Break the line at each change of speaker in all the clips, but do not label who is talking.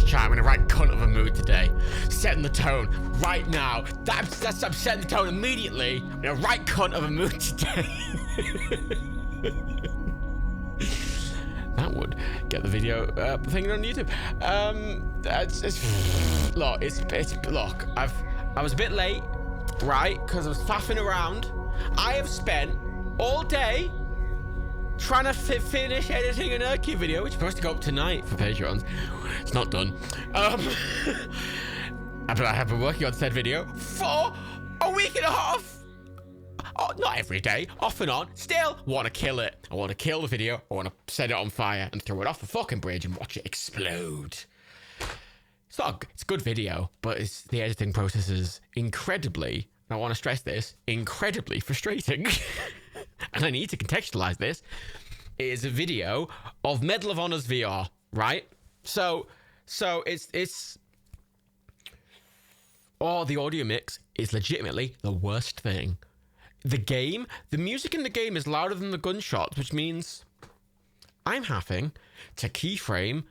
chat. I'm in a right cunt of a mood today. Setting the tone right now. I'm setting the tone immediately. I'm in a right cunt of a mood today. That would get the video thing on YouTube. Look, I was a bit late, right? Because I was faffing around. I have spent all day trying to finish editing an Urki video, which is supposed to go up tonight for Patreons. It's not done. But I have been working on said video for a week and a half. Oh, not every day, off and on. Still want to kill it. I want to kill the video. I want to set it on fire and throw it off the fucking bridge and watch it explode. It's a good video, but the editing process is incredibly, and I want to stress this, incredibly frustrating. And I need to contextualize this. It is a video of Medal of Honor's VR, right? So it's the audio mix is legitimately the worst thing. The music in the game is louder than the gunshots, which means I'm having to keyframe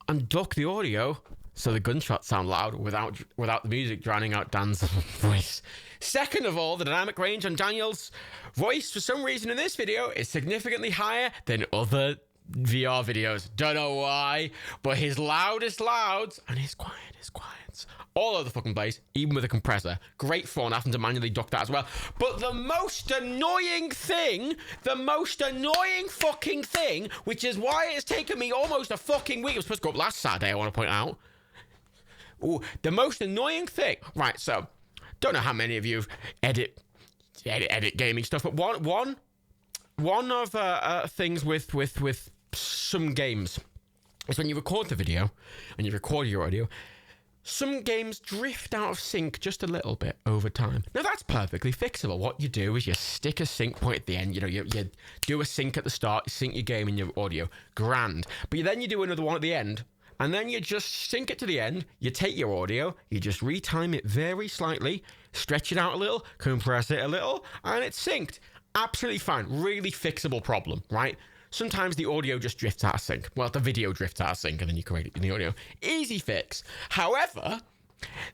and duck the audio so the gunshots sound loud without the music drowning out Dan's voice. Second of all, the dynamic range on Daniel's voice, for some reason in this video, is significantly higher than other VR videos. Don't know why, but his loudest louds and his quiets all over the fucking place, even with a compressor. Great fun having to manually duck that as well. But the most annoying fucking thing, which is why it's taken me almost a fucking week. It was supposed to go up last Saturday, I want to point out. Ooh, the most annoying thing. Right, so, don't know how many of you edit gaming stuff, but one of things with some games is when you record the video and you record your audio, some games drift out of sync just a little bit over time. Now, that's perfectly fixable. What you do is you stick a sync point at the end. You know, you do a sync at the start, you sync your game and your audio. Grand. But then you do another one at the end, and then you just sync it to the end. You take your audio, you just retime it very slightly, stretch it out a little, compress it a little, and it's synced. Absolutely fine. Really fixable problem, right? Sometimes the audio just drifts out of sync. Well, the video drifts out of sync, and then you correct it in the audio. Easy fix. However,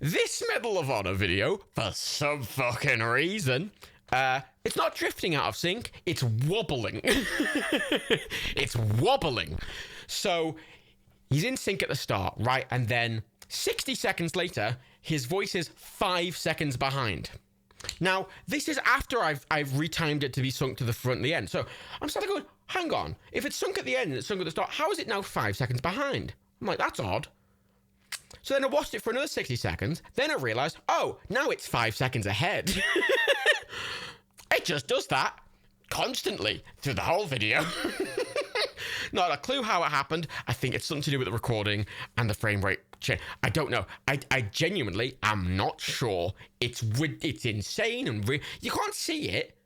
this Medal of Honor video, for some fucking reason, it's not drifting out of sync. It's wobbling. It's wobbling. So he's in sync at the start, right? And then 60 seconds later, his voice is 5 seconds behind. Now, this is after I've retimed it to be sunk to the front and the end. So I'm starting going, hang on. If it's sunk at the end and it's sunk at the start, how is it now 5 seconds behind? I'm like, that's odd. So then I watched it for another 60 seconds. Then I realized, oh, now it's 5 seconds ahead. It just does that constantly through the whole video. Not a clue how it happened. I think it's something to do with the recording and the frame rate change. I don't know. I genuinely am not sure. It's insane and you can't see it.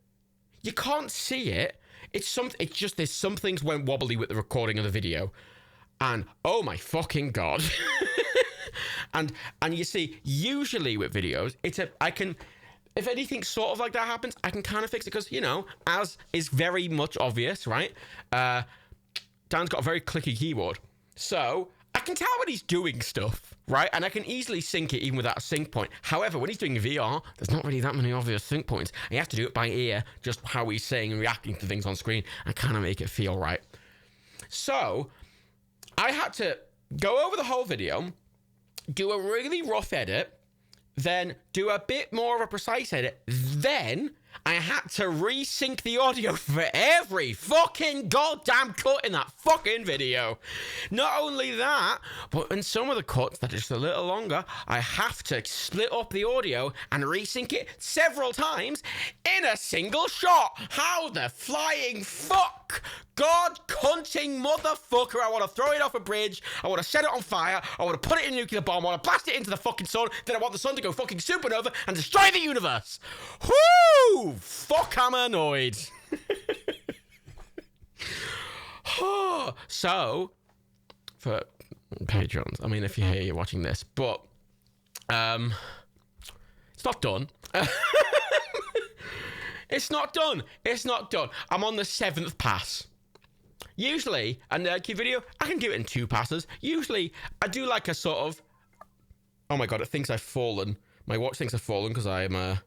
You can't see it. It's just there's some things went wobbly with the recording of the video, and oh my fucking god. and you see, usually with videos, if anything sort of like that happens, I can kind of fix it because, you know, as is very much obvious, right? Dan's got a very clicky keyboard. So I can tell when he's doing stuff, right? And I can easily sync it even without a sync point. However, when he's doing VR, there's not really that many obvious sync points. And you have to do it by ear, just how he's saying and reacting to things on screen, and kind of make it feel right. So I had to go over the whole video, do a really rough edit, then do a bit more of a precise edit, then I had to resync the audio for every fucking goddamn cut in that fucking video. Not only that, but in some of the cuts that are just a little longer, I have to split up the audio and resync it several times in a single shot. How the flying fuck? God cunting motherfucker. I want to throw it off a bridge. I want to set it on fire. I want to put it in a nuclear bomb. I want to blast it into the fucking sun. Then I want the sun to go fucking supernova and destroy the universe. Whoo! Fuck, I'm annoyed. So, for Patreons, I mean, if you're here, you're watching this, but it's not done. It's not done. It's not done. I'm on the 7th pass. Usually, an Nerdcube video, I can do it in 2 passes. Usually, I do like a sort of... Oh my god, it thinks I've fallen. My watch thinks I've fallen because I'm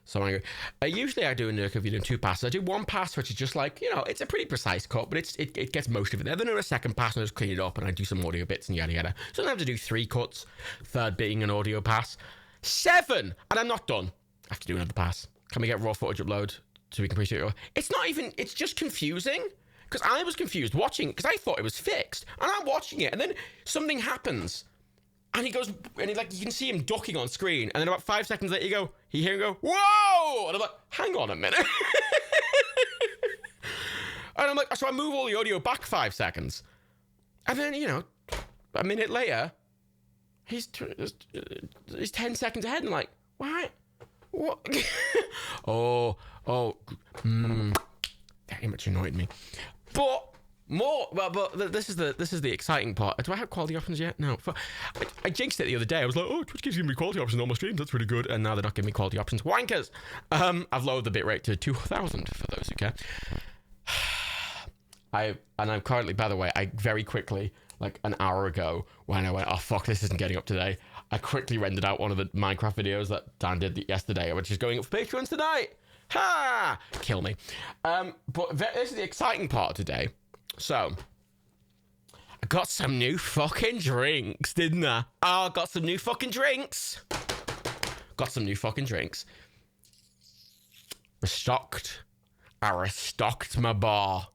so angry. Usually I do a Nerdcube video in 2 passes. I do 1 pass, which is just like, you know, it's a pretty precise cut, but it gets most of it there. Then in a 2nd pass, and I just clean it up and I do some audio bits and yada yada. So I have to do 3 cuts, 3rd being an audio pass. 7! And I'm not done. I have to do another pass. Can we get raw footage upload so we can appreciate it? It's not even, it's just confusing. Because I was confused watching, because I thought it was fixed. And I'm watching it, and then something happens. And he goes, and you can see him ducking on screen. And then about 5 seconds later, you hear him go, whoa! And I'm like, hang on a minute. And I'm like, so I move all the audio back 5 seconds. And then, you know, a minute later, he's 10 seconds ahead. And I'm like, what? Very much annoyed me. But... this is the exciting part. Do I have quality options yet? No. I jinxed it the other day. I was like, oh, Twitch gives me quality options on all my streams. That's really good. And now they're not giving me quality options. Wankers! I've lowered the bitrate to 2,000 for those who care. I'm currently, by the way, I very quickly, like an hour ago, when I went, oh fuck, this isn't getting up today, I quickly rendered out one of the Minecraft videos that Dan did yesterday, which is going up for Patreons tonight. Ha! Kill me. But this is the exciting part of today. So, I got some new fucking drinks, didn't I? Oh, I got some new fucking drinks. Restocked. I restocked my bar.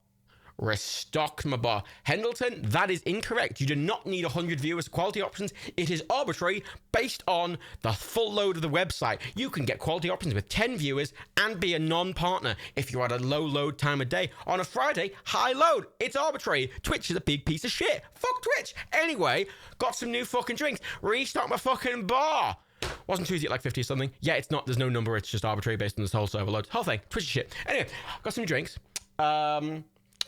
Hendleton, that is incorrect. You do not need 100 viewers quality options. It is arbitrary based on the full load of the website. You can get quality options with 10 viewers and be a non-partner if you're at a low load time of day. On a Friday, high load. It's arbitrary. Twitch is a big piece of shit. Fuck Twitch. Anyway, got some new fucking drinks. Restocked my fucking bar. Wasn't Tuesday at like 50 or something? Yeah, it's not. There's no number. It's just arbitrary based on this whole server load. Whole thing. Twitch is shit. Anyway, got some drinks.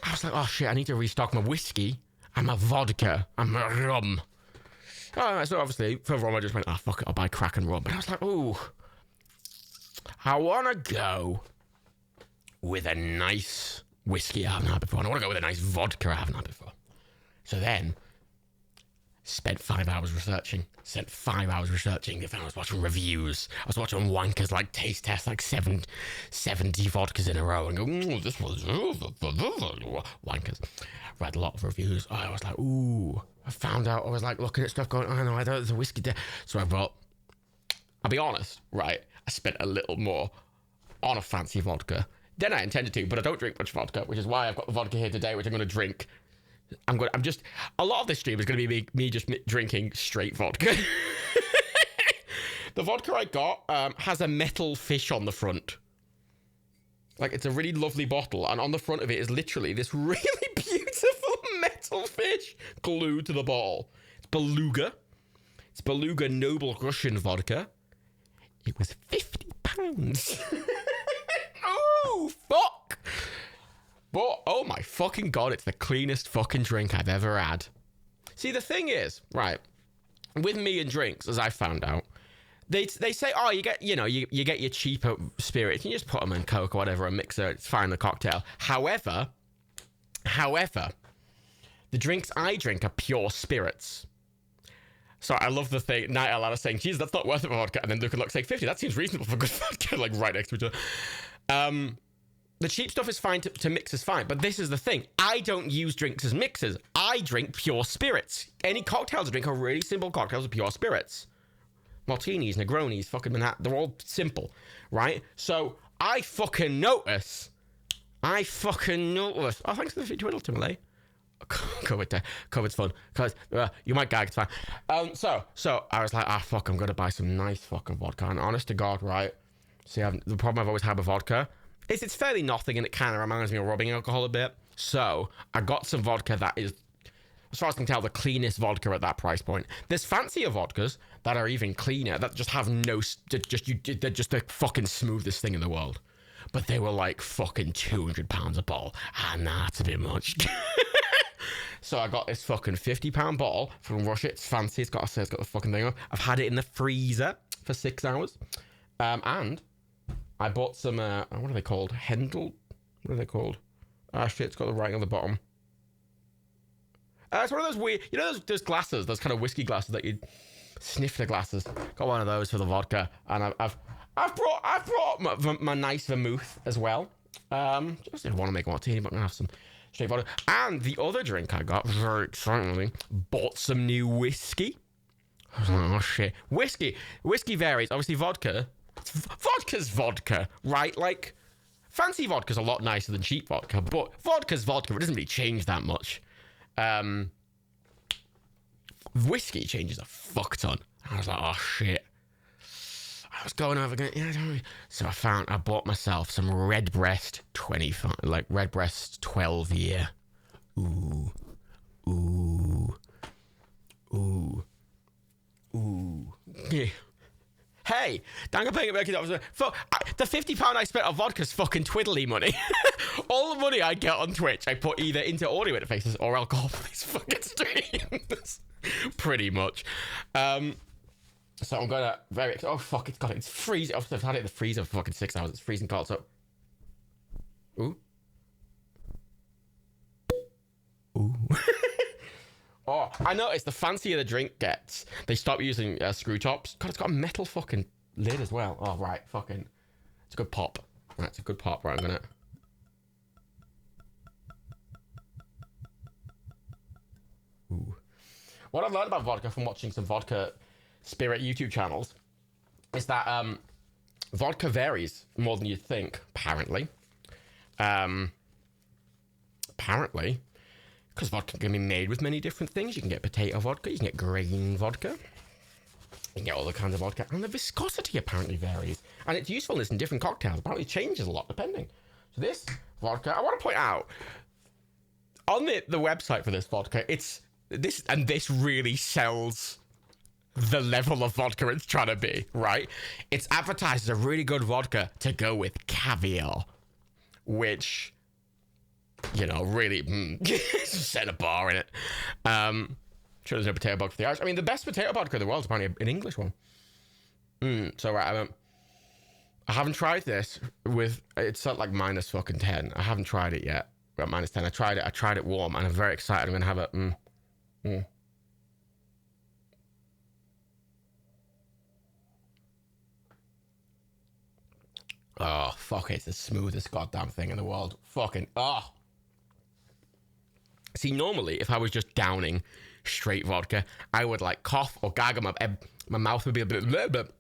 I was like, oh shit, I need to restock my whiskey and my vodka and my rum. So obviously, for rum, I just went, oh fuck it, I'll buy crack and rum. But I was like, ooh, I want to go with a nice whiskey I haven't had before. And I want to go with a nice vodka I haven't had before. So then, spent 5 hours researching. If I was watching reviews. I was watching wankers like taste test like 70 vodkas in a row and go, this was wankers. Read a lot of reviews. I was like, ooh. I found out. I was like looking at stuff going, oh no, I don't. There's a whiskey there. So I bought. I'll be honest, right? I spent a little more on a fancy vodka than I intended to, but I don't drink much vodka, which is why I've got the vodka here today, which I'm going to drink. A lot of this stream is going to be me just drinking straight vodka. The vodka I got has a metal fish on the front. Like, it's a really lovely bottle, and on the front of it is literally this really beautiful metal fish glued to the bottle. It's Beluga. It's Beluga Noble Russian vodka. It was £50. Oh, fuck! But, oh my fucking god, it's the cleanest fucking drink I've ever had. See, the thing is, right, with me and drinks, as I found out, they say, oh, you get your cheaper spirits, and you just put them in Coke or whatever, a mixer, it's fine, a cocktail. However, the drinks I drink are pure spirits. So I love the thing, Night Owl is saying, geez, that's not worth it for vodka, and then Luke saying 50, that seems reasonable for good vodka, like right next to each other. The cheap stuff is fine to mix is fine, but this is the thing. I don't use drinks as mixers. I drink pure spirits. Any cocktails I drink are really simple cocktails with pure spirits. Martinis, Negronis, fucking Manhattan, they're all simple, right? So I fucking notice. Oh, thanks for the twiddle, Timberlake. COVID's fun. Because you might gag, it's fine. So I was like, fuck, I'm going to buy some nice fucking vodka. And honest to God, right? See, the problem I've always had with vodka is it's fairly nothing and it kind of reminds me of rubbing alcohol a bit. So I got some vodka that is, as far as I can tell, the cleanest vodka at that price point. There's fancier vodkas that are even cleaner, that just have they're just the fucking smoothest thing in the world. But they were like fucking £200 a bottle. Nah, it's a bit much. So I got this fucking £50 bottle from Russia. It's fancy. It's got the fucking thing on. I've had it in the freezer for 6 hours. And I bought some, what are they called? Hendel? What are they called? Shit, it's got the writing on the bottom. It's one of those weird, you know, those glasses, those kind of whiskey glasses that you sniff the glasses. Got one of those for the vodka, and I've brought my nice vermouth as well. Just didn't want to make a martini, but I'm gonna have some straight vodka. And the other drink I got, very excitingly, bought some new whiskey. I was like, oh shit, whiskey varies. Obviously, vodka's vodka, right? Like, fancy vodka's a lot nicer than cheap vodka, but vodka's vodka. It doesn't really change that much. Whiskey changes a fuck ton. I was like, oh shit. I was going over again. Yeah, so I bought myself some Redbreast 25, like Redbreast 12 year. Ooh. Yeah. Hey, thank you for paying it back. The £50 I spent on vodka's fucking twiddly money. All the money I get on Twitch, I put either into audio interfaces or alcohol for these fucking streams. Pretty much. So I'm gonna oh fuck, it's freezing. I've had it in the freezer for fucking 6 hours. It's freezing cold. So, ooh. Oh, I noticed the fancier the drink gets, they stop using screw tops. God, it's got a metal fucking lid as well. Oh right, fucking, it's a good pop. Right, it's a good pop. Right, I'm gonna. Ooh. What I've learned about vodka from watching some vodka spirit YouTube channels is that vodka varies more than you'd think, apparently. Because vodka can be made with many different things. You can get potato vodka, you can get grain vodka, you can get all the kinds of vodka, and the viscosity apparently varies. And its usefulness in different cocktails apparently changes a lot depending. So this vodka, I want to point out, on the website for this vodka, this really sells the level of vodka it's trying to be, right? It's advertised as a really good vodka to go with caviar, which, you know, really set a bar in it. Sure, there's no potato vodka for the Irish. I mean, the best potato vodka in the world is apparently an English one. So right, I haven't tried this with, it's at like minus fucking 10. I haven't tried it yet. At minus 10, I tried it warm, and I'm very excited. I'm gonna have it. Oh, fuck, it's the smoothest goddamn thing in the world. Fucking, oh. See, normally, if I was just downing straight vodka, I would, like, cough or gag, my mouth would be a bit,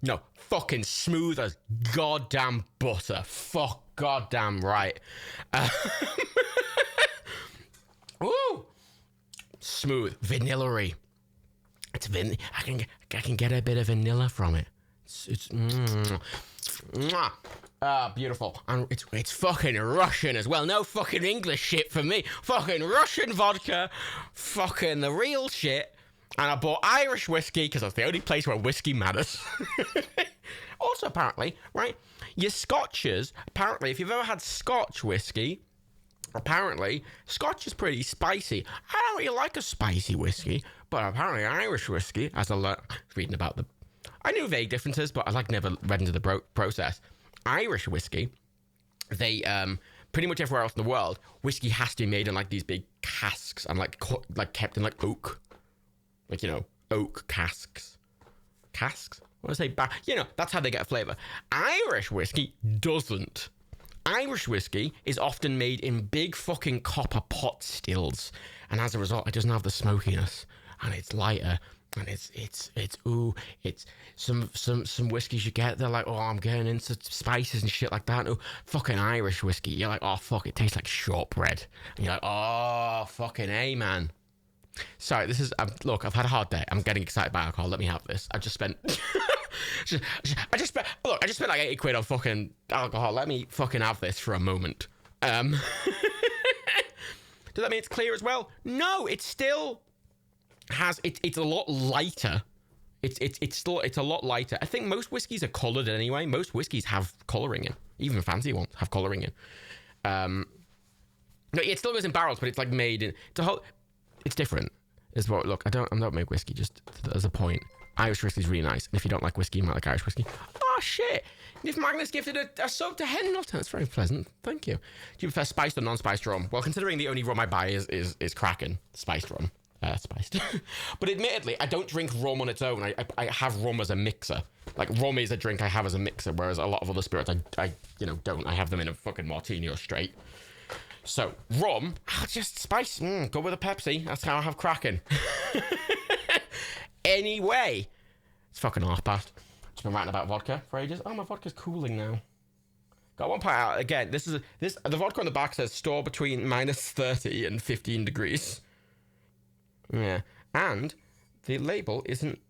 no, fucking smooth as goddamn butter. Fuck goddamn right. Ooh. Smooth, vanilla-y. It's I can get a bit of vanilla from it. It's beautiful. And it's fucking Russian as well. No fucking English shit for me. Fucking Russian vodka. Fucking the real shit. And I bought Irish whiskey because that's the only place where whiskey matters. Also, apparently, right, your scotches, apparently, if you've ever had Scotch whiskey, apparently, Scotch is pretty spicy. I don't really like a spicy whiskey, but apparently Irish whiskey, as I reading about I knew vague differences, but I never read into the process. Irish whiskey, they pretty much everywhere else in the world, whiskey has to be made in like these big casks and like kept in like oak, like, you know, oak casks. What do I say? You know, that's how they get a flavor. Irish whiskey doesn't. Irish whiskey is often made in big fucking copper pot stills, and as a result, it doesn't have the smokiness, and it's lighter. And it's some whiskeys you get, they're like, oh, I'm getting into spices and shit like that. No, fucking Irish whiskey, you're like, oh fuck, it tastes like shortbread. And you're like, oh fucking A, man. Sorry, this is look, I've had a hard day. I'm getting excited by alcohol. Let me have this. I just spent I just spent like 80 quid on fucking alcohol. Let me fucking have this for a moment. Does that mean it's clear as well? No, it's still has it's a lot lighter. It's a lot lighter. I think most whiskeys are coloured anyway. Most whiskeys have colouring in. Even fancy ones have colouring in. No, it still goes in barrels, but it's like made in it's different. Is what look, I don't make whiskey, just as a point. Irish whiskey's really nice. And if you don't like whiskey, you might like Irish whiskey. Oh shit. If Magnus gifted a sub to Henlot, that's very pleasant. Thank you. Do you prefer spiced or non-spiced rum? Well, considering the only rum I buy is Kraken spiced rum. spiced. But admittedly, I don't drink rum on its own. I have rum as a mixer. Like, rum is a drink I have as a mixer, whereas a lot of other spirits I don't. I have them in a fucking martini or straight. So, rum, I'll just spice. Go with a Pepsi. That's how I have Kraken. Anyway, it's fucking half past. Just been ranting about vodka for ages. Oh, my vodka's cooling now. Got one part out again. The vodka on the back says store between -30 and 15 degrees. Yeah, and the label isn't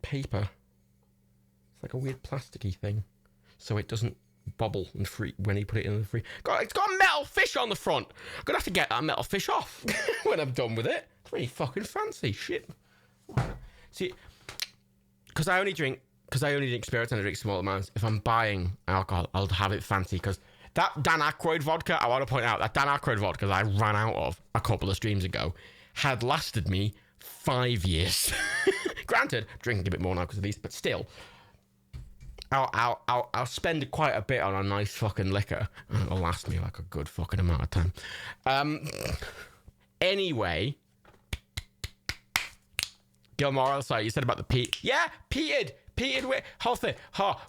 paper. It's like a weird plasticky thing, so it doesn't bubble and free when you put it in the free. God, it's got a metal fish on the front. I'm gonna have to get that metal fish off when I'm done with it. It's really fucking fancy shit. See, because I only drink spirits and I drink small amounts. If I'm buying alcohol, I'll have it fancy. Because that Dan Aykroyd vodka, I want to point out that Dan Aykroyd vodka that I ran out of a couple of streams ago had lasted me 5 years. Granted, drinking a bit more now because of these, but still, I'll spend quite a bit on a nice fucking liquor, and it'll last me like a good fucking amount of time. Anyway, Gilmore, sorry, you said about the peat. Yeah, peated whole thing.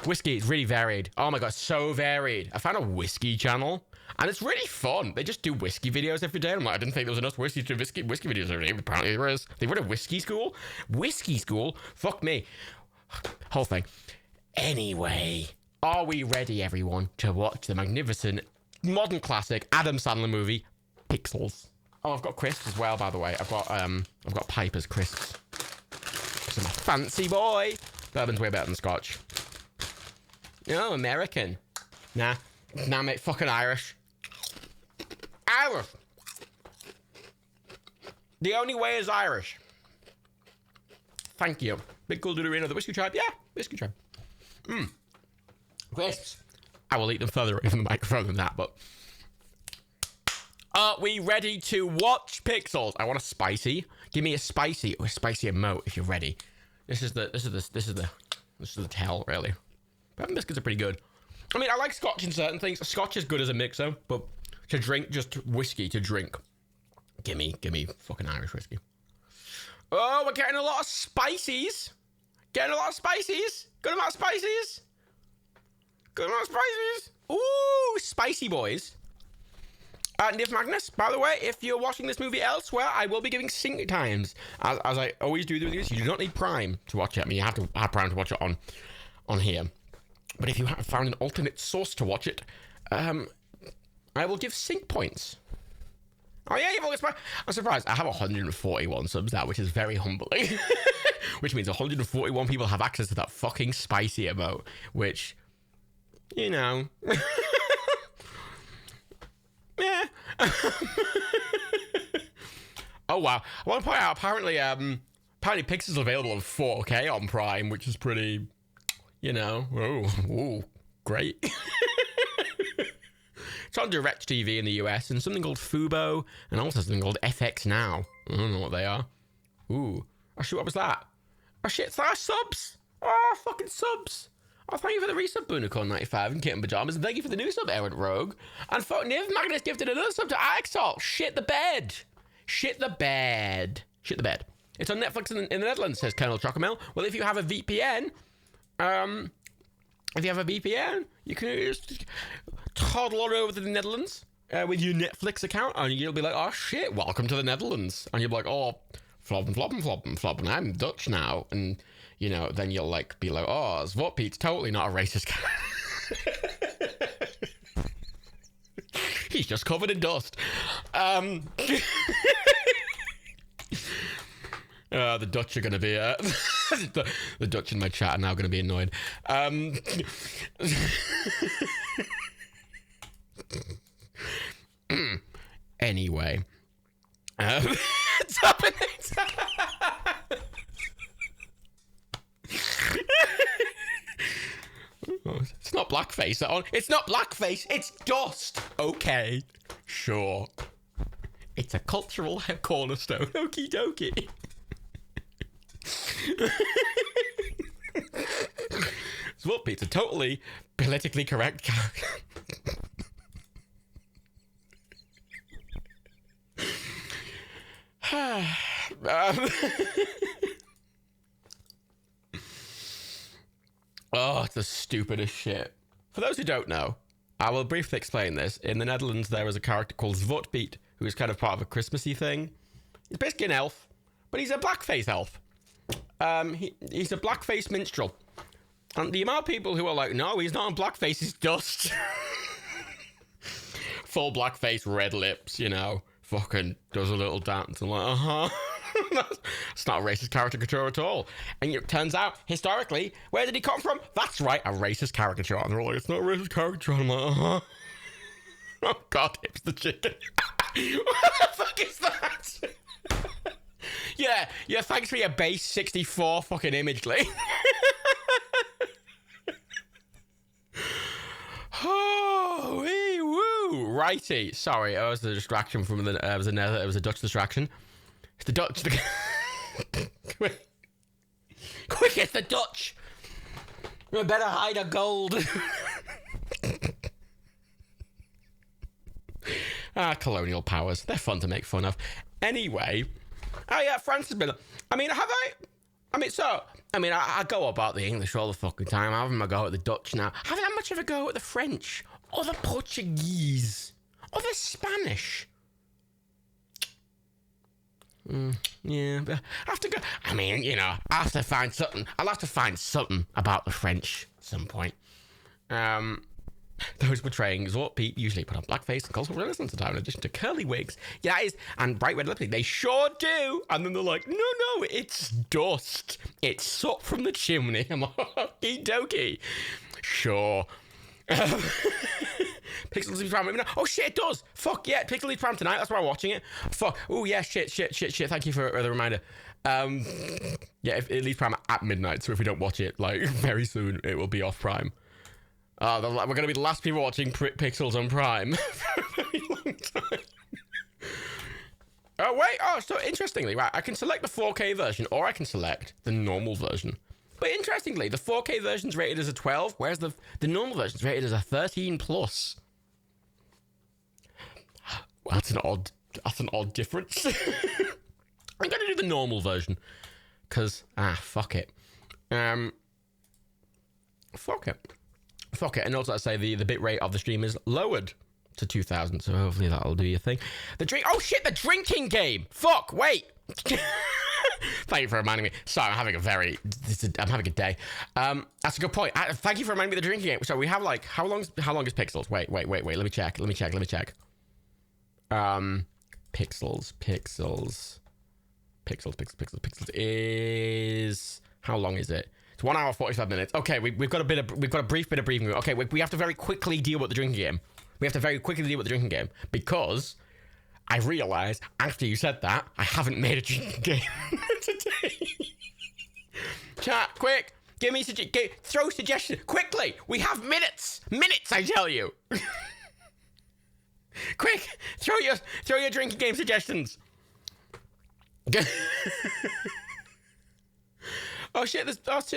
Whiskey is really varied. Oh my god, so varied. I found a whiskey channel, and it's really fun. They just do whiskey videos every day. I'm like, I didn't think there was enough whiskey videos every day. Apparently there is. They run a whiskey school. Fuck me. Whole thing. Anyway, are we ready, everyone, to watch the magnificent modern classic Adam Sandler movie, Pixels? Oh, I've got crisps as well, by the way. I've got Piper's crisps. So I'm a fancy boy. Bourbon's way better than Scotch. No, American. Nah, mate, fucking Irish. Irish. The only way is Irish. Thank you. Big cool dude of the Whiskey Tribe. Yeah, Whiskey Tribe. Crisps. I will eat them further away from the microphone than that, but... Are we ready to watch Pixels? I want a spicy. Give me a spicy or a spicy emote if you're ready. This is the tell, really. Bourbon biscuits are pretty good. I mean, I like Scotch in certain things. Scotch is good as a mixer, but to drink, just whiskey to drink. Give me fucking Irish whiskey. Oh, we're getting a lot of spices. Good amount of spices. Ooh, spicy boys. Niv Magnus, by the way, if you're watching this movie elsewhere, I will be giving sync times. As I always do this, you do not need Prime to watch it. I mean, you have to have Prime to watch it on here. But if you have found an alternate source to watch it, I will give sync points. Oh yeah, I'm surprised. I have 141 subs now, which is very humbling. Which means 141 people have access to that fucking spicy emote, which, you know... Yeah. Oh wow! I want to point out apparently Pixels is available in 4K on Prime, which is pretty, you know, great. It's on DirecTV in the US and something called Fubo and also something called FX Now. I don't know what they are. Ooh, oh shit! What was that? Oh shit! It's our subs. Oh fucking subs. Oh, thank you for the resub, Boonicorn95 and Kitten Pajamas, and thank you for the new sub, Errant Rogue. And Niv Magnus gifted another sub to Axel. Shit the bed. It's on Netflix in the Netherlands, says Colonel Chocomel. Well, if you have a VPN, you can just toddle on over to the Netherlands with your Netflix account, and you'll be like, oh shit, welcome to the Netherlands. And you'll be like, oh, floppen, I'm Dutch now. And... you know, then you'll like be like, oh, Zwart Pete's totally not a racist guy. He's just covered in dust. The Dutch are going to be... the Dutch in my chat are now going to be annoyed. Anyway. It's happening. It's not blackface. It's not blackface. It's dust. Okay. Sure. It's a cultural cornerstone. Okie dokie. Swap Pete's a totally politically correct guy. Oh, it's the stupidest shit. For those who don't know, I will briefly explain this. In the Netherlands, there is a character called Zwarte Piet, who is kind of part of a Christmassy thing. He's basically an elf, but he's a blackface elf. He's a blackface minstrel. And the amount of people who are like, no, he's not on blackface, he's dust. Full blackface, red lips, you know, fucking does a little dance. I'm like, It's not a racist caricature at all. And it turns out, historically, where did he come from? That's right, a racist caricature. And they're all like, it's not a racist caricature. I'm like, Oh, God, it's the chicken. What the fuck is that? Yeah, thanks for your base 64 fucking image, Lee. Oh, wee, woo. Righty. Sorry, it was a distraction from the. It was a Dutch distraction. It's the Dutch. Quick, it's the Dutch. We better hide our gold. Colonial powers. They're fun to make fun of. Anyway. Oh, yeah, France has been. I mean, I go about the English all the fucking time. I'm having a go at the Dutch now. I haven't had much of a go at the French, or the Portuguese, or the Spanish. Yeah, but I have to go. I mean, you know, I have to find something. I'll have to find something about the French at some point. Those portraying Zwarte Piet usually put on blackface and cultural renaissance attire in addition to curly wigs. Yeah, that is, and bright red lipstick. They sure do. And then they're like, no, it's dust. It's soot from the chimney. I'm like, okie dokie. Sure. Pixel Leaves Prime. Oh shit, it does. Fuck yeah, Pixel Leaves Prime tonight. That's why I'm watching it. Fuck. Oh yeah, shit. Thank you for the reminder. Yeah, it leaves Prime at midnight. So if we don't watch it like very soon, it will be off Prime. We're going to be the last people watching Pixels on Prime for a very long time. Oh, wait. Oh, so interestingly, right, I can select the 4K version or I can select the normal version. But interestingly, the 4K version's rated as a 12, whereas the normal version's rated as a 13 plus. Well, that's an odd difference. I'm going to do the normal version. Because, fuck it. Fuck it. And also, I say the bitrate of the stream is lowered to 2000, so hopefully that'll do your thing. Oh shit, the drinking game! Fuck, wait! Thank you for reminding me. Sorry, I'm having a day. That's a good point. Thank you for reminding me of the drinking game. So we have like, how long is Pixels? Wait, let me check. Pixels is, how long is it? It's 1 hour 45 minutes. Okay, we've got a brief bit of briefing. Okay, we have to very quickly deal with the drinking game. Because I realized after you said that I haven't made a drinking game today. Chat, quick, give me throw suggestions quickly. We have minutes, I tell you. Quick, throw your drinking game suggestions. Oh shit, stuff's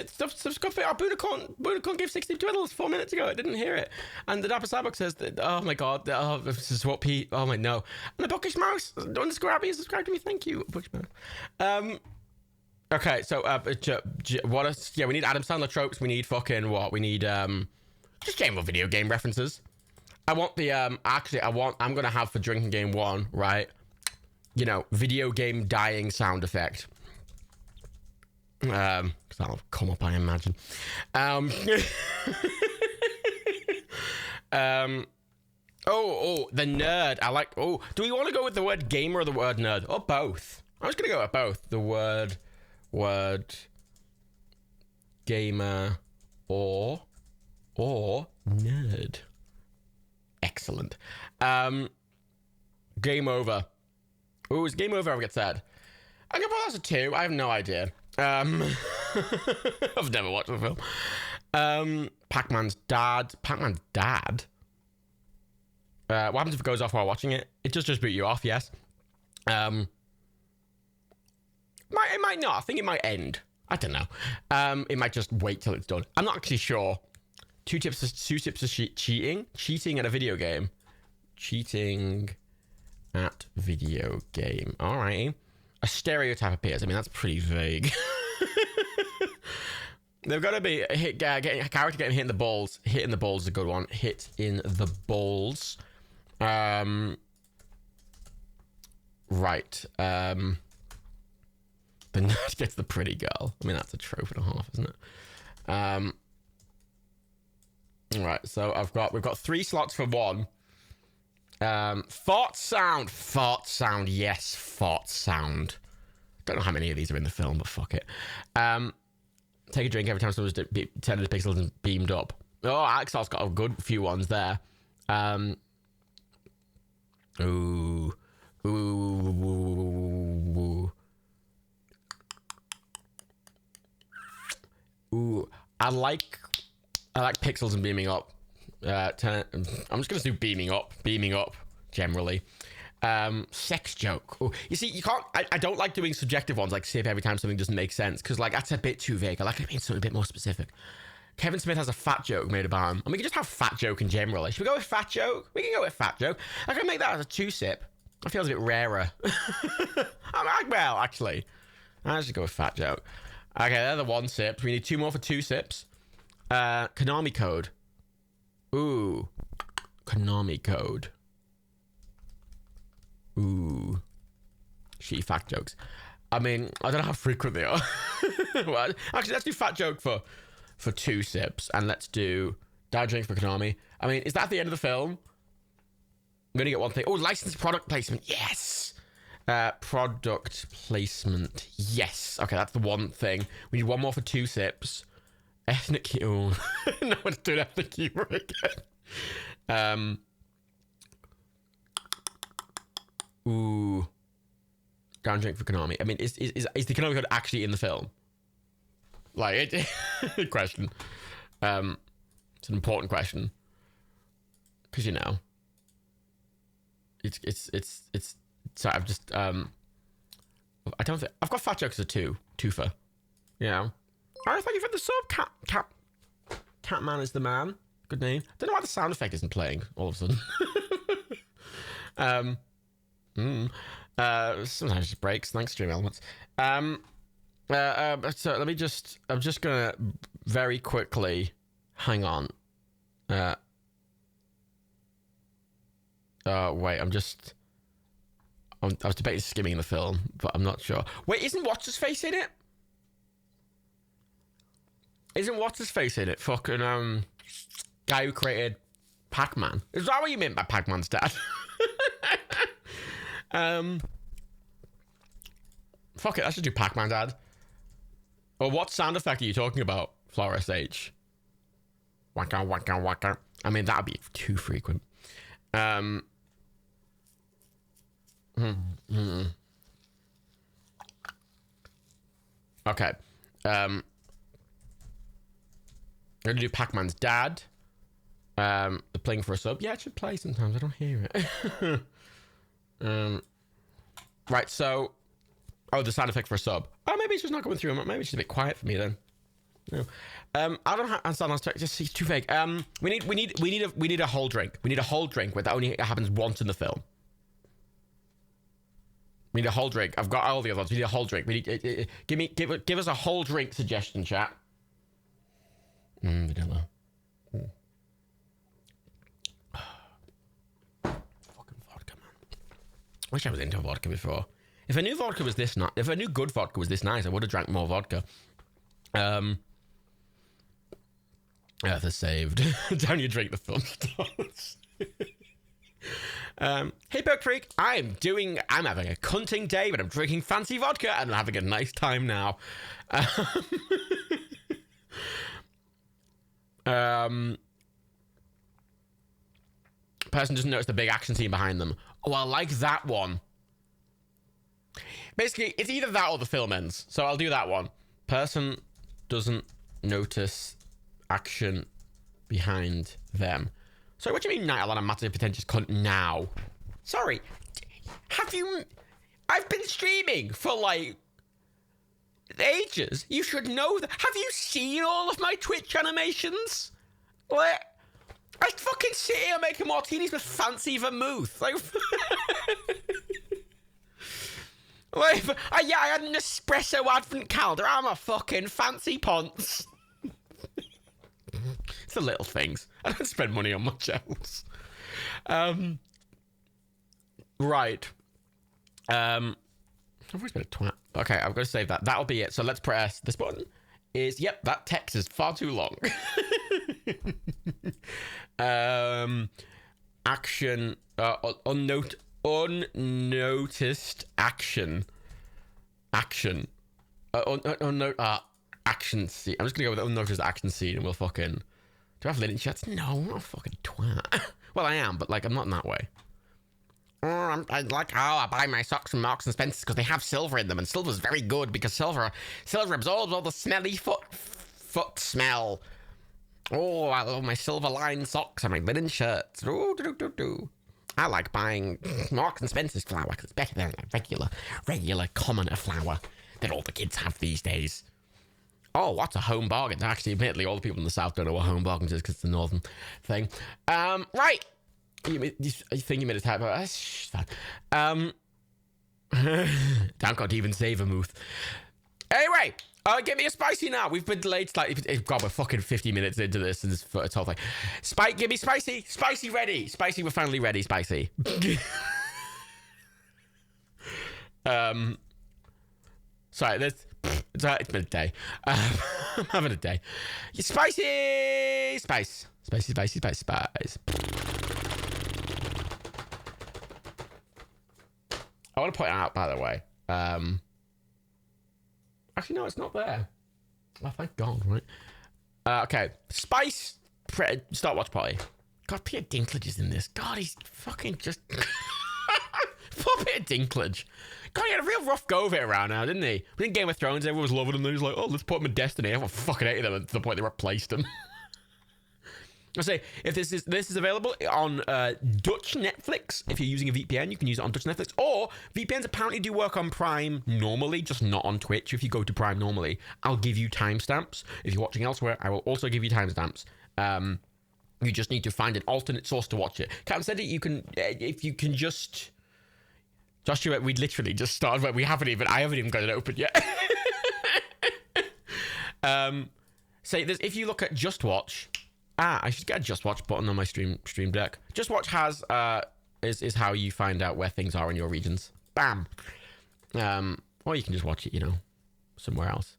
got our Budokan gave 60 twiddles 4 minutes ago. I didn't hear it. And the Dapper Starbucks says that, oh my god, this is what Pete, oh my no. And the Bookish Mouse underscore Abby subscribed to me, thank you, Bookish Mouse. Okay, so, we need Adam Sandler tropes, we need fucking what? We need, just general video game references. I want the, I'm gonna have for drinking game 1, right? You know, video game dying sound effect. Because that'll come up, I imagine. The nerd. I like. Oh, do we want to go with the word gamer or the word nerd, or both? I'm just gonna go with both. The word gamer or nerd. Excellent. Game over. Oh, is game over ever get said? I can put that as a 2. I have no idea. I've never watched the film. Pac-Man's dad. What happens if it goes off while watching it? It just boot you off, yes. It might not. I think it might end. I don't know. It might just wait till it's done. I'm not actually sure. Two tips of cheating. Cheating at a video game. Cheating at video game. Alrighty. A stereotype appears. I mean, that's pretty vague. They've got to be a character getting hit in the balls. Hit in the balls is a good one. Hit in the balls. Right. The nerd gets the pretty girl. I mean, that's a trope and a half, isn't it? Right. So we've got 3 slots for 1. Fart sound. Yes, fart sound. Don't know how many of these are in the film, but fuck it. Take a drink every time someone's turned into pixels and beamed up. Oh, Axel's got a good few ones there. Ooh. I like pixels and beaming up. I'm just gonna do beaming up generally. Sex joke. Oh, you see, you can't. I don't like doing subjective ones, like see if every time something doesn't make sense, because like that's a bit too vague. I like it being something a bit more specific. Kevin Smith has a fat joke made about him, and we can just have fat joke in general. Should we go with fat joke? We can go with fat joke. I can make that as a 2-sip. It feels a bit rarer. Well, actually, I should go with fat joke. Okay, they're the 1 sips. We need 2 more for 2 sips. Konami code. Ooh, Konami code. Ooh, shitty fat jokes. I mean, I don't know how frequent they are. Well, actually, let's do fat joke for 2 sips, and let's do down drink for Konami. I mean, is that the end of the film? I'm gonna get one thing. Oh, licensed product placement. Yes. Product placement. Yes. Okay, that's the one thing. We need 1 more for 2 sips. Ethnic humor. No one's doing ethnic humor again. Ooh. Down drink for Konami. I mean, is the Konami code actually in the film? Like, question. It's an important question. Because, you know. It's sorry, I've just, I don't think, I've got fat jokes as a twofer. You know. Alright, thank you for the sub, Catman is the man. Good name. Don't know why the sound effect isn't playing all of a sudden. Sometimes it just breaks. Thanks, Stream Elements. So let me just, I'm just gonna very quickly, hang on. Wait, I was debating skimming the film, but I'm not sure. Wait, isn't What's-His-Face in it? Isn't What's-His-Face in it? Fucking, guy who created Pac-Man. Is that what you meant by Pac-Man's dad? Fuck it, I should do Pac-Man dad. Or what sound effect are you talking about, Flores H? Waka, waka, waka. I mean, that'd be too frequent. Okay. I'm gonna do Pac-Man's dad. The playing for a sub. Yeah, it should play sometimes. I don't hear it. Right, so... Oh, the sound effect for a sub. Oh, maybe it's just not coming through. Maybe it's just a bit quiet for me then. No. I don't understand. Just it's too vague. We need a whole drink. We need a whole drink where that only happens once in the film. We need a whole drink. I've got all the other ones. We need a whole drink. We need give us a whole drink suggestion, chat. Vanilla. Fucking vodka, man. I wish I was into vodka before. If I knew vodka was this nice, if I knew good vodka was this nice, I would have drank more vodka. Earth is saved. Down you drink the film starts. Hey Berk Freak, I'm having a cunting day, but I'm drinking fancy vodka and I'm having a nice time now. Person doesn't notice the big action scene behind them. Oh, I like that one. Basically, it's either that or the film ends. So I'll do that one. Person doesn't notice action behind them. So what do you mean, Night Alana, massive pretentious cunt now? Sorry. I've been streaming for, like, ages. You should know that. Have you seen all of my Twitch animations? Like, I fucking sit here making martinis with fancy vermouth. Like, Wait, yeah, I had an espresso advent calendar. I'm a fucking fancy ponce. It's the little things. I don't spend money on much else. Right. I've always been a twat. Okay, I'm going to save that. That'll be it. So let's press this button. Yep, that text is far too long. Action. Unnoticed action. Action. Action scene. I'm just going to go with unnoticed action scene and we'll fucking... Do I have linen shirts? No, I'm not a fucking twat. Well, I am, but like, I'm not in that way. I buy my socks from Marks and Spencer's because they have silver in them, and silver's very good because silver absorbs all the smelly foot smell. Oh, I love my silver-lined socks and my linen shirts. I like buying Marks and Spencer's flour because it's better than regular commoner flour that all the kids have these days. Oh, what's a home bargain? Actually, admittedly, all the people in the South don't know what home bargains is because it's the northern thing. Right. You think you made a typo? Fine. Don't even save a mooth. Anyway, get me a spicy now. We've been delayed slightly. God, we're fucking 50 minutes into this and it's whole thing. Give me spicy. Spicy ready. Spicy, we're finally ready. Spicy. Sorry, it's been a day. I'm having a day. Spicy! Spice. Spice. I want to point out, by the way. Actually, no, it's not there. Oh, thank God, right? Okay. Spice. Stopwatch party. God, Peter Dinklage is in this. God, he's fucking just... Poor Peter Dinklage. God, he had a real rough go of it around now, didn't he? But in Game of Thrones, everyone was loving him. And he was like, oh, let's put him in Destiny. Everyone fucking hated him to the point they replaced him. I say, if this is available on Dutch Netflix, if you're using a VPN, you can use it on Dutch Netflix. Or VPNs apparently do work on Prime normally, just not on Twitch. If you go to Prime normally, I'll give you timestamps. If you're watching elsewhere, I will also give you timestamps. You just need to find an alternate source to watch it. Captain said that you can, if you can just... Joshua, we literally just started, but I haven't even got it open yet. Say this, if you look at Just Watch... I should get a Just Watch button on my stream deck. Just Watch has is how you find out where things are in your regions. Bam. Or you can just watch it, somewhere else.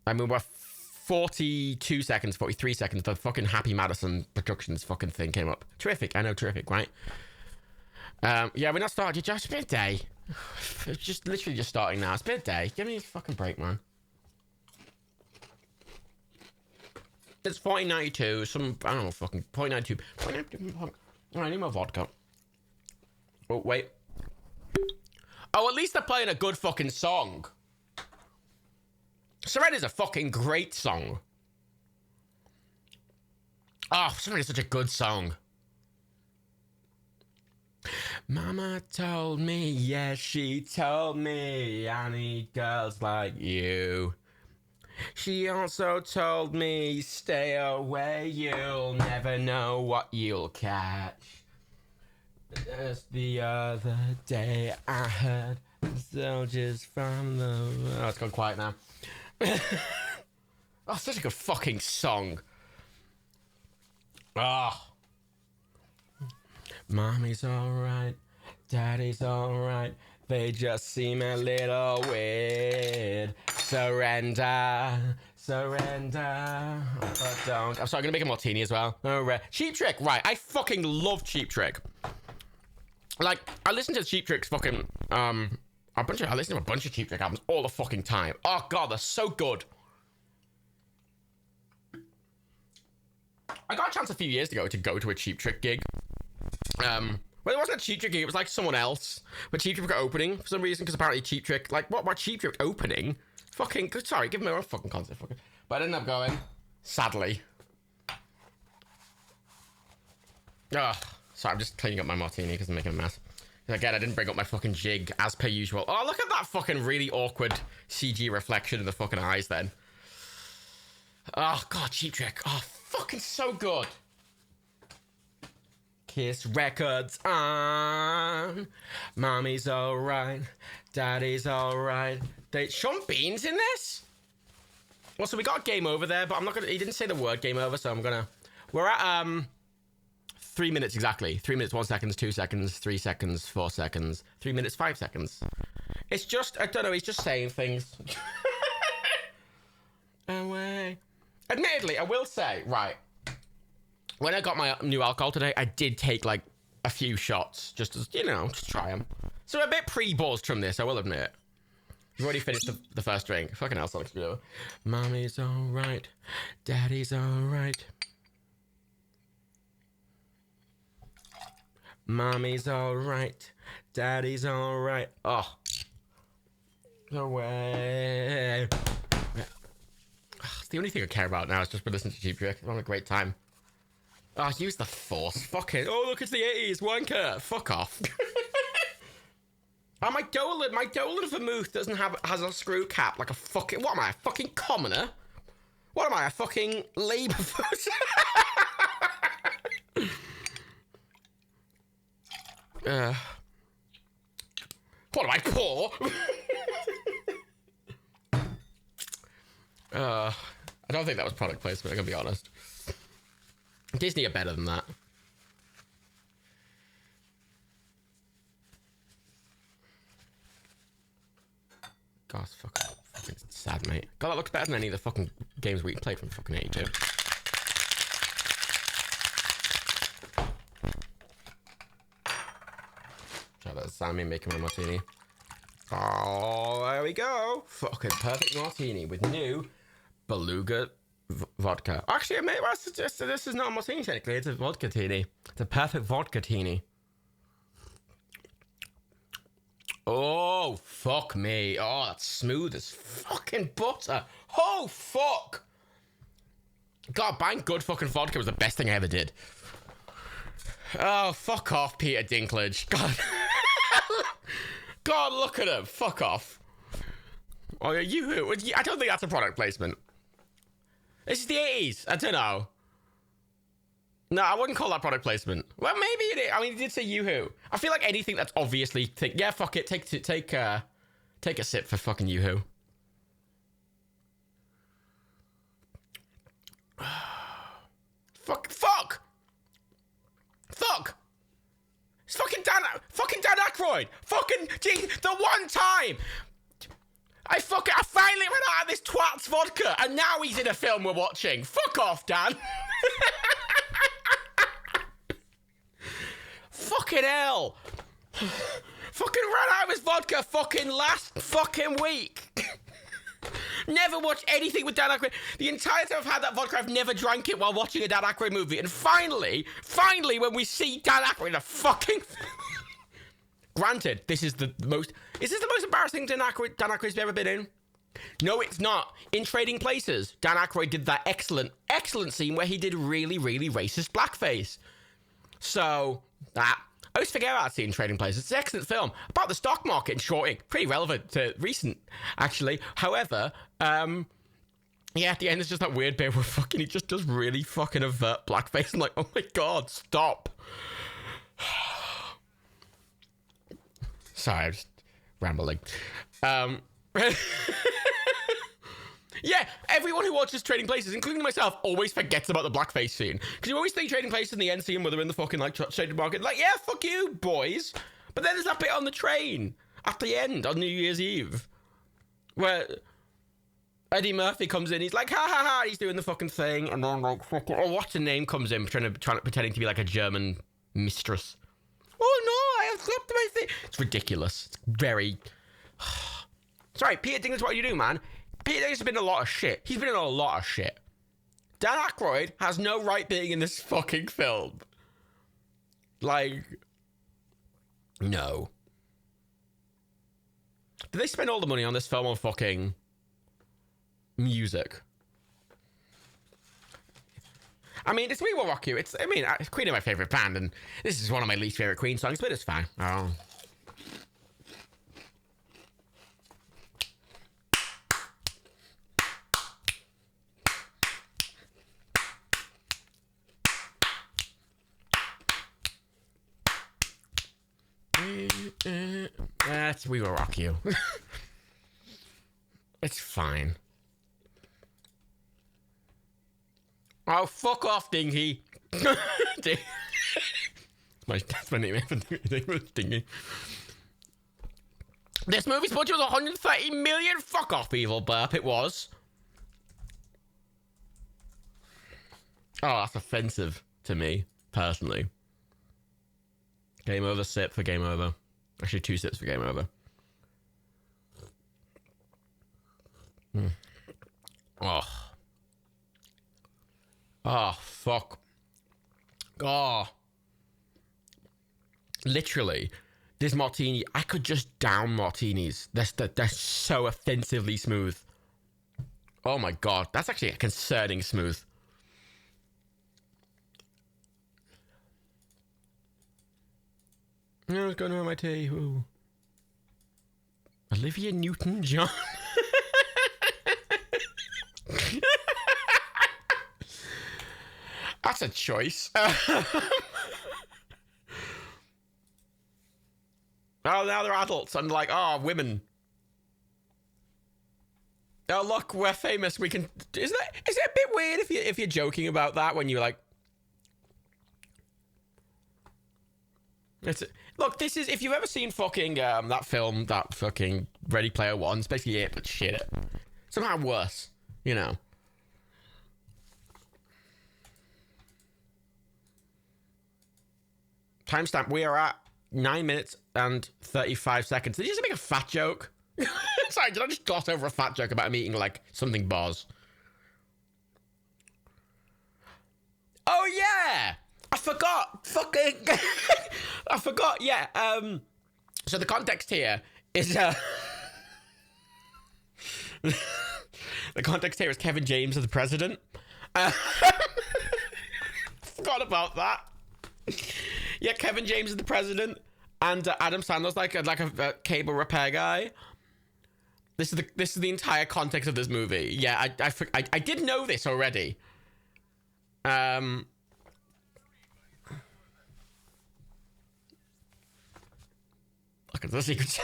I mean, we're 42 seconds, 43 seconds. The fucking Happy Madison Productions fucking thing came up. Terrific. I know, terrific, right? Yeah, we're not started. It's been a day. It's just literally just starting now. It's been a day. Give me a fucking break, man. It's 1492, I don't know, fucking 1492. I need more vodka. Oh, wait. Oh, at least they're playing a good fucking song. Serena's a fucking great song. Oh, Serena's such a good song. Mama told me, yes, she told me, I need girls like you. She also told me, stay away, you'll never know what you'll catch. Just the other day I heard soldiers from the... Oh, it's gone quiet now. Oh, such a good fucking song. Oh. Mommy's alright, daddy's alright. They just seem a little weird. Surrender. But don't. I'm sorry, I'm gonna make a martini as well. Cheap Trick, right. I fucking love Cheap Trick. Like, I listen to Cheap Trick's fucking, I listen to a bunch of Cheap Trick albums all the fucking time. Oh god, they're so good. I got a chance a few years ago to go to a Cheap Trick gig. Well, it wasn't a Cheap Trick gig, it was like someone else. But Cheap Trick were opening for some reason, because apparently Cheap Trick, like, what Cheap Trick opening? Fucking, sorry, give me my own fucking concert. Fucking. But I didn't end up going, sadly. Ugh, sorry, I'm just cleaning up my martini because I'm making a mess. Again, I didn't bring up my fucking jig, as per usual. Oh, look at that fucking really awkward CG reflection in the fucking eyes then. Oh, God, Cheap Trick. Oh, fucking so good. Kiss records on. Mommy's alright. Daddy's alright. Sean Bean's in this? Well, so we got game over there, but I'm not gonna. He didn't say the word game over, so I'm gonna. We're at 3 minutes exactly. 3 minutes, 1 second, 2 seconds, 3 seconds, 4 seconds, 3 minutes, 5 seconds. It's just, I don't know. He's just saying things. Away. Admittedly, I will say, right. When I got my new alcohol today, I did take like a few shots, just as, you know, just try them. So I'm a bit pre-buzzed from this, I will admit. You've already finished the first drink. Fucking hell, Sonic Screwdriver. Mommy's alright. Daddy's alright. Mommy's alright. Daddy's alright. Oh. Away. It's the only thing I care about now is just listening to Cheap Trick. I'm having a great time. Oh, use the force. Fucking. Oh, look, it's the 80s. Wanker. Fuck off. Oh, my Dolan Vermouth has a screw cap like a fucking. What am I? A fucking commoner? What am I? A fucking Labour voter? What am I, poor? I don't think that was product placement, I'm gonna be honest. Disney are better than that. God, it's fucking sad, mate. God, that looks better than any of the fucking games we played from fucking 82. Try that Sammy making my martini. Oh, there we go. Fucking perfect martini with new Beluga vodka. Actually, I may well suggest that this is not a martini technically. It's a vodka-tini. It's a perfect vodka-tini. Oh, fuck me. Oh, that's smooth as fucking butter. Oh, fuck. God, buying good fucking vodka was the best thing I ever did. Oh, fuck off, Peter Dinklage. God. God, look at him. Fuck off. Oh, you. I don't think that's a product placement. This is the 80s. I don't know. No, I wouldn't call that product placement. Well, maybe it is. I mean, he did say Yoo-hoo. I feel like anything that's obviously... yeah, fuck it. Take a sip for fucking Yoo-hoo. Fuck. It's fucking Dan Aykroyd. Fucking, gee, the one time... I finally ran out of this twat's vodka, and now he's in a film we're watching. Fuck off, Dan. Fucking hell. Fucking ran out of his vodka fucking last fucking week. Never watched anything with Dan Aykroyd. The entire time I've had that vodka, I've never drank it while watching a Dan Aykroyd movie. And finally, when we see Dan Aykroyd in a fucking... Granted, this is the most... Is this the most embarrassing Dan Aykroyd's ever been in? No, it's not. In Trading Places, Dan Aykroyd did that excellent scene where he did really, really racist blackface. So, I always forget about that scene in Trading Places. It's an excellent film about the stock market and shorting. Pretty relevant to recent, actually. However, yeah, at the end, it's just that weird bit where fucking he just does really fucking avert blackface. I'm like, oh my God, stop. Sorry, I'm just rambling. Yeah, everyone who watches Trading Places, including myself, always forgets about the blackface scene. Because you always think Trading Places in the end scene where they're in the fucking, like, shaded market. Like, yeah, fuck you, boys. But then there's that bit on the train at the end on New Year's Eve where Eddie Murphy comes in. He's like, ha, ha, ha. He's doing the fucking thing. And then, like, fucking... Oh, what's her name comes in pretending to be, like, a German mistress. Oh, no, I have clipped my thing. It's ridiculous. It's very... Sorry, Peter Dinklage, what you do, man? Peter Dinklage has been in a lot of shit. He's been in a lot of shit. Dan Aykroyd has no right being in this fucking film. Like... No. Did they spend all the money on this film on fucking... music? I mean, it's We Will Rock You. It's Queen are my favourite band, and this is one of my least favourite Queen songs, but it's fine. Oh. We will rock you. It's fine. Oh, fuck off, Dingy. That's my name. Dingy. This movie's budget was 130 million. Fuck off, Evil Burp. It was. Oh, that's offensive to me, personally. Game over, sip for game over. Actually, 2 sips for game over. Oh. Oh, fuck. Oh. Literally, this martini, I could just down martinis. They're so offensively smooth. Oh my god, that's actually concerning smooth. I was going to my tea. Ooh. Olivia Newton-John. That's a choice. Oh, now they're adults and like, oh, women. Oh, look, we're famous. We can. Is it a bit weird if you're joking about that when you're like? Look, this is, if you've ever seen fucking that film, that fucking Ready Player One, it's basically it, but shit. Somehow worse, you know. Timestamp, we are at 9 minutes and 35 seconds. Did you just make a fat joke? Sorry, did I just gloss over a fat joke about him eating, like, something bars? Oh, yeah! I forgot! Fucking... I forgot, yeah. So the context here is... the context here is Kevin James as the president. Forgot about that. Yeah, Kevin James is the president, and Adam Sandler's like a cable repair guy. This is the entire context of this movie. Yeah, I did know this already. Look at the secret.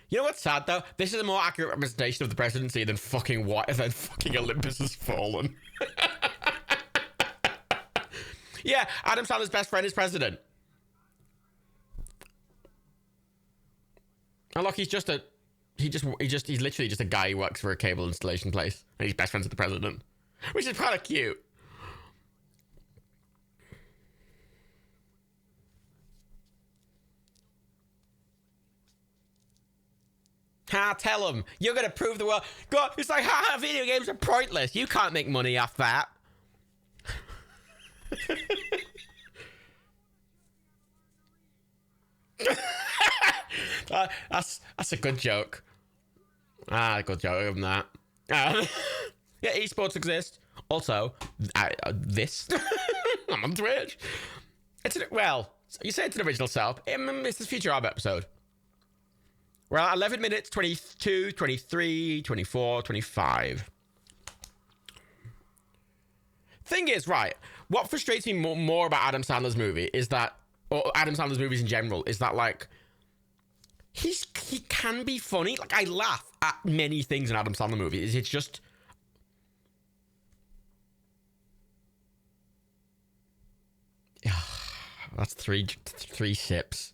You know what's sad though? This is a more accurate representation of the presidency than fucking Olympus Has Fallen. Yeah, Adam Sandler's best friend is president. And look, he's literally just a guy who works for a cable installation place, and he's best friends with the president, which is kind of cute. Tell him you're gonna prove the world. God, it's like, video games are pointless. You can't make money off that. That's a good joke. Good joke of that. Yeah, esports exist. Also, this. I'm on Twitch. You say it's an original self. It's the Future Arb episode. We're at 11 minutes, 22, 23, 24, 25. Thing is, right, what frustrates me more about Adam Sandler's movie is that, or Adam Sandler's movies in general, is that, like, he can be funny. Like, I laugh at many things in Adam Sandler movies. It's just... That's three sips.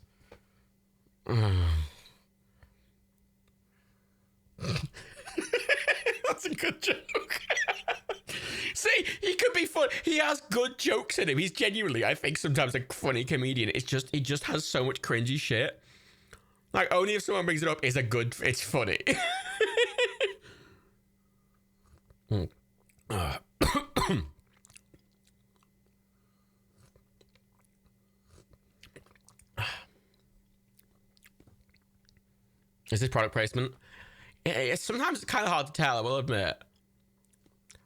That's a good joke. See, he could be fun. He has good jokes in him. He's genuinely, I think, sometimes a funny comedian. He just has so much cringy shit. Like, only if someone brings it up, it's funny. Is this product placement? It's sometimes kind of hard to tell, I will admit.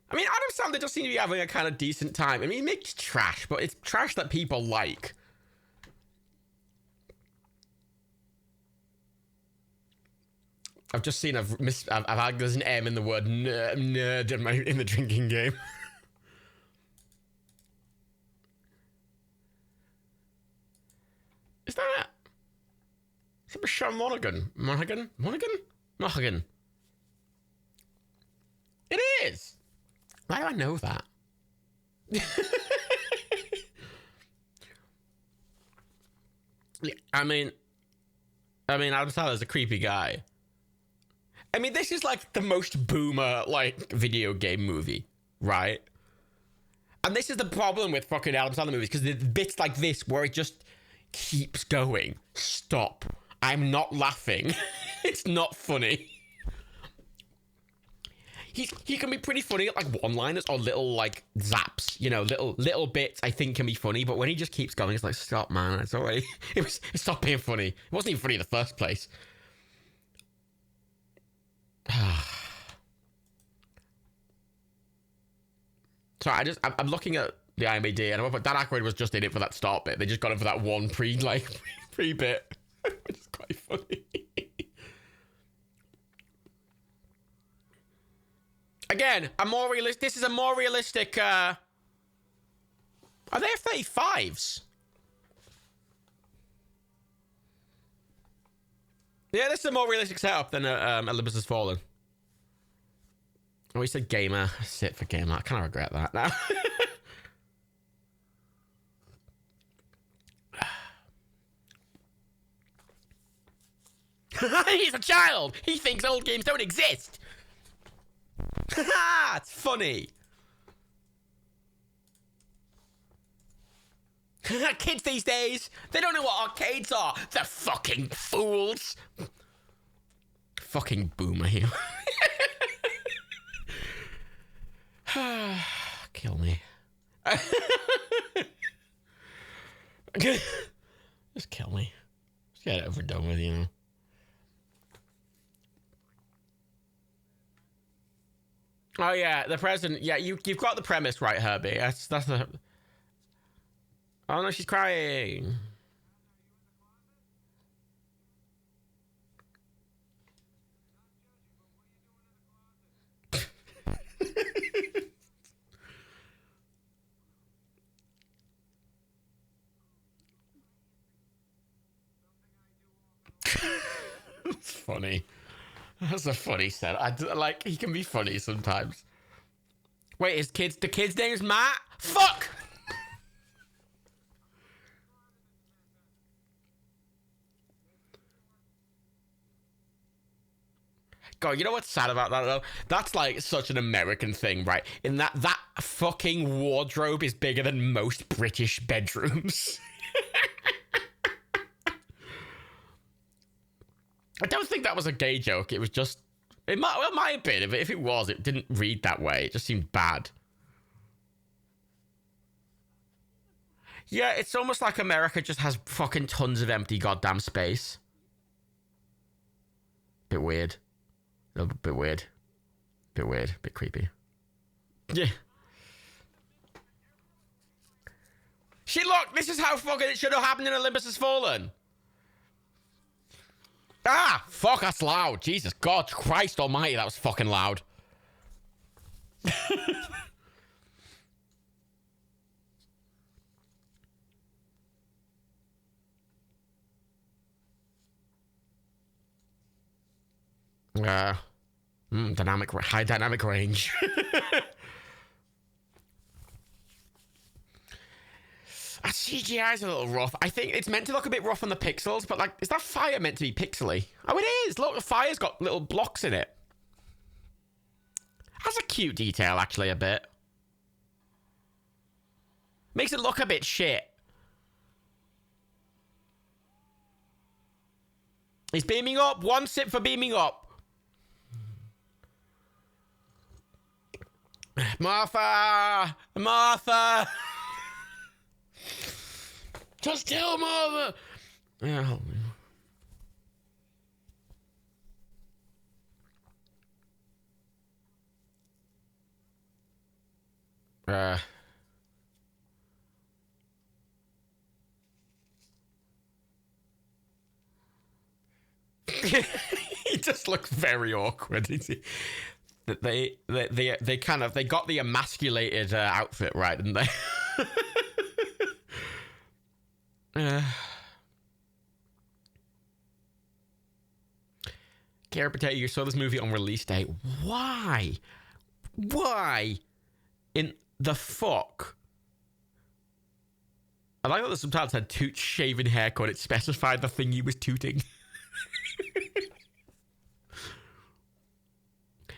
I mean, Adam Sandler does seem to be having a kind of decent time. I mean, he makes trash, but it's trash that people like. I've just seen, I've had, there's an M in the word nerd in the drinking game. Is that... It's Michelle Monaghan. Monaghan? It is. Why do I know that? I mean, Adam Sandler's a creepy guy. I mean, this is like the most boomer like video game movie, right? And this is the problem with fucking Adam Sandler movies, because the bits like this where it just keeps going. Stop. I'm not laughing. It's not funny. He can be pretty funny at like one-liners or little like zaps, you know, little bits I think can be funny, but when he just keeps going, it's like, stop, man. It's already it stopped being funny. It wasn't even funny in the first place. So I'm looking at the IMDb and I'm like, Dan Aykroyd was just in it for that start bit. They just got him for that one pre bit. It's quite funny. Again, a more realistic. This is a more realistic. Are they F-35s? Yeah, this is a more realistic setup than Olympus Has Fallen. Oh, he said gamer. Sit for gamer. I kind of regret that now. He's a child. He thinks old games don't exist. It's funny. Kids these days, they don't know what arcades are. They're fucking fools. Fucking boomer here. Kill me. Just kill me. Just get it over done with, you know. Oh yeah, the president. Yeah, you've got the premise right, Herbie. That's the. Oh no, she's crying. It's funny. That's a funny set. Like, he can be funny sometimes. Wait, the kid's name is Matt? Fuck! God, you know what's sad about that, though? That's, like, such an American thing, right? In that fucking wardrobe is bigger than most British bedrooms. I don't think that was a gay joke. It was just... It might have been. If it was, it didn't read that way. It just seemed bad. Yeah, it's almost like America just has fucking tons of empty goddamn space. Bit weird. A little bit weird. Bit weird. Bit creepy. Yeah. Look, this is how fucking it should have happened in Olympus Has Fallen. Ah, fuck, that's loud. Jesus, God, Christ almighty, that was fucking loud. High dynamic range. That CGI is a little rough. I think it's meant to look a bit rough on the pixels, but like, is that fire meant to be pixely? Oh, it is. Look, the fire's got little blocks in it. That's a cute detail, actually, a bit. Makes it look a bit shit. He's beaming up. One sip for beaming up. Martha! Martha! Just tell Martha! Yeah, help me. He just looks very awkward. They got the emasculated outfit right, didn't they? Kara Potato, you saw this movie on release day. Why? Why in the fuck? I like that the subtitles said toot shaven haircut. It specified the thing he was tooting.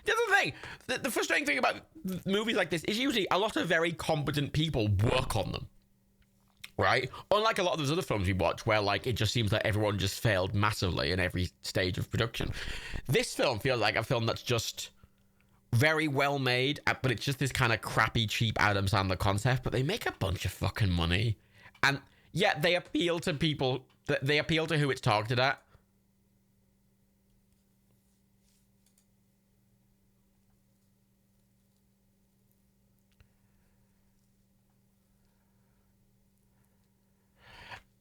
The other thing, the frustrating thing about movies like this is usually a lot of very competent people work on them, right? Unlike a lot of those other films we watch where, like, it just seems like everyone just failed massively in every stage of production. This film feels like a film that's just very well made, but it's just this kind of crappy, cheap Adam Sandler concept, but they make a bunch of fucking money. And yet they appeal to people, they appeal to who it's targeted at.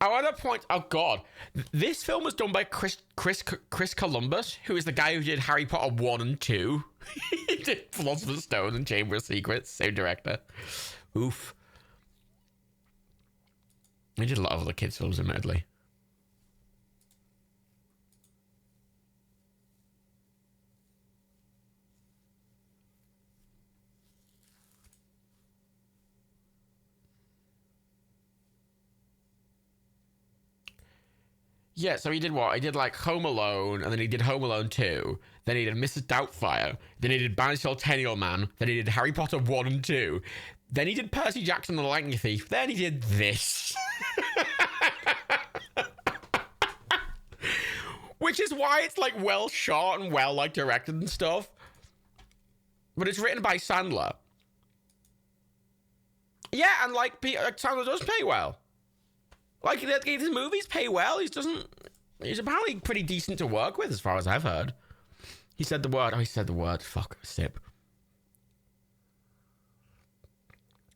I want to point. Oh God, this film was done by Chris Columbus, who is the guy who did Harry Potter 1 and 2. He did Philosopher's Stone and Chamber of Secrets. Same director. Oof. He did a lot of other kids' films, admittedly. Yeah, so he did what? He did like Home Alone, and then he did Home Alone 2. Then he did Mrs. Doubtfire. Then he did Banished Centennial Man. Then he did Harry Potter 1 and 2. Then he did Percy Jackson and the Lightning Thief. Then he did this. Which is why it's like well shot and well like directed and stuff. But it's written by Sandler. Yeah, and like Sandler does pay well. Like, his movies pay well. He's apparently pretty decent to work with, as far as I've heard. He said the word. Oh, he said the word. Fuck. Sip.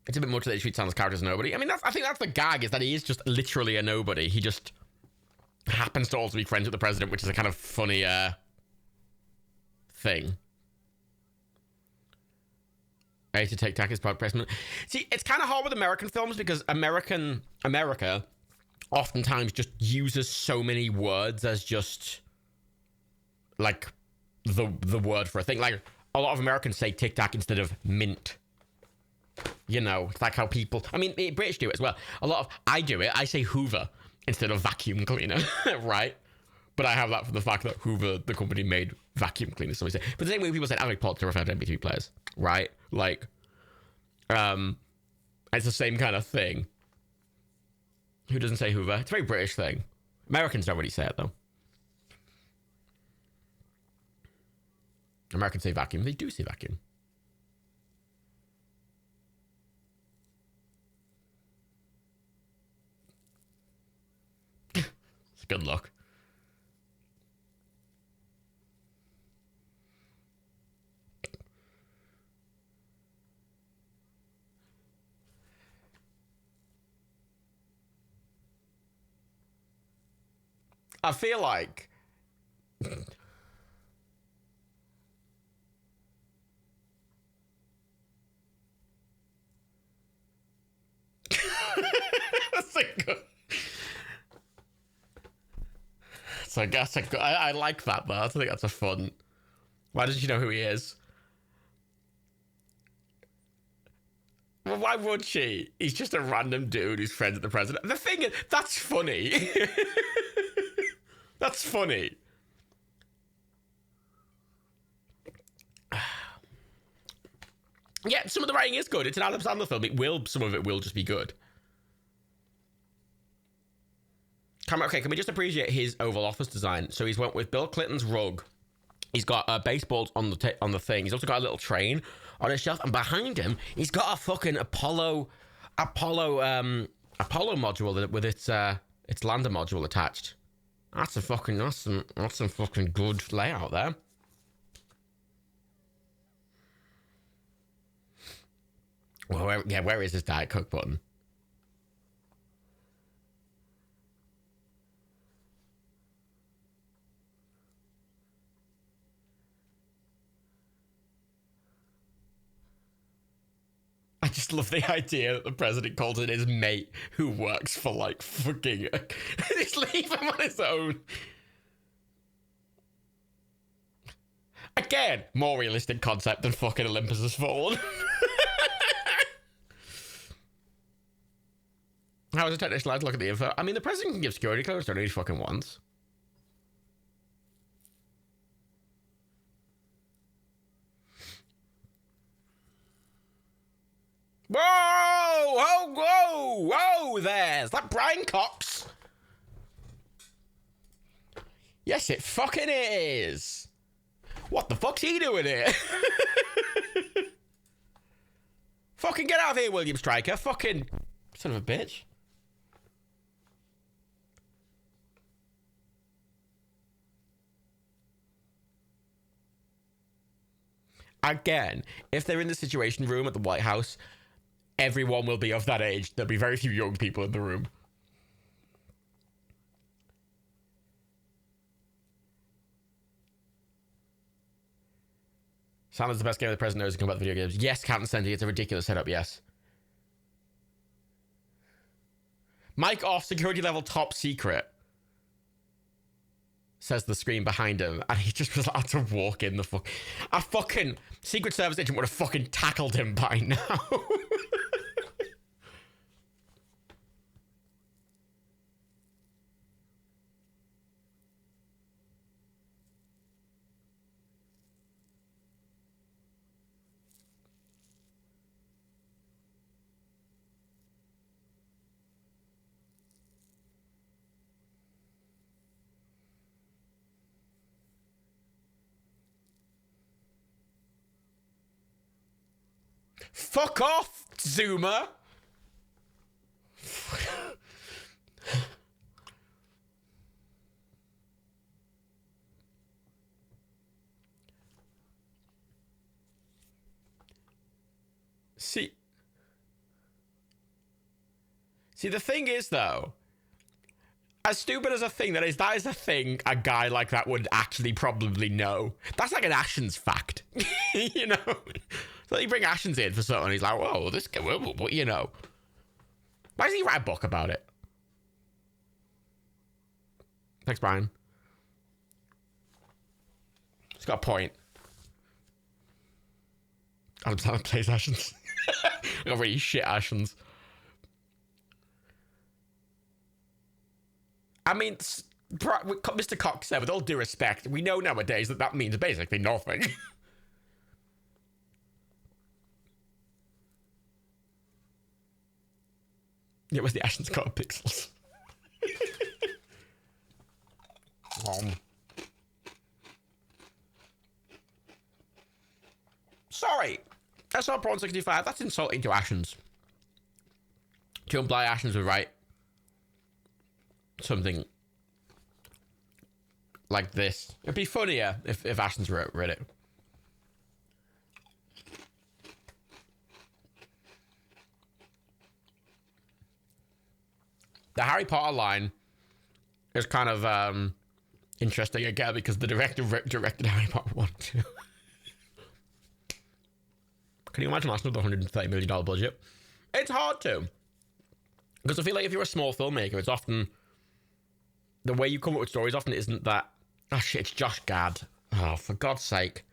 It's a bit much that he treats Sandler's character as nobody. I mean, I think that's the gag, is that he is just literally a nobody. He just happens to also be friends with the president, which is a kind of funny thing. I hate to take Takis product placement. See, it's kind of hard with American films because America oftentimes just uses so many words as just like the word for a thing. Like, a lot of Americans say Tic Tac instead of mint. You know, it's like how people, I mean, British do it as well. I do it. I say Hoover instead of vacuum cleaner, right? But I have that from the fact that Hoover, the company, made vacuum cleaners. So we say, but the same way people said Alec Potter to refer to MP3 players, right? Like, it's the same kind of thing. Who doesn't say Hoover? It's a very British thing. Americans don't really say it, though. Americans say vacuum. They do say vacuum. It's good luck. I feel like that's a good. So I like that though. I think that's a fun. Why did you know who he is? Well, why would she? He's just a random dude who's friends with the president. The thing is, that's funny. That's funny. Yeah, some of the writing is good. It's an Adam Sandler film. Some of it will just be good. Okay, can we just appreciate his Oval Office design? So he's went with Bill Clinton's rug. He's got baseballs on the thing. He's also got a little train on his shelf, and behind him, he's got a fucking Apollo module with its lander module attached. That's some fucking good layout there. Well, where is this Diet Coke button? I just love the idea that the president calls it his mate who works for, like, fucking... just leave him on his own. Again, more realistic concept than fucking Olympus Has Fallen. How is a technician allowed to look at the info? I mean, the president can give security clearance to any fucking wants. Whoa! Whoa! Whoa! Whoa! There's that Brian Cox. Yes, it fucking is. What the fuck's he doing here? Fucking get out of here, William Stryker. Fucking son of a bitch. Again, if they're in the Situation Room at the White House, everyone will be of that age. There'll be very few young people in the room. Sandler's the best game the president knows to come about the video games. Yes, Captain Senti, it's a ridiculous setup, yes. Mic off, security level top secret. Says the screen behind him, and he just was allowed to walk in the fuck. A fucking Secret Service agent would have fucking tackled him by now. Fuck off, Zoomer. See, the thing is, though, as stupid as a thing that is a thing a guy like that would actually probably know. That's like an Ashens fact, you know? So you bring Ashens in for something, he's like, whoa, this guy, what, you know? Why does he write a book about it? Thanks, Brian. He's got a point. Adam Sandler plays Ashens. I got really shit Ashens. I mean, Mr. Cox said, with all due respect, we know nowadays that means basically nothing. It was the Ashens color pixels. Sorry. That's not Prawn 65. That's insulting to Ashens. To imply Ashens would write something like this. It'd be funnier if Ashens read it. The Harry Potter line is kind of interesting again because the director directed Harry Potter 1 and 2. Can you imagine that's with a $130 million budget? It's hard to. Because I feel like if you're a small filmmaker, it's often... The way you come up with stories often isn't that... Oh shit, it's Josh Gad. Oh, for God's sake.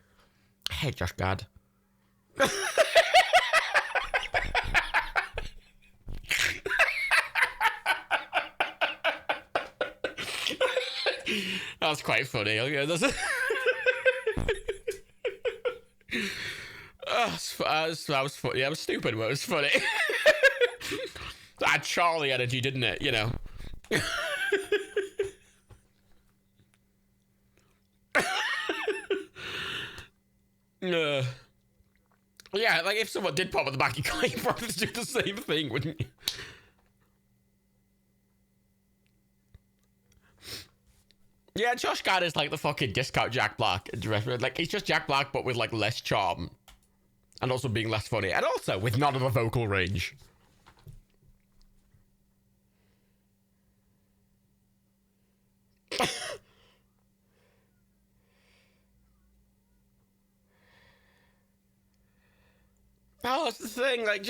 I hate Josh Gad. That was quite funny. Okay, that's that was funny. That was stupid, but it was funny. That had Charlie energy, didn't it? You know. Yeah, like if someone did pop at the back, you'd probably do the same thing, wouldn't you? Yeah, Josh Gad is like the fucking discount Jack Black. Like, he's just Jack Black, but with like less charm. And also being less funny. And also with none of the vocal range. Oh, that's the thing, like,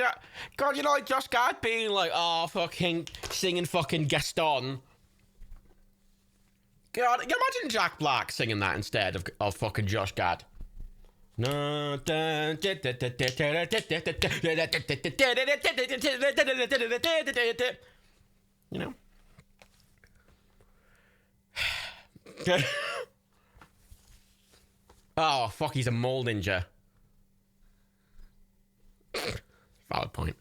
God, you know, like, Josh Gad being like, oh, fucking, singing fucking Gaston. God, imagine Jack Black singing that instead of fucking Josh Gad. No, you know. Oh fuck, he's a mole ninja. Valid point.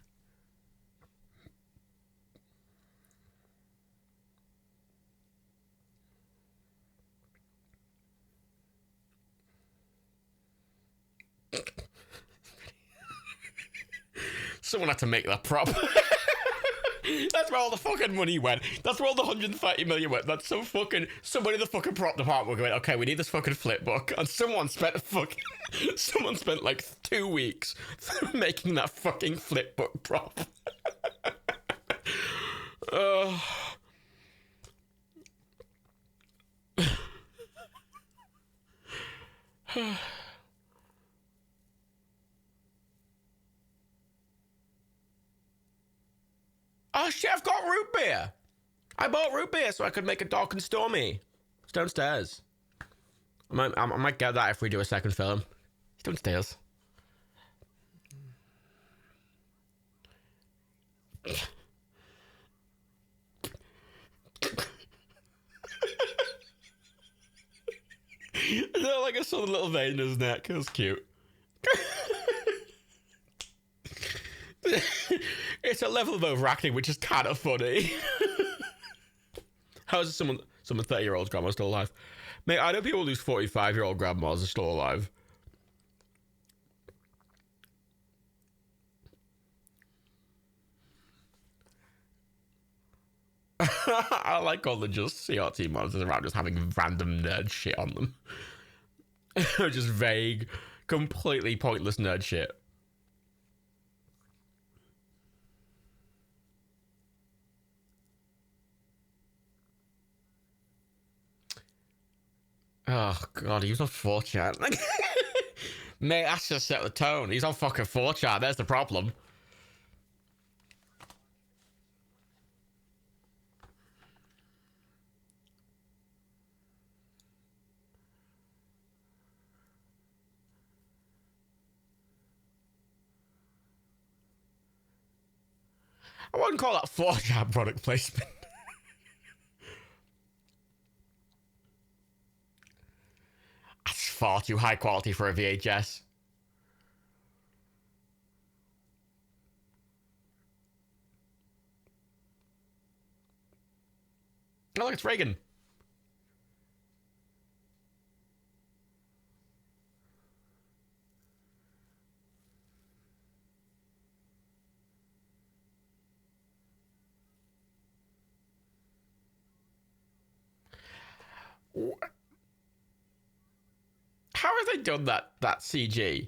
Someone had to make that prop. That's where all the fucking money went. That's where all the 130 million went. That's so fucking... Somebody in the fucking prop department going, okay, we need this fucking flip book. And someone spent someone spent like 2 weeks making that fucking flip book prop. Oh, shit, I've got root beer. I bought root beer so I could make a dark and stormy. It's downstairs. I might get that if we do a second film. It's downstairs. Like I saw the little vein in his neck. It was cute. It's a level of overacting which is kind of funny. How is some 30-year-old grandma still alive? Mate, I know people whose 45-year-old grandmas are still alive. I like all the just CRT monsters around just having random nerd shit on them. Just vague, completely pointless nerd shit. Oh god, he was on 4chan. Mate, that's just set the tone. He's on fucking 4chan, there's the problem. I wouldn't call that 4chan product placement. That's far too high quality for a VHS. Oh, look, it's Reagan. How have they done that CG?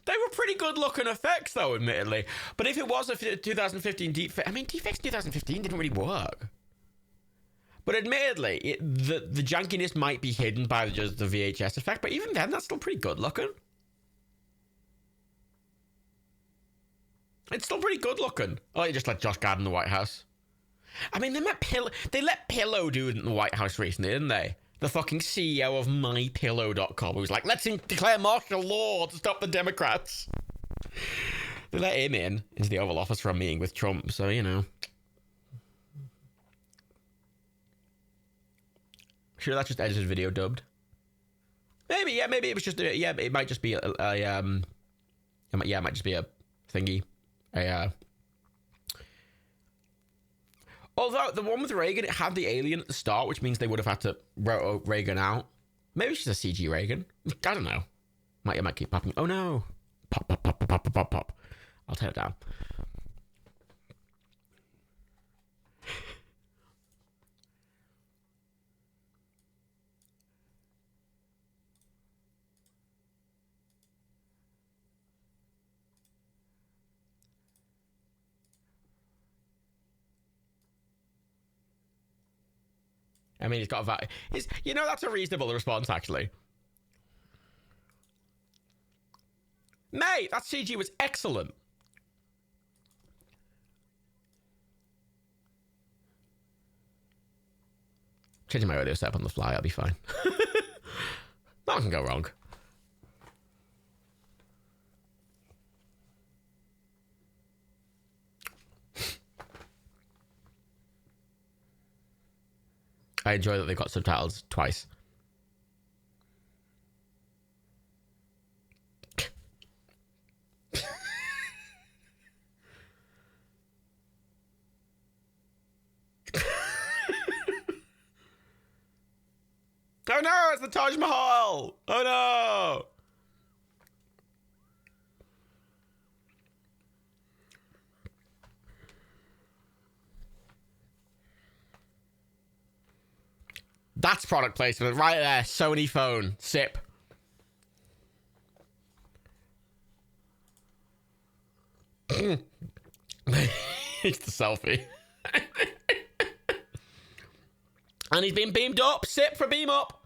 They were pretty good looking effects, though, admittedly. But if it was a 2015 deepfake, I mean, deepfakes in 2015 didn't really work. But admittedly, the jankiness might be hidden by just the VHS effect. But even then, that's still pretty good looking. It's still pretty good looking. Oh, you just let Josh Gad in the White House. I mean, they let Pillow do it in the White House recently, didn't they? The fucking CEO of MyPillow.com, who was like, let's declare martial law to stop the Democrats. They let him into the Oval Office for a meeting with Trump, so, you know. Sure, that's just edited video dubbed. Maybe it was just, it might just be it might just be a thingy. Although the one with Reagan, it had the alien at the start, which means they would have had to roto Reagan out. Maybe it's just a CG Reagan. I don't know. It might keep popping. Oh no! Pop, pop, pop, pop, pop, pop, pop. I'll tear it down. I mean, he's got a value. You know, that's a reasonable response, actually. Mate, that CG was excellent. Changing my audio setup on the fly, I'll be fine. Nothing can go wrong. I enjoy that they got subtitles twice. Oh no, it's the Taj Mahal! Oh no! That's product placement right there. Sony phone. Sip. It's the selfie. And he's been beamed up. Sip for beam up.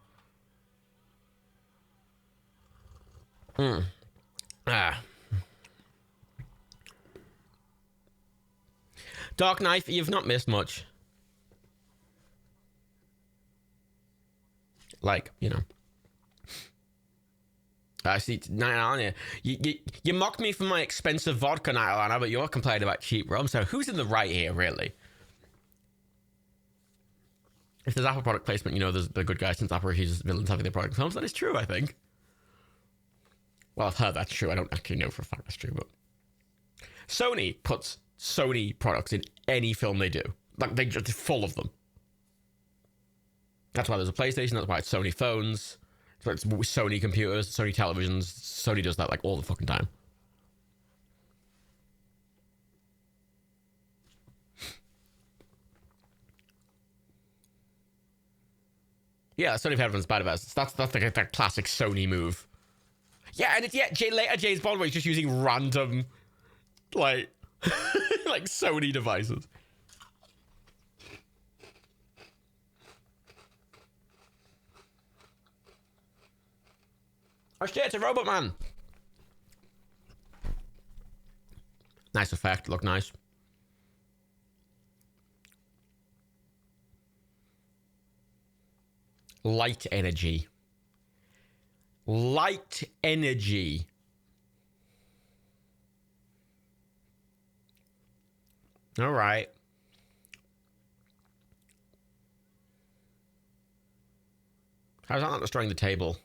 Dark Knife, you've not missed much. Like, you know. I see Night Alana. You mocked me for my expensive vodka, Night Alana, but you're complaining about cheap rum. So who's in the right here, really? If there's Apple product placement, you know there's the good guy since Apple refuses villains having their product films. That is true, I think. Well, I've heard that's true. I don't actually know for a fact that's true, but Sony puts Sony products in any film they do. Like, they're just full of them. That's why there's a PlayStation. That's why it's Sony phones. That's why it's Sony computers, Sony televisions. Sony does that like all the fucking time. Yeah, Sony for everyone's bad about it. That's like that classic Sony move. Yeah, and it's later James Bond where he's just using random like like Sony devices. Oh shit, it's a robot man. Nice effect, look nice. Light energy. Light energy. All right. How's that not destroying the table?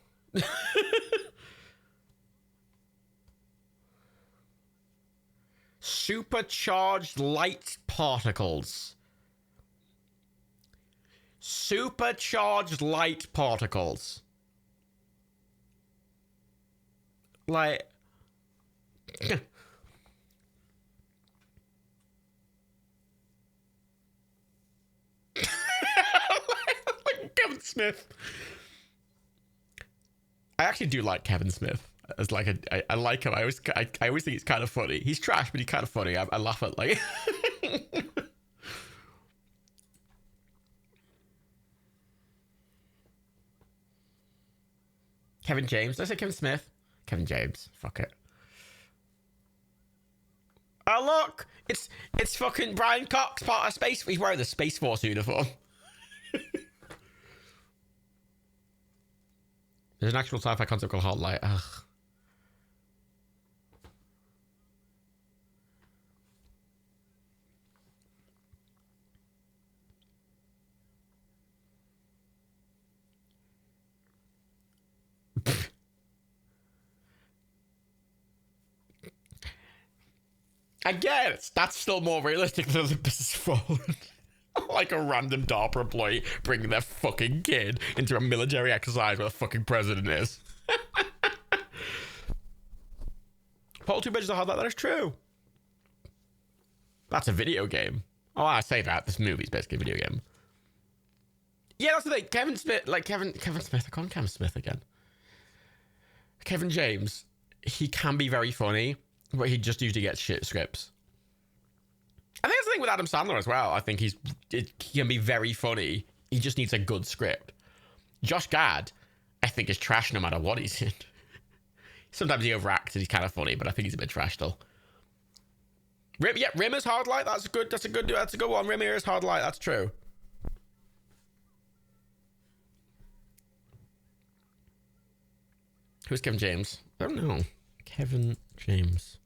Supercharged light particles. Supercharged light particles. Like... Kevin Smith. I actually do like Kevin Smith as like I like him. I always think he's kind of funny. He's trash, but he's kind of funny. I laugh at like. Kevin James. Did I say Kevin Smith? Kevin James. Fuck it. Oh look, it's fucking Brian Cox, part of Space. He's wearing the Space Force uniform. There's an actual sci-fi concept called Hot Light. Ugh. Again, that's still more realistic than Olympus Has Fallen. Like a random DARPA employee bringing their fucking kid into a military exercise where the fucking president is. Portal 2 Bridges of Hard Light, that is true. That's a video game. Oh, I say that. This movie's basically a video game. Yeah, that's the thing. Kevin Smith, like Kevin Smith, I call him Kevin Smith again. Kevin James, he can be very funny, but he just usually gets shit scripts. I think that's the thing with Adam Sandler as well. I think he can be very funny. He just needs a good script. Josh Gad, I think, is trash no matter what he's in. Sometimes he overacts and he's kind of funny, but I think he's a bit trash still. Rimmer's Hard Light. That's a good one. Rimmer is Hard Light. That's true. Who's Kevin James? I don't know. Kevin James.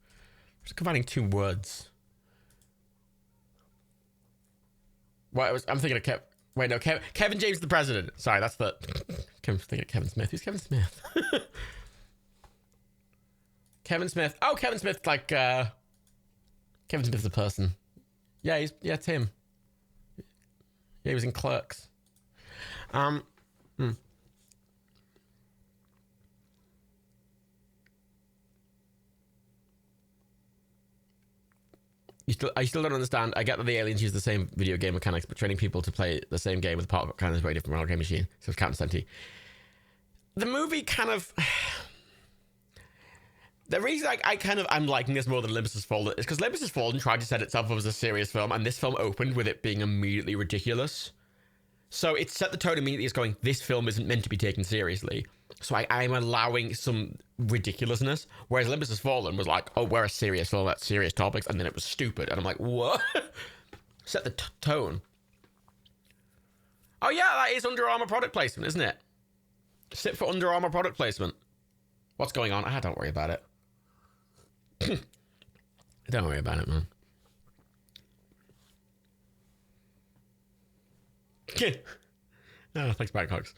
Just combining two words. What? I'm thinking of Kev. Wait, no. Kevin James, the president. Sorry, that's the. I'm thinking of Kevin Smith. Who's Kevin Smith? Kevin Smith. Oh, Kevin Smith, like. Kevin Smith's the person. Yeah, it's him. Yeah, he was in Clerks. I still don't understand. I get that the aliens use the same video game mechanics, but training people to play the same game with a part of kind of very different arcade machine. So it's Captain Senti. The movie kind of. The reason I'm liking this more than Olympus Has Fallen is because Olympus Has Fallen tried to set itself up as a serious film, and this film opened with it being immediately ridiculous. So it set the tone immediately as going, this film isn't meant to be taken seriously. So I'm allowing some ridiculousness. Whereas Olympus Has Fallen was like, oh, we're a serious film about serious topics. And then it was stupid. And I'm like, what? Set the tone. Oh, yeah, that is Under Armour product placement, isn't it? Sit for Under Armour product placement. What's going on? Don't worry about it. Don't worry about it, man. Oh, thanks, Bangkoks.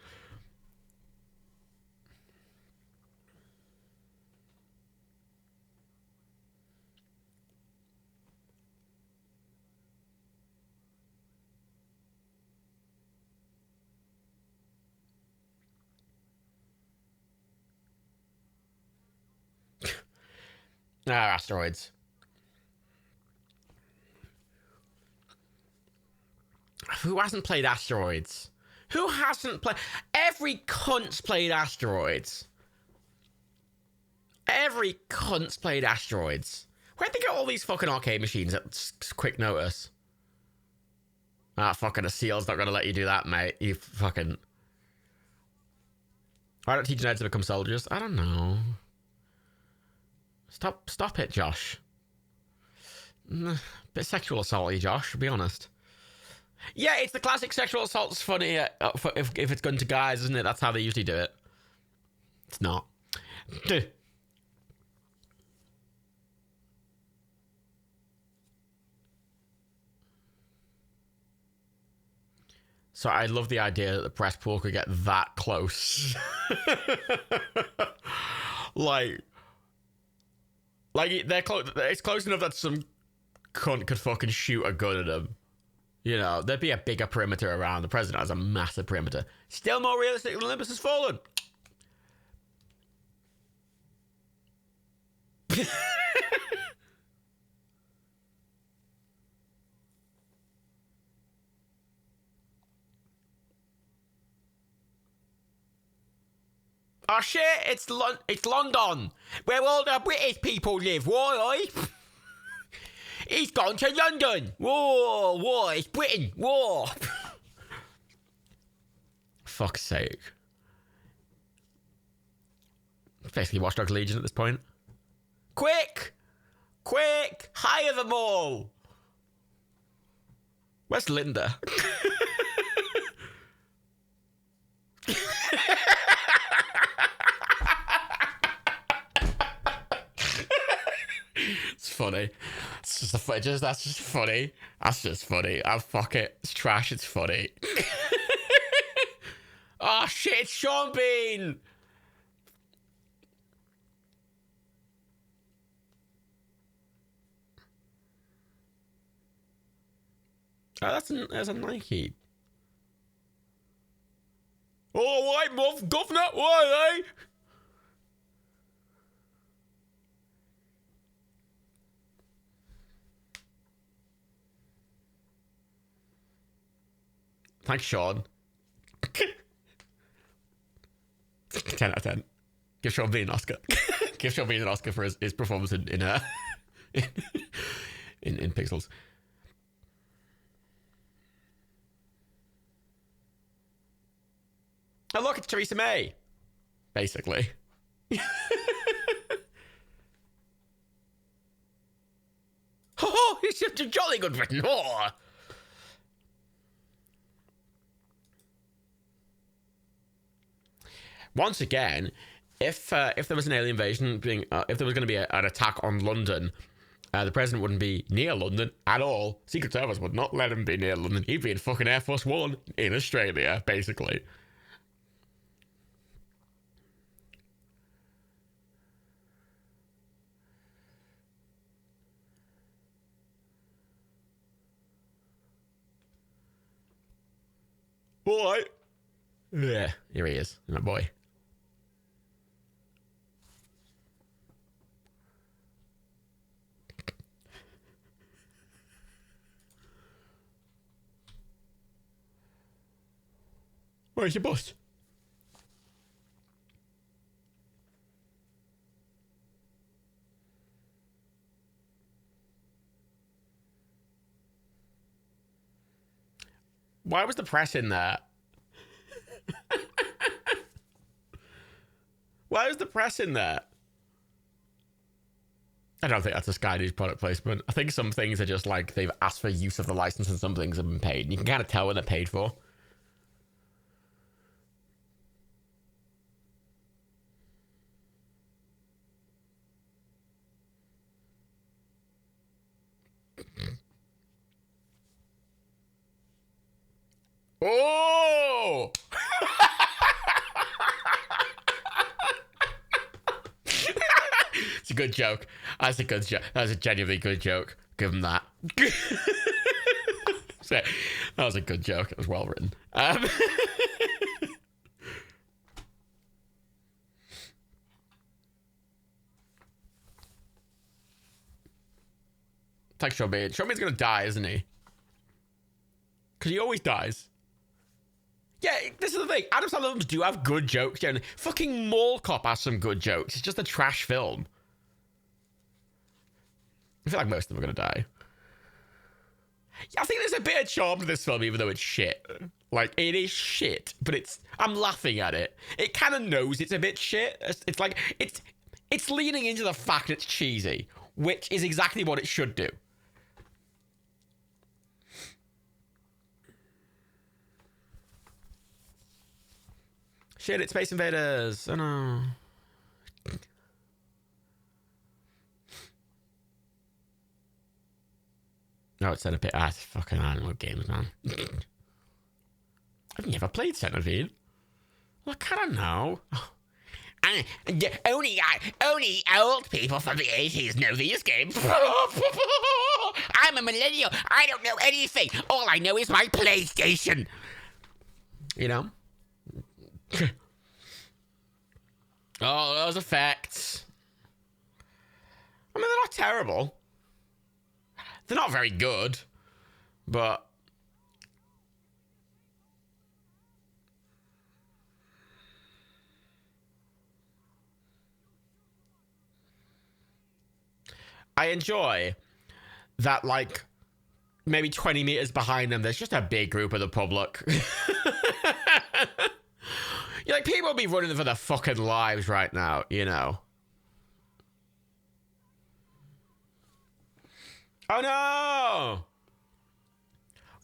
Asteroids. Who hasn't played Asteroids? Who hasn't played? Every cunt's played Asteroids. Every cunt's played Asteroids. Where'd they get all these fucking arcade machines at quick notice? Fucking a seal's not gonna let you do that, mate. You fucking. Why don't teach nerds to become soldiers? I don't know. Stop it, Josh. Bit sexual assault, Josh, to be honest. Yeah, it's the classic sexual assault's funny if it's going to guys, isn't it? That's how they usually do it. It's not. So I love the idea that the press pool could get that close. like they're close. It's close enough that some cunt could fucking shoot a gun at them. You know, there'd be a bigger perimeter around. The president has a massive perimeter. Still more realistic than Olympus Has Fallen. Oh shit, it's London, where all the British people live. Why? He's gone to London. Whoa, whoa, it's Britain. Whoa. Fuck's sake. Basically Watch Dogs Legion at this point. Quick! Quick! Hire them all! Where's Linda? It's funny. It's just that's just funny. That's just funny. Fuck it. It's trash. It's funny. Oh shit! It's Sean Bean. Oh, that's a Nike. Oh, why, Muff Governor? Why, eh? Thanks, Sean. 10 out of 10. Give Sean Bean an Oscar. Give Sean Bean an Oscar for his performance in Pixels. Oh, look, it's Theresa May. Basically. Oh, it's just a jolly good written. Oh. Once again, if there was an alien invasion being, if there was going to be an attack on London, the president wouldn't be near London at all. Secret Service would not let him be near London. He'd be in fucking Air Force One in Australia, basically. What? Yeah, here he is, my boy. Where's your bus? Why was the press in there? Why was the press in there? I don't think that's a Sky News product placement. I think some things are just like they've asked for use of the license and some things have been paid. You can kind of tell when they're paid for. Oh! It's a good joke. That's a good joke. That's a genuinely good joke. Give him that. So, that was a good joke. It was well written. Thanks, Showman. Showman's gonna die, isn't he? Because he always dies. Yeah, this is the thing. Adam Sandler films do have good jokes. Generally. Fucking Mall Cop has some good jokes. It's just a trash film. I feel like most of them are going to die. Yeah, I think there's a bit of charm to this film, even though it's shit. Like, it is shit, but I'm laughing at it. It kind of knows it's a bit shit. It's like, it's leaning into the fact it's cheesy, which is exactly what it should do. Shit, it's Space Invaders. Oh no. No, it's Centipede. Ah, it's fucking animal games, man. I've never played Centipede. Well, I kind of know. Only old people from the 80s know these games. I'm a millennial. I don't know anything. All I know is my PlayStation. You know? Oh, those effects. I mean, they're not terrible. They're not very good, but I enjoy that, like, maybe 20 meters behind them, there's just a big group of the public. You're like, people will be running for their fucking lives right now, you know. Oh no!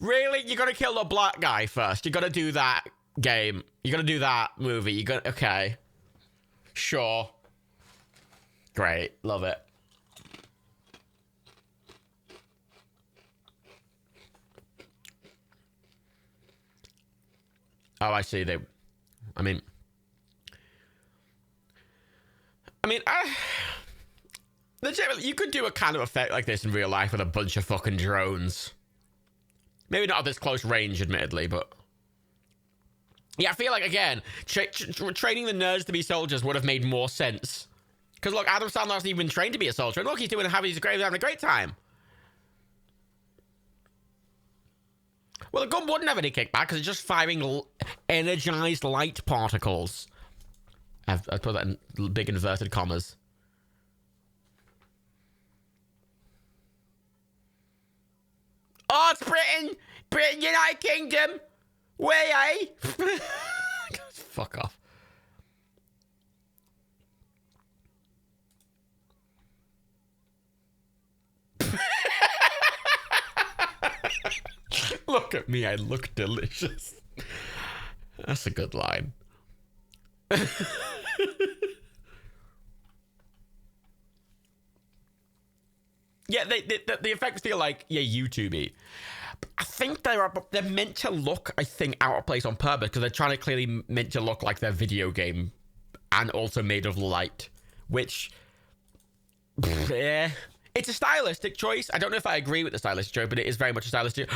Really? You gotta kill the black guy first. You gotta do that game. You gotta do that movie. You gotta... Okay. Sure. Great. Love it. Oh, I see. I mean, legitimately, you could do a kind of effect like this in real life with a bunch of fucking drones. Maybe not at this close range, admittedly, but... Yeah, I feel like, again, training the nerds to be soldiers would have made more sense. Because, look, Adam Sandler hasn't even been trained to be a soldier. And look, he's having a great time. Well, the gun wouldn't have any kickback because it's just firing energized light particles. I've put that in big inverted commas. Oh, it's Britain! Britain, United Kingdom! Way, eh? Fuck off. Look at me, I look delicious. That's a good line. Yeah, the effects feel like, yeah, YouTube-y. I think they're meant to look, I think, out of place on purpose because they're trying to clearly meant to look like they're video game and also made of light, which, yeah, it's a stylistic choice. I don't know if I agree with the stylistic choice, but it is very much a stylistic.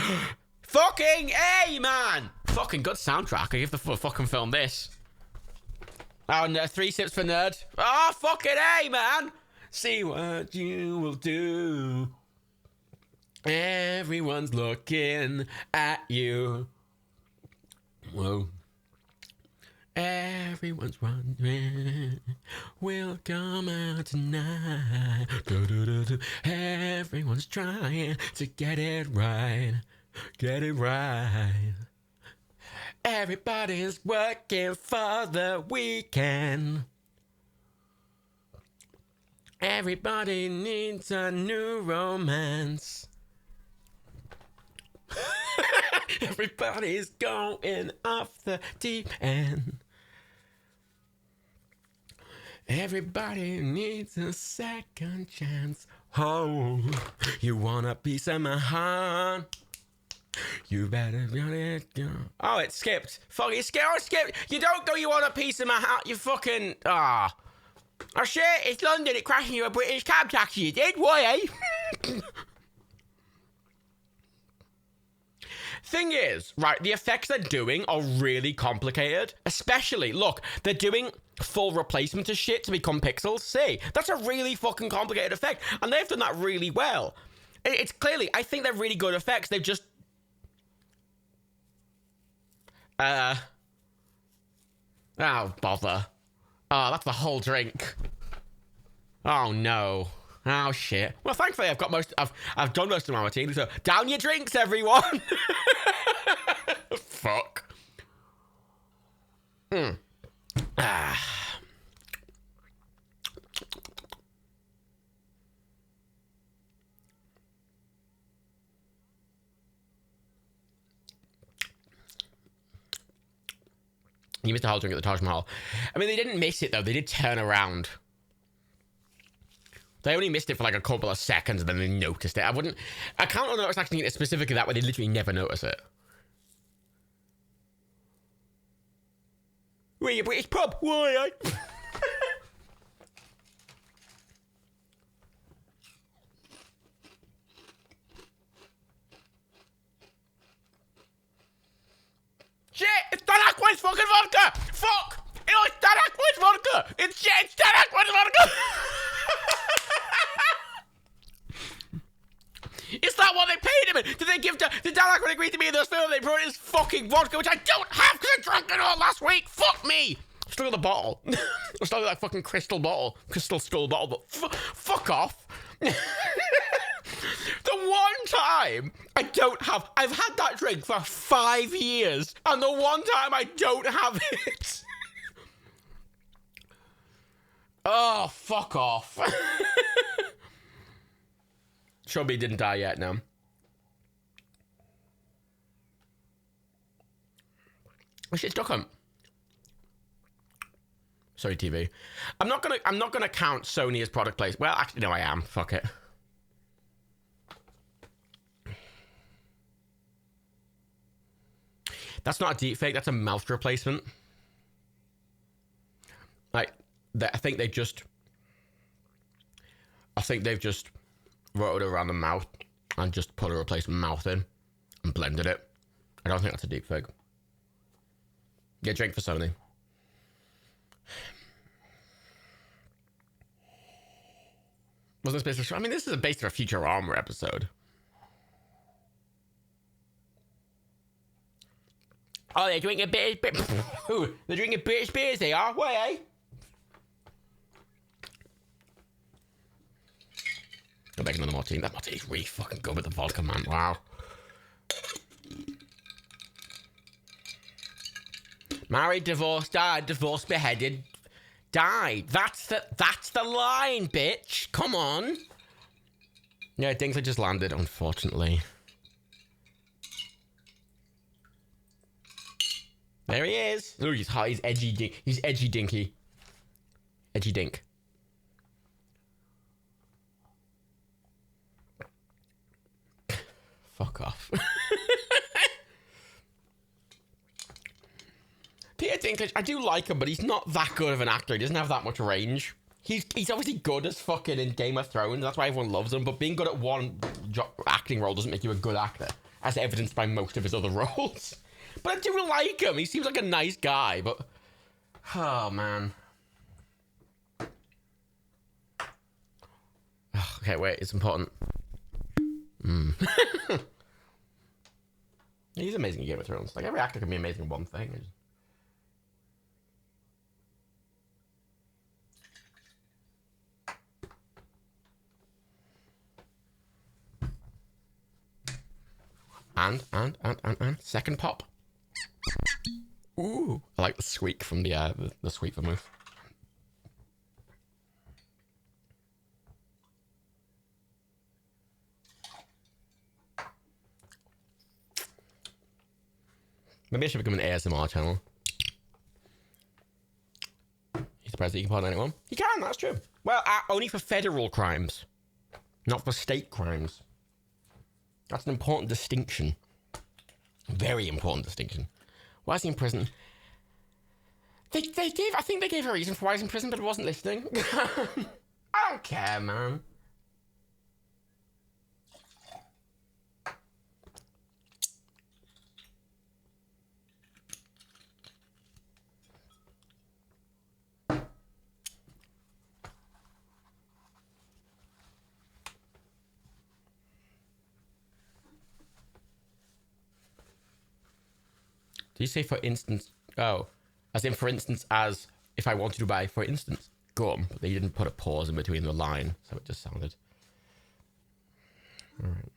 Fucking A, man! Fucking good soundtrack. I give the fucking film this. Oh, no, 3 sips for nerd. Oh, fucking A, man! See what you will do. Everyone's looking at you. Whoa. Everyone's wondering, we'll come out tonight. Everyone's trying to get it right. Get it right. Everybody's working for the weekend. Everybody needs a new romance. Everybody's going off the deep end. Everybody needs a second chance. Oh, you want a piece of my heart? You better run it. Oh, it skipped. Fuck, it skipped. Oh, it skipped. You don't go, you want a piece of my heart. You fucking. Ah. Oh shit, it's London. It crashed into a British cab taxi. You did? Why, eh? Thing is, right, the effects they're doing are really complicated. Especially, look, they're doing full replacement of shit to become pixels. See, that's a really fucking complicated effect. And they've done that really well. It's clearly, I think they're really good effects. They've just... Oh, bother. Oh, that's the whole drink. Oh, no. Oh, shit. Well, thankfully, I've done most of my routine, so down your drinks, everyone! Fuck. Ah. You missed the whole drink at the Taj Mahal. I mean, they didn't miss it, though. They did turn around. They only missed it for like a couple of seconds and then they noticed it. I can't notice actually it specifically that way. They literally never notice it. Where you British pub? Why, eh? Shit! It's Dan Aykroyd's fucking vodka! Fuck! It's Dan Aykroyd's vodka! It's shit! It's Dan Aykroyd's vodka! Is that what they paid him in? Did Dan Aykroyd agree to be in this film? They brought his fucking vodka, which I don't have because I drank it all last week. Fuck me! Still got the bottle. Still got that fucking crystal skull bottle, but fuck off. The one time I've had that drink for 5 years, and the one time I don't have it. Oh, fuck off. Chubby didn't die yet, no. Oh shit, Stockholm. Sorry, TV. I'm not gonna count Sony as product placement. Well, actually, no, I am. Fuck it. That's not a deep fake. That's a mouth replacement. Like, I think they've just wrote it around the mouth and just put a replacement mouth in and blended it. I don't think that's a deep fake. Yeah, drink for Sony. Was this based on... I mean, this is based on a Future Armor episode. Oh, they're drinking British beer. They're drinking British beers, they are. Why, eh? I'll make another martini. That martini's really fucking good with the vodka, man. Wow. Married, divorced, died, divorced, beheaded, died. That's the line, bitch. Come on. Yeah, Dinklage just landed, unfortunately. There he is. Oh, he's hot. He's edgy. He's edgy dinky. Edgy dink. Fuck off. Peter Dinklage, I do like him, but he's not that good of an actor. He doesn't have that much range. He's obviously good as fucking in Game of Thrones. That's why everyone loves him. But being good at one acting role doesn't make you a good actor, as evidenced by most of his other roles. But I do like him. He seems like a nice guy, but... Oh, man. Okay, wait. It's important. He's amazing in Game of Thrones. Like, every actor can be amazing in one thing. And. Second pop. Ooh. I like the squeak from the squeak vermouth. Maybe I should become an ASMR channel. He's the president, you can pardon anyone? You can, that's true. Well, only for federal crimes. Not for state crimes. That's an important distinction. Very important distinction. Why is he in prison? I think they gave a reason for why he's in prison, but I wasn't listening. I don't care, man. Did you say for instance? Oh, as in for instance, as if I wanted to buy, for instance, gum. But they didn't put a pause in between the line, so it just sounded. All right.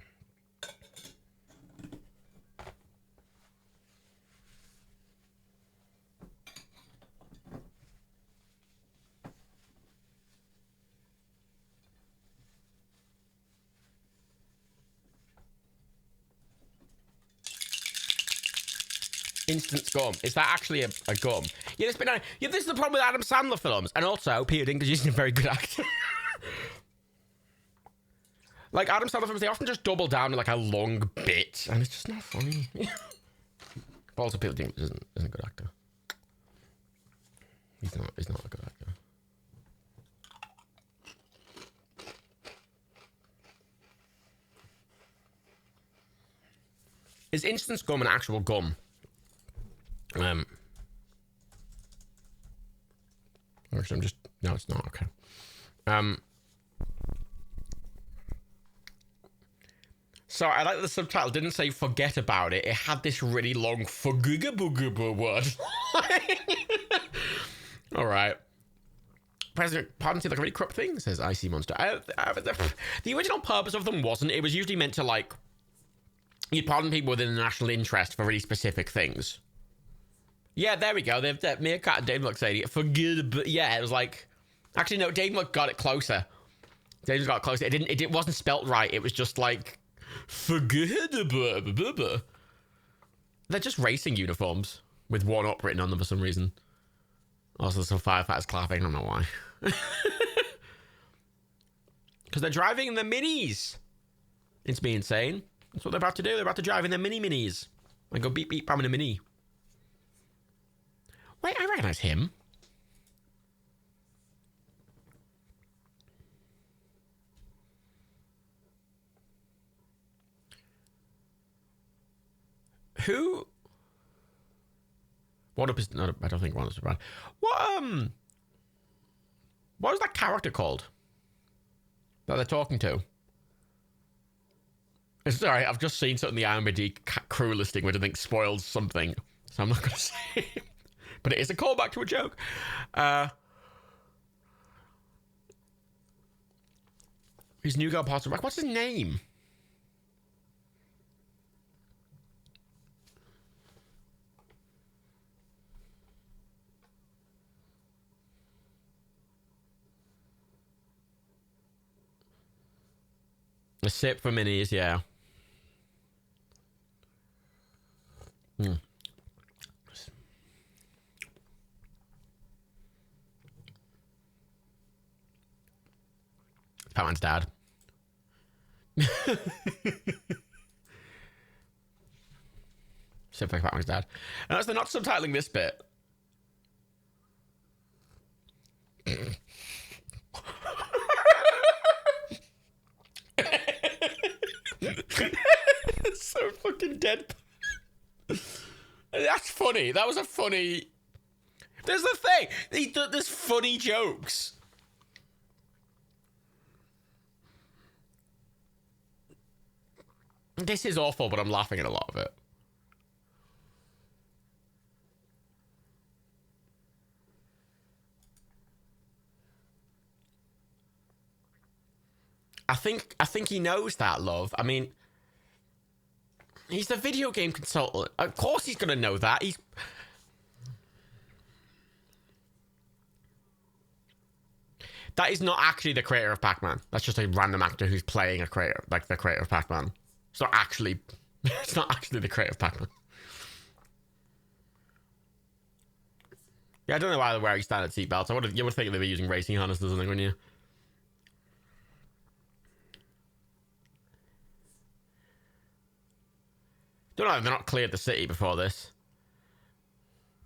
Instant gum. Is that actually a gum? Yeah, this is the problem with Adam Sandler films. And also, Peter Dinklage isn't a very good actor. Like, Adam Sandler films, they often just double down to, like, a long bit. And it's just not funny. But also, Peter Dinklage isn't a good actor. He's not a good actor. Is instant gum an actual gum? Actually, no, it's not. Okay. So I like the subtitle didn't say forget about it. It had this really long forgugabugaba word. All right. President, pardon seems like a really corrupt thing, says Icy Monster. The original purpose of them wasn't. It was usually meant to, like, you'd pardon people within the national interest for really specific things. Yeah, there we go. They've Meerkat and Dave Luck saying it. Yeah, it was like... Actually, no, Dave Luck got it closer. Dave Luck got it closer. It wasn't spelt right. It was just like... They're just racing uniforms with one up written on them for some reason. Also, some firefighters clapping. I don't know why. Because they're driving in the minis. It's me insane. That's what they're about to do. They're about to drive in their minis. And go beep, beep, I'm in a mini. Wait, I recognize him. Who? What up is not? I don't think one is around. What was that character called that they're talking to? Sorry, I've just seen something in the IMDb crew listing which I think spoils something, so I'm not going to say it. But it is a callback to a joke. His new girl parts of what's his name? A sip for minis, yeah. Batman's dad. Same thing Pac-Man's dad. And they're not subtitling this bit. It's so fucking dead. That's funny. That was a funny... There's the thing. There's funny jokes. This is awful, but I'm laughing at a lot of it. I think he knows that, love. I mean, he's the video game consultant. Of course he's gonna know that. That is not actually the creator of Pac-Man. That's just a random actor who's playing a creator, like the creator of Pac-Man. It's not actually the creator of Pac-Man. Yeah, I don't know why they're wearing standard seatbelts. You would think they'd be using racing harnesses or something, wouldn't you? Don't know if they're not cleared the city before this.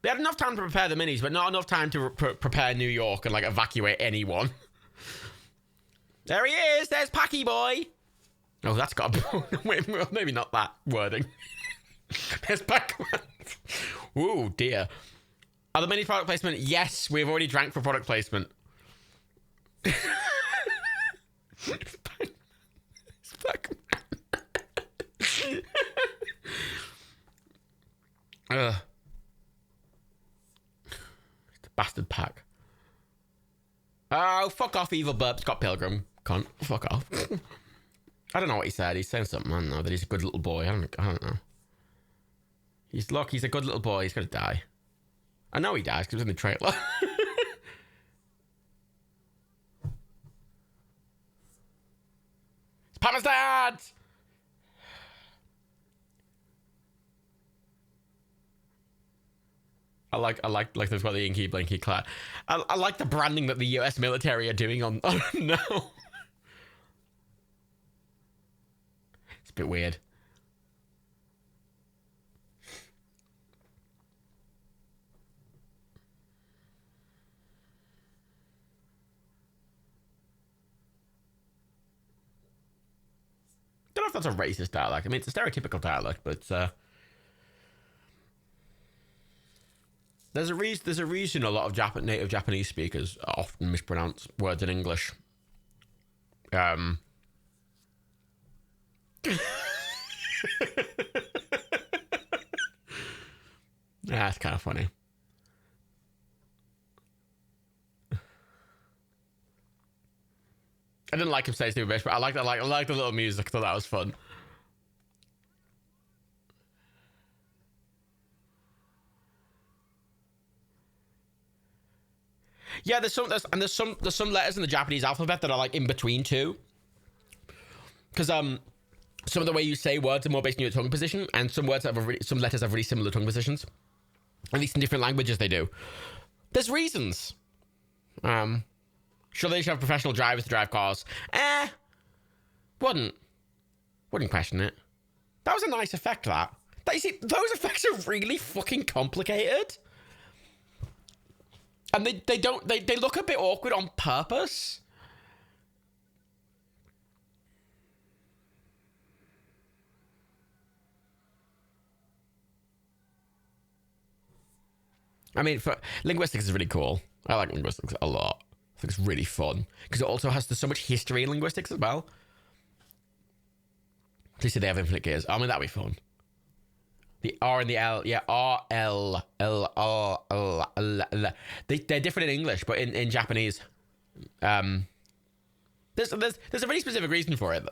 They had enough time to prepare the minis, but not enough time to prepare New York and, like, evacuate anyone. There he is! There's Packy Boy! Oh, that's got a... Wait, maybe not that wording. There's Pac-Man. Ooh, dear. Are the minis product placement? Yes, we've already drank for product placement. It's Pac-Man. Ugh. Bastard Pac. Oh, fuck off, evil burp. Scott Pilgrim. Cunt. Fuck off. I don't know what he said. He's saying something, I don't know, that he's a good little boy. I don't know. He's a good little boy. He's gonna die. I know he dies because he was in the trailer. It's Papa's dad! I like they've got the Inky Blinky clad. I like the branding that the US military are doing on... Oh, no. It's a bit weird. Don't know if that's a racist dialect. I mean, it's a stereotypical dialect, but there's a reason a lot of native Japanese speakers often mispronounce words in English. Yeah, it's kind of funny. I didn't like him saying stupid bitch, but I like the little music. I thought that was fun. Yeah, there's some letters in the Japanese alphabet that are like in between too. Because some of the way you say words are more based on your tongue position, and some letters have really similar tongue positions. At least in different languages they do. There's reasons. Sure, they should have professional drivers to drive cars. Wouldn't question it. That was a nice effect, that. You see, those effects are really fucking complicated. And they look a bit awkward on purpose. I mean, linguistics is really cool. I like linguistics a lot. I think it's really fun. Because it also has so much history in linguistics as well. At least they have infinite gears. I mean, that'd be fun. The R and the L, yeah, R, L, L, R, L, L, L. They're different in English, but in Japanese, there's a really specific reason for it.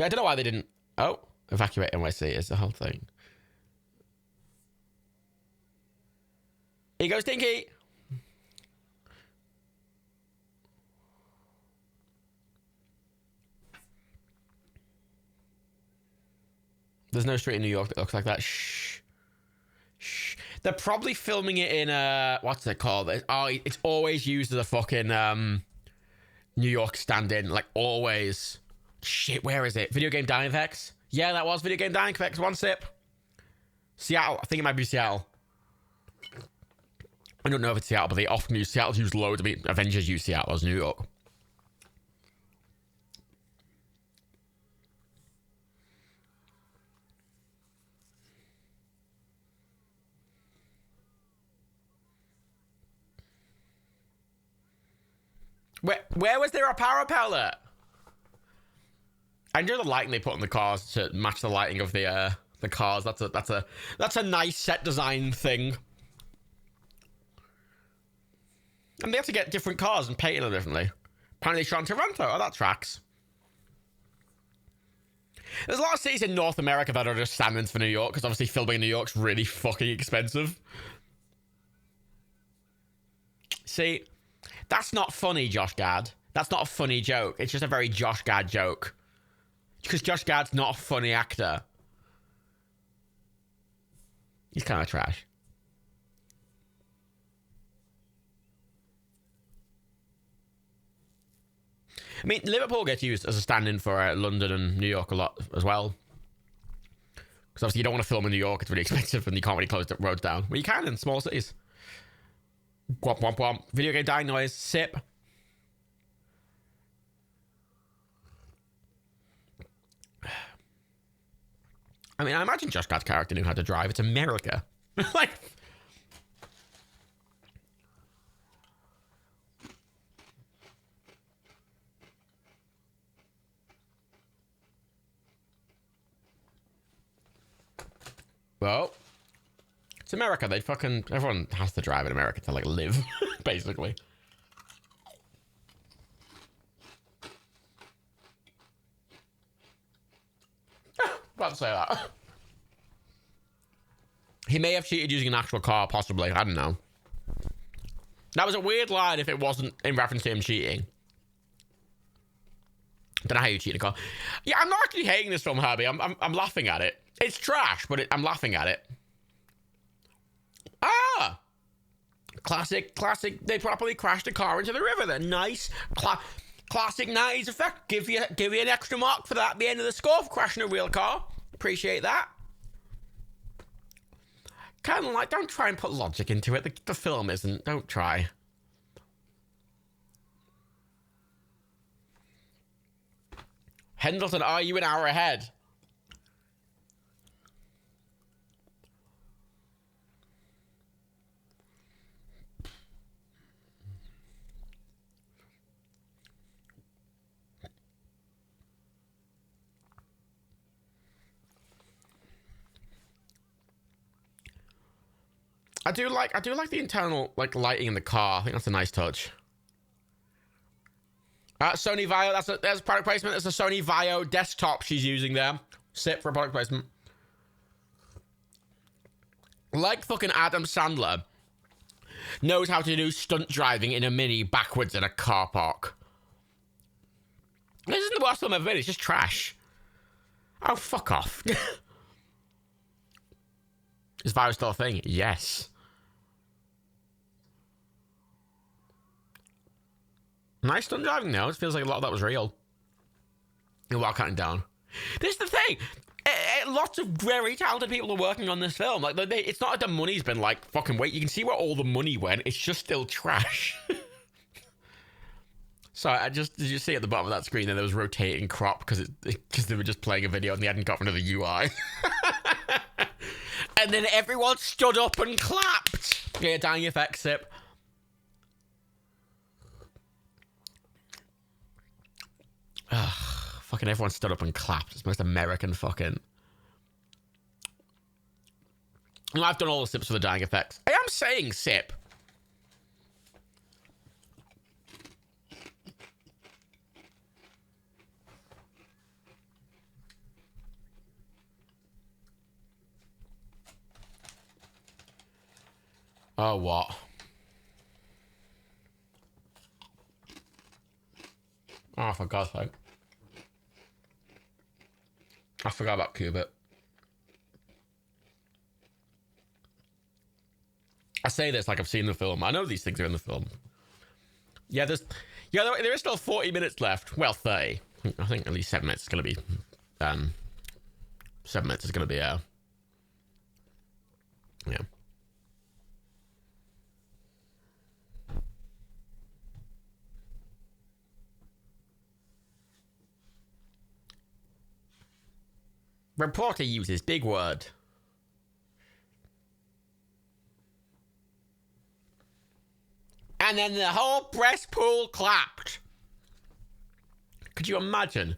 I don't know why they didn't. Oh, evacuate NYC is the whole thing. Here goes Tinky. There's no street in New York that looks like that. Shh. Shh. They're probably filming it in what's it called? It's always used as a fucking New York stand-in, like always. Shit, where is it? Video Game Dining Effects? Yeah, that was Video Game Dining Effects. One sip. Seattle. I think it might be Seattle. I don't know if it's Seattle, but they often use Seattle's used loads. I mean, Avengers use Seattle as New York. Where was there a power pellet? I enjoy the lighting they put on the cars to match the lighting of the cars. That's a nice set design thing. And they have to get different cars and paint them differently. Apparently they shot in Toronto. Oh, that tracks. There's a lot of cities in North America that are just stand-ins for New York, because obviously filming in New York's really fucking expensive. See, that's not funny, Josh Gad. That's not a funny joke. It's just a very Josh Gad joke. Because Josh Gad's not a funny actor. He's kind of trash. I mean, Liverpool gets used as a stand-in for London and New York a lot as well. Because obviously you don't want to film in New York. It's really expensive and you can't really close the roads down. Well, you can in small cities. Womp, womp, womp. Video game dying noise. Sip. I mean, I imagine Josh Gad's character knew how to drive. It's America. Like... Well, it's America. They fucking... Everyone has to drive in America to, like, live, basically. About to say that. He may have cheated using an actual car, possibly. I don't know. That was a weird line if it wasn't in reference to him cheating. Don't know how you cheat in a car. Yeah, I'm not actually hating this film, Herbie. I'm laughing at it. It's trash, but I'm laughing at it. Ah! Classic. They properly crashed a car into the river. Then nice. Classic 90s effect. Give you an extra mark for that at the end of the score for crashing a real car. Appreciate that. Kind of like, don't try and put logic into it. The film isn't. Don't try. Henderson, are you an hour ahead? I do like the internal like lighting in the car. I think that's a nice touch. Sony Vaio, that's product placement. That's a Sony Vaio desktop she's using there. Sip for product placement. Like fucking Adam Sandler knows how to do stunt driving in a Mini backwards in a car park. This isn't the worst film I've ever made. It's just trash. Oh, fuck off. Is Vaio still a thing? Yes. Nice stunt driving now. It feels like a lot of that was real. While counting down. This is the thing. Lots of very talented people are working on this film. Like, it's not like the money's been like, fucking wait. You can see where all the money went. It's just still trash. So did you see at the bottom of that screen that there was rotating crop because they were just playing a video and they hadn't gotten to the UI. And then everyone stood up and clapped. Yeah, dying effect sip. Ugh, fucking everyone stood up and clapped. It's the most American fucking... No, I've done all the sips for the dying effects. I am saying sip. Oh, what? Oh, for God's sake. I forgot about Qubit. I say this like I've seen the film. I know these things are in the film. Yeah, there is still 40 minutes left. Well, 30. I think at least 7 minutes is going to be... 7 minutes is going to be... Yeah. Reporter uses big word. And then the whole press pool clapped. Could you imagine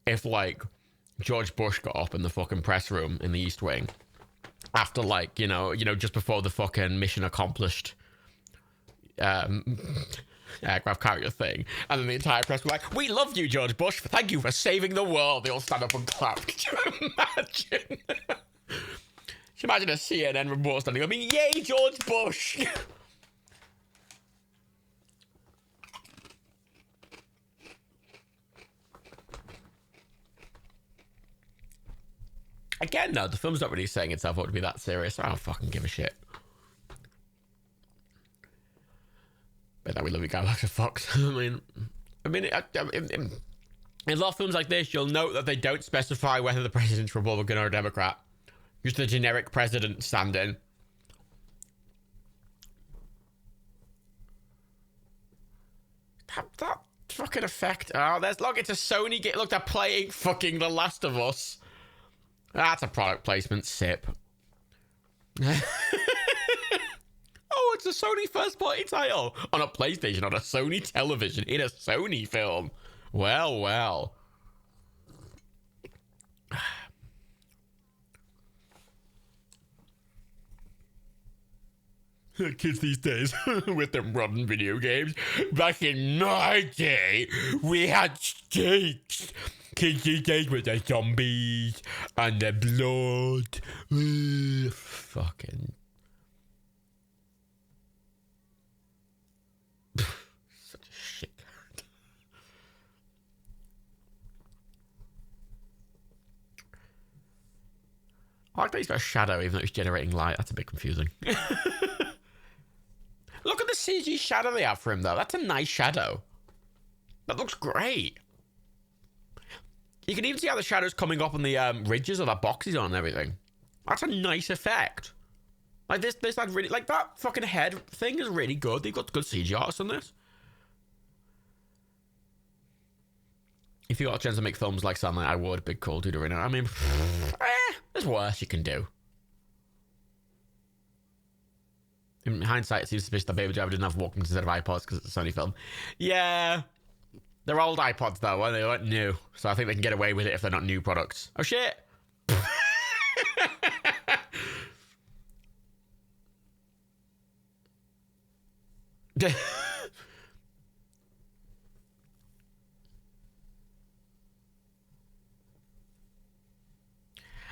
if, like, George Bush got up in the fucking press room in the East Wing after, like, you know, just before the fucking mission accomplished aircraft carrier thing, and then the entire press were like, "We love you, George Bush. Thank you for saving the world." They all stand up and clap. Could you imagine? Can you imagine a CNN reporter standing up, "Yay, George Bush." Again, though, the film's not really saying itself up to be that serious. I don't fucking give a shit. But that we love you, Galaxy Fox. I mean, in a lot of films like this, you'll note that they don't specify whether the president's Republican or a Democrat. Just the generic president stand-in. That fucking effect. Oh, look, it's a Sony game. Look, they're playing fucking The Last of Us. That's a product placement, sip. Oh, it's a Sony first-party title on a PlayStation, on a Sony television, in a Sony film. Well, well. Kids these days with them modern video games. Back in my day, we had steaks. Kids these days with the zombies and the blood. Fucking. Such a shit character. I like that he's got a shadow even though he's generating light. That's a bit confusing. Look at the CG shadow they have for him, though. That's a nice shadow. That looks great. You can even see how the shadow's coming up on the ridges of that box he's on and everything. That's a nice effect. Like, this like, really... Like, that fucking head thing is really good. They've got good CG artists on this. If you got a chance to make films like Sunlight, I would. Big Cool Dude Arena. I mean, there's worse you can do. In hindsight, it seems suspicious that Baby Driver didn't have Walkmans instead of iPods because it's a Sony film. Yeah. They're old iPods, though, and they weren't new. So I think they can get away with it if they're not new products. Oh, shit.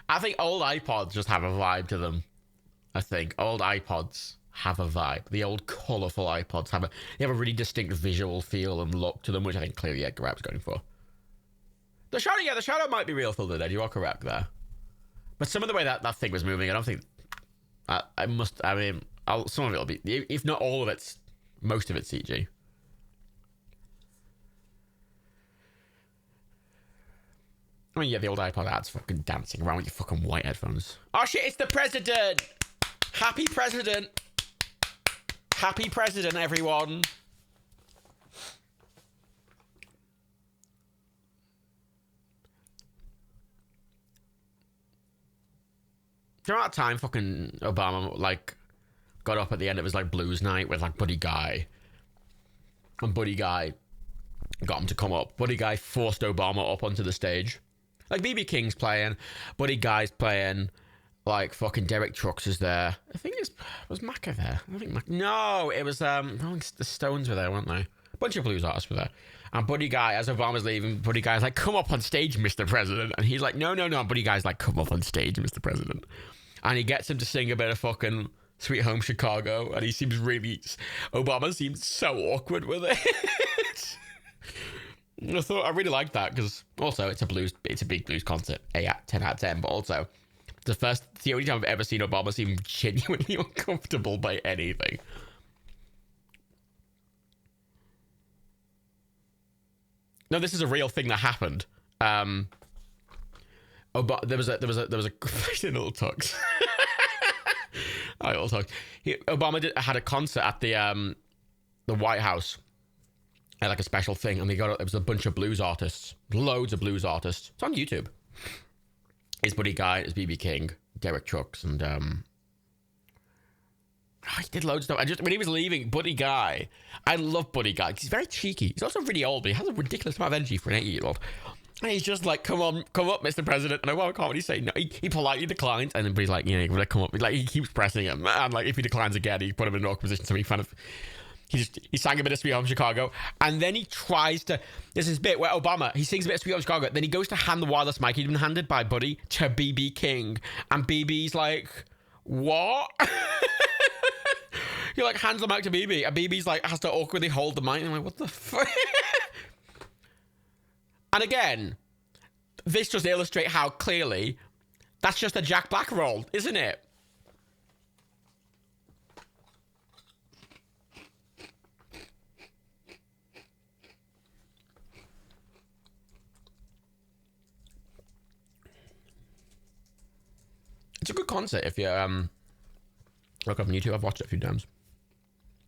I think old iPods just have a vibe to them. I think old iPods have a vibe. The old colourful iPods have a really distinct visual feel and look to them, which I think clearly Edgar Wright was going for. The shadow might be real Phil the Dead. You are correct there. But some of the way that thing was moving, I don't think... some of it will be... If not all of it, most of it's CG. I mean, yeah, the old iPod ads fucking dancing around with your fucking white headphones. Oh shit, it's the president! Happy president! Happy president, everyone! Do you know that time fucking Obama, like, got up at the end of his, like, blues night with, like, Buddy Guy? And Buddy Guy got him to come up. Buddy Guy forced Obama up onto the stage. Like, B.B. King's playing, Buddy Guy's playing, like, fucking Derek Trucks is there. I think was Macca there? I think no, it was, I think the Stones were there, weren't they? A bunch of blues artists were there. And Buddy Guy, as Obama's leaving, Buddy Guy's like, "Come up on stage, Mr. President." And he's like, no. Buddy Guy's like, "Come up on stage, Mr. President." And he gets him to sing a bit of fucking Sweet Home Chicago, and he seems really... Obama seems so awkward with it. I really like that, because also it's a big blues concert, 10 out of 10, but also the only time I've ever seen Obama seem genuinely uncomfortable by anything. No, this is a real thing that happened. But there was a little tux. I also Obama had a concert at the White House, at like a special thing, and it was a bunch of blues artists, loads of blues artists. It's on YouTube. His Buddy Guy, his BB King, Derek Trucks, and he did loads of stuff. When he was leaving, Buddy Guy, I love Buddy Guy. He's very cheeky. He's also really old, but he has a ridiculous amount of energy for an 80-year-old. And he's just like, come up, Mr. President. And I can't really say no. He politely declines, and then he's like, you know, come up. Like, he keeps pressing him, and like if he declines again, he put him in an awkward position. So he sang a bit of Sweet Home Chicago, and then he tries to. There's this bit where Obama, he sings a bit of Sweet Home Chicago, then he goes to hand the wireless mic he'd been handed by Buddy to BB King, and BB's like, what? He like hands the mic to BB, and BB's like has to awkwardly hold the mic. And I'm like, what the fuck? And again, this just illustrates how clearly that's just a Jack Black role, isn't it? It's a good concert if you look up on YouTube. I've watched it a few times.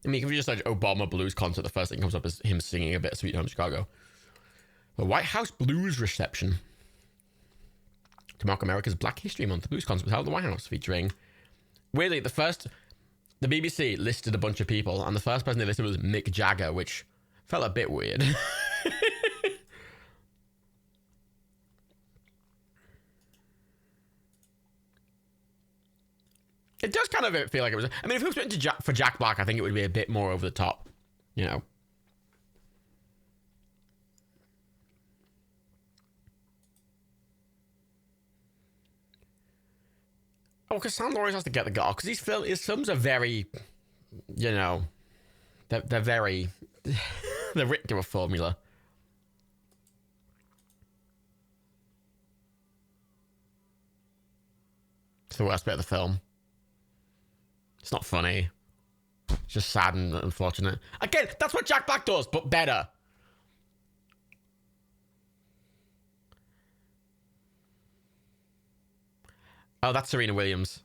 I mean, if you just search Obama Blues concert, the first thing that comes up is him singing a bit of Sweet Home Chicago. The White House Blues reception to mark America's Black History Month. The blues concert was held at the White House, featuring, weirdly, the BBC listed a bunch of people, and the first person they listed was Mick Jagger, which felt a bit weird. It does kind of feel like it was. I mean, if it was written for Jack Black, I think it would be a bit more over the top, you know. Oh, because Sam always has to get the goal, because his films are very, you know, they're very, they're written to a formula. It's the worst bit of the film. It's not funny. It's just sad and unfortunate. Again, that's what Jack Black does, but better. Oh, that's Serena Williams.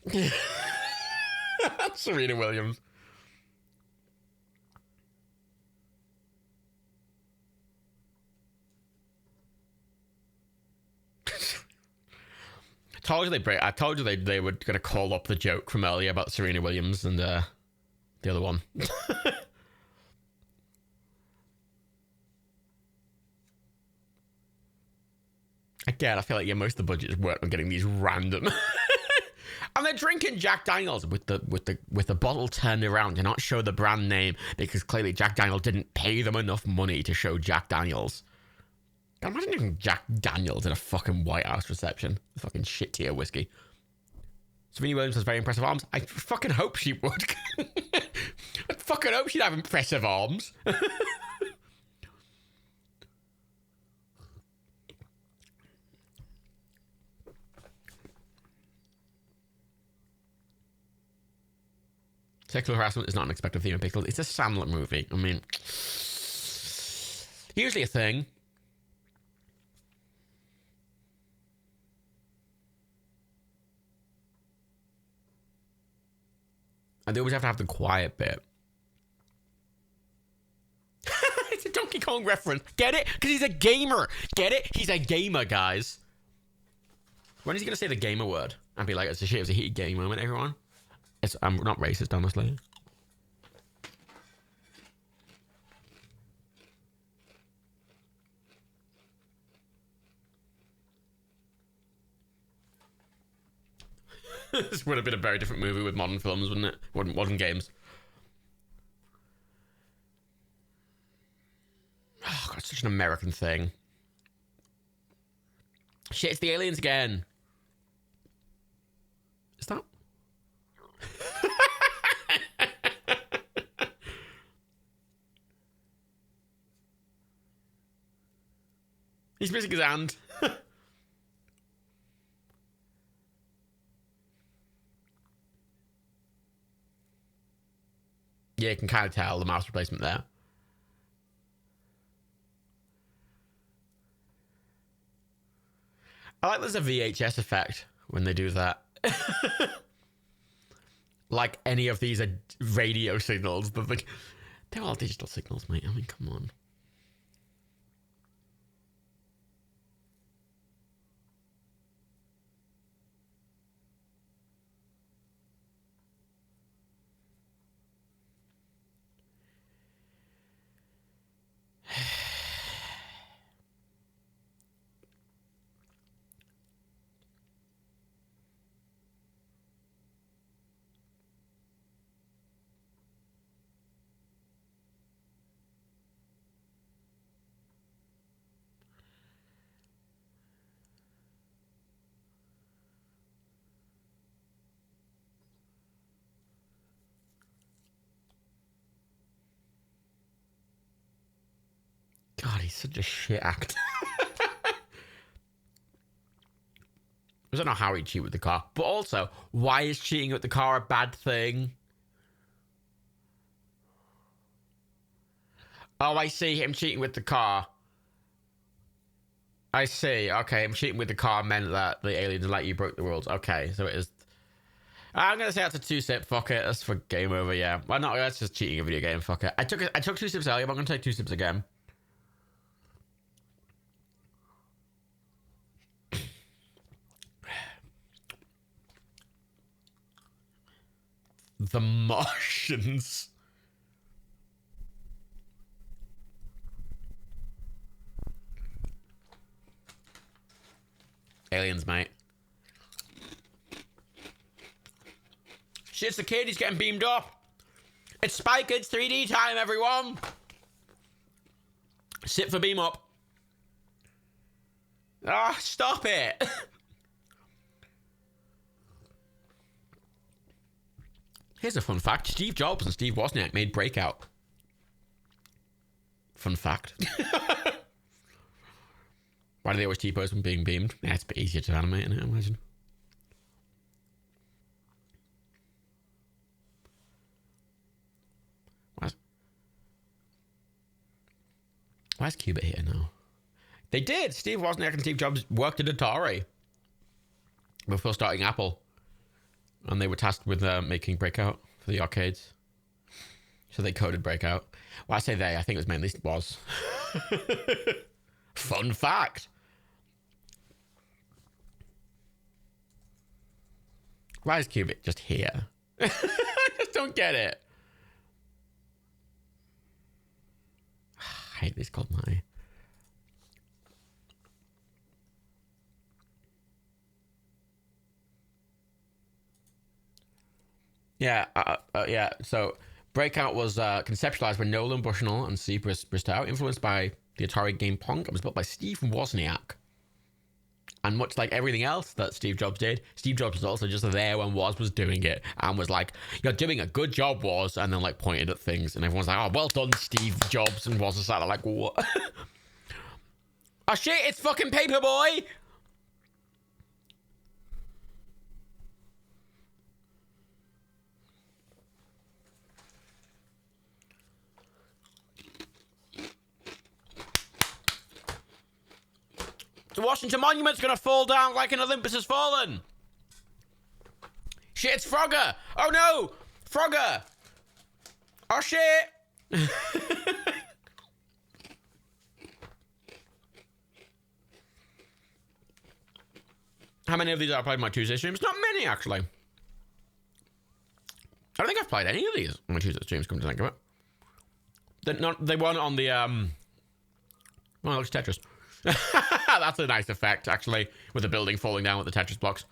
That's Serena Williams. I told you they were going to call up the joke from earlier about Serena Williams and the other one. Again, I feel like most of the budget is worked on getting these random. And they're drinking Jack Daniels with the bottle turned around to not show the brand name, because clearly Jack Daniels didn't pay them enough money to show Jack Daniels. Imagine having Jack Daniels in a fucking White House reception. Fucking shit tier whiskey. Serena Williams has very impressive arms. I fucking hope she would. I fucking hope she'd have impressive arms. Sexual harassment is not an expected theme in Pixels. It's a Sandler movie. I mean, usually a thing. And they always have to have the quiet bit. It's a Donkey Kong reference. Get it? Because he's a gamer. Get it? He's a gamer, guys. When is he going to say the gamer word? And be like, it's a shit, it was a heated game moment, everyone. I'm not racist, honestly. This would have been a very different movie with modern films, wouldn't it? Modern games. Oh, God, it's such an American thing. Shit, it's the aliens again. Is that... He's missing his hand. Yeah, you can kind of tell the mouse replacement there. I like there's a VHS effect when they do that. like any of these are radio signals. They're all digital signals, mate. I mean, come on. God, he's such a shit actor. I don't know how he cheated with the car, but also, why is cheating with the car a bad thing? Oh, I see him cheating with the car. I see. Okay, him cheating with the car meant that the aliens let you broke the rules. Okay, so it is. I'm gonna say that's a 2-sip. Fuck it. That's for game over. Yeah. Well, no, that's just cheating a video game. Fuck it. I took 2 sips earlier, but I'm gonna take 2 sips again. The Martians. Aliens, mate. Shit's the kid. He's getting beamed up. It's Spike. It's 3D time, everyone. Sit for beam up. Ah, stop it. Here's a fun fact. Steve Jobs and Steve Wozniak made Breakout. Fun fact. Why do they always T-pose when being beamed? Yeah, it's a bit easier to animate, I imagine. Why's Qubit here now? They did. Steve Wozniak and Steve Jobs worked at Atari before starting Apple. And they were tasked with making Breakout for the arcades. So they coded Breakout. Well, I say they. I think it was mainly Woz. Fun fact. Why is Qubit just here? I just don't get it. I hate this called my. Yeah, yeah. So Breakout was conceptualized by Nolan Bushnell and Steve Bristow, influenced by the Atari game Pong. It was built by Steve Wozniak. And much like everything else that Steve Jobs did, Steve Jobs was also just there when Woz was doing it and was like, "You're doing a good job, Woz," and then like pointed at things, and everyone's like, "Oh, well done, Steve Jobs," and Woz was sat there like, "What?" Oh shit! It's fucking Paperboy. The Washington Monument's gonna fall down like an Olympus has fallen. Shit, it's Frogger. Oh no, Frogger. Oh shit. How many of these have I played on my Tuesday streams? Not many, actually. I don't think I've played any of these on my Tuesday streams, come to think of it. They weren't on the, well, it's Tetris. That's a nice effect, actually, with the building falling down with the Tetris blocks.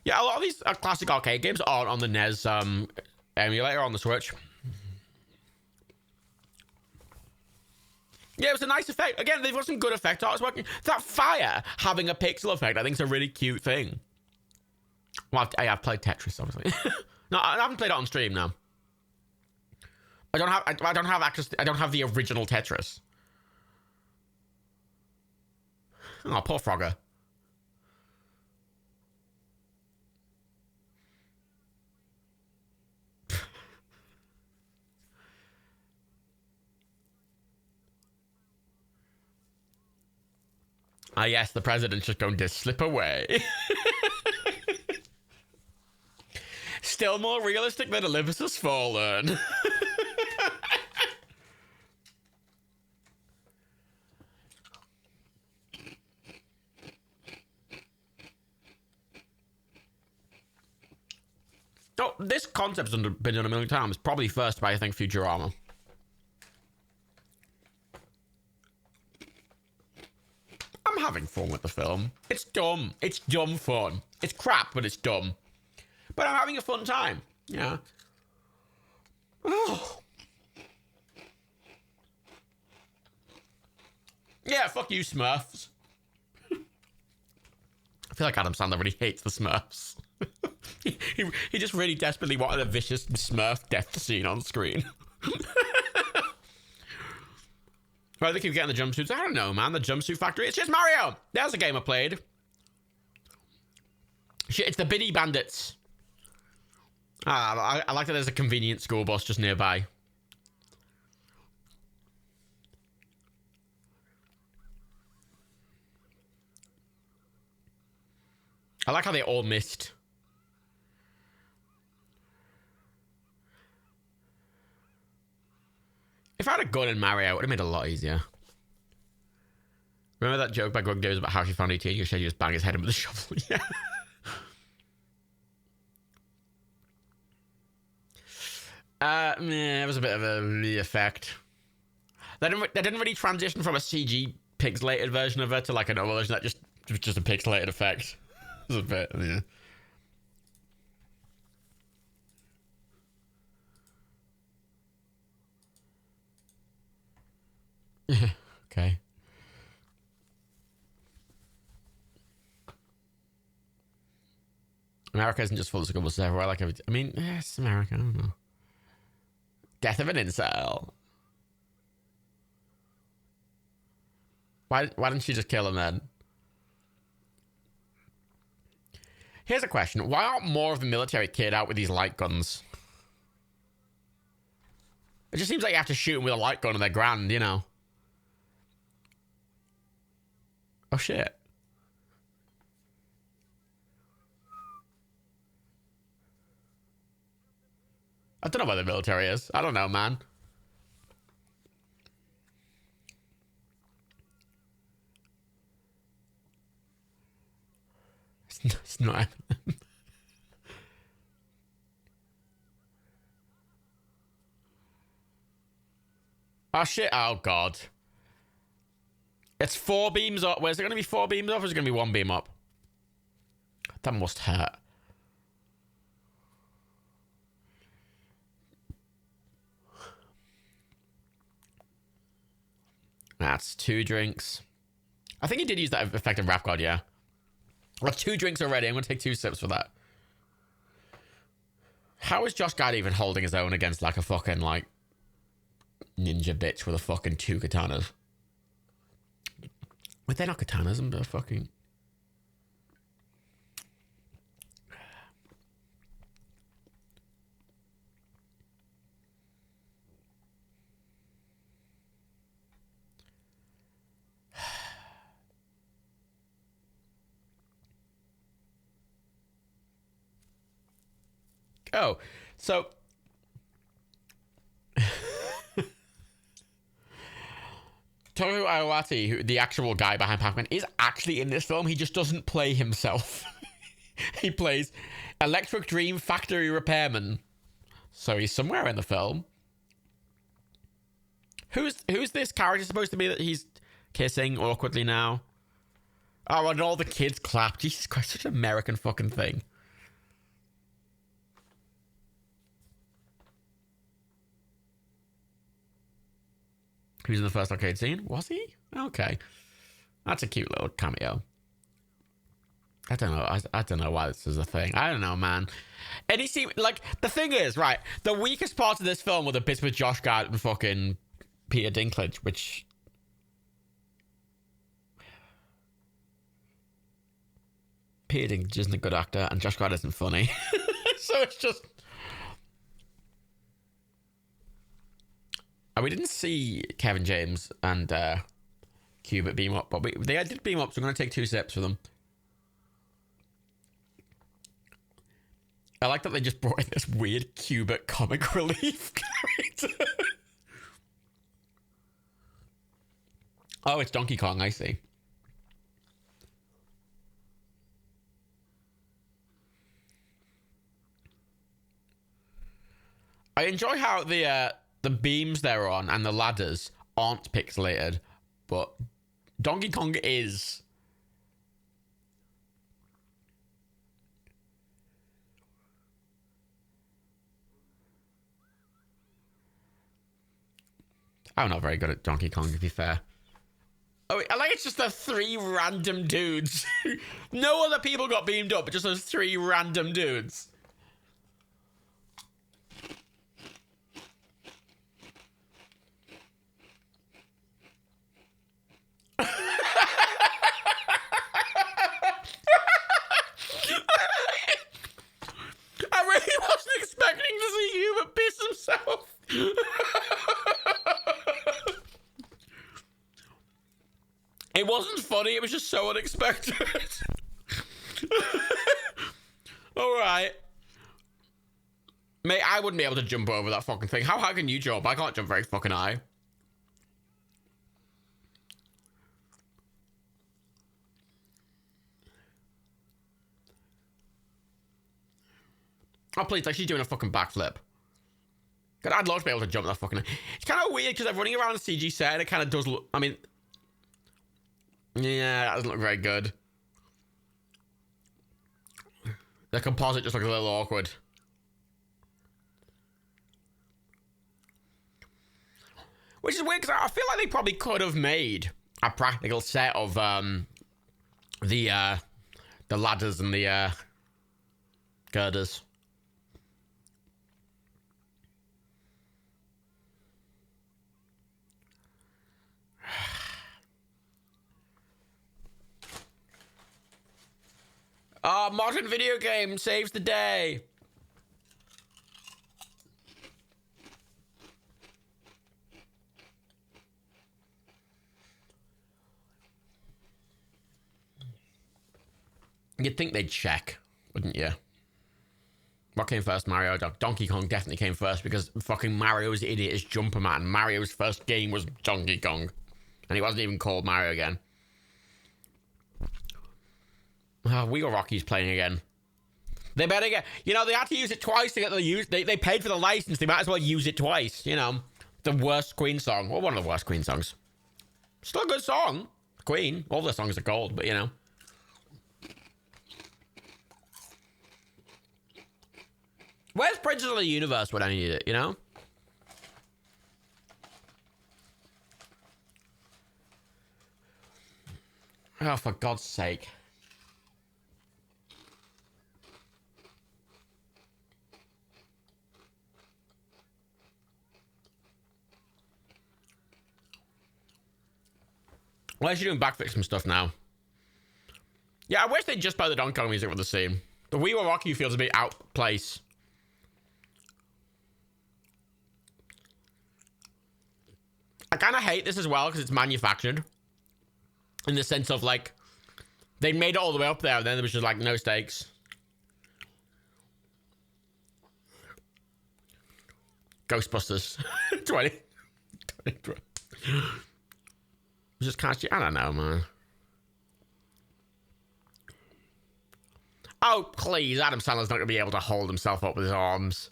Yeah, a lot of these classic arcade games aren't on the NES emulator on the Switch. Yeah, it was a nice effect. Again, they've got some good effect art. It's working. That fire having a pixel effect, I think, is a really cute thing. Well, I've played Tetris, obviously. No, I haven't played it on stream now. I don't have access. I don't have the original Tetris. Oh, poor Frogger. Ah, yes, the president's just going to slip away. still more realistic than Olympus Has Fallen. Oh, this concept's been done a million times. Probably first by, I think, Futurama. I'm having fun with the film. It's dumb. It's dumb fun. It's crap, but it's dumb. But I'm having a fun time. Yeah. Oh. Yeah, fuck you, Smurfs. I feel like Adam Sandler really hates the Smurfs. he just really desperately wanted a vicious Smurf death scene on screen. Right, they keep getting the jumpsuits. I don't know, man. The jumpsuit factory. It's just Mario. There's a game I played. Shit, it's the Biddy Bandits. I like that there's a convenient school bus just nearby. I like how they all missed. If I had a gun in Mario, it would have made it a lot easier. Remember that joke by Greg Davis about how she found ET? You said you just bang his head in with a shovel. Yeah. It was a bit of a effect. They didn't really transition from a CG pixelated version of it to like a normal version. That just a pixelated effect. It was a bit, yeah. Okay. America isn't just full of schools everywhere. Like, I mean, yeah, it's America. I don't know. Death of an incel. Why didn't she just kill him then? Here's a question. Why aren't more of the military kid out with these light guns? It just seems like you have to shoot them with a light gun and they're grand, you know? Oh, shit. I don't know where the military is. I don't know, man. It's not. Oh, shit. Oh, God. It's 4 beams up. Where's it going to be 4 beams up or is it going to be 1 beam up? That must hurt. That's 2 drinks. I think he did use that effective rap god, yeah. I've 2 drinks already. I'm going to take 2 sips for that. How is Josh Gad even holding his own against like a fucking like ninja bitch with a fucking 2 katanas? But they're not katanas, and they're fucking... Oh, so... Toru Iwata, who the actual guy behind Pac-Man, is actually in this film. He just doesn't play himself. He plays Electric Dream Factory Repairman. So he's somewhere in the film. Who's this character supposed to be that he's kissing awkwardly now? Oh, and all the kids clap. Jesus Christ, such an American fucking thing. Who's in the first arcade scene? Was he? Okay. That's a cute little cameo. I don't know. I don't know why this is a thing. I don't know, man. And he seemed like the thing is, right? The weakest parts of this film were the bits with Josh Gad and fucking Peter Dinklage, which Peter Dinklage isn't a good actor, and Josh Gad isn't funny. So it's just. We didn't see Kevin James and Cubit beam up, but they did beam up, so I'm going to take 2 sips for them. I like that they just brought in this weird Cubert comic relief character. Oh, it's Donkey Kong, I see. I enjoy how the beams they're on and the ladders aren't pixelated, but Donkey Kong is. I'm not very good at Donkey Kong, to be fair. Oh, I like it's just the 3 random dudes. No other people got beamed up, but just those 3 random dudes. I really wasn't expecting to see Hubert piss himself. It wasn't funny, it was just so unexpected. Alright. Mate, I wouldn't be able to jump over that fucking thing. How high can you jump? I can't jump very fucking high. Oh, please, like she's doing a fucking backflip. God, I'd love to be able to jump that fucking... It's kind of weird because I'm running around a CG set and it kind of does look... I mean... Yeah, that doesn't look very good. The composite just looks a little awkward. Which is weird because I feel like they probably could have made a practical set of the ladders and the girders. Oh, modern video game saves the day. You'd think they'd check, wouldn't you? What came first, Mario? Donkey Kong definitely came first because fucking Mario's idiot is Jumper Man. Mario's first game was Donkey Kong. And he wasn't even called Mario again. We got Rocky's playing again. They better get... You know, they had to use it twice to get the use... They paid for the license. They might as well use it twice. You know, the worst Queen song. Well, one of the worst Queen songs. Still a good song. Queen. All their songs are gold, but you know. Where's Princess of the Universe when I need it, you know? Oh, for God's sake. Why is she doing backflips and stuff now? Yeah, I wish they'd just play the Donkey Kong music with the same. The We Were Rocky feels a bit out of place. I kind of hate this as well because it's manufactured. In the sense of like, they made it all the way up there and then there was just like no stakes. Ghostbusters 20. Just can't you? I don't know, man. Oh, please. Adam Sandler's not going to be able to hold himself up with his arms.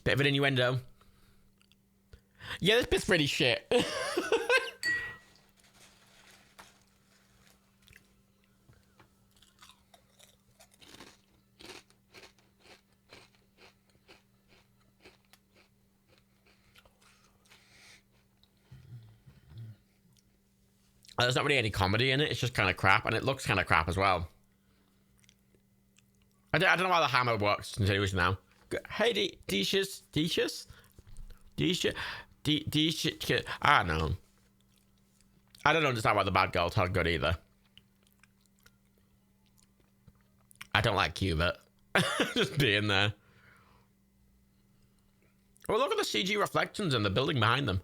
Bit of an innuendo. Yeah, this bit's pretty shit. There's not really any comedy in it. It's just kind of crap, and it looks kind of crap as well. I don't know how the hammer works continuously now. Hey, Decious? I don't know. I don't understand why the bad girls are good either. I don't like Cubert. Just being there. Oh, look at the CG reflections in the building behind them.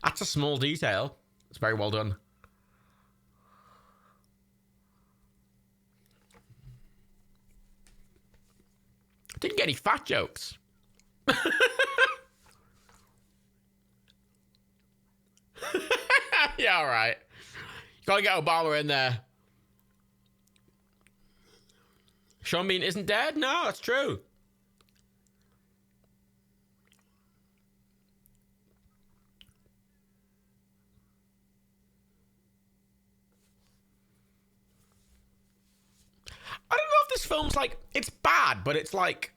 That's a small detail. It's very well done. Didn't get any fat jokes. Yeah, all right. Gotta get Obama in there. Sean Bean isn't dead? No, that's true. I don't know if this film's like, it's bad, but it's like,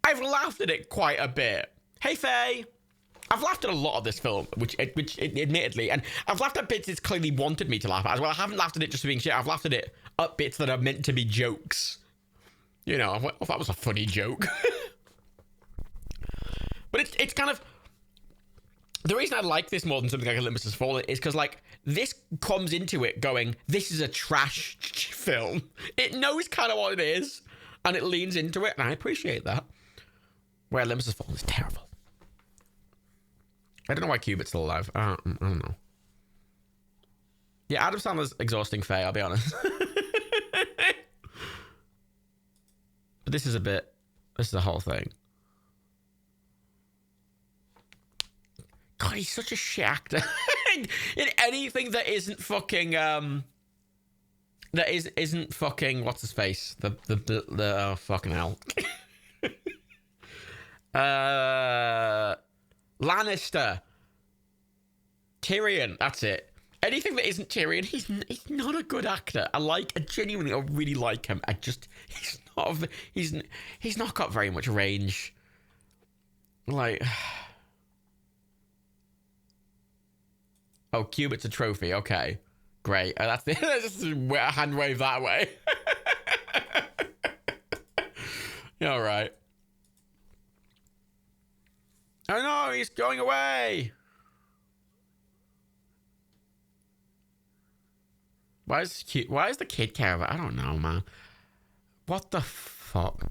I've laughed at it quite a bit. Hey, Faye. I've laughed at a lot of this film, which admittedly, and I've laughed at bits it's clearly wanted me to laugh at as well. I haven't laughed at it just for being shit. I've laughed at it at bits that are meant to be jokes. You know, I thought that was a funny joke. But it's kind of, the reason I like this more than something like Olympus Has Fallen is because, like, this comes into it going, this is a trash film. It knows kind of what it is, and it leans into it, and I appreciate that. Where Olympus Has Fallen is terrible. I don't know why Cubitt's still alive. I don't know. Yeah, Adam Sandler's exhausting, Faye, I'll be honest. But this is the whole thing. God, he's such a shit actor. In anything that isn't fucking, isn't fucking, what's his face? The oh, fucking hell. Lannister. Tyrion, that's it. Anything that isn't Tyrion, he's not a good actor. I really like him. He's not got very much range. Like, oh, Cubitt's a trophy. Okay, great. That's just a hand wave that way. All right. Oh no, he's going away. Why is the kid care about? I don't know, man. What the fuck?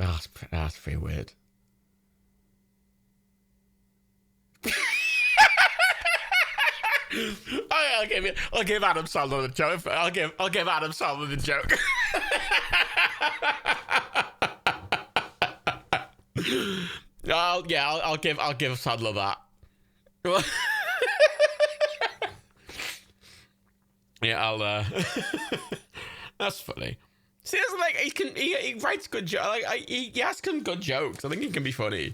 Oh, that's pretty weird. I'll give Adam Sandler the joke. I'll give Adam Sandler the joke. I'll give Sandler that. Yeah, that's funny. See, it's like he writes good jokes. Like he has some good jokes. I think he can be funny.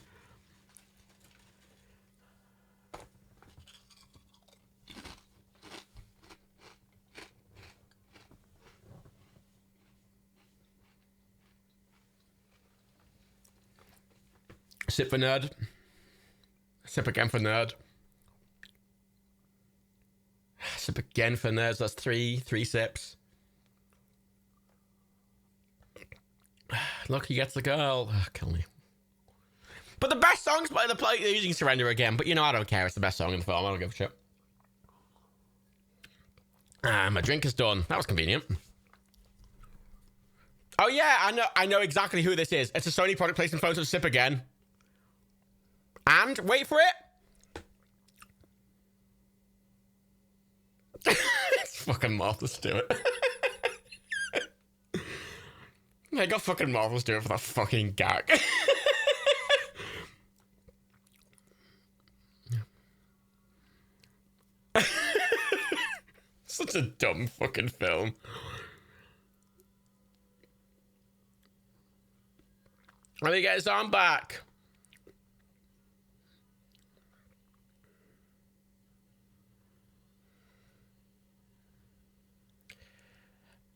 Sip for nerd. Sip again for nerd. Sip again for nerds. That's three sips. Look, he gets the girl. Oh, kill me. But the best song's by they're using Surrender again. But you know, I don't care. It's the best song in the film. I don't give a shit. My drink is done. That was convenient. Oh yeah, I know exactly who this is. It's a Sony product placed in photo. Sip again. And wait for it. It's fucking Martha Stewart. I got fucking Martha Stewart for that fucking gag. Such a dumb fucking film. Let me get his arm back.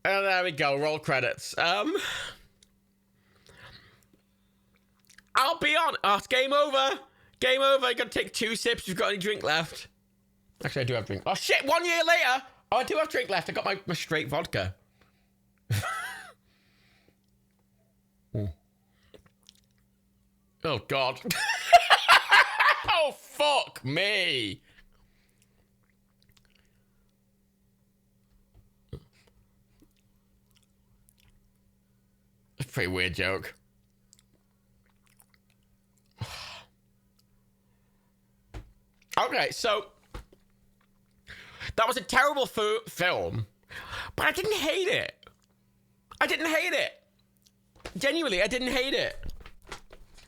And there we go, roll credits. I'll be on. Oh, it's game over. Game over. I gotta take 2 sips. If you've got any drink left. Actually, I do have drink. Oh shit, 1 year later. Oh, I do have drink left. I got my straight vodka. Oh god. Oh fuck me. Pretty weird joke. Okay, so that was a terrible film, But I didn't hate it. I didn't hate it. Genuinely, I didn't hate it.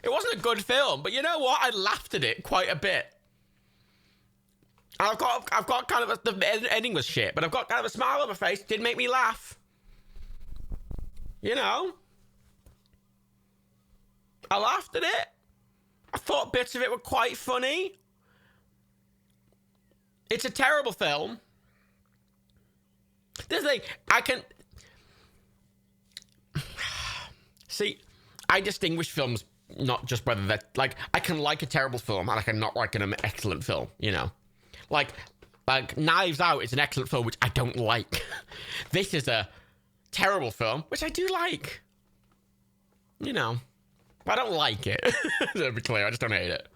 It wasn't a good film, but you know what? I laughed at it quite a bit. I've got kind of the ending was shit, but I've got kind of a smile on my face. It did make me laugh. You know, I laughed at it. I thought bits of it were quite funny. It's a terrible film. This thing, I can see. I distinguish films not just whether that like I can like a terrible film and I can not like an excellent film. You know. Like Knives Out is an excellent film, which I don't like. This is a terrible film, which I do like. You know, I don't like it. To be clear, I just don't hate it.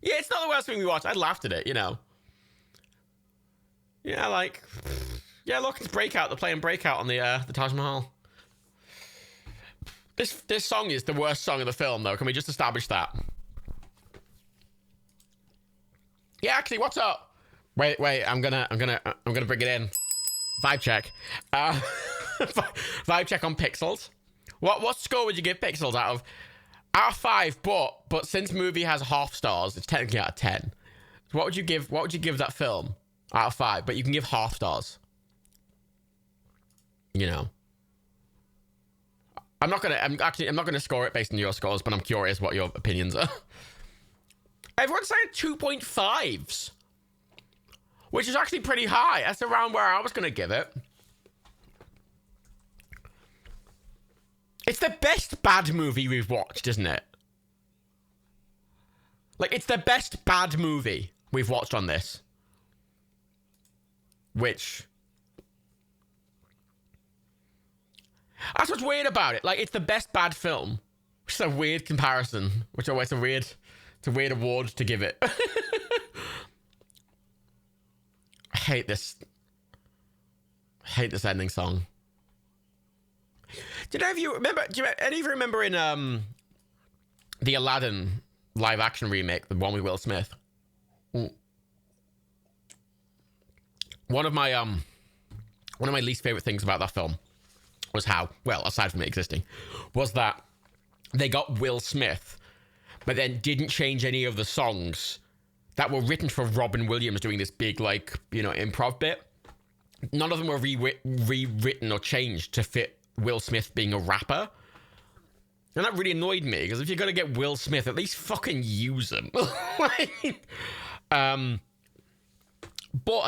Yeah, it's not the worst thing we watched. I laughed at it, you know. Yeah, like, yeah, look, it's Breakout. They're playing Breakout on the Taj Mahal. This song is the worst song of the film, though. Can we just establish that? Yeah, actually, what's up? Wait, I'm gonna bring it in. Vibe check. Vibe check on Pixels. What score would you give Pixels out of 5? But since movie has half stars, it's technically out of 10. So what would you give that film out of 5? But you can give half stars. You know. I'm not gonna score it based on your scores, but I'm curious what your opinions are. Everyone's saying 2.5s, which is actually pretty high. That's around where I was going to give it. It's the best bad movie we've watched, isn't it? Like, it's the best bad movie we've watched on this. Which... that's what's weird about it. Like, it's the best bad film. Which is a weird comparison. Which always a weird... it's a weird award to give it. I hate this ending song. Do any of you remember in the Aladdin live action remake, the one with Will Smith? One of my least favorite things about that film was how, well, aside from it existing, was that they got Will Smith, but then didn't change any of the songs that were written for Robin Williams doing this big, like, you know, improv bit. None of them were rewritten or changed to fit Will Smith being a rapper. And that really annoyed me, because if you're going to get Will Smith, at least fucking use him. But at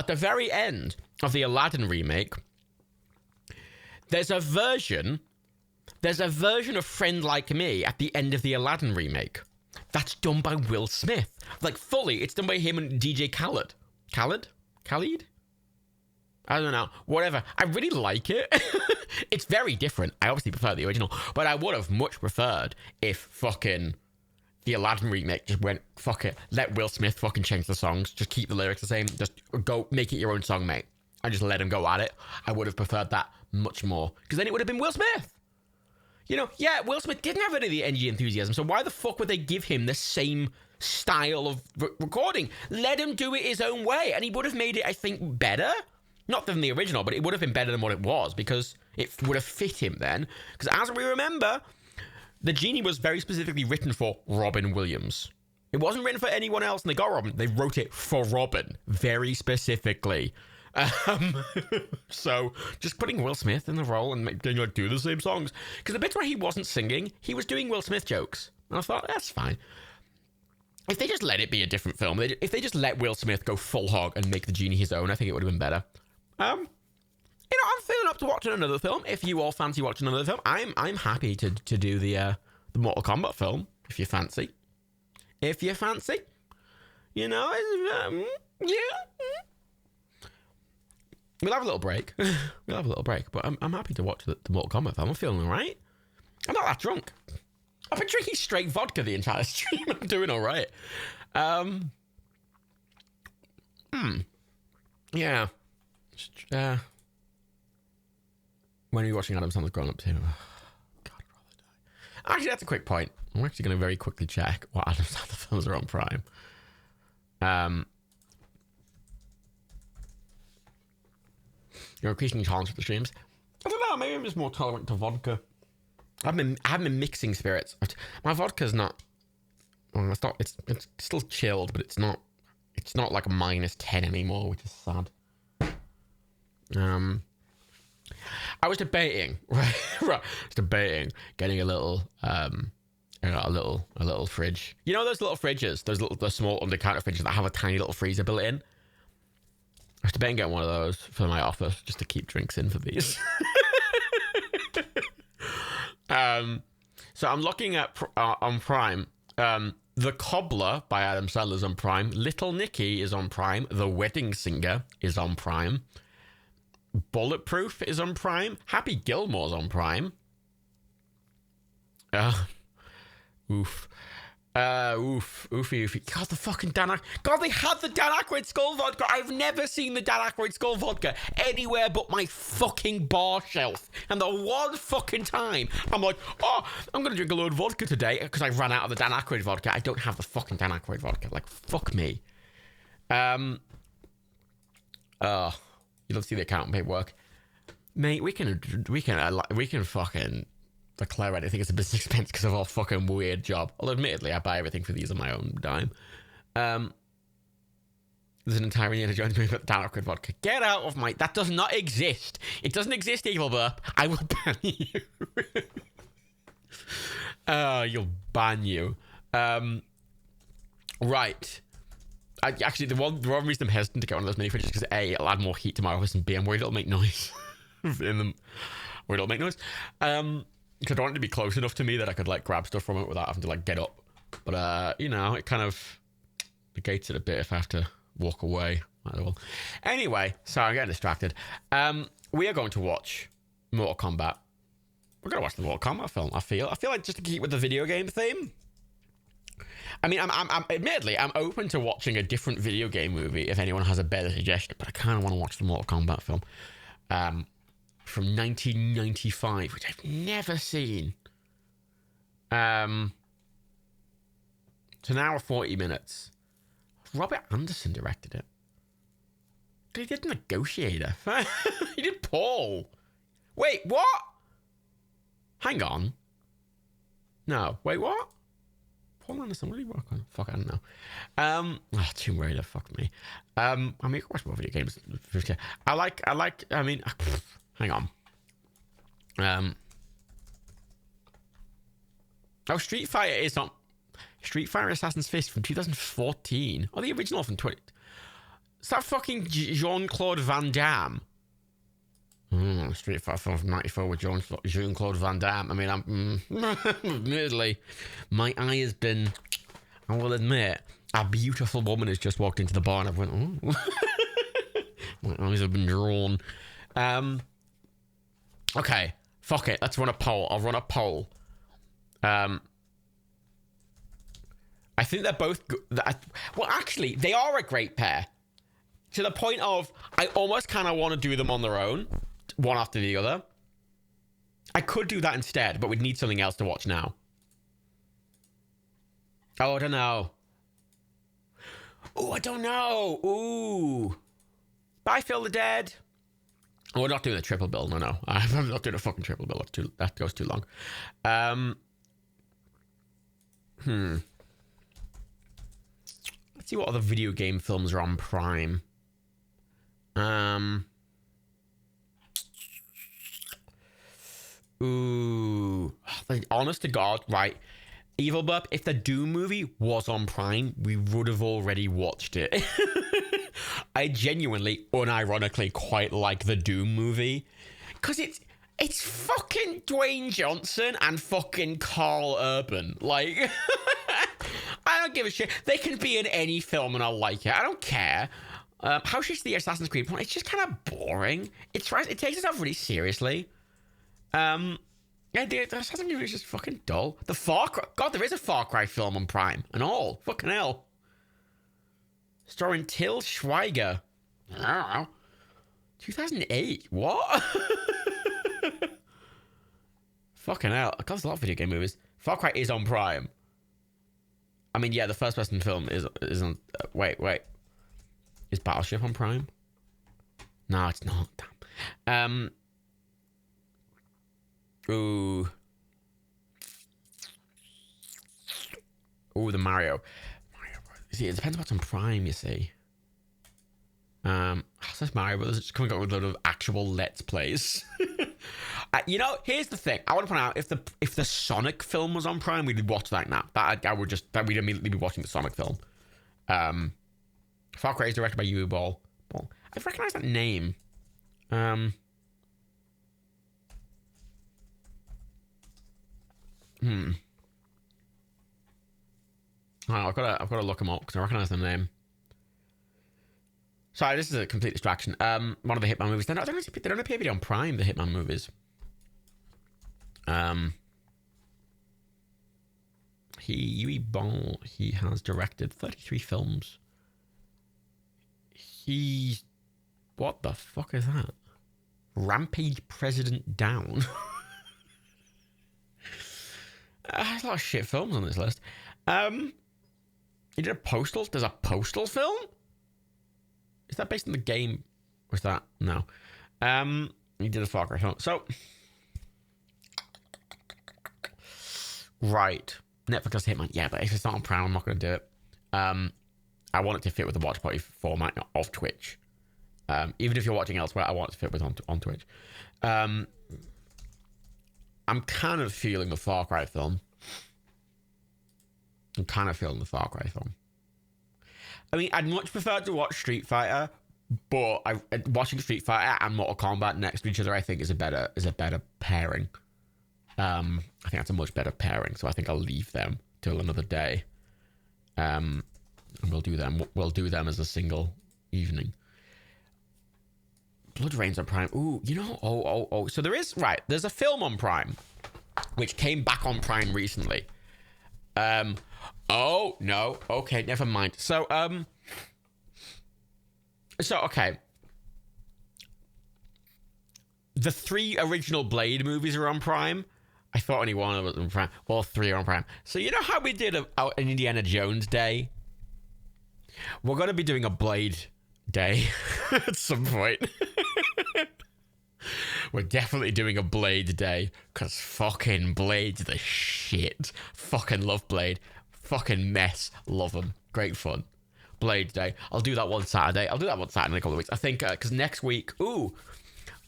the very end of the Aladdin remake, there's a version of Friend Like Me at the end of the Aladdin remake. That's done by Will Smith. Like, fully, it's done by him and DJ Khaled. Khaled? I don't know. Whatever. I really like it. It's very different. I obviously prefer the original, but I would have much preferred if fucking the Aladdin remake just went, fuck it, let Will Smith fucking change the songs, just keep the lyrics the same, just go make it your own song, mate, and just let him go at it. I would have preferred that much more, because then it would have been Will Smith. You know, yeah, Will Smith didn't have any of the energy enthusiasm, so why the fuck would they give him the same style of recording? Let him do it his own way, and he would have made it, I think, better. Not than the original, but it would have been better than what it was, because it would have fit him then. Because as we remember, The Genie was very specifically written for Robin Williams. It wasn't written for anyone else, and they got Robin. They wrote it for Robin, very specifically. So just putting Will Smith in the role and making him do the same songs. Because the bits where he wasn't singing, he was doing Will Smith jokes. And I thought, that's fine. If they just let it be a different film, if they just let Will Smith go full hog and make The Genie his own, I think it would have been better. You know, I'm feeling up to watching another film. If you all fancy watching another film, I'm happy to do the Mortal Kombat film, if you fancy. If you fancy. You know, yeah. We'll have a little break. But I'm happy to watch the Mortal Kombat film. I'm feeling all right. I'm not that drunk. I've been drinking straight vodka the entire stream. I'm doing all right. Yeah. When are you watching Adam Sandler's Grown Up 2? Oh, God, I'd rather die. Actually, that's a quick point. I'm actually going to very quickly check what Adam Sandler films are on Prime. You're increasingly tolerant to the streams. I don't know. Maybe I'm just more tolerant to vodka. I've been mixing spirits. My vodka's not. Well, it's not. It's still chilled, but it's not. It's not like a -10 anymore, which is sad. I was debating, right? I was debating getting a little, a little fridge. You know those little fridges, the small under-counter fridges that have a tiny little freezer built in. I was debating getting one of those for my office just to keep drinks in for these. So I'm looking at on Prime. The Cobbler by Adam Sandler's on Prime. Little Nicky is on Prime. The Wedding Singer is on Prime. Bulletproof is on Prime. Happy Gilmore's on Prime. Oofy. God, the fucking God, they had the Dan Aykroyd Skull Vodka. I've never seen the Dan Aykroyd Skull Vodka anywhere but my fucking bar shelf. And the one fucking time I'm like, oh, I'm going to drink a load of vodka today because I ran out of the Dan Aykroyd vodka. I don't have the fucking Dan Aykroyd vodka. Like, fuck me. You don't see the account paperwork, mate. We can fucking declare anything as a business expense because of our fucking weird job. Although, admittedly, I buy everything for these on my own dime. There's an entire Indiana Jones movie about Dan Aykroyd vodka. Get out of my. That does not exist. It doesn't exist, Evil Burp. I will ban you. You'll ban you. Right. Actually, the one reason I'm hesitant to get one of those mini fridges is because A, it'll add more heat to my office, and B, I'm worried it'll make noise. Because I don't want it to be close enough to me that I could like grab stuff from it without having to like get up. But you know, it kind of negates it a bit if I have to walk away. Anyway, sorry, I'm getting distracted. We are going to watch Mortal Kombat. We're going to watch the Mortal Kombat film. I feel like just to keep with the video game theme. I mean, I'm admittedly, I'm open to watching a different video game movie if anyone has a better suggestion, but I kind of want to watch the Mortal Kombat film from 1995, which I've never seen. It's an hour 40 minutes. Robert Anderson directed it. He did Negotiator. He did Paul. Wait, what? Hang on. No, wait, what? Paul Anderson, what did he work on? Fuck, I don't know. Tomb Raider, fuck me. I mean, I watch more video games. I mean, hang on. Street Fighter is on Street Fighter Assassin's Fist from 2014. Oh, the original from 20. Is that fucking Jean-Claude Van Damme? Street Fighter film from 94 with Jean-Claude Van Damme. I mean, admittedly, my eye has been, I will admit, a beautiful woman has just walked into the bar and I've went, oh. My eyes have been drawn. Okay, fuck it. Let's run a poll. I'll run a poll. I think they're both good. Well, actually, they are a great pair. To the point of, I almost kind of want to do them on their own. One after the other. I could do that instead, but we'd need something else to watch now. Oh, I don't know. Oh, I don't know. Ooh. Bye, Phil the Dead. Oh, we're not doing a triple bill. No. I'm not doing a fucking triple bill. That goes too long. Let's see what other video game films are on Prime. Ooh, honest to God, right? Evil Burp, if the Doom movie was on Prime, we would have already watched it. I genuinely, unironically, quite like the Doom movie. Because it's fucking Dwayne Johnson and fucking Carl Urban. Like, I don't give a shit. They can be in any film and I'll like it. I don't care. How shit's the Assassin's Creed one? It's just kind of boring. It takes itself really seriously. Yeah, the Assassin's Creed is just fucking dull. The Far Cry... God, there is a Far Cry film on Prime and all. Fucking hell. Starring Till Schweiger. I don't know. 2008. What? Fucking hell. God, there's a lot of video game movies. Far Cry is on Prime. I mean, yeah, the first person film is on... wait. Is Battleship on Prime? No, it's not. Damn. Ooh. Ooh, the Mario. See, it depends what's on Prime, you see. Says Mario Brothers just coming up with a load of actual Let's Plays. You know, here's the thing. I want to point out if the Sonic film was on Prime, we'd watch that now. We'd immediately be watching the Sonic film. Far Cry is directed by Uwe Boll. I recognize that name. Oh, I've got to look him up because I recognize the name. Sorry, this is a complete distraction. One of the Hitman movies. They don't appear to be on Prime, the Hitman movies. Uwe Boll, he has directed 33 films. What the fuck is that? Rampage President Down. There's a lot of shit films on this list. He did there's a Postal film? Is that based on the game? Or is that? No. He did a Far Cry film. So, right. Netflix has Hitman. Yeah, but if it's not on Prime, I'm not going to do it. I want it to fit with the watch party format of Twitch. Even if you're watching elsewhere, I want it to fit with on Twitch. I'm kind of feeling the Far Cry film. I mean, I'd much prefer to watch Street Fighter, but watching Street Fighter and Mortal Kombat next to each other, I think is a better pairing. I think that's a much better pairing, so I think I'll leave them till another day. And we'll do them as a single evening. Blood Rain's on Prime. Ooh, you know, so there's a film on Prime which came back on Prime recently. Oh no, okay, never mind. So okay. The 3 original Blade movies are on Prime. I thought only one of them was on Prime. All 3 are on Prime. So you know how we did an Indiana Jones day? We're going to be doing a Blade day at some point. We're definitely doing a Blade day, because fucking Blade's the shit. Fucking love Blade. Fucking mess. Love them. Great fun. Blade day. I'll do that one Saturday. In a couple of weeks. I think, because next week... Ooh,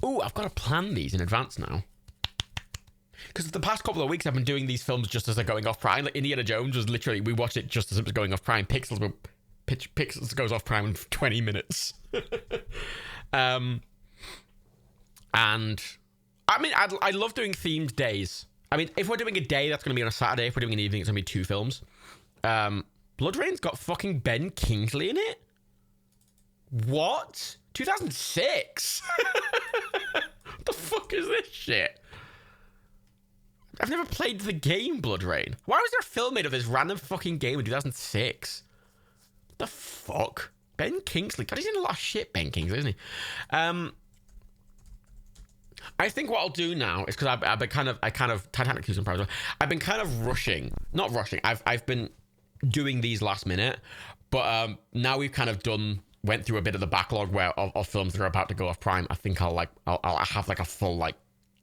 I've got to plan these in advance now. Because the past couple of weeks I've been doing these films just as they're going off Prime. Like Indiana Jones was literally... We watched it just as it was going off Prime. Pixels goes off Prime in 20 minutes. And I mean, I love doing themed days. I mean, if we're doing a day, that's going to be on a Saturday. If we're doing an evening, it's going to be 2 films. Blood Rain's got fucking Ben Kingsley in it? What? 2006? What the fuck is this shit? I've never played the game Blood Rain. Why was there a film made of this random fucking game in 2006? What the fuck? Ben Kingsley. God, he's in a lot of shit, Ben Kingsley, isn't he? I think what I'll do now is because I've been kind of Titanic 2's on Prime. I've been kind of not rushing. I've been doing these last minute, but now we've kind of went through a bit of the backlog of films that are about to go off Prime. I think I'll have like a full like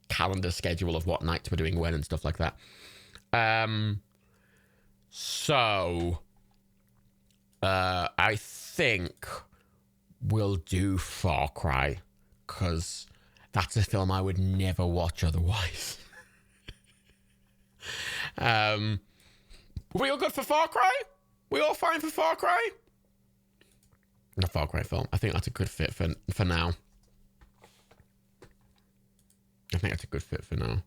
calendar schedule of what nights we're doing when and stuff like that. So I think we'll do Far Cry because that's a film I would never watch otherwise. We all good for Far Cry? We all fine for Far Cry? The Far Cry film. I think that's a good fit for now. I think that's a good fit for now.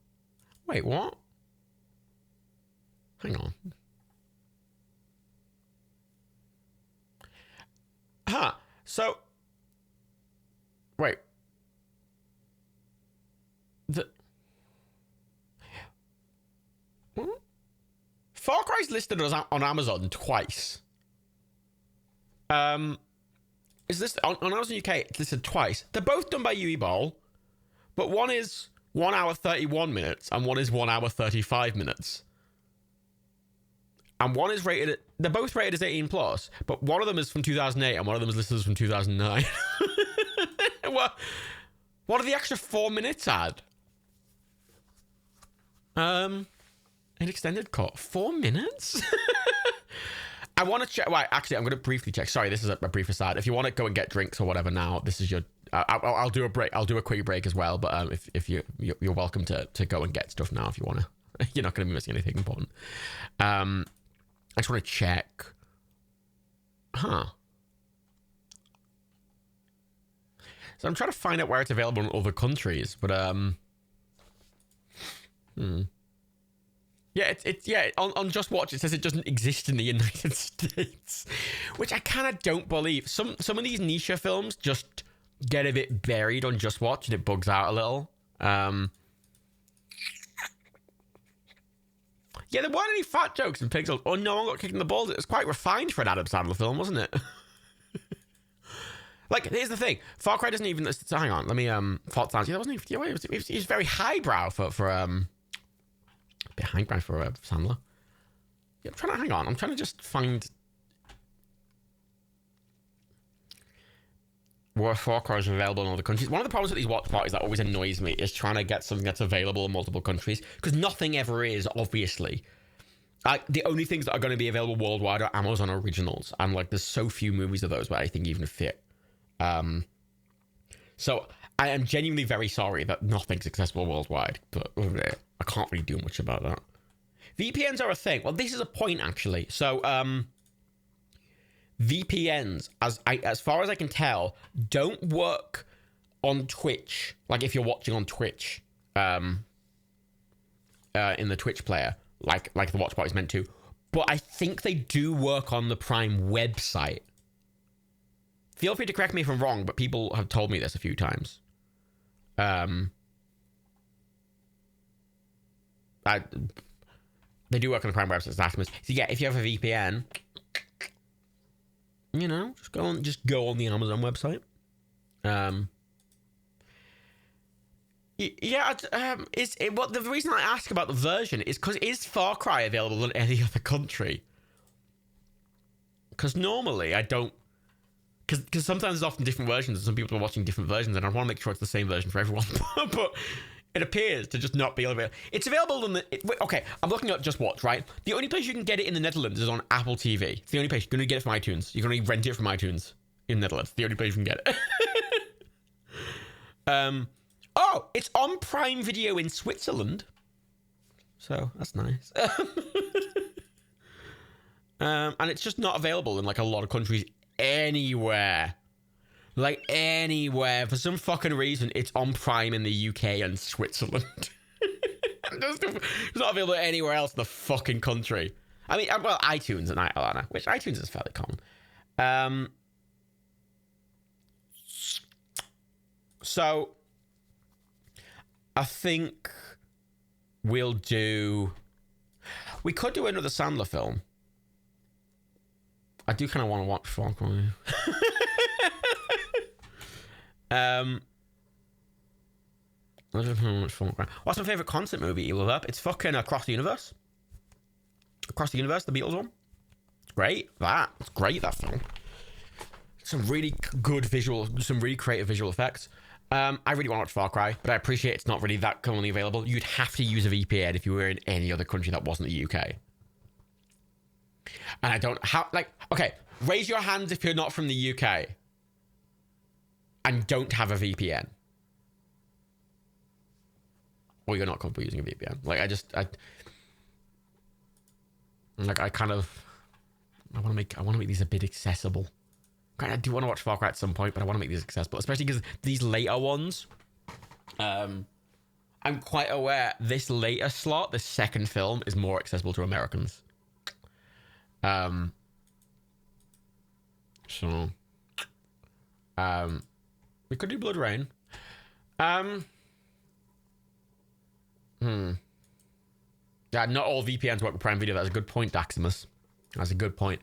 Wait, what? Hang on. So... Wait. Far Cry's listed on Amazon twice. Is this on Amazon UK? It's listed twice. They're both done by Uwe Boll, but one is 1 hour 31 minutes and one is 1 hour 35 minutes. And one is rated. They're both rated as 18 plus, but one of them is from 2008 and one of them is listed as from 2009. What are the extra 4 minutes add? An extended cut. 4 minutes? I want to check. Right, actually, I'm going to briefly check. Sorry, this is a brief aside. If you want to go and get drinks or whatever now, this is your... I'll do a break. I'll do a quick break as well. But if you're welcome to go and get stuff now if you want to. You're not going to be missing anything important. I just want to check. Huh. So I'm trying to find out where it's available in other countries, but yeah, it's on Just Watch it says it doesn't exist in the United States, which I kind of don't believe. Some of these niche films just get a bit buried on Just Watch and it bugs out a little. Yeah, there weren't any fat jokes in Pixels. Oh, no one got kicked in the balls. It was quite refined for an Adam Sandler film, wasn't it? Like, here's the thing. Far Cry doesn't even... So hang on, let me... Fault Sounds. Yeah, that wasn't even... It was very highbrow for a bit highbrow for Sandler. Yeah, I'm trying to... Hang on. I'm trying to just find... where Far Cry is available in other countries. One of the problems with these watch parties that always annoys me is trying to get something that's available in multiple countries, because nothing ever is, obviously. The only things that are going to be available worldwide are Amazon Originals, and like there's so few movies of those where I think even fit. So I am genuinely very sorry that nothing's accessible worldwide, but I can't really do much about that. VPNs are a thing. Well, this is a point actually. So VPNs, as far as I can tell, don't work on Twitch. Like if you're watching on Twitch, in the Twitch player, like the watch party is meant to. But I think they do work on the Prime website. Feel free to correct me if I'm wrong, but people have told me this a few times. They do work on the Prime website. So yeah, if you have a VPN, you know, just go on the Amazon website. Yeah, well, the reason I ask about the version is because is Far Cry available in any other country? Because normally I don't. Because sometimes there's often different versions, and some people are watching different versions, and I want to make sure it's the same version for everyone. But it appears to just not be available. It's available in okay, I'm looking at Just Watch, right? The only place you can get it in the Netherlands is on Apple TV. It's the only place you're going to get it from iTunes. You're going to rent it from iTunes in the Netherlands. The only place you can get it. Oh, it's on Prime Video in Switzerland. So that's nice. And it's just not available in like a lot of countries anywhere. Like anywhere. For some fucking reason, it's on Prime in the UK and Switzerland. It's not available anywhere else in the fucking country. I mean, well, iTunes and Atlanta, which iTunes is fairly common. So I think we could do another Sandler film. I do kind of want to watch Far Cry. What's my favorite concert movie you love up? It's fucking Across the Universe. Across the Universe, the Beatles one. Great. It's great, that film. Some really good some really creative visual effects. I really want to watch Far Cry, but I appreciate it's not really that commonly available. You'd have to use a VPN if you were in any other country that wasn't the UK. And I don't okay, raise your hands if you're not from the UK and don't have a VPN. Or you're not comfortable using a VPN. Like, I want to make these a bit accessible. I do want to watch Far Cry at some point, but I want to make these accessible, especially because these later ones, I'm quite aware this later slot, the second film, is more accessible to Americans. We could do Blood Rain. Yeah, not all VPNs work with Prime Video. That's a good point, Daximus. That's a good point.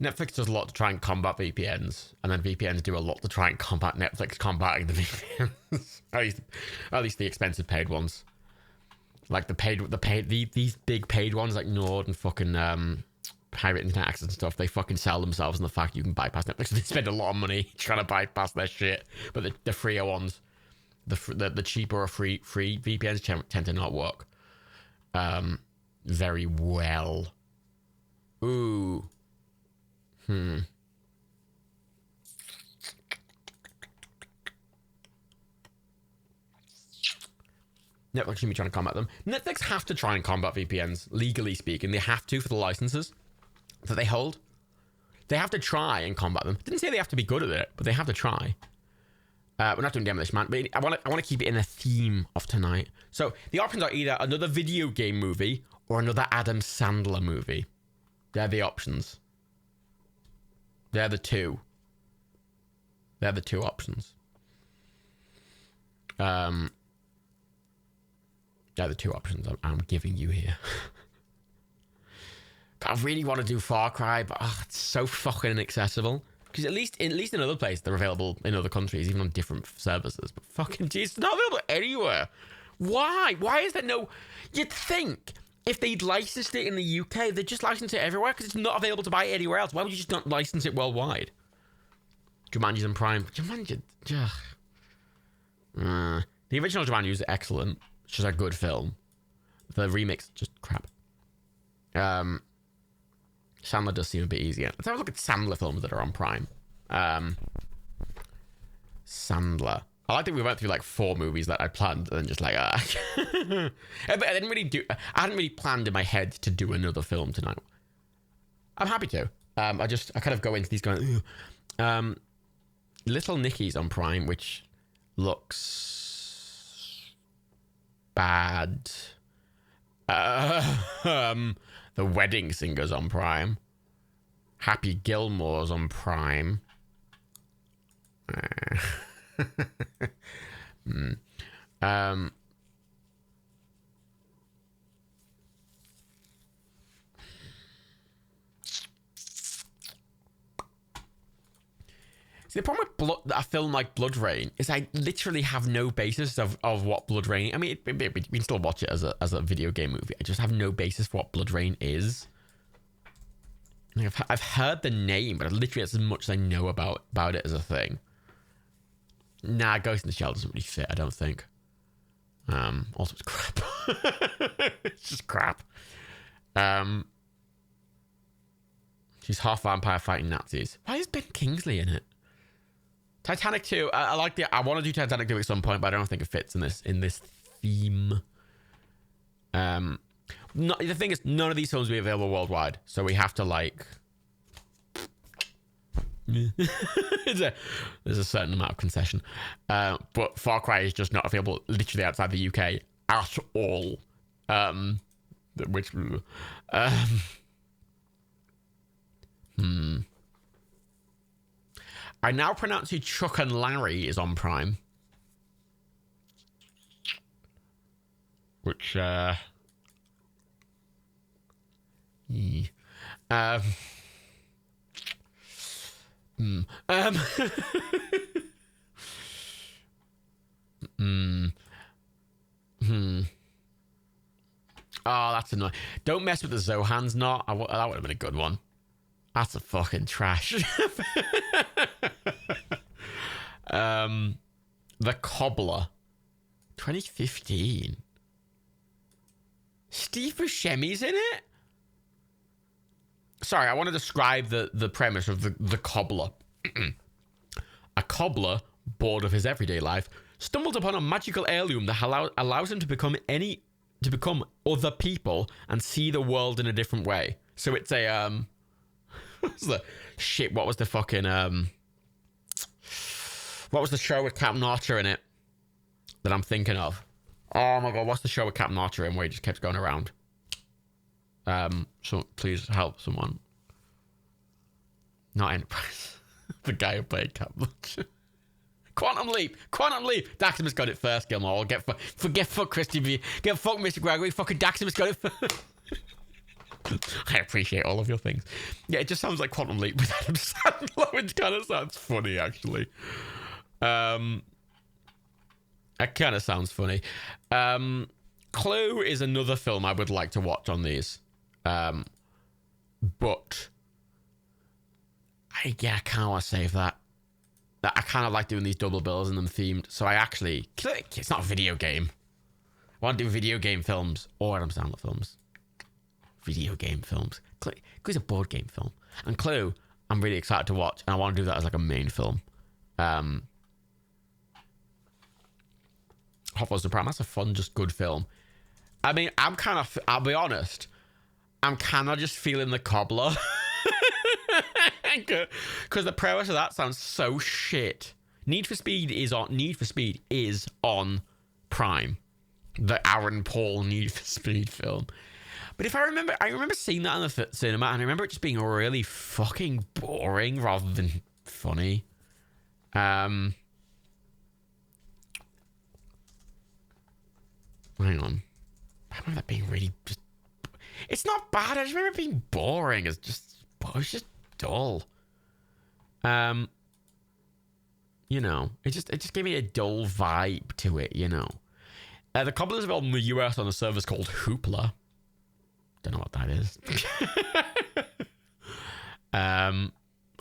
Netflix does a lot to try and combat VPNs, and then VPNs do a lot to try and combat Netflix combating the VPNs. at least the expensive paid ones. Like these big paid ones like Nord and fucking Pirate Internet Access and stuff, they fucking sell themselves on the fact you can bypass Netflix. They spend a lot of money trying to bypass their shit, but the freer ones, the cheaper or free VPNs tend to not work very well. Ooh. Netflix should be trying to combat them. Netflix have to try and combat VPNs, legally speaking. They have to for the licenses that they hold. They have to try and combat them. Didn't say they have to be good at it, but they have to try. We're not doing Demolition Man, but I want to keep it in the theme of tonight. So the options are either another video game movie or another Adam Sandler movie. They're the options. They're the two. They're the two options. They're the two options I'm giving you here. I really want to do Far Cry, but it's so fucking inaccessible. Because at least in other places, they're available in other countries, even on different services. But fucking jeez, it's not available anywhere. Why? Why is there no... You'd think if they'd licensed it in the UK, they'd just license it everywhere because it's not available to buy anywhere else. Why would you just not license it worldwide? Jumanji's on Prime. Jumanji... The original Jumanji is excellent. It's just a good film. The remix, just crap. Sandler does seem a bit easier. Let's have a look at Sandler films that are on Prime. Sandler. I like that we went through like 4 movies that I planned and then just like, But I hadn't really planned in my head to do another film tonight. I'm happy to. I kind of go into these going, Little Nicky's on Prime, which looks bad. The Wedding Singer's on Prime. Happy Gilmore's on Prime. See, the problem with a film like Blood Rain is I literally have no basis of what Blood Rain... I mean, we can still watch it as a video game movie. I just have no basis for what Blood Rain is. Like I've heard the name, but literally that's as much as I know about it as a thing. Nah, Ghost in the Shell doesn't really fit, I don't think. Also, it's crap. It's just crap. She's half vampire fighting Nazis. Why is Ben Kingsley in it? Titanic 2. I like the. I want to do Titanic 2 at some point, but I don't think it fits in this theme. The thing is, none of these films will be available worldwide, so we have to like. There's a certain amount of concession, but Far Cry is just not available literally outside the UK at all. I Now Pronounce You Chuck and Larry is on Prime, which Oh, that's annoying. Don't Mess with the Zohan's Knot. That would have been a good one. That's a fucking trash. The Cobbler. 2015. Steve Buscemi's in it? Sorry, I want to describe the premise of the Cobbler. A cobbler, bored of his everyday life, stumbled upon a magical heirloom that allows him to become other people and see the world in a different way. So it's a what was the fucking what was the show with Captain Archer in it that I'm thinking of? Oh my god, what's the show with Captain Archer in where he just keeps going around? So please help someone. Not Enterprise. The guy who played Captain Archer. Quantum Leap. Daximus got it first, Gilmore. Get fuck Christy B. Get fuck Mr. Gregory. Fucking Daximus got it first. I appreciate all of your things. Yeah, it just sounds like Quantum Leap with Adam Sandler, which kind of sounds funny, actually. That kind of sounds funny. Clue is another film I would like to watch on these. But I kind of want to save that. I kind of like doing these double bills and them themed. So I actually... It's not a video game. I want to do video game films or Adam Sandler films. Video game films. Clue's a board game film. And Clue, I'm really excited to watch. And I want to do that as like a main film. Hot Fuzz the Prime. That's a fun, just good film. I mean, I'll be honest. I'm kind of just feeling the Cobbler. Because the premise of that sounds so shit. Need for Speed is on Prime. The Aaron Paul Need for Speed film. But I remember seeing that in the cinema, and I remember it just being really fucking boring rather than funny. Hang on. I remember that being really just... It's not bad. I just remember it being boring. It was just dull. You know, it just gave me a dull vibe to it, you know. The Cobbler is available in the US on a service called Hoopla. Don't know what that is. I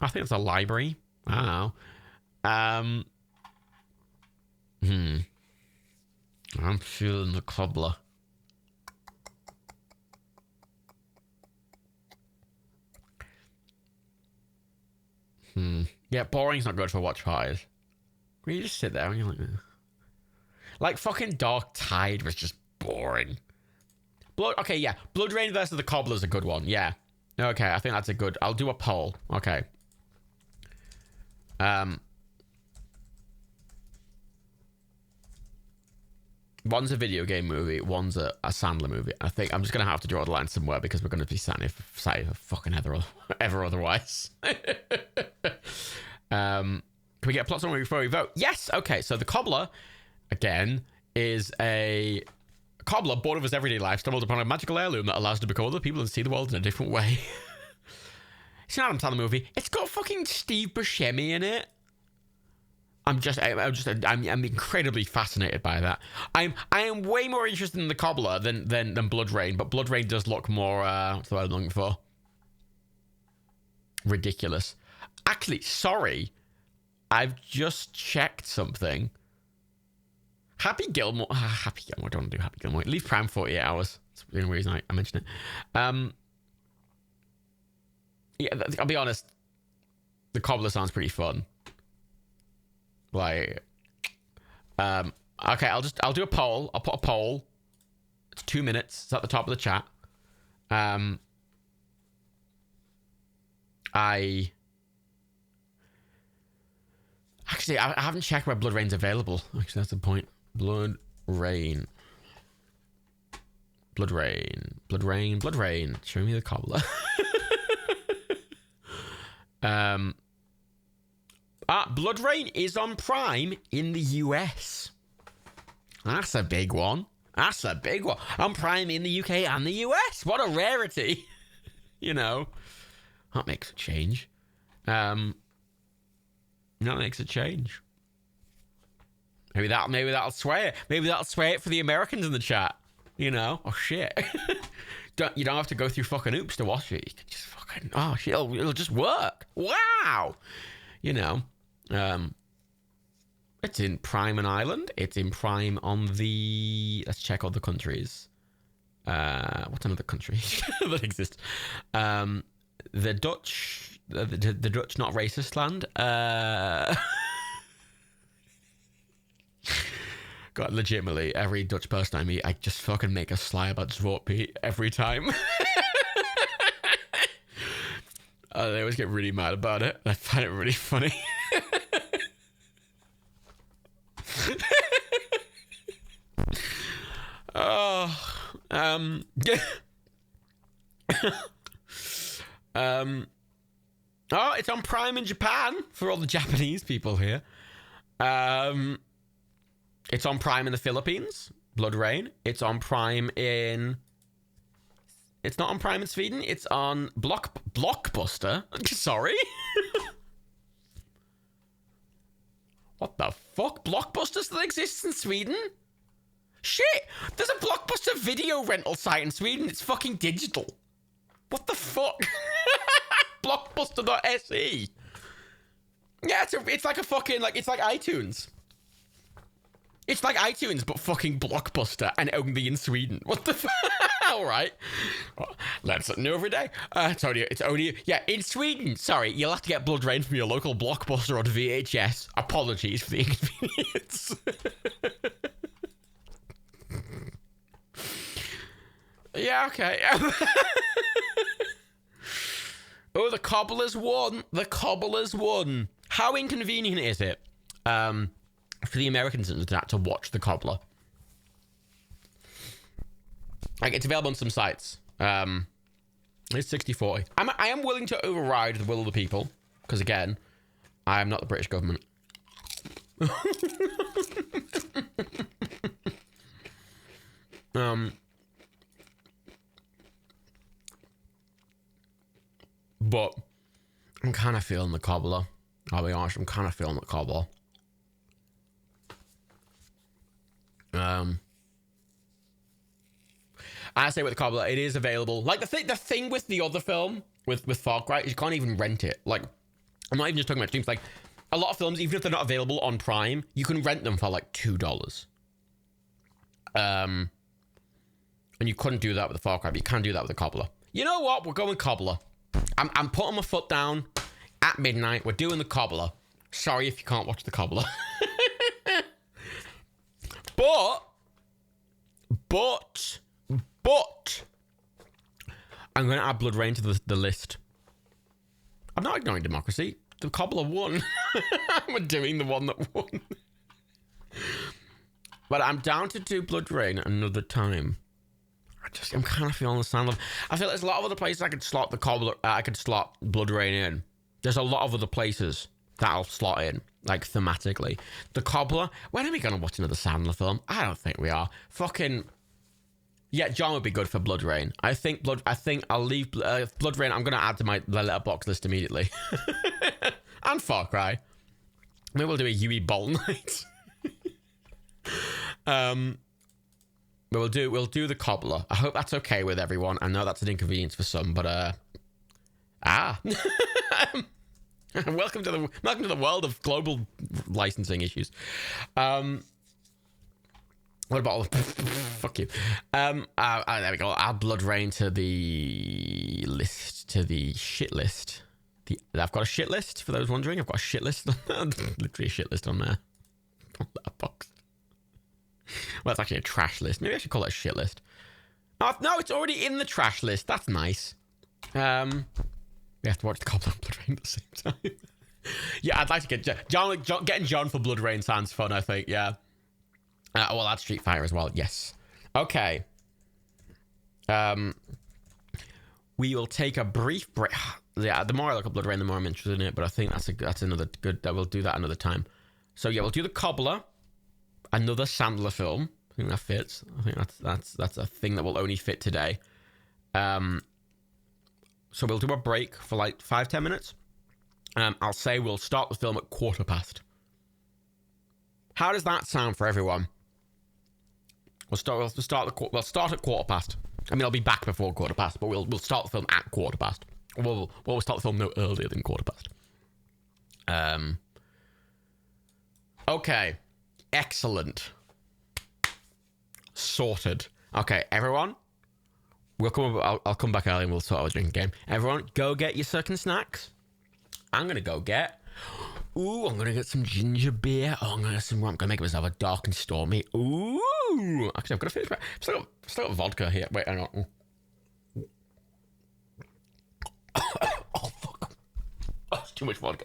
think it's a library. I don't know. I'm feeling the Cobbler. Yeah, boring's not good for watch parties. Where you just sit there and you're like fucking Dark Tide was just boring. Blood Rain versus the Cobbler's a good one. Yeah. Okay, I think that's a good... I'll do a poll. Okay. One's a video game movie, one's a Sandler movie. I think I'm just going to have to draw the line somewhere because we're going to be sat here fucking ever otherwise. Can we get a plot summary before we vote? Yes! Okay, so the Cobbler, again, is a cobbler bored of his everyday life, stumbled upon a magical heirloom that allows him to become other people and see the world in a different way. It's an Adam Sandler movie. It's got fucking Steve Buscemi in it. I'm incredibly fascinated by that. I am way more interested in the Cobbler than Blood Rain, but Blood Rain does look more what's the word I'm looking for? Ridiculous. Actually, sorry. I've just checked something. Happy Gilmore. I don't want to do Happy Gilmore. Leave Prime 48 hours. That's the only reason I mentioned it. Yeah, I'll be honest. The Cobbler sounds pretty fun. Like, okay, I'll do a poll. I'll put a poll. It's 2 minutes. It's at the top of the chat. Actually, I haven't checked where Blood Rain's available. Actually, that's the point. Blood Rain. Blood Rain. Show me the Cobbler. Blood Rain is on Prime in the US. That's a big one. On Prime in the UK and the US. What a rarity. You know. That makes a change. Maybe that'll sway it. Maybe that'll sway it for the Americans in the chat. You know? Oh shit. You don't have to go through fucking oops to watch it. You can just fucking shit, it'll just work. Wow. You know. It's in Prime on Ireland. It's in Prime on the... Let's check all the countries. What's another country that exists? The Dutch... The Dutch not racist land. God, legitimately, every Dutch person I meet, I just fucking make a sly about Zwart Piet every time. They always get really mad about it. I find it really funny. It's on Prime in Japan for all the Japanese people here. It's on Prime in the Philippines, Blood Rain. It's on Prime in It's not on Prime in Sweden. It's on Blockbuster. Sorry. What the fuck? Blockbuster still exists in Sweden? Shit! There's a Blockbuster video rental site in Sweden. It's fucking digital. What the fuck? Blockbuster.se. Yeah, it's like a fucking, like, it's like iTunes. It's like iTunes, but fucking Blockbuster and only in Sweden. What the fuck? All right. Well, learn something new every day. It's only, yeah, in Sweden. Sorry, you'll have to get Blood Rain from your local Blockbuster on VHS. Apologies for the inconvenience. Yeah, okay. Oh, the Cobblers won. The Cobblers won. How inconvenient is it for the Americans to watch The Cobbler? Like, it's available on some sites. It's 60/40. I am willing to override the will of the people, because again, I am not the British government. But I'm kind of feeling The Cobbler. I'll be honest, I'm kind of feeling The Cobbler. I say with The Cobbler, it is available. Like, the thing with the other film, with Far Cry, is you can't even rent it. Like, I'm not even just talking about streams. Like, a lot of films, even if they're not available on Prime, you can rent them for, like, $2. And you couldn't do that with the Far Cry, but you can do that with The Cobbler. You know what? We're going Cobbler. I'm putting my foot down at midnight. We're doing The Cobbler. Sorry if you can't watch The Cobbler. But I'm going to add Blood Rain to the list. I'm not ignoring democracy. The Cobbler won. We're doing the one that won. But I'm down to do Blood Rain another time. I'm kind of feeling the sound of. I feel there's a lot of other places I could slot the Cobbler. I could slot Blood Rain in. There's a lot of other places that I'll slot in, like thematically. The Cobbler. When are we gonna watch another Sandler film? I don't think we are. Fucking. Yeah, John would be good for Blood Rain. I think I'll leave Blood Rain. I'm gonna add to my letterbox list immediately. And Far Cry. Maybe we'll do a Yui Bowl night. But we'll do the Cobbler. I hope that's okay with everyone. I know that's an inconvenience for some, but welcome to the world of global licensing issues. What about fuck you? There we go. Add Blood Rain to the list, to the shit list. I've got a shit list for those wondering. I've got a shit list. Literally a shit list on there. On that box. Well, it's actually a trash list. Maybe I should call it a shit list. Oh, no, it's already in the trash list. That's nice. We have to watch the Cobbler and Blood Rain at the same time. Yeah, I'd like to get John. Getting John for Blood Rain sounds fun, I think. Yeah. Well, add Street Fighter as well. Yes. Okay. We will take a brief break. Yeah, the more I look at Blood Rain, the more I'm interested in it. But I think that's another good. We'll do that another time. So yeah, we'll do the Cobbler. Another Sandler film. I think that fits. I think that's a thing that will only fit today. So we'll do a break for like 5-10 minutes. I'll say we'll start the film at 1:15. How does that sound for everyone? We'll start at 1:15. I mean, I'll be back before 1:15, but we'll start the film at 1:15. We'll start the film no earlier than 1:15. Okay. Excellent. Sorted. Okay, everyone. I'll come back early and we'll sort out a drinking game. Everyone, go get your second snacks. I'm gonna go get. I'm gonna get some ginger beer. I'm gonna make myself a dark and stormy. Actually, I've got to finish. Still got vodka here. Wait, hang on. Oh fuck! Oh, it's too much vodka.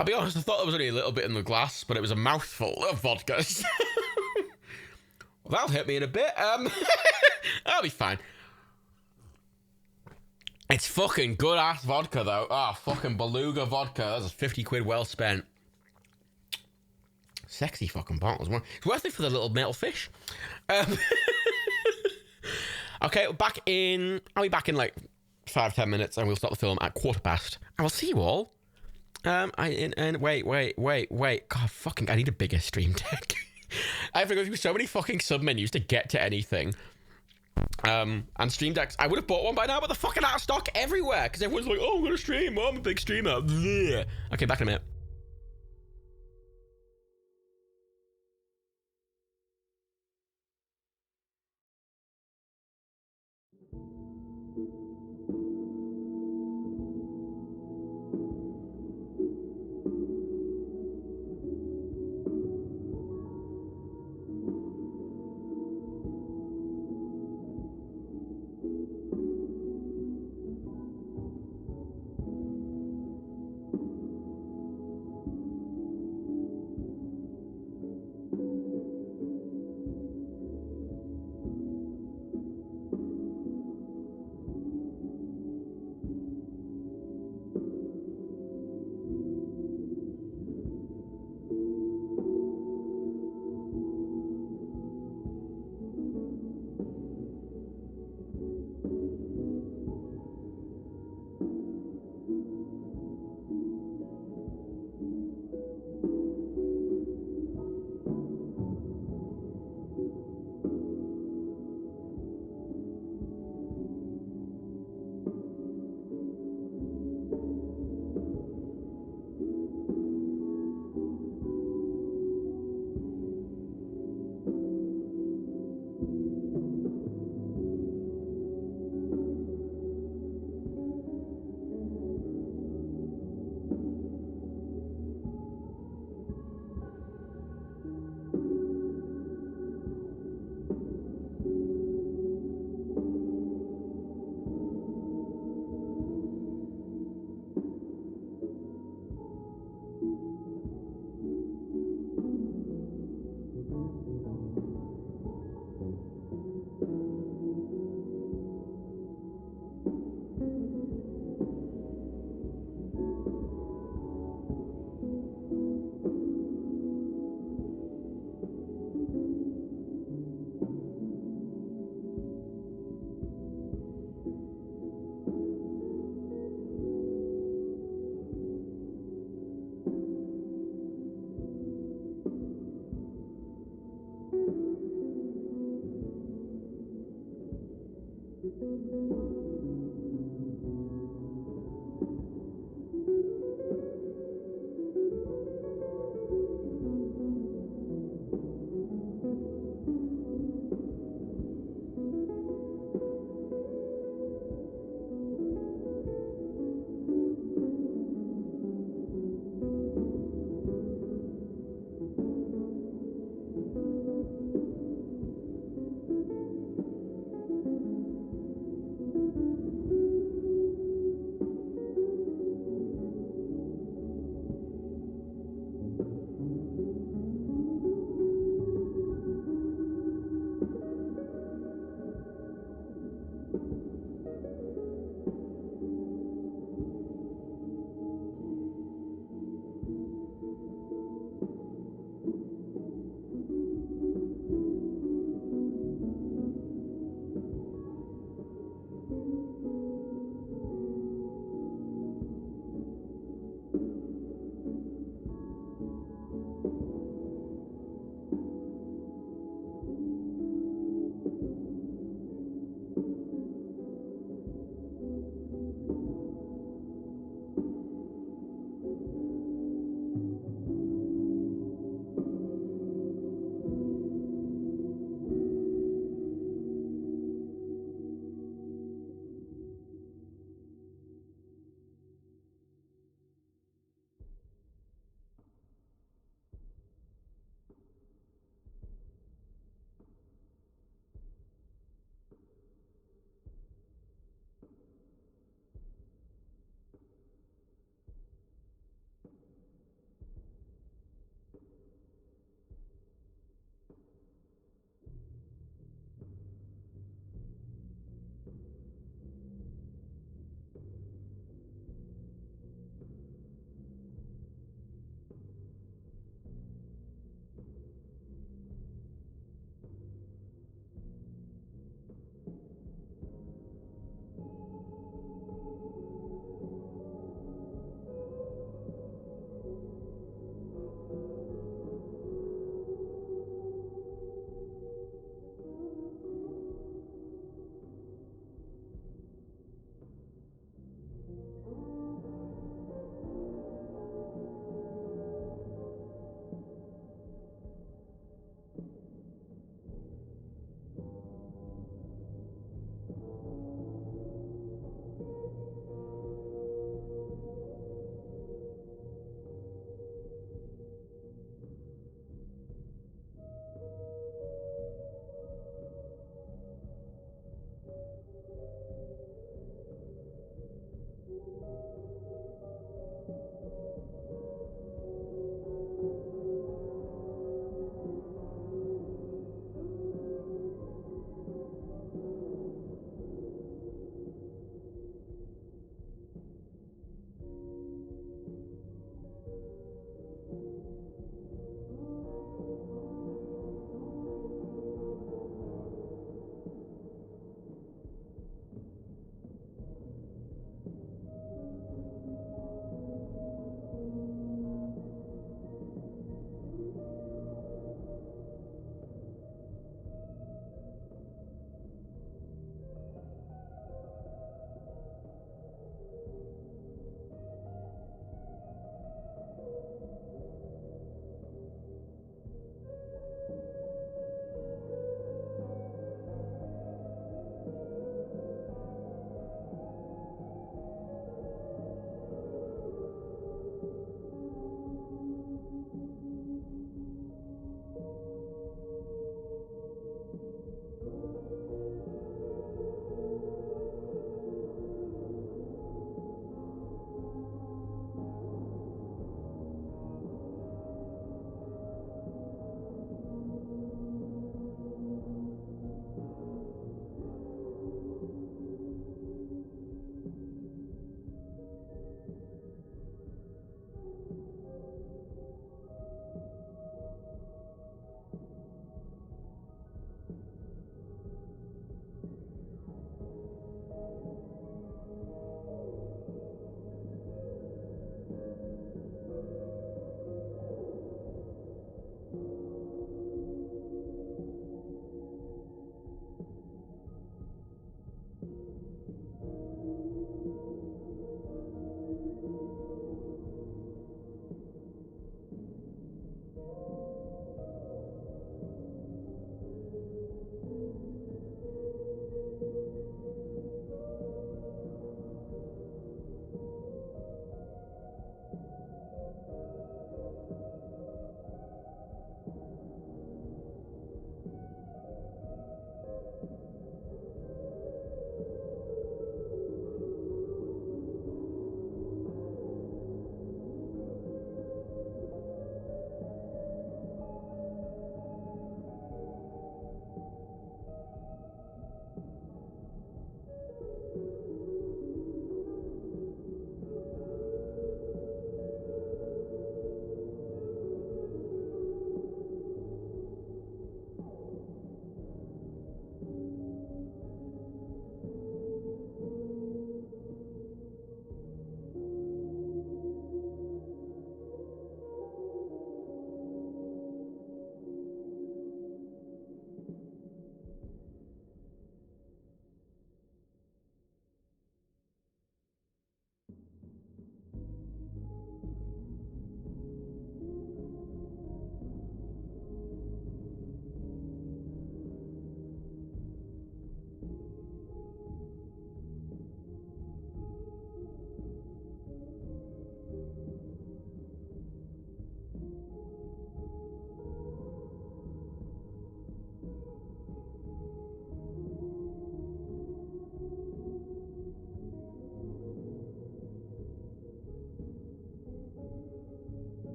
I'll be honest, I thought there was only a little bit in the glass, but it was a mouthful of vodka. Well, that'll hit me in a bit. That'll be fine. It's fucking good ass vodka though. Fucking Beluga vodka. That's 50 quid well spent. Sexy fucking bottles. It's worth it for the little metal fish. Um, okay, I'll be back in like 5-10 minutes, and we'll start the film at 1:15. And I'll see you all. Wait. God, fucking, I need a bigger stream deck. I have to go through so many fucking submenus to get to anything. And stream decks, I would have bought one by now, but they're fucking out of stock everywhere because everyone's like, oh, I'm gonna stream. Oh, I'm a big streamer. Blech. Okay, back in a minute.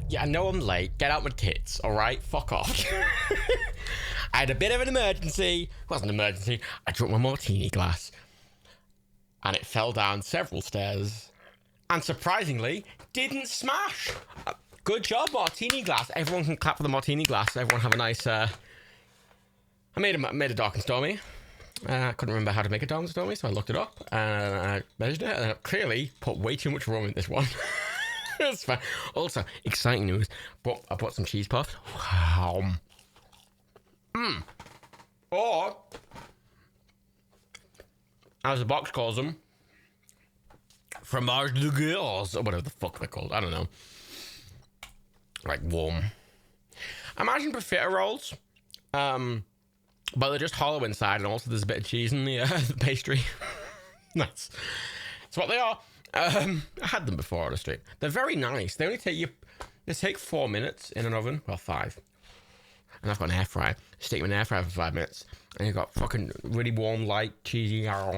Yeah, I know I'm late. Get out my tits, all right? Fuck off. I had a bit of an emergency. It wasn't an emergency. I dropped my martini glass. And it fell down several stairs. And surprisingly, didn't smash. Good job, martini glass. Everyone can clap for the martini glass. Everyone have a nice... I made a dark and stormy. I couldn't remember how to make a dark and stormy, so I looked it up. And I measured it. And I clearly put way too much rum in this one. It's fine. Also, exciting news. But I bought some cheese puffs. Wow. Or, as the box calls them, fromage de girls, or whatever the fuck they're called. I don't know. Like warm. Imagine profiteroles, but they're just hollow inside, and also there's a bit of cheese in the pastry. That's what they are. I had them before on the street. They're very nice. They only take 4 minutes in an oven. Well, 5. And I've got an air fryer. Stick them in an air fryer for 5 minutes. And you've got fucking really warm, light, cheesy. 10 out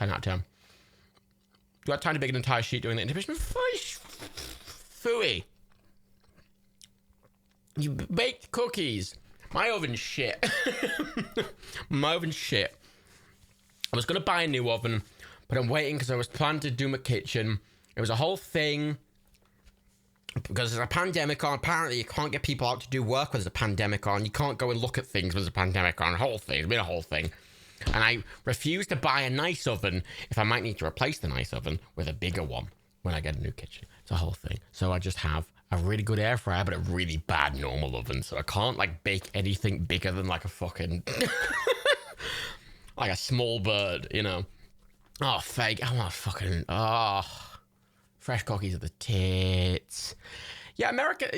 of 10. You got time to bake an entire sheet doing the inhibition? Phooey. You baked cookies. My oven's shit. My oven's shit. I was going to buy a new oven, but I'm waiting because I was planning to do my kitchen. It was a whole thing because there's a pandemic on. Apparently, you can't get people out to do work when there's a pandemic on. You can't go and look at things when there's a pandemic on. A whole thing. It's been a whole thing. And I refused to buy a nice oven if I might need to replace the nice oven with a bigger one when I get a new kitchen. It's a whole thing. So I just have a really good air fryer, but a really bad normal oven. So I can't, like, bake anything bigger than, like, a fucking... like a small bird, you know. Oh, fake. I want fucking... Oh. Fresh cookies are the tits. Yeah, America...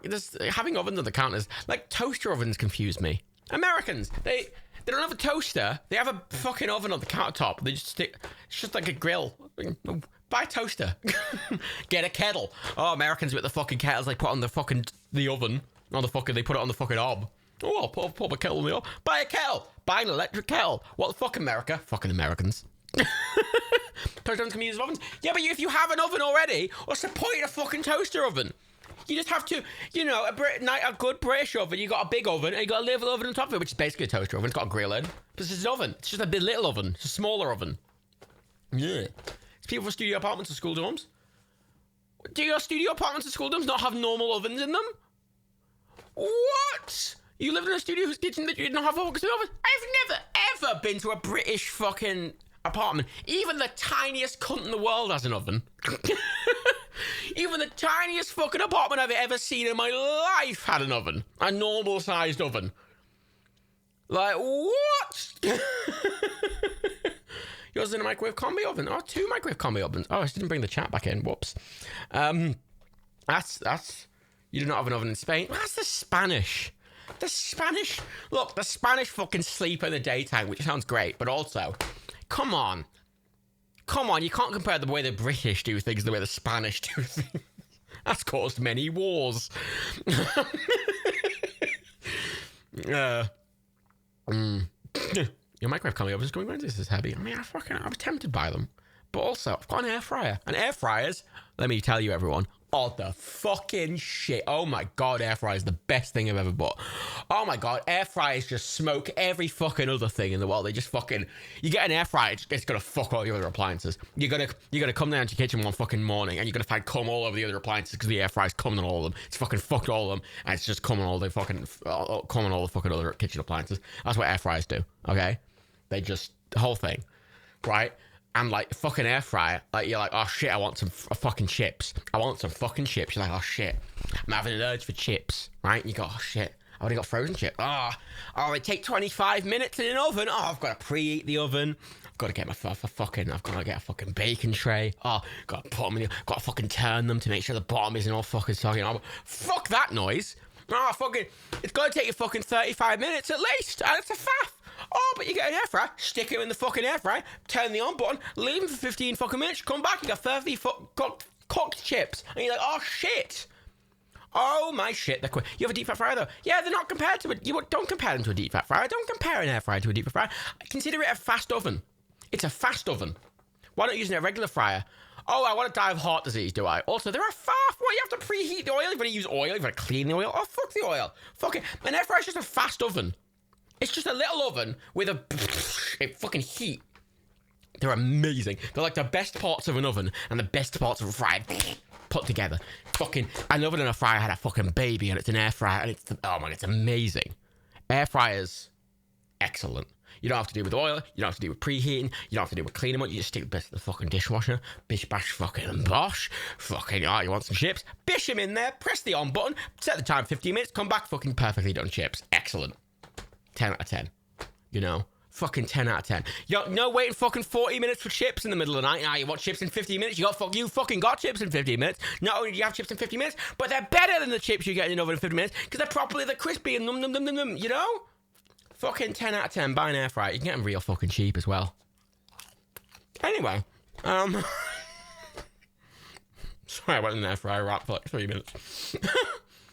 There's, having ovens on the counters... Like, toaster ovens confuse me. Americans, they don't have a toaster. They have a fucking oven on the countertop. They just stick... It's just like a grill. Buy a toaster. Get a kettle. Oh, Americans with the fucking kettles they put on the fucking... The oven. On the fucking... They put it on the fucking hob. Oh, I'll put my kettle in the oven. Buy a kettle. Buy an electric kettle. What the fuck, America? Fucking Americans. Toaster ovens can be used as ovens. Yeah, but if you have an oven already, what's the point of a fucking toaster oven? You just have to, you know, a good British oven. You got a big oven, and you got a little oven on top of it, which is basically a toaster oven. It's got a grill in. But it's just an oven. It's just a bit little oven. It's a smaller oven. Yeah. It's people for studio apartments and school dorms. Do your studio apartments and school dorms not have normal ovens in them? What? You live in a studio whose kitchen that you didn't have a fucking oven? I've never, ever been to a British fucking apartment. Even the tiniest cunt in the world has an oven. Even the tiniest fucking apartment I've ever seen in my life had an oven. A normal-sized oven. Like, what? Yours is in a microwave combi oven. Oh, 2 microwave combi ovens. Oh, I didn't bring the chat back in. Whoops. That's... You do not have an oven in Spain. That's the Spanish. The Spanish... Look, the Spanish fucking sleep in the daytime, which sounds great, but also... Come on. Come on, you can't compare the way the British do things to the way the Spanish do things. That's caused many wars. Your microwave coming up is going, this is heavy. I mean, I was tempted by them. But also, I've got an air fryer. And air fryers, let me tell you everyone, are the fucking shit. Oh my god, air fryer is the best thing I've ever bought. Oh my god, air fryers just smoke every fucking other thing in the world. They just fucking... You get an air fryer, it's gonna fuck all your other appliances. You're gonna come down to your kitchen one fucking morning and you're gonna find cum all over the other appliances because the air fryer's coming on all of them. It's fucking fucked all of them and it's just coming all the fucking... coming all the fucking other kitchen appliances. That's what air fryers do, okay? They just... The whole thing, right? And like fucking air fryer, like you're like, oh shit, I want some fucking chips. I want some fucking chips. You're like, oh shit, I'm having an urge for chips, right? And you go, oh shit, I already got frozen chips. Oh, they take 25 minutes in an oven. Oh, I've got to preheat the oven. I've got to get I've got to get a fucking bacon tray. Oh, got to put them in. Got to fucking turn them to make sure the bottom isn't all fucking soggy. Oh, fuck that noise. Oh, fucking, it's got to take you fucking 35 minutes at least. And it's a faff. Oh, but you get an air fryer, stick it in the fucking air fryer, turn the on button, leave them for 15 fucking minutes, come back, you got 30 cooked chips. And you're like, oh shit. Oh my shit, they're quick. You have a deep fat fryer though? Yeah, they're not compared to it. You don't compare them to a deep fat fryer. Don't compare an air fryer to a deep fat fryer. Consider it a fast oven. It's a fast oven. Why not using a regular fryer? Oh, I want to die of heart disease, do I? Also, there are what, you have to preheat the oil. You've got to use oil. You've got to clean the oil. Oh, fuck the oil. Fuck it. An air fryer is just a fast oven. It's just a little oven with a fucking heat. They're amazing. They're like the best parts of an oven and the best parts of a fryer put together. Fucking, an oven and a fryer had a fucking baby, and it's an air fryer, and oh my God, it's amazing. Air fryers, excellent. You don't have to deal with oil. You don't have to deal with preheating. You don't have to deal with cleaning them. You just stick the best in the fucking dishwasher. Bish, bash, fucking bosh. Fucking, oh, you want some chips? Bish them in there. Press the on button. Set the time 15 minutes. Come back, fucking perfectly done chips. Excellent. 10 out of 10. You know? Fucking 10 out of 10. No waiting fucking 40 minutes for chips in the middle of the night. Now you want chips in 15 minutes? You fucking got chips in 15 minutes. Not only do you have chips in 15 minutes, but they're better than the chips you get in an oven in 15 minutes because they're crispy and num, you know? Fucking 10 out of 10. Buy an air fryer. You can get them real fucking cheap as well. Anyway, sorry, I went in an air fryer wrap for like 3 minutes.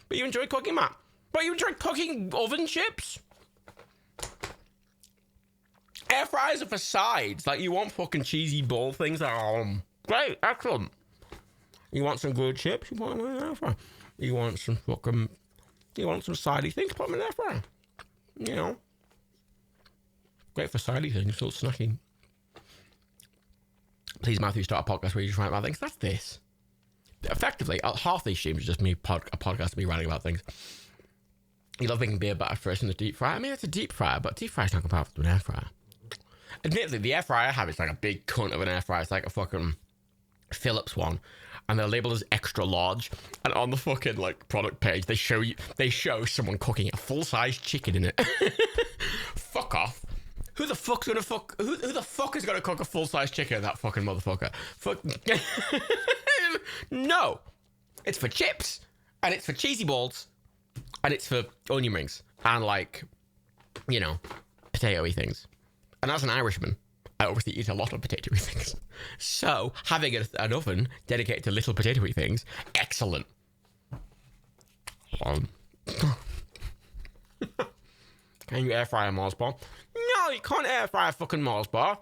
But you enjoy cooking, Matt? But you enjoy cooking oven chips? Air fryers are for sides. Like, you want fucking cheesy ball things that are great, excellent. You want some good chips? You put them in an air fryer. You want some sidey things? Put them in an air fryer. You know. Great for sidey things, so snacky. Please, Matthew, start a podcast where you just write about things. That's this. Effectively, half these streams are just me, a podcast of me writing about things. You love making beer batter first in the deep fryer. I mean, it's a deep fryer, but deep fryer's not comparable to an air fryer. Admittedly, the air fryer I have is like a big cunt of an air fryer. It's like a fucking Philips one. And they're labeled as extra large. And on the fucking like product page, they show someone cooking a full-size chicken in it. Fuck off. Who the fuck is gonna cook a full-size chicken in that fucking motherfucker? Fuck. No. It's for chips. And it's for cheesy balls. And it's for onion rings. And like, you know, potato-y things. And as an Irishman, I obviously eat a lot of potato-y things. So, having an oven dedicated to little potato-y things, excellent. Can you air fry a Mars bar? No, you can't air fry a fucking Mars bar.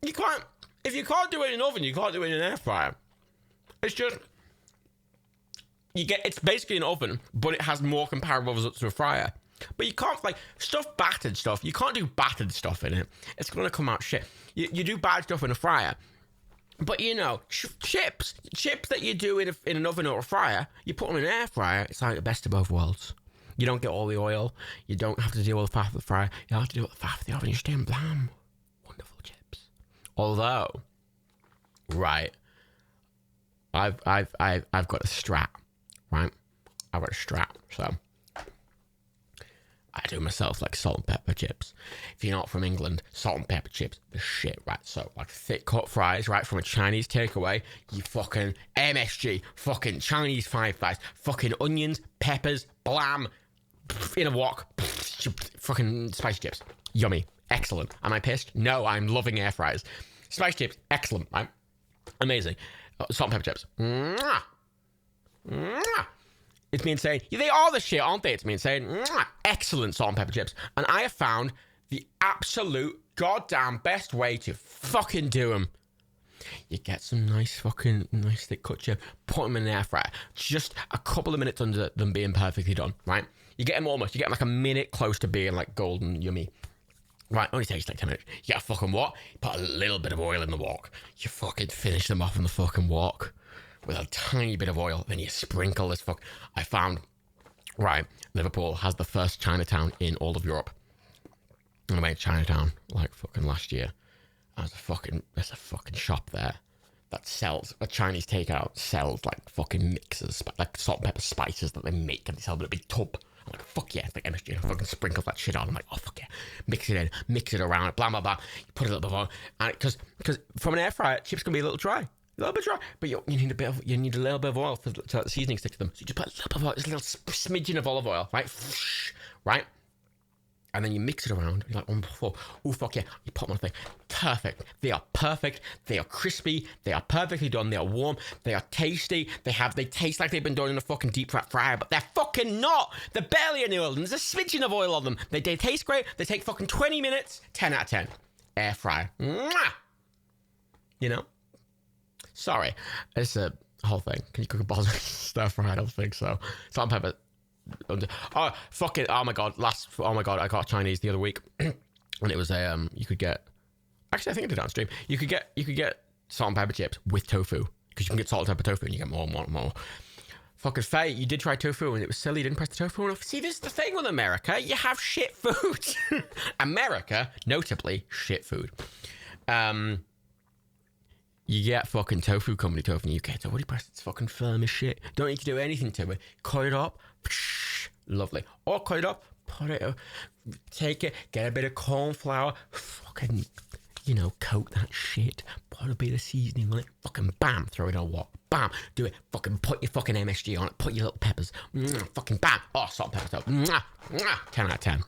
You can't. If you can't do it in an oven, you can't do it in an air fryer. It's just, it's basically an oven, but it has more comparable results to a fryer. But you can't, like, battered stuff, you can't do battered stuff in it. It's going to come out shit. You do battered stuff in a fryer. But, you know, chips that you do in an oven or a fryer, you put them in an air fryer, it's like the best of both worlds. You don't get all the oil. You don't have to deal with the fat of the fryer. You have to deal with the fat of the oven. You just do blam. Wonderful chips. Although, right, I've got a strat, right? I've got a strat, so I do myself like salt and pepper chips. If you're not from England, salt and pepper chips, the shit, right? So, like thick cut fries, right, from a Chinese takeaway, you fucking MSG, fucking Chinese fried fries, fucking onions, peppers, blam, in a wok, fucking spicy chips. Yummy. Excellent. Am I pissed? No, I'm loving air fryers. Spicy chips, excellent, right? Amazing. Salt and pepper chips. Mwah! Mwah! It's me insane. Yeah, they are the shit, aren't they? It's me insane. Mwah! Excellent salt and pepper chips. And I have found the absolute goddamn best way to fucking do them. You get some nice thick cut chip, put them in an air fryer. Just a couple of minutes under them being perfectly done, right? You get them almost. You get them like a minute close to being like golden yummy. Right, only takes like 10 minutes. You get a fucking wok. You put a little bit of oil in the wok. You fucking finish them off in the fucking wok with a tiny bit of oil. Then you sprinkle this fuck. I found, right, Liverpool has the first Chinatown in all of Europe. I went to Chinatown like fucking last year. There's a fucking shop there that sells, a Chinese takeout sells like fucking mixes, like salt and pepper spices that they make, and they sell them in a big tub. I'm like, fuck yeah, it's like MSG. I fucking sprinkle that shit on. I'm like, oh fuck yeah, mix it in, mix it around, blah blah blah. You put a little bit on, and because from an air fryer, chips can be a little dry, but you need a little bit of oil to let the seasoning stick to them. So you just put a little bit of oil, just a little smidgen of olive oil, right, right. And then you mix it around. You're like, oh, fuck yeah. You put them on the thing. Perfect. They are perfect. They are crispy. They are perfectly done. They are warm. They are tasty. They taste like they've been done in a fucking deep fat fryer, but they're fucking not. They're barely any oil. There's a smidgen of oil on them. They taste great. They take fucking 20 minutes. 10 out of 10. Air fryer. Mwah! You know? Sorry, it's a whole thing. Can you cook a balls stir fry? I don't think so. Salt and pepper. Oh, fuck it. Oh my god. I got Chinese the other week. And it was you could get, actually I think I did it on stream. You could get salt and pepper chips with tofu. Because you can get salt and pepper tofu and you get more and more and more. Fucking Faye, you did try tofu and it was silly. You didn't press the tofu enough. See, this is the thing with America. You have shit food. America, notably, shit food. You get fucking tofu company tofu in the UK. So what do you press? It's fucking firm as shit. Don't need to do anything to it. Cut it up. Lovely. Or cut it up. Put it up. Take it. Get a bit of corn flour. Fucking, coat that shit. Put a bit of seasoning on it. Fucking bam. Throw it on what? Bam. Do it. Fucking put your fucking MSG on it. Put your little peppers. Fucking bam. Oh, salt and pepper. 10 out of 10.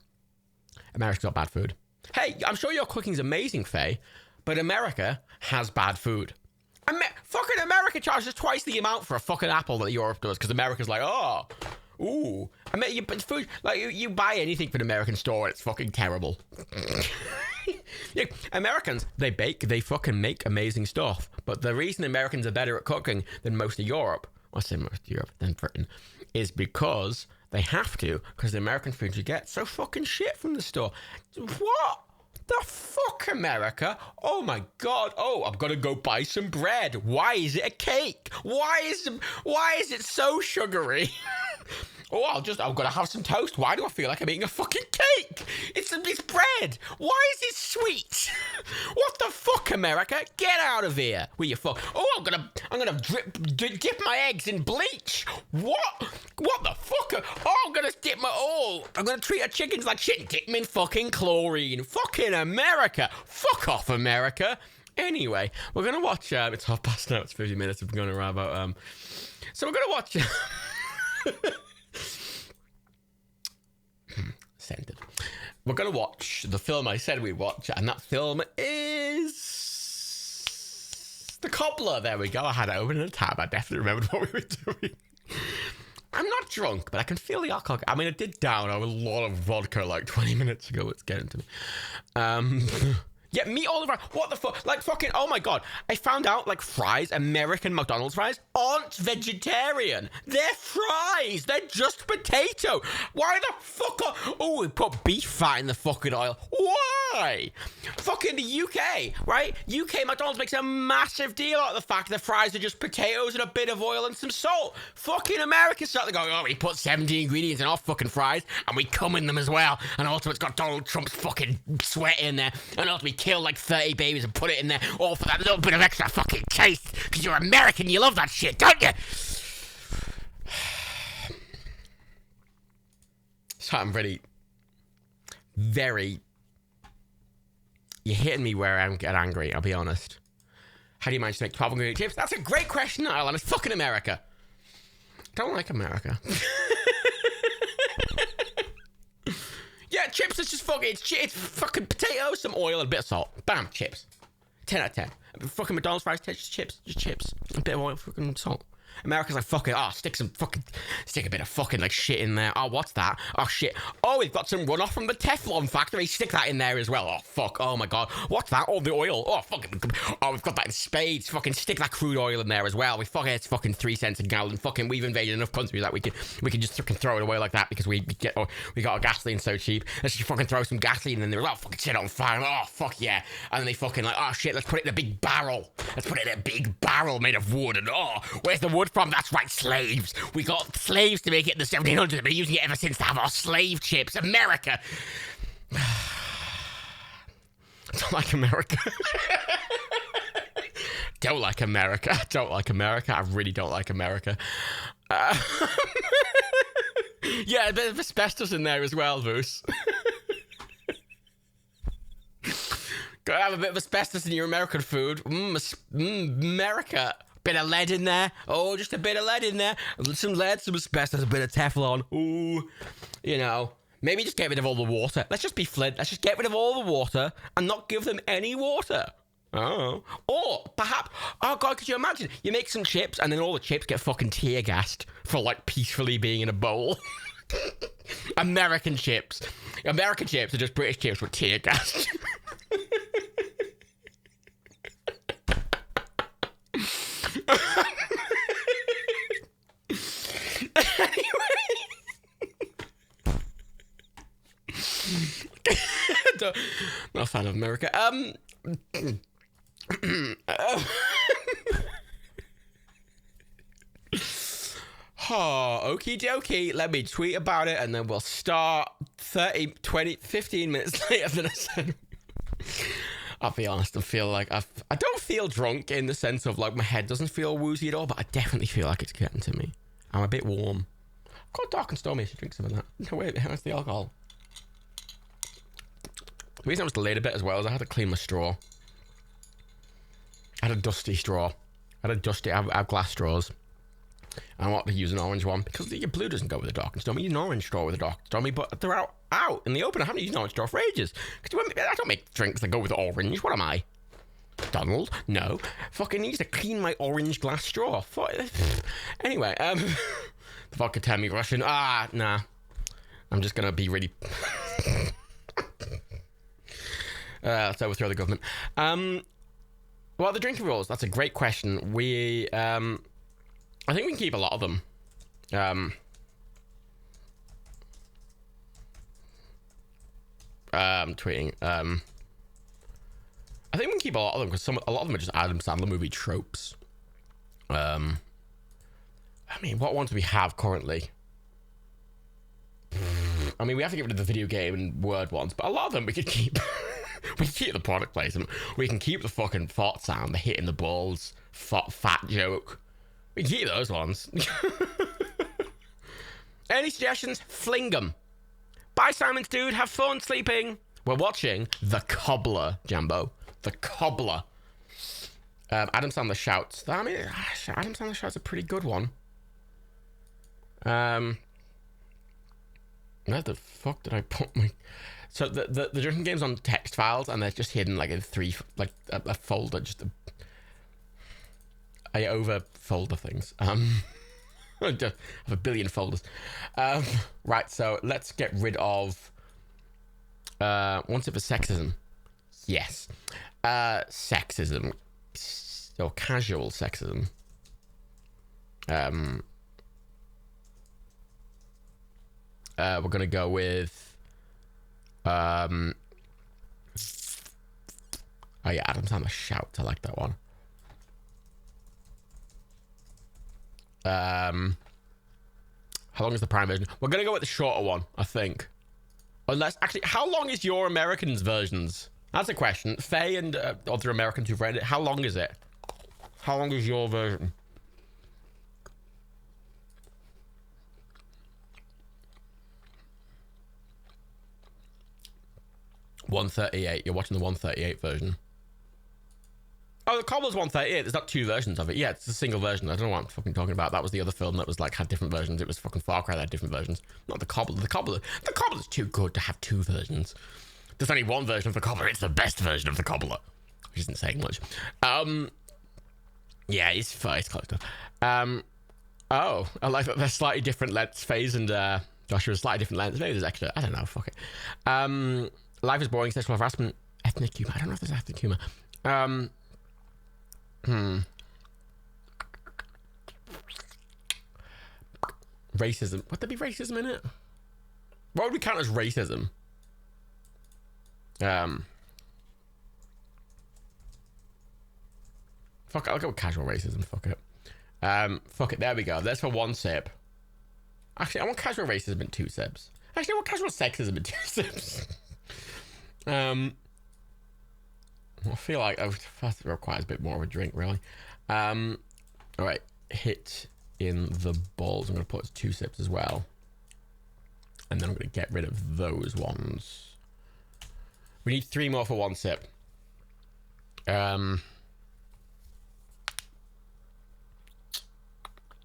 America's got bad food. Hey, I'm sure your cooking's amazing, Faye. But America has bad food. Fucking America charges twice the amount for a fucking apple that Europe does because America's like, oh, ooh. Food, like you buy anything from an American store, it's fucking terrible. Yeah, Americans, they fucking make amazing stuff. But the reason Americans are better at cooking than most of Europe, I say most of Europe, than Britain, is because they have to, because the American food you get so fucking shit from the store. What? The fuck, America? Oh my god. Oh, I'm gonna go buy some bread. Why is it a cake? Why is it so sugary? Oh, I'm gonna have some toast. Why do I feel like I'm eating a fucking cake? It's bread. Why is it sweet? What the fuck, America? Get out of here with your fuck. Oh, I'm gonna dip my eggs in bleach. What? What the fuck? Oh, I'm gonna treat our chickens like shit and dip them in fucking chlorine. Fucking America. Fuck off, America. Anyway, we're gonna watch. It's 50 now. It's 50 minutes. We're gonna wrap about. So we're gonna watch. Centered. We're gonna watch the film I said we'd watch, and that film is The Cobbler. There we go. I had it open in a tab. I definitely remembered what we were doing. I'm not drunk, but I can feel the alcohol. I mean, I did down a lot of vodka like 20 minutes ago. It's getting to me. Yeah, meat all around. What the fuck? Like fucking, oh my god. I found out like fries, American McDonald's fries, aren't vegetarian. They're fries. They're just potato. Why the fuck? Oh, we put beef fat in the fucking oil. Why? Fucking the UK, right? UK McDonald's makes a massive deal out of the fact that fries are just potatoes and a bit of oil and some salt. Fucking America started going, oh, we put 70 ingredients in our fucking fries and we cum in them as well. And also it's got Donald Trump's fucking sweat in there. And also we kill like 30 babies and put it in there all for that little bit of extra fucking taste because you're American, you love that shit, don't you? So I'm really you're hitting me where I get angry, I'll be honest. How do you manage to make 12 ingredient chips? That's a great question, Ireland. It's fucking America. Don't like America. Yeah, chips is just fucking, it's fucking potatoes, some oil, and a bit of salt. Bam, chips. 10 out of 10. Fucking McDonald's fries, just chips. A bit of oil, fucking salt. America's like, fuck it, stick a bit of fucking like shit in there. Oh, what's that? Oh, shit. Oh, we've got some runoff from the Teflon factory. Stick that in there as well. Oh, fuck. Oh, my God. What's that? Oh, the oil. Oh, fucking. Oh, we've got that in spades. Fucking stick that crude oil in there as well. It's fucking 3 cents a gallon. Fucking, we've invaded enough countries that we can just fucking throw it away like that because we got our gasoline so cheap. Let's just fucking throw some gasoline in there. Oh, fucking set it on fire. Oh, fuck yeah. And then they fucking like, oh, shit, let's put it in a big barrel. Let's put it in a big barrel made of wood. And oh, where's the wood from? That's right, slaves. We got slaves to make it in the 1700s. We've been using it ever since to have our slave chips. America. I don't like America. Don't like America. Don't like America. I really don't like America. Yeah, a bit of asbestos in there as well, Voos. Gotta have a bit of asbestos in your American food. America. Bit of lead in there. Oh, just a bit of lead in there. Some lead, some asbestos, a bit of Teflon. Ooh, maybe just get rid of all the water. Let's just be Flint. Let's just get rid of all the water and not give them any water. Oh. Or perhaps, oh God, could you imagine? You make some chips and then all the chips get fucking tear gassed for like peacefully being in a bowl. American chips. American chips are just British chips with tear gassed. Not a fan of America. Oh, okie dokie. Let me tweet about it and then we'll start 30, 20, 15 minutes later than I said. I'll be honest, I feel like I don't feel drunk in the sense of like my head doesn't feel woozy at all, but I definitely feel like it's getting to me. I'm a bit warm. I've got dark and stormy. I should drink some of that. No, wait, how's the alcohol? The reason I was delayed a bit as well is I had to clean my straw. I had a dusty straw. I have glass straws. I wanted to use an orange one because your blue doesn't go with the dark and stormy. You use an orange straw with the dark and stormy, but they're out in the open. I haven't used an orange straw for ages. I don't make drinks that go with orange. What am I? Donald? No. Fucking needs to clean my orange glass straw. Anyway, the vodka tell me Russian. Nah. I'm just gonna be really... let's overthrow the government. Well, the drinking rules, that's a great question. I think we can keep a lot of them. Tweeting. I think we can keep a lot of them because a lot of them are just Adam Sandler movie tropes. I mean, what ones do we have currently? I mean, we have to get rid of the video game and word ones, but a lot of them we could keep. We can keep the product placement. We can keep the fucking fart sound, the hitting the balls, fat joke. We can keep those ones. Any suggestions? Fling them. Bye, Simon's dude. Have fun sleeping. We're watching The Cobbler, Jambo. The Cobbler. Adam Sandler shouts. I mean, Adam Sandler shouts a pretty good one. Where the fuck did I put my... So the drinking game's on text files, and they're just hidden like in a folder, just I over folder things. I have a billion folders. Right, so let's get rid of one tip for sexism. Yes. Sexism. Or casual sexism. We're gonna go with oh yeah, Adam Sandler shouts. I like that one. How long is the Prime version? We're gonna go with the shorter one, I think. Unless, actually, how long is your Americans versions? That's a question. Faye and other Americans who've read it, how long is it? How long is your version? $138. You're watching the 138 version. Oh, the Cobbler's 138. There's not two versions of it. Yeah, it's a single version. I don't know what I'm fucking talking about. That was the other film that was like had different versions. It was fucking Far Cry that had different versions. Not the Cobbler. The Cobbler's too good to have two versions. There's only one version of the Cobbler. It's the best version of the Cobbler, which isn't saying much. Yeah, it's close to. Oh, I like that they're slightly different lengths. Phase and Joshua's slightly different lengths. Maybe there's extra. I don't know. Fuck it. Life is boring. Sexual harassment. Ethnic humor. I don't know if there's ethnic humor. Racism. Would there be racism in it? What would we count as racism? Fuck it, I'll go with casual racism. Fuck it. Fuck it, there we go. That's for one sip. Actually, I want casual racism in 2 sips. Actually, I want casual sexism in 2 sips. I feel like that requires a bit more of a drink, really. All right, hit in the balls. I'm going to put 2 sips as well. And then I'm going to get rid of those ones. We need 3 more for 1 sip.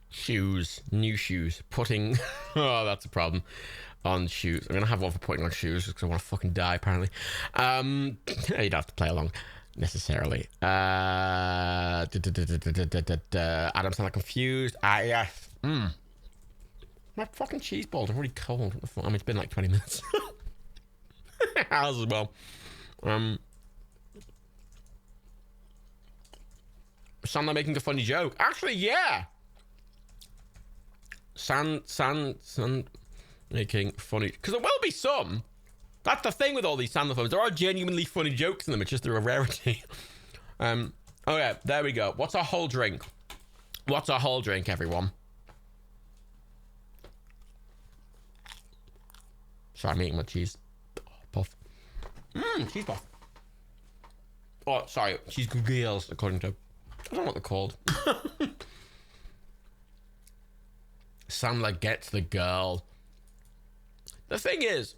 Shoes. New shoes. Putting... oh, that's a problem. On shoes. I'm going to have one for putting on shoes because I want to fucking die, apparently. You don't have to play along necessarily. Adam Sandler confused. Yeah. My fucking cheese balls are really cold. I mean, it's been like 20 minutes. Ours as well. Sandler making a funny joke. Actually, yeah. San making funny, because there will be some. That's the thing with all these Sandler films. There are genuinely funny jokes in them. It's just they're a rarity. Okay, there we go. What's our whole drink? What's our whole drink, everyone? Sorry, I'm eating my cheese puff. Cheese puff. Oh, sorry, cheese grills, according to... I don't know what they're called. Sandler gets the girl. The thing is,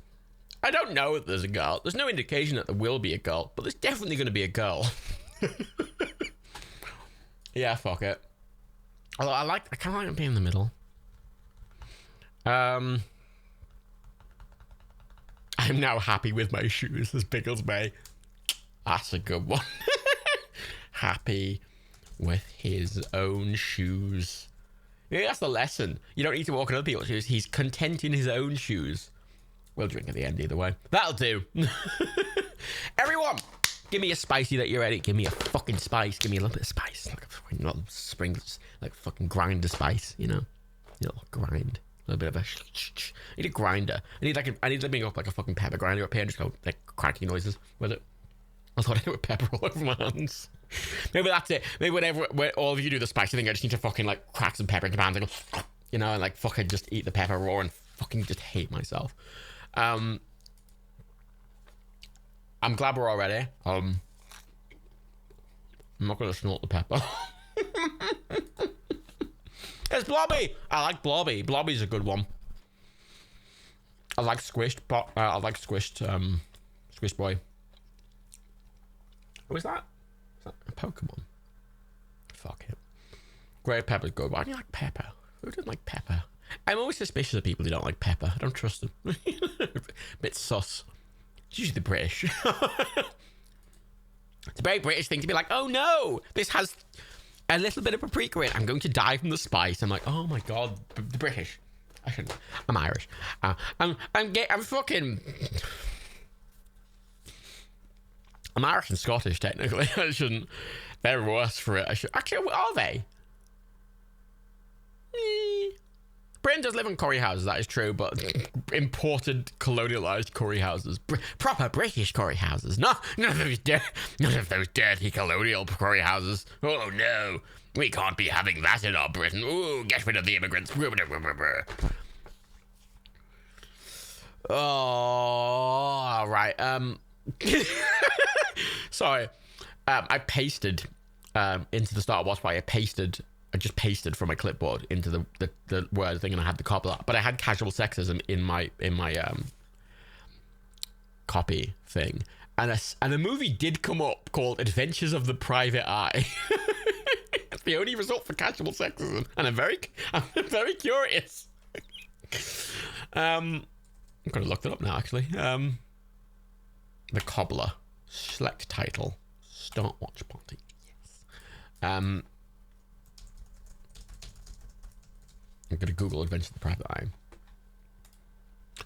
I don't know if there's a girl. There's no indication that there will be a girl, but there's definitely going to be a girl. Yeah, fuck it. Although I kind of like being in the middle. I'm now happy with my shoes, as Pickles May. That's a good one. Happy with his own shoes. Yeah, that's the lesson. You don't need to walk in other people's shoes. He's content in his own shoes. We'll drink at the end either way. That'll do. Everyone, give me a spicy that you're ready. Give me a fucking spice. Give me a little bit of spice. Like a fucking little spring, like fucking grinder spice, you know? You know, grind. A little bit of a I need a grinder. I need to bring up like a fucking pepper grinder up here and just go like cracking noises with it. I thought I put pepper all over my hands. Maybe that's it. Maybe when all of you do the spicy thing, I just need to fucking like crack some pepper into my hands and go, you know, and like fucking just eat the pepper raw and fucking just hate myself. I'm glad we're all ready. I'm not gonna snort the pepper. It's Blobby. I like Blobby. Blobby's a good one. I like Squished. Squished Boy. Who is that? Is that a Pokemon? Fuck it. Grey Pepper's good. Why do you like pepper? Who doesn't like pepper? I'm always suspicious of people who don't like pepper. I don't trust them. Bit sus. It's usually the British. It's a very British thing to be like, oh no, this has a little bit of paprika in it. I'm going to die from the spice. I'm like, oh my god, the British. I shouldn't. I'm Irish. I'm fucking... I'm Irish and Scottish, technically. I shouldn't. They're worse for it. Actually, are they? Britain does live in curry houses, that is true, but imported, colonialized curry houses. Proper British curry houses. None of those dirty colonial curry houses. Oh no, we can't be having that in our Britain. Ooh, get rid of the immigrants. Oh, all right. Sorry. I pasted into the start of Watch Party. I just pasted from my clipboard into the word thing, and I had the cobbler. But I had casual sexism in my copy thing, and a movie did come up called Adventures of the Private Eye. It's the only result for casual sexism, and I'm very curious. I'm gonna look that up now, actually. The Cobbler. Select title. Start Watch Party. Yes. I'm gonna Google Adventures of the Private Eye.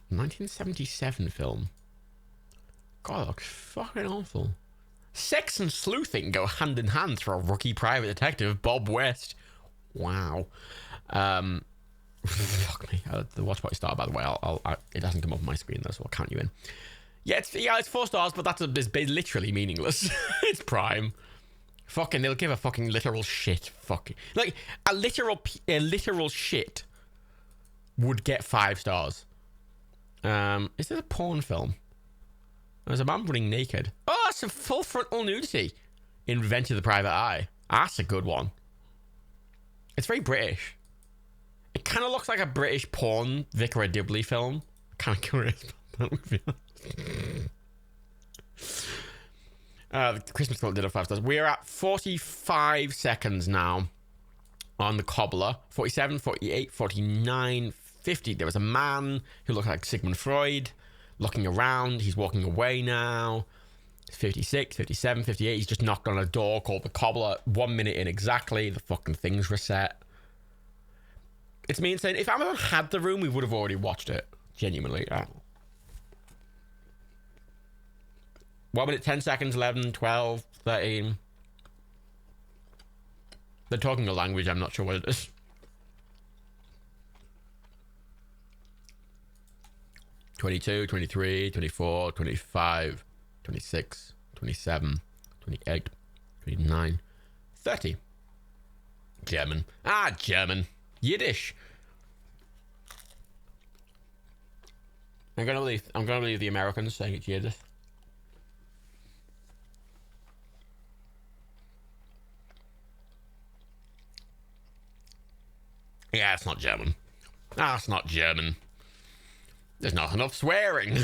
1977 film. God, it looks fucking awful. Sex and sleuthing go hand in hand for a rookie private detective, Bob West. Wow. Fuck me. The Watch Party star, by the way. It doesn't come up on my screen though, so I'll count you in. Yeah, it's 4 stars, but that's literally meaningless. It's Prime. Fucking, they'll give a fucking literal shit. Fucking, like a literal shit would get 5 stars. Is this a porn film? There's a man running naked. Oh, it's a full frontal nudity. Invented the Private Eye. That's a good one. It's very British. It kind of looks like a British porn Vicar Dibley film. Kind of curious about that movie. The Christmas Club did a 5 stars. We're at 45 seconds now on the Cobbler. 47, 48, 49, 50. There was a man who looked like Sigmund Freud looking around. He's walking away now. 56, 57, 58. He's just knocked on a door called the Cobbler. 1 minute in exactly. The fucking thing's reset. It's me saying, if Amazon had the room, we would have already watched it. Genuinely. 1 minute, 10 seconds, 11, 12, 13. They're talking a language, I'm not sure what it is. 22, 23, 24, 25, 26, 27, 28, 29, 30. German. German. Yiddish. I'm gonna leave the Americans saying it's Yiddish. Yeah, it's not German. It's not German. There's not enough swearing.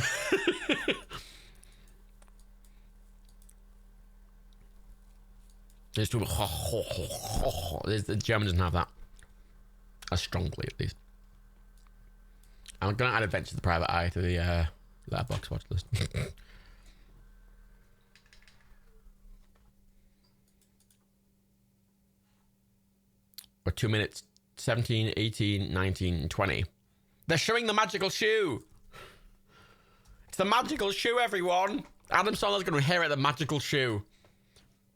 There's too much. The German doesn't have that as strongly, at least. I'm gonna add Adventure of the Private Eye to the Letterboxd watch list. Or 2 minutes, 17, 18, 19, 20. They're showing the magical shoe. It's the magical shoe, everyone. Adam Sandler's gonna inherit the magical shoe.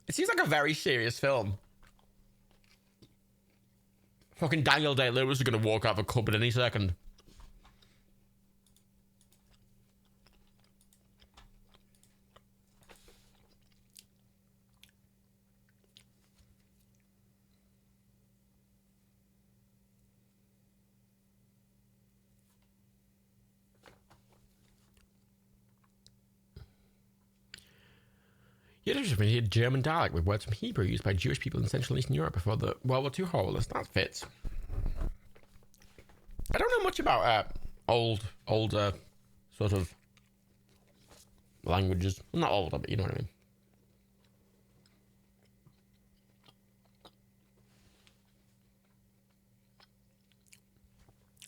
It seems like a very serious film. Fucking Daniel Day-Lewis is gonna walk out of a cupboard any second. Yiddish has been a German dialect with words from Hebrew used by Jewish people in Central and Eastern Europe before the World War II horrors. That fits. I don't know much about older sort of languages. Well, not older, but you know what I mean.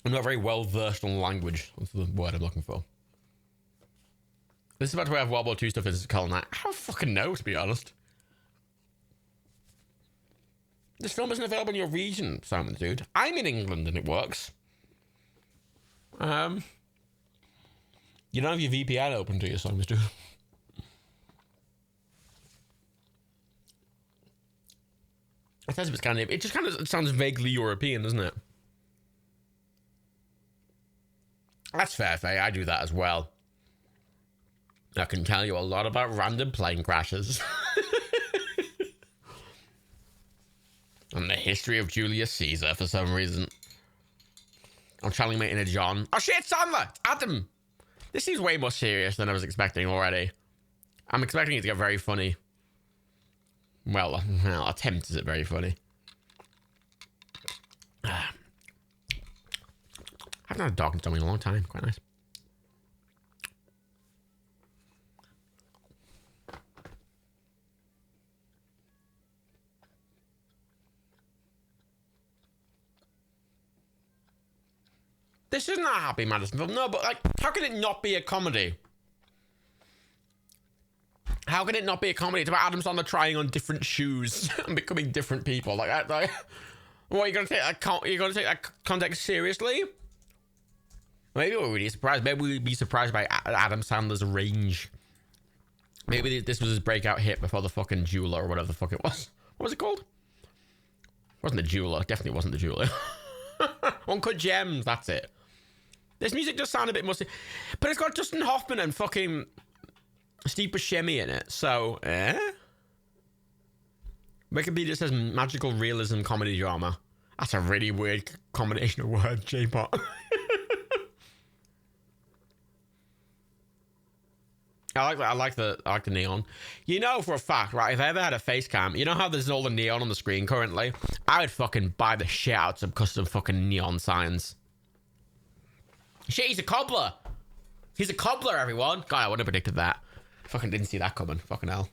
I'm not very well versed on language. That's the word I'm looking for. This is about where I have World War II stuff is Colin. I don't fucking know, to be honest. This film isn't available in your region, Simon, dude. I'm in England and it works. You don't have your VPN open to you, Simon, dude. It says it's kind of. It just kind of sounds vaguely European, doesn't it? That's fair, Faye. I do that as well. I can tell you a lot about random plane crashes. And the history of Julius Caesar for some reason. I'm channeling my inner John. Oh shit, Sandler! Adam! This seems way more serious than I was expecting already. I'm expecting it to get very funny. Well, attempt is it very funny. I haven't had a dog in a long time. Quite nice. This isn't a Happy Madison film. No, but like, how can it not be a comedy? How can it not be a comedy? It's about Adam Sandler trying on different shoes and becoming different people. Like, what, are you gonna take that? You're gonna take that context seriously? Maybe we're really surprised. Maybe we'd be surprised by Adam Sandler's range. Maybe this was his breakout hit before the fucking Jeweler or whatever the fuck it was. What was it called? It wasn't the Jeweler. Definitely wasn't the Jeweler. Uncut Gems. That's it. This music does sound a bit musty, but it's got Dustin Hoffman and fucking Steve Buscemi in it. So, Wikipedia says magical realism comedy drama. That's a really weird combination of words, J-Pot. I like the neon. You know for a fact, right? If I ever had a face cam, you know how there's all the neon on the screen currently? I would fucking buy the shit out of some custom fucking neon signs. Shit, he's a cobbler. He's a cobbler, everyone. God, I wouldn't have predicted that. Fucking didn't see that coming. Fucking hell.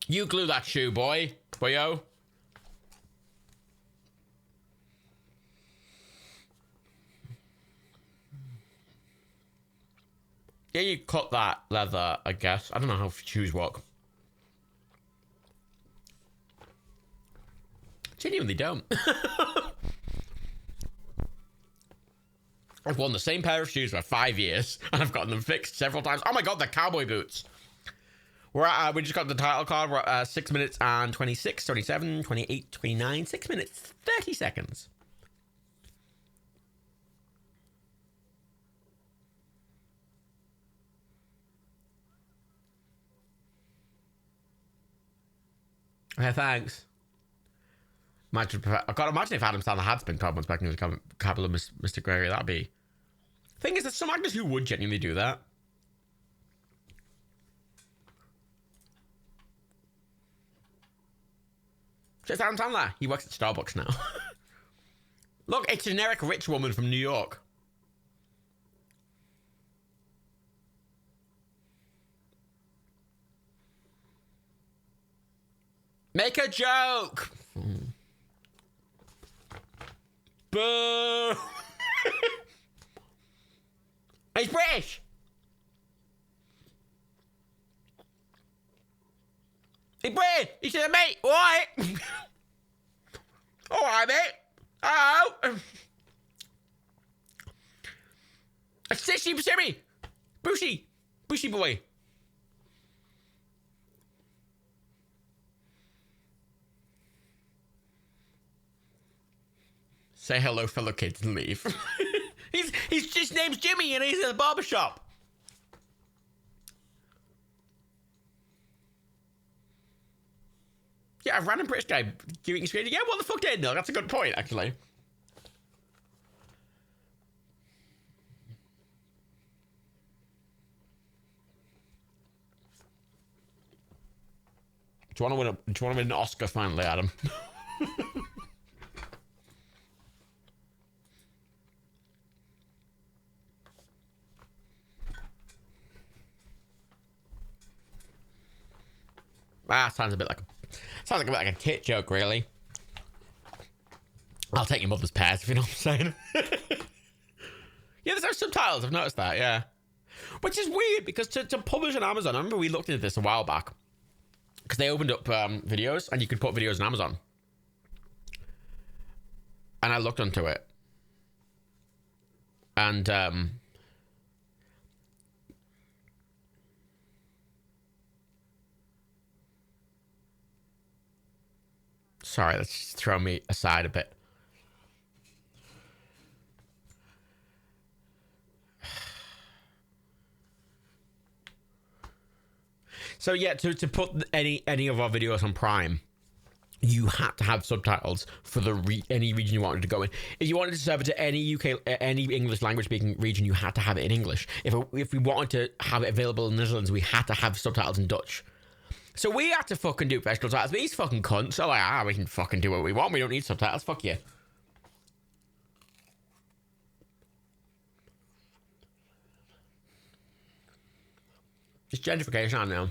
You glue that shoe, boy. Boyo. Yeah, you cut that leather, I guess. I don't know how shoes work. Genuinely don't. I've worn the same pair of shoes for 5 years, and I've gotten them fixed several times. Oh my god, they're cowboy boots. We just got the title card. We're at 6 minutes and 26, 27, 28, 29, 6 minutes, 30 seconds. Yeah, thanks. I gotta imagine if Adam Sandler had spent 12 months back in the capital of Mr. Gregory, that'd be. Thing is, there's some actors who would genuinely do that. Just Adam Sandler. He works at Starbucks now. Look, it's a generic rich woman from New York. Make a joke. Boo. He's British. He's British. He said, mate, all right. All right, mate. Oh. Sissy, Simmy. Bushy. Bushy boy. Say hello, fellow kids, and leave. His name's Jimmy, and he's at the barbershop. Yeah, a random British guy giving screen. Yeah, what the fuck did no? That's a good point, actually. Do you want to win an Oscar finally, Adam? Sounds a bit like a tit joke, really. I'll take your mother's pears, if you know what I'm saying. Yeah, there's no subtitles. I've noticed that. Yeah, which is weird because to publish on Amazon, I remember we looked into this a while back because they opened up videos and you could put videos on Amazon, and I looked into it, and sorry, let's just throw me aside a bit. So yeah, to put any of our videos on Prime, you had to have subtitles for any region you wanted to go in. If you wanted to serve it to any any English language speaking region, you had to have it in English. If we wanted to have it available in the Netherlands, we had to have subtitles in Dutch. So we had to fucking do professional titles, but these fucking cunts are like, we can fucking do what we want. We don't need subtitles. Fuck you. It's gentrification, I know.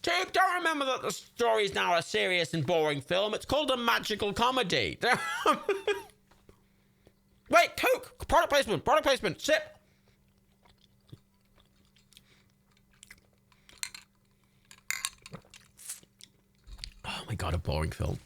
Dude, don't remember that the story is now a serious and boring film. It's called a magical comedy. Wait, Coke! Product placement, sip! Oh my god, a boring film.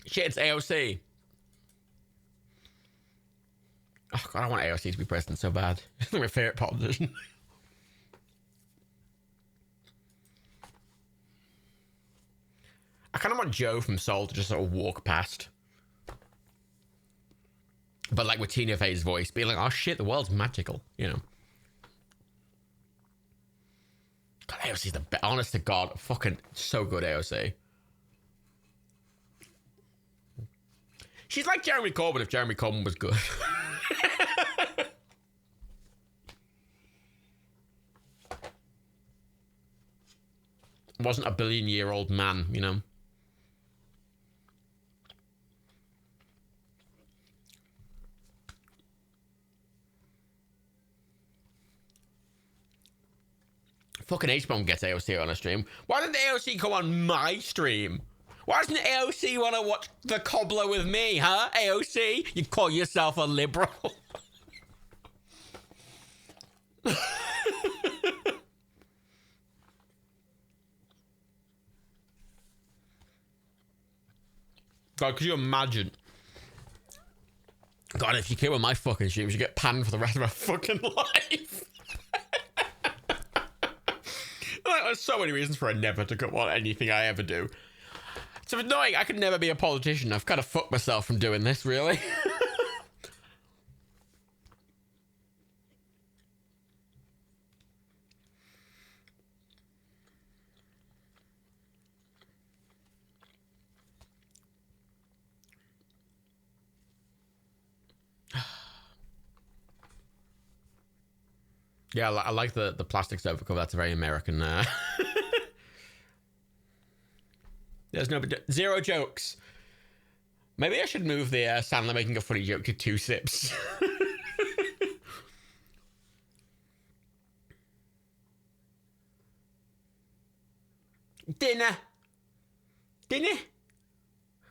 Shit, it's AOC. Oh god, I want AOC to be president so bad. It's my favorite politician. I kind of want Joe from Soul to just sort of walk past. But like with Tina Fey's voice, being like, oh shit, the world's magical, you know. God, AOC's the best. Honest to God, fucking so good, AOC. She's like Jeremy Corbyn if Jeremy Corbyn was good. Wasn't a billion-year-old man, you know. Fucking H-Bomb gets AOC on a stream. Why didn't AOC come on my stream? Why doesn't AOC want to watch The Cobbler with me, huh? AOC, you call yourself a liberal. God, could you imagine? God, if you came on my fucking streams, you get panned for the rest of my fucking life. There's so many reasons for a never to come on anything I ever do. It's annoying. I could never be a politician. I've kind of fucked myself from doing this, really. Yeah, I like the plastic sofa cover. That's a very American. There's no zero jokes. Maybe I should move the Sandler making a funny joke to 2 sips. Dinner.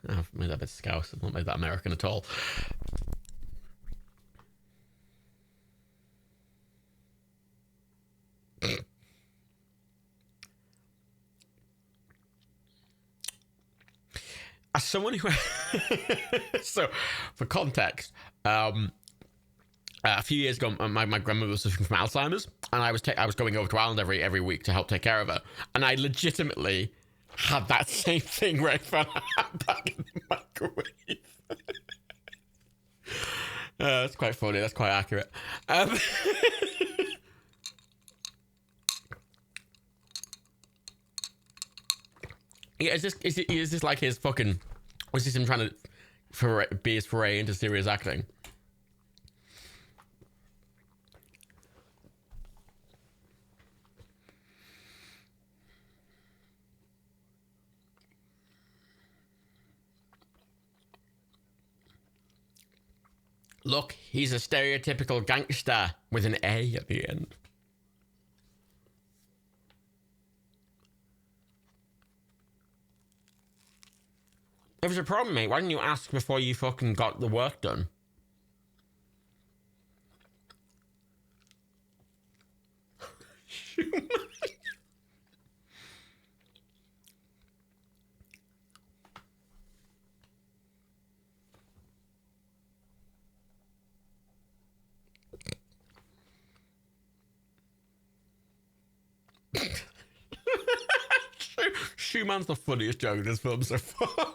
Oh, I've made that a bit scouse. I've not made that American at all. As someone who, so for context, a few years ago, my grandmother was suffering from Alzheimer's, and I was going over to Ireland every week to help take care of her, and I legitimately had that same thing where I found out back in the microwave. That's quite funny. That's quite accurate. Yeah, is this like his fucking? Was this him trying to be his foray into serious acting? Look, he's a stereotypical gangster with an A at the end. If there's a problem, mate, why didn't you ask before you fucking got the work done? Shoeman's the funniest joke in this film so far.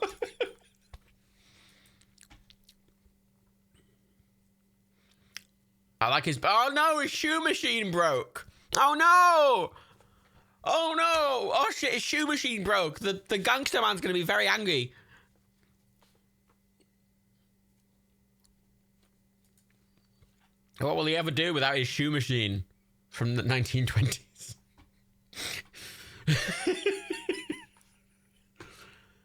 I like his... Oh no, his shoe machine broke. Oh no! Oh no! Oh shit, his shoe machine broke. The gangster man's gonna be very angry. What will he ever do without his shoe machine from the 1920s?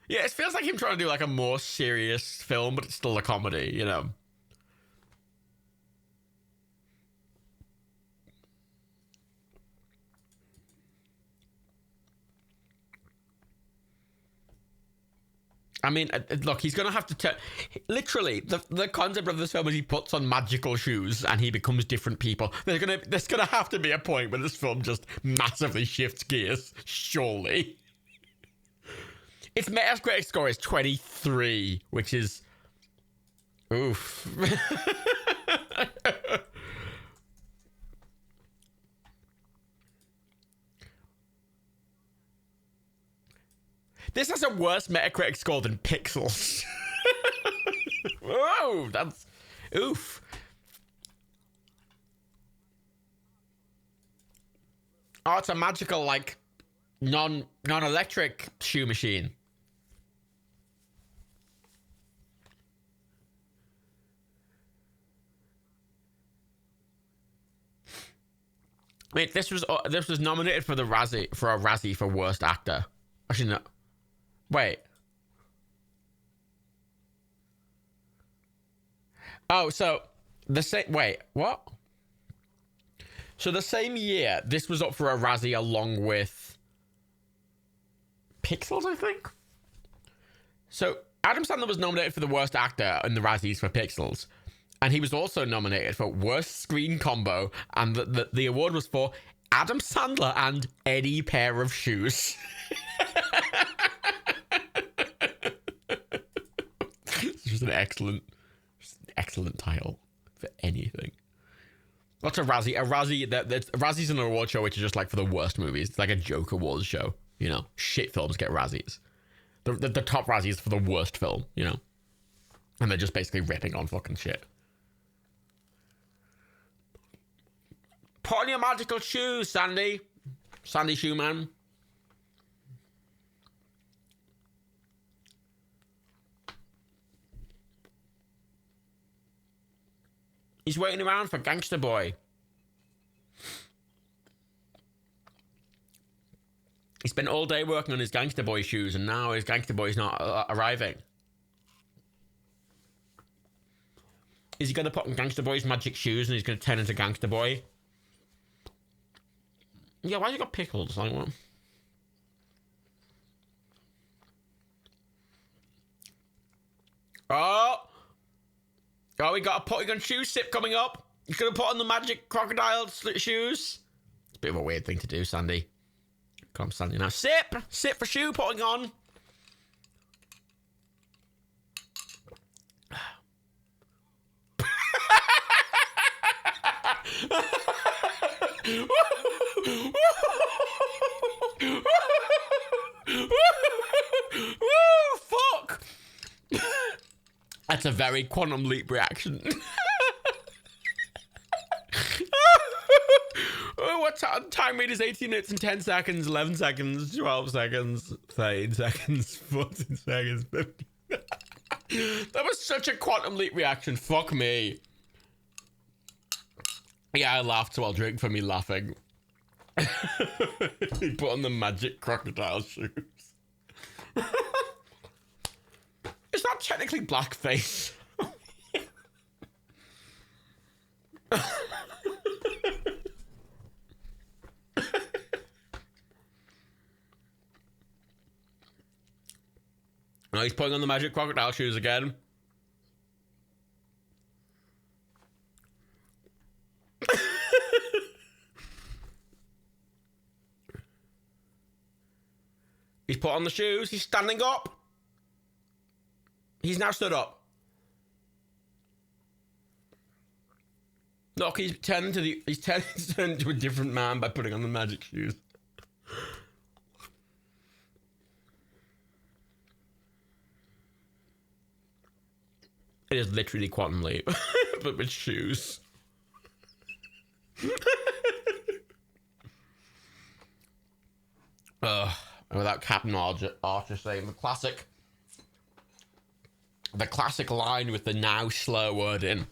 Yeah, it feels like him trying to do like a more serious film, but it's still a comedy, you know? I mean, look, he's going to have to... Literally, the concept of this film is he puts on magical shoes and he becomes different people. There's gonna have to be a point where this film just massively shifts gears, surely. Its Metacritic score is 23, which is... Oof. This has a worse Metacritic score than Pixels. Whoa, that's... Oof. Oh, it's a magical, like, non-electric shoe machine. Wait, this was nominated for a Razzie for worst actor. Actually, no. Wait. Oh, so the same. Wait, what? So the same year, this was up for a Razzie along with Pixels, I think. So Adam Sandler was nominated for the worst actor in the Razzies for Pixels, and he was also nominated for worst screen combo, and the award was for Adam Sandler and any pair of shoes. It's just an excellent title for anything. What's a Razzie? Razzie's an award show which is just like for the worst movies. It's like a joke awards show. You know, shit films get Razzies. The top Razzies for the worst film, you know? And they're just basically ripping on fucking shit. Put on your magical shoes, Sandy. Sandy Shoe Man. He's waiting around for Gangster Boy. He spent all day working on his Gangster Boy shoes, and now his Gangster Boy's not arriving. Is he going to put on Gangster Boy's magic shoes and he's going to turn into Gangster Boy? Yeah, why's he got pickles? Like what? Oh, we got a putting on shoe sip coming up. He's going to put on the magic crocodile shoes. It's a bit of a weird thing to do, Sandy. Come on, Sandy, now. Sip! Sip for shoe putting on. Fuck! That's a very Quantum Leap reaction. What time read is 18 minutes and 10 seconds, 11 seconds, 12 seconds, 13 seconds, 14 seconds, 15. That was such a Quantum Leap reaction. Fuck me. Yeah, I laughed, so I'll drink for me laughing. He put on the magic crocodile shoes. Is that technically blackface? No, he's putting on the magic crocodile shoes again. He's put on the shoes. He's standing up. He's now stood up. Look, he's turned into a different man by putting on the magic shoes. It is literally Quantum Leap, but with shoes. Without Captain Archer saying the classic line with the now slur word in.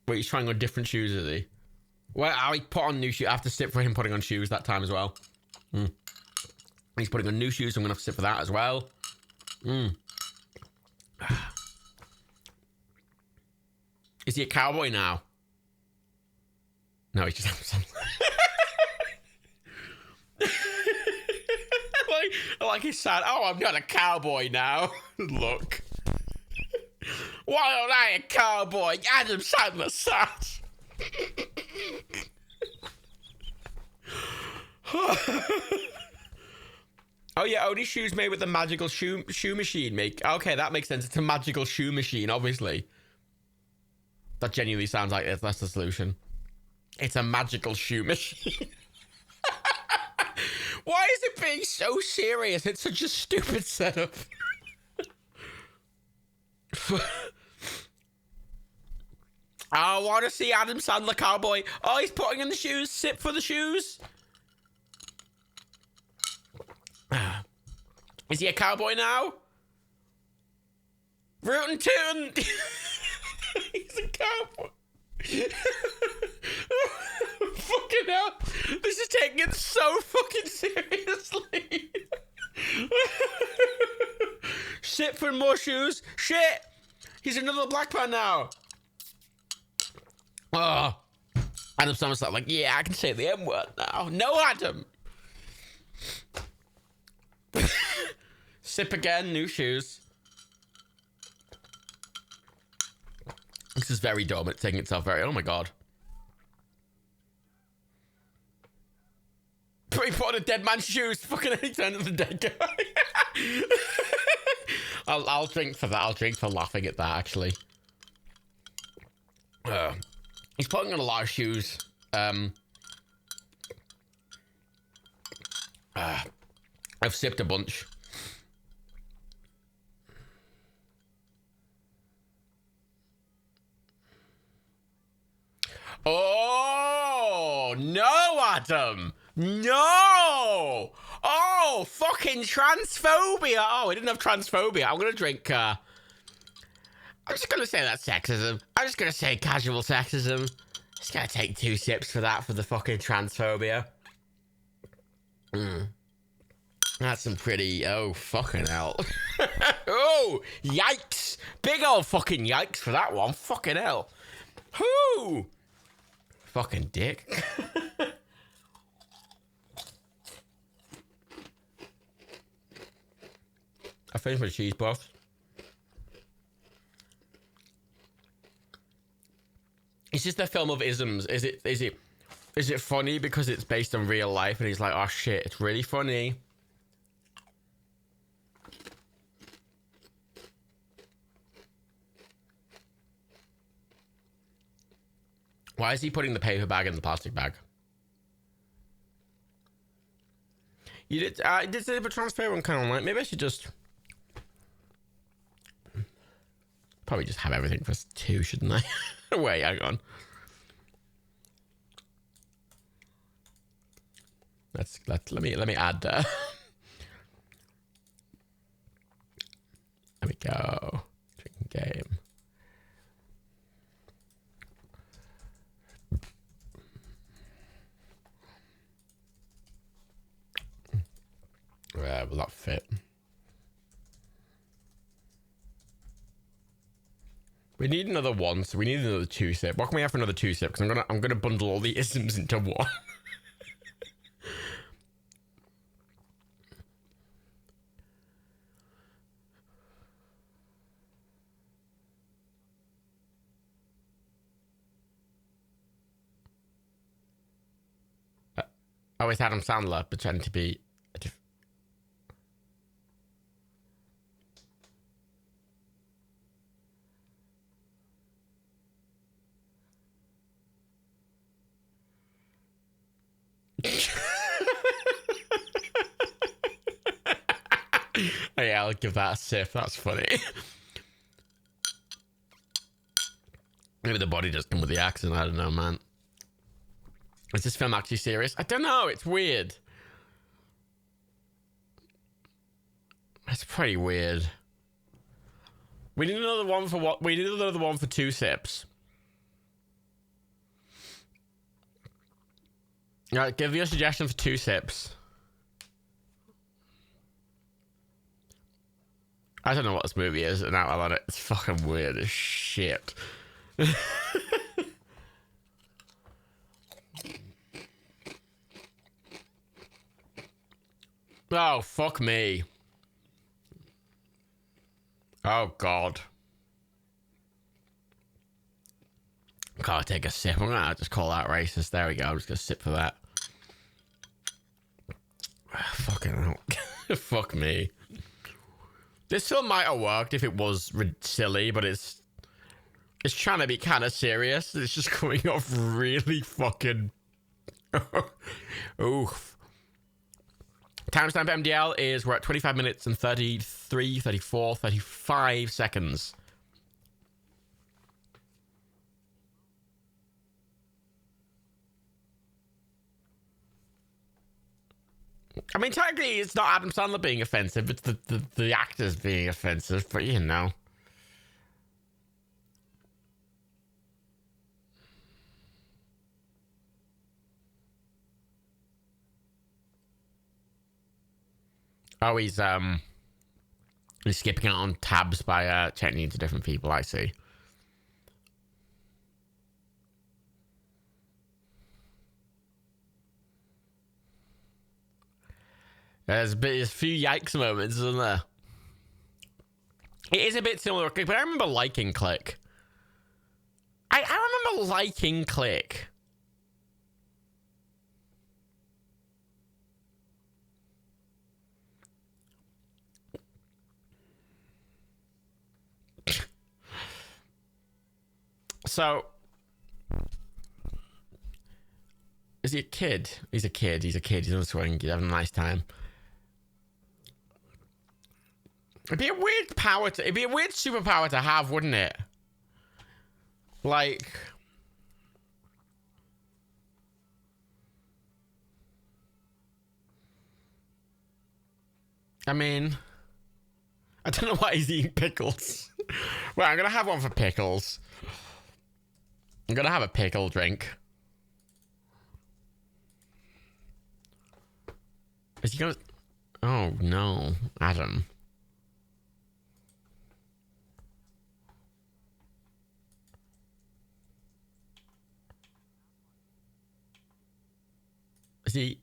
Wait, he's trying on different shoes, is he? Well, I put on new shoes. I have to sit for him putting on shoes that time as well. He's putting on new shoes, so I'm going to have to sit for that as well. Is he a cowboy now? No, he's just like he's sad. Oh, I'm not a cowboy now. Look. Why am I a cowboy? Adam Sandler sucks. Oh yeah, only shoes made with the magical shoe machine okay, that makes sense. It's a magical shoe machine, obviously. That genuinely sounds like that's the solution. It's a magical shoe machine. Why is it being so serious? It's such a stupid setup. I want to see Adam Sandler cowboy. Oh, he's putting in the shoes. Sip for the shoes. Is he a cowboy now? Rootin' tootin'. He's a cowboy. Fucking hell. This is taking it so fucking seriously. Sip for more shoes. Shit. He's another black man now. Oh. Adam Sandler's like, yeah, I can say the M word now. No, Adam. Sip again, new shoes. This is very dumb. It's taking itself very... Oh my god. He put on a dead man's shoes. Fucking he turned into the dead guy. I'll drink for that. I'll drink for laughing at that, actually. He's putting on a lot of shoes. I've sipped a bunch. Oh, no, Adam. No. Oh, fucking transphobia. Oh, I didn't have transphobia. I'm going to drink, I'm just going to say that's sexism. I'm just going to say casual sexism. Just going to take 2 sips for that, for the fucking transphobia. That's some pretty... Oh, fucking hell. Oh, yikes. Big old fucking yikes for that one. Fucking hell. Whoo. Fucking dick. I finished my cheese puffs. It's just a film of isms. Is it funny because it's based on real life? And he's like, oh shit, it's really funny. Why is he putting the paper bag in the plastic bag? You did say the transfer one kind of like, maybe I should just probably just have everything for 2, shouldn't I? Wait, hang on. Let me add let me go. Drinking game. Will that fit? We need another one, so we need another 2 sip. What can we have for another 2 sip? Because I'm gonna bundle all the isms into one. Oh, it's Adam Sandler pretending to be a Oh, yeah, I'll give that a sip. That's funny. Maybe the body does come with the accent. I don't know, man. Is this film actually serious? I don't know. It's weird. It's pretty weird. We need another one for what? We need another one for 2 sips. All right, give me a suggestion for 2 sips. I don't know what this movie is, and now I love it. It's fucking weird as shit. Oh, fuck me. Oh, God. Gotta take a sip. I'm gonna just call that racist. There we go. I'm just gonna sip for that. Fucking hell. Fuck me. This film might have worked if it was silly, but it's trying to be kind of serious. It's just coming off really fucking... Oof. Timestamp MDL is we're at 25 minutes and 33, 34, 35 seconds. I mean, technically, it's not Adam Sandler being offensive. It's the actors being offensive, but you know. Oh, he's skipping out on tabs by checking into different people, I see. There's a few yikes moments, isn't there? It is a bit similar to Click, but I remember liking Click. I remember liking Click. So, is he a kid? He's a kid. He's a kid. He's on swing. He's having a nice time. It'd be a weird power to. It'd be a weird superpower to have, wouldn't it? Like, I mean, I don't know why he's eating pickles. Well, I'm gonna have one for pickles. I'm gonna have a pickle drink. Is he gonna? Oh no, Adam. Is he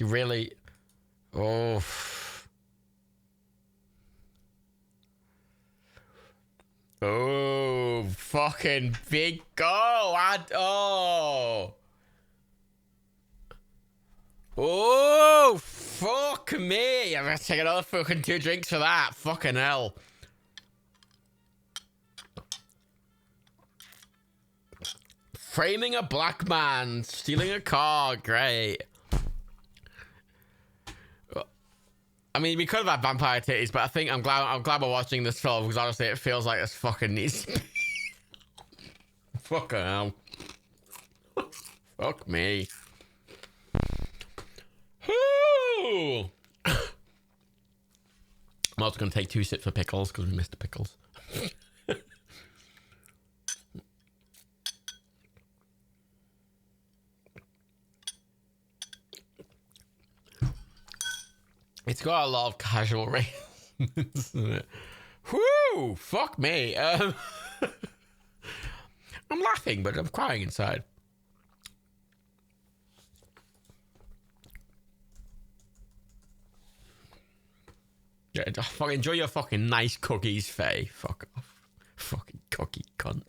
really? Oh. Oh, fucking big go. Oh. Oh, fuck me. I'm gonna take another fucking 2 drinks for that. Fucking hell. Framing a black man, stealing a car, great. I mean, we could have had vampire titties, but I think I'm glad we're watching this film because honestly, it feels like this fucking needs. Fucking hell. Fuck me. I'm also gonna take 2 sips of pickles because we missed the pickles. It's got a lot of casual racism. Whoo! Fuck me. I'm laughing, but I'm crying inside. Yeah, fucking enjoy your fucking nice cookies, Faye. Fuck off. Fucking cookie cunt.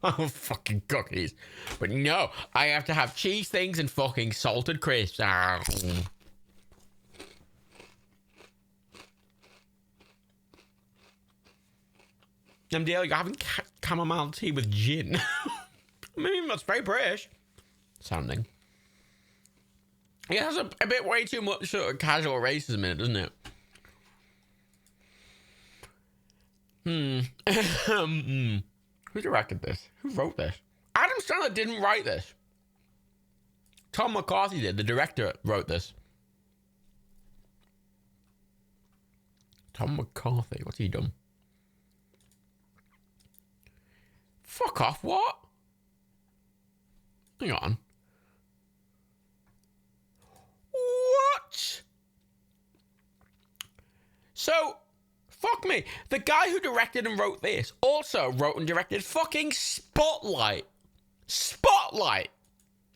Oh, fucking cookies. But no, I have to have cheese things and fucking salted crisps. MDL, you're having chamomile tea with gin. I mean, that's very British sounding. It has a bit way too much sort of casual racism in it, doesn't it? Who directed this? Who wrote this? Adam Sandler didn't write this. Tom McCarthy did. The director wrote this. Tom McCarthy, what's he done? Fuck off, what? Hang on. What? So, fuck me. The guy who directed and wrote this also wrote and directed fucking Spotlight. Spotlight!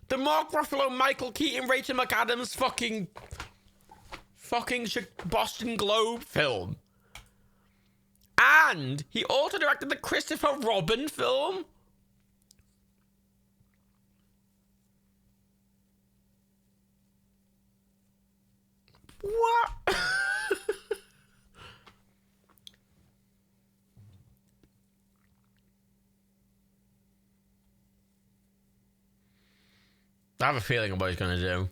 The Mark Ruffalo, Michael Keaton, Rachel McAdams fucking Boston Globe film. And he also directed the Christopher Robin film. What? I have a feeling of what he's going to do.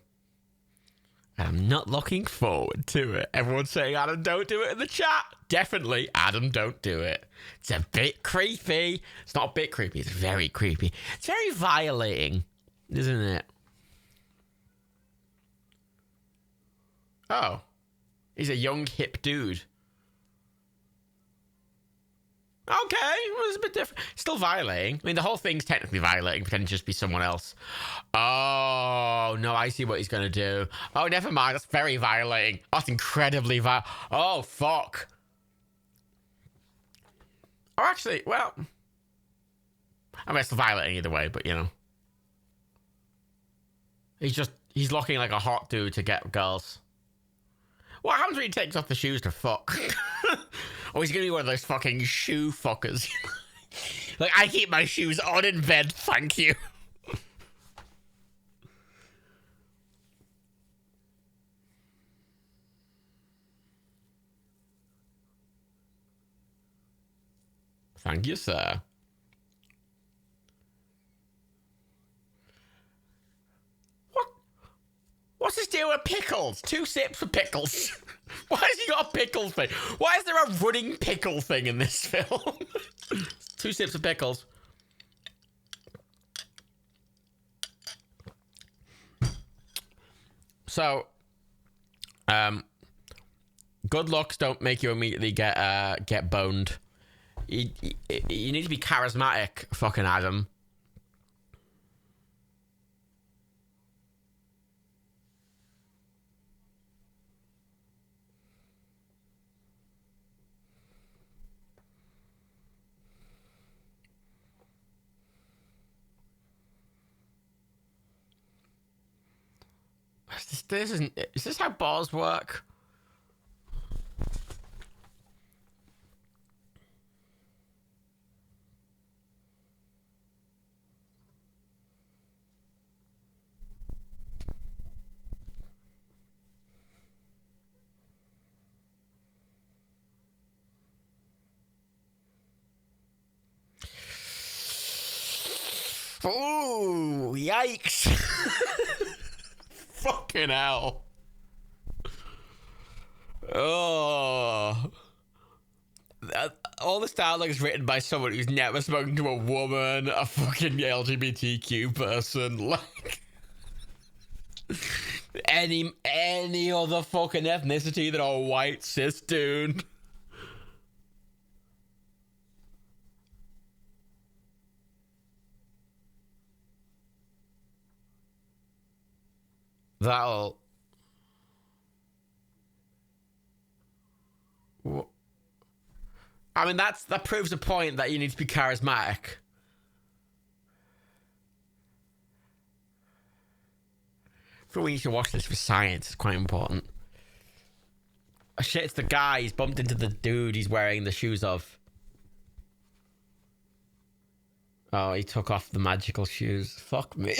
I'm not looking forward to it. Everyone's saying, Adam, don't do it in the chat. Definitely, Adam, don't do it. It's a bit creepy. It's not a bit creepy. It's very creepy. It's very violating, isn't it? Oh. He's a young, hip dude. Okay, well, it's a bit different. Still violating. I mean, the whole thing's technically violating, pretending to just be someone else. Oh, no, I see what he's going to do. Oh, never mind. That's very violating. That's incredibly Oh, fuck. Oh, actually, well. I mean, it's still violating either way, but, you know. He's looking like a hot dude to get girls. What happens when he takes off the shoes to fuck? Oh, he's gonna be one of those fucking shoe fuckers. Like, I keep my shoes on in bed, thank you. Thank you, sir. What's this deal with pickles? 2 sips of pickles. Why has he got a pickle thing? Why is there a running pickle thing in this film? 2 sips of pickles. So, good looks don't make you immediately get boned. You need to be charismatic, fucking Adam. Is this how bars work? Ooh, yikes. Fucking hell. Oh. All this dialogue is written by someone who's never spoken to a woman, a fucking LGBTQ person, like any other fucking ethnicity than a white cis dude. That'll... I mean, that proves a point that you need to be charismatic. I feel we need to watch this for science. It's quite important. Oh shit, it's the guy. He's bumped into the dude he's wearing the shoes of. Oh, he took off the magical shoes. Fuck me.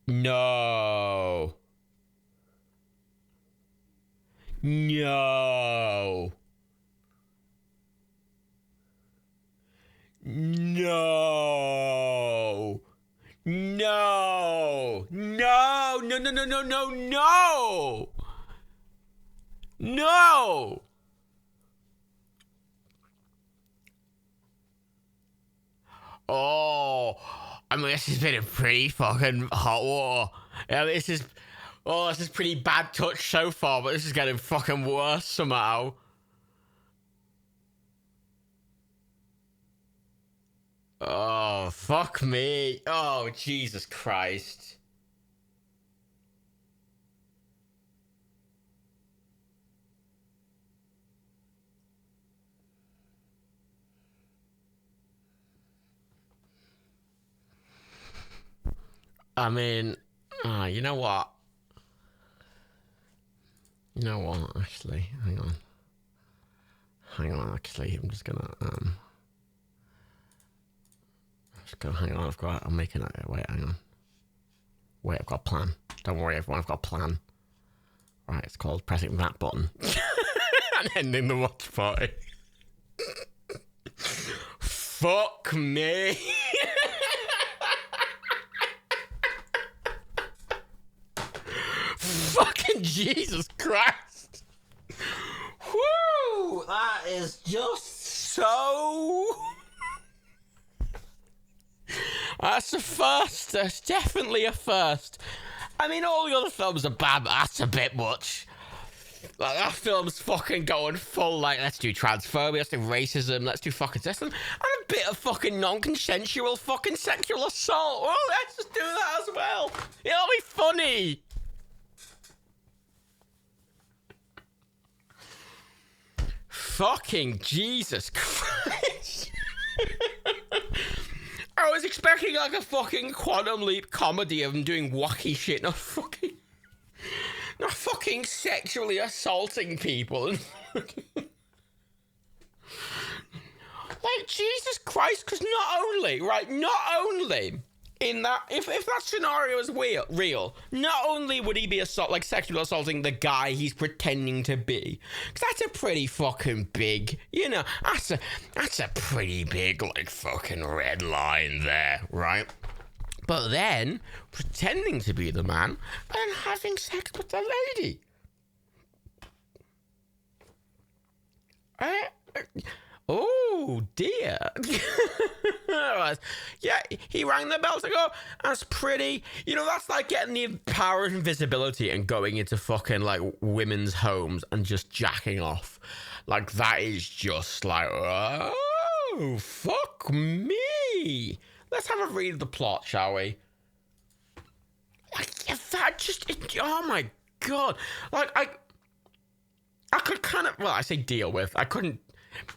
No. No. No. No. No. No, no, no, no, no, no. No. Oh. I mean, this has been a pretty fucking hot war. Yeah, this is pretty bad touch so far, but this is getting fucking worse somehow. Oh, fuck me. Oh, Jesus Christ. I mean, you know what? You know what, actually? Hang on, actually, I'm just gonna, hang on, I'm making it, wait, hang on. Wait, I've got a plan. Don't worry, everyone, I've got a plan. Right, it's called pressing that button. And ending the watch party. Fuck me. Fucking Jesus Christ. Whoo! That is just so... That's a first. That's definitely a first. I mean, all the other films are bad, but that's a bit much. Like, that film's fucking going full, like, let's do transphobia, let's do racism, let's do fucking sexism, and a bit of fucking non-consensual fucking sexual assault. Well, let's just do that as well. It'll be funny. Fucking Jesus Christ. I was expecting like a fucking Quantum Leap comedy of him doing wacky shit, not fucking sexually assaulting people. Like, Jesus Christ, because not only in that, if that scenario is real, not only would he be sexually assaulting the guy he's pretending to be, because that's a pretty fucking big, that's a pretty big, like, fucking red line there, right? But then, pretending to be the man and having sex with the lady. Oh dear. Yeah, he rang the bell to go. That's pretty. That's like getting the power of invisibility and going into fucking like women's homes and just jacking off. Like, that is just like, oh, fuck me. Let's have a read of the plot, shall we? Like, oh my God. Like, I could kind of, well, I say deal with. I couldn't.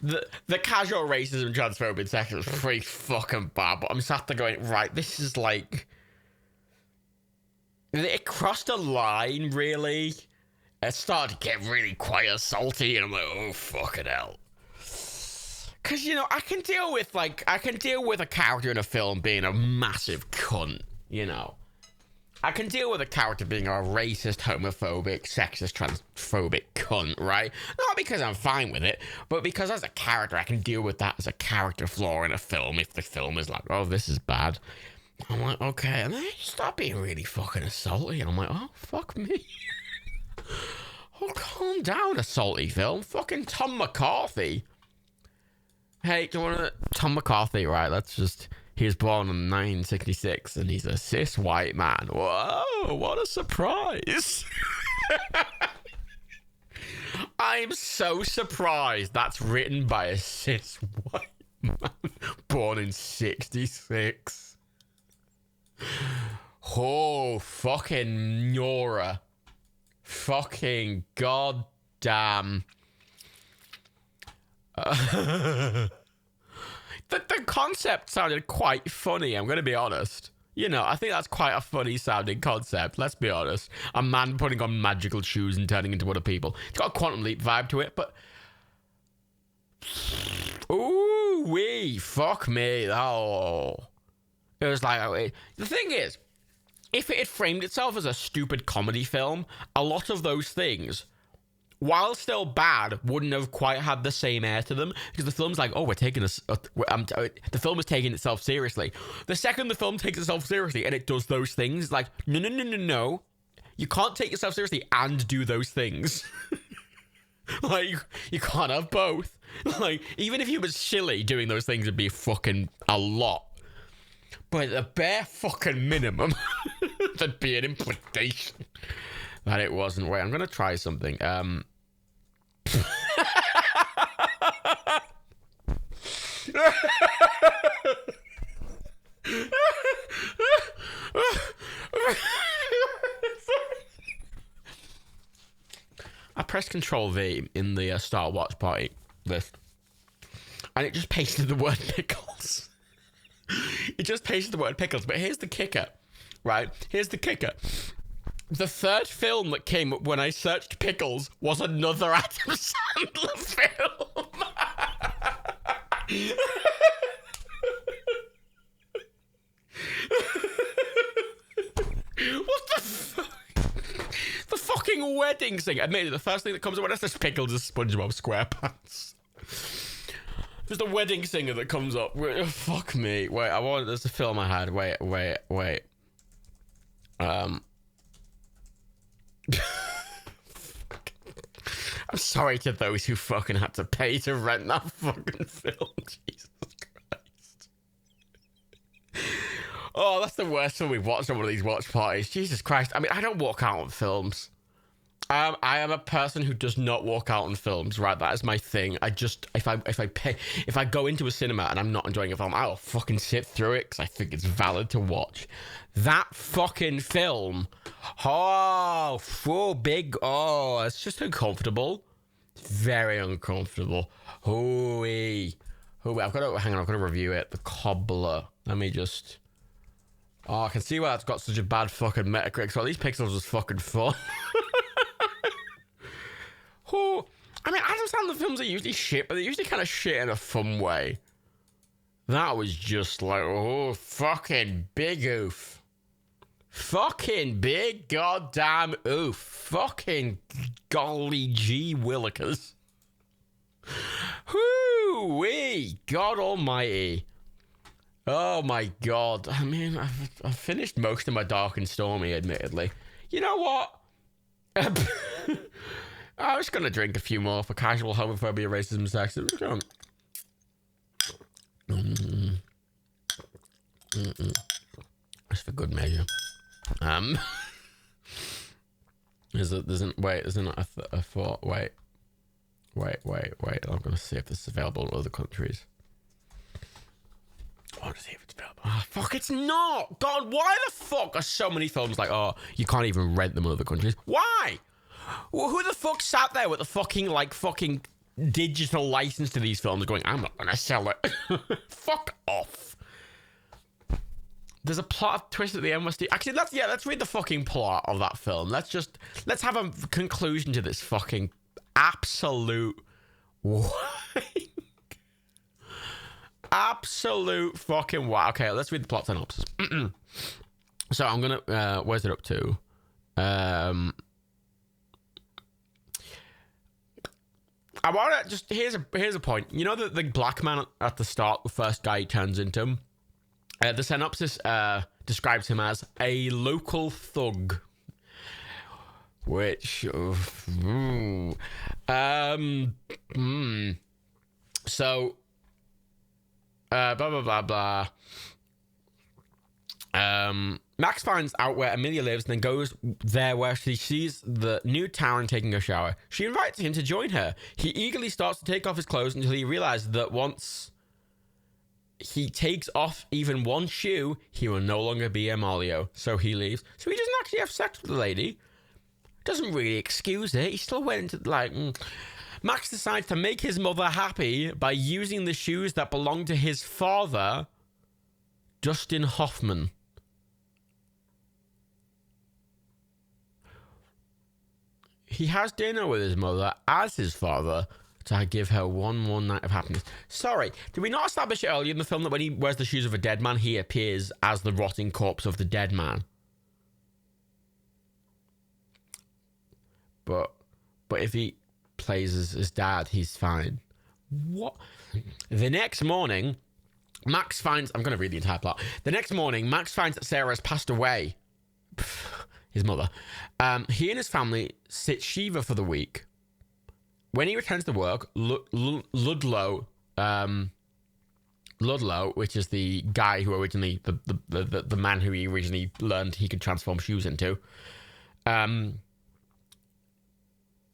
The casual racism, transphobic section was pretty fucking bad, but I'm sat there going, right, this is like, it crossed a line, really. It started to get really quite assaulty, and I'm like, oh, fucking hell. Because, I can deal with a character in a film being a massive cunt, I can deal with a character being a racist, homophobic, sexist, transphobic cunt, right? Not because I'm fine with it, but because as a character, I can deal with that as a character flaw in a film if the film is like, oh, this is bad. I'm like, okay. And then they start being really fucking assaulty. And I'm like, oh, fuck me. Oh, calm down, assaulty film. Fucking Tom McCarthy. Hey, do you want to... Tom McCarthy, right? He was born in 1966, and he's a cis white man. Whoa, what a surprise. I'm so surprised that's written by a cis white man born in 66. Oh, fucking Nora. Fucking goddamn. The concept sounded quite funny, I'm going to be honest. I think that's quite a funny sounding concept, let's be honest. A man putting on magical shoes and turning into other people. It's got a Quantum Leap vibe to it, but... Ooh, wee, fuck me. Oh. It was like... The thing is, if it had framed itself as a stupid comedy film, a lot of those things, while still bad, wouldn't have quite had the same air to them, because the film's like, oh, we're taking this. The film is taking itself seriously. The second the film takes itself seriously and it does those things, it's like, no, you can't take yourself seriously and do those things. Like, you can't have both. Like, even if you were silly, doing those things would be fucking a lot. But the bare fucking minimum, there'd be an implication that it wasn't. Wait, I'm gonna try something. I pressed Control V in the Start Watch Party list, and it just pasted the word pickles. It just pasted the word pickles, but here's the kicker, right? Here's the kicker. The third film that came up when I searched pickles was another Adam Sandler film. What the fuck? The fucking wedding singer. Admittedly, the first thing that comes up when I says pickles is SpongeBob SquarePants. There's the wedding singer that comes up. Fuck me. Wait, there's a film I had. Wait. I'm sorry to those who fucking had to pay to rent that fucking film. Jesus Christ. Oh, that's the worst film we've watched on one of these watch parties. Jesus Christ. I mean, I don't walk out on films. I am a person who does not walk out on films, right? That is my thing. If I go into a cinema and I'm not enjoying a film, I'll fucking sit through it because I think it's valid to watch. That fucking film, it's just uncomfortable. It's very uncomfortable. Hooey. Oh, I've got to hang on. I've got to review it. The Cobbler. Let me just. Oh, I can see why it's got such a bad fucking Metacritic. So these pixels was fucking fun. Oh, I mean, I understand the films are usually shit, but they're usually kind of shit in a fun way. That was just like, oh, fucking big oof. Fucking big goddamn oof. Fucking golly gee willikers. Whoo-wee. God almighty. Oh my god. I mean, I've finished most of my Dark and Stormy, admittedly. You know what? I was going to drink a few more for casual homophobia, racism, sexism. Just for good measure. Isn't a thought. Wait. I'm going to see if this is available in other countries. I want to see if it's available. Oh, fuck, it's not. God, why the fuck are so many films like, oh, you can't even rent them in other countries? Why? Well, who the fuck sat there with the fucking digital license to these films going, I'm not going to sell it. Fuck off. There's a plot twist at the end. Actually, let's read the fucking plot of that film. Let's have a conclusion to this fucking absolute absolute fucking wow. Okay, let's read the plot synopsis. So I'm gonna where's it up to? I want to just here's a point. You know that the black man at the start, the first guy he turns into. The synopsis describes him as a local thug, which so blah blah blah blah. Max finds out where Amelia lives and then goes there where she sees the new Taryn taking a shower. She invites him to join her. He eagerly starts to take off his clothes until he realizes that once he takes off even one shoe, he will no longer be Emilio. So he leaves. So he doesn't actually have sex with the lady. Doesn't really excuse it. He still went into, like... Max decides to make his mother happy by using the shoes that belong to his father, Dustin Hoffman. He has dinner with his mother as his father to give her one more night of happiness. Sorry, did we not establish it earlier in the film that when he wears the shoes of a dead man, he appears as the rotting corpse of the dead man? But if he plays as his dad, he's fine. What? The next morning, Max finds... I'm going to read the entire plot. The next morning, Max finds that Sarah has passed away. His mother. He and his family sit Shiva for the week. When he returns to work, Ludlow, which is the guy who originally... The man who he originally learned he could transform shoes into...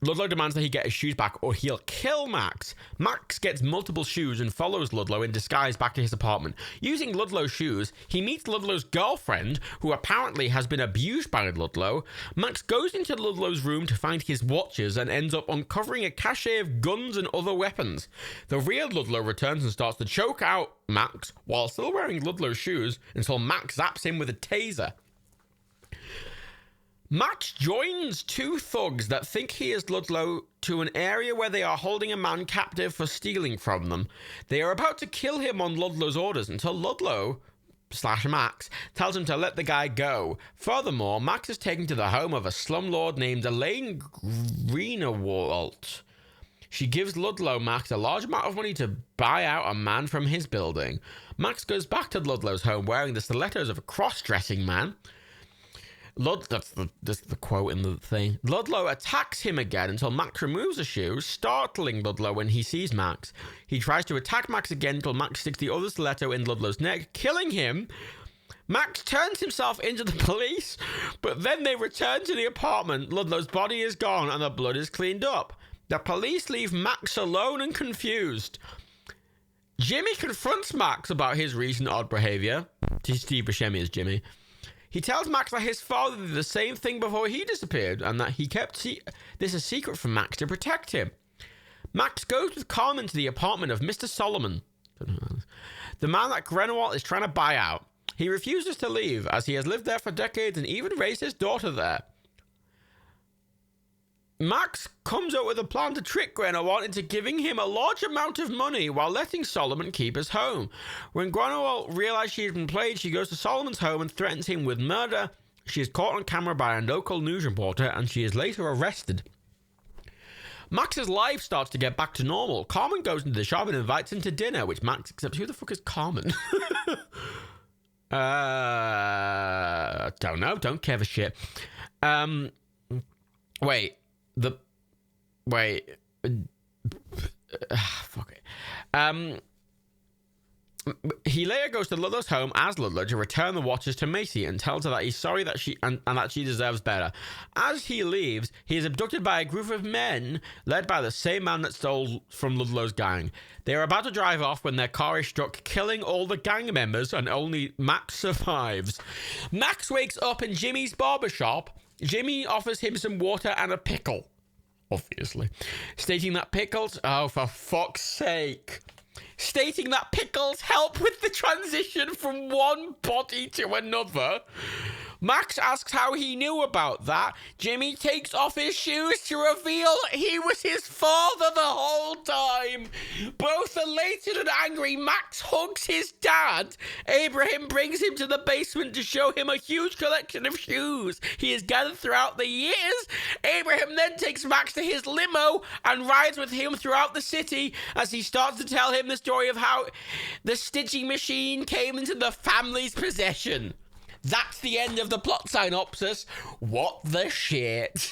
Ludlow demands that he get his shoes back or he'll kill Max. Max gets multiple shoes and follows Ludlow in disguise back to his apartment. Using Ludlow's shoes, he meets Ludlow's girlfriend, who apparently has been abused by Ludlow. Max goes into Ludlow's room to find his watches and ends up uncovering a cache of guns and other weapons. The real Ludlow returns and starts to choke out Max while still wearing Ludlow's shoes until Max zaps him with a taser. Max joins two thugs that think he is Ludlow to an area where they are holding a man captive for stealing from them. They are about to kill him on Ludlow's orders until Ludlow / Max tells him to let the guy go. Furthermore, Max is taken to the home of a slumlord named Elaine Greenawalt. She gives Ludlow Max a large amount of money to buy out a man from his building. Max goes back to Ludlow's home wearing the stilettos of a cross-dressing man. That's the quote in the thing. Ludlow attacks him again until Max removes a shoe, startling Ludlow when he sees Max. He tries to attack Max again until Max sticks the other stiletto in Ludlow's neck, killing him. Max turns himself into the police, but then they return to the apartment. Ludlow's body is gone and the blood is cleaned up. The police leave Max alone and confused. Jimmy confronts Max about his recent odd behavior. Steve Buscemi is Jimmy. He tells Max that his father did the same thing before he disappeared and that he kept this a secret from Max to protect him. Max goes with Carmen to the apartment of Mr. Solomon. The man that Grenwald is trying to buy out. He refuses to leave, as he has lived there for decades and even raised his daughter there. Max comes up with a plan to trick Grenwald into giving him a large amount of money while letting Solomon keep his home. When Grenwald realizes she has been played, she goes to Solomon's home and threatens him with murder. She is caught on camera by a local news reporter, and she is later arrested. Max's life starts to get back to normal. Carmen goes into the shop and invites him to dinner, which Max accepts. Who the fuck is Carmen? Don't know. Don't care for shit. Fuck it. He later goes to Ludlow's home as Ludlow to return the watches to Macy and tells her that he's sorry that she and that she deserves better. As he leaves, he is abducted by a group of men led by the same man that stole from Ludlow's gang. They are about to drive off when their car is struck, killing all the gang members, and only Max survives. Max wakes up in Jimmy's barbershop. Jimmy offers him some water and a pickle, obviously, stating that pickles, oh, for fuck's sake, stating that pickles help with the transition from one body to another. Max asks how he knew about that. Jimmy takes off his shoes to reveal he was his father the whole time. Both elated and angry, Max hugs his dad. Abraham brings him to the basement to show him a huge collection of shoes he has gathered throughout the years. Abraham then takes Max to his limo and rides with him throughout the city as he starts to tell him the story of how the stitching machine came into the family's possession. That's the end of the plot synopsis. What the shit?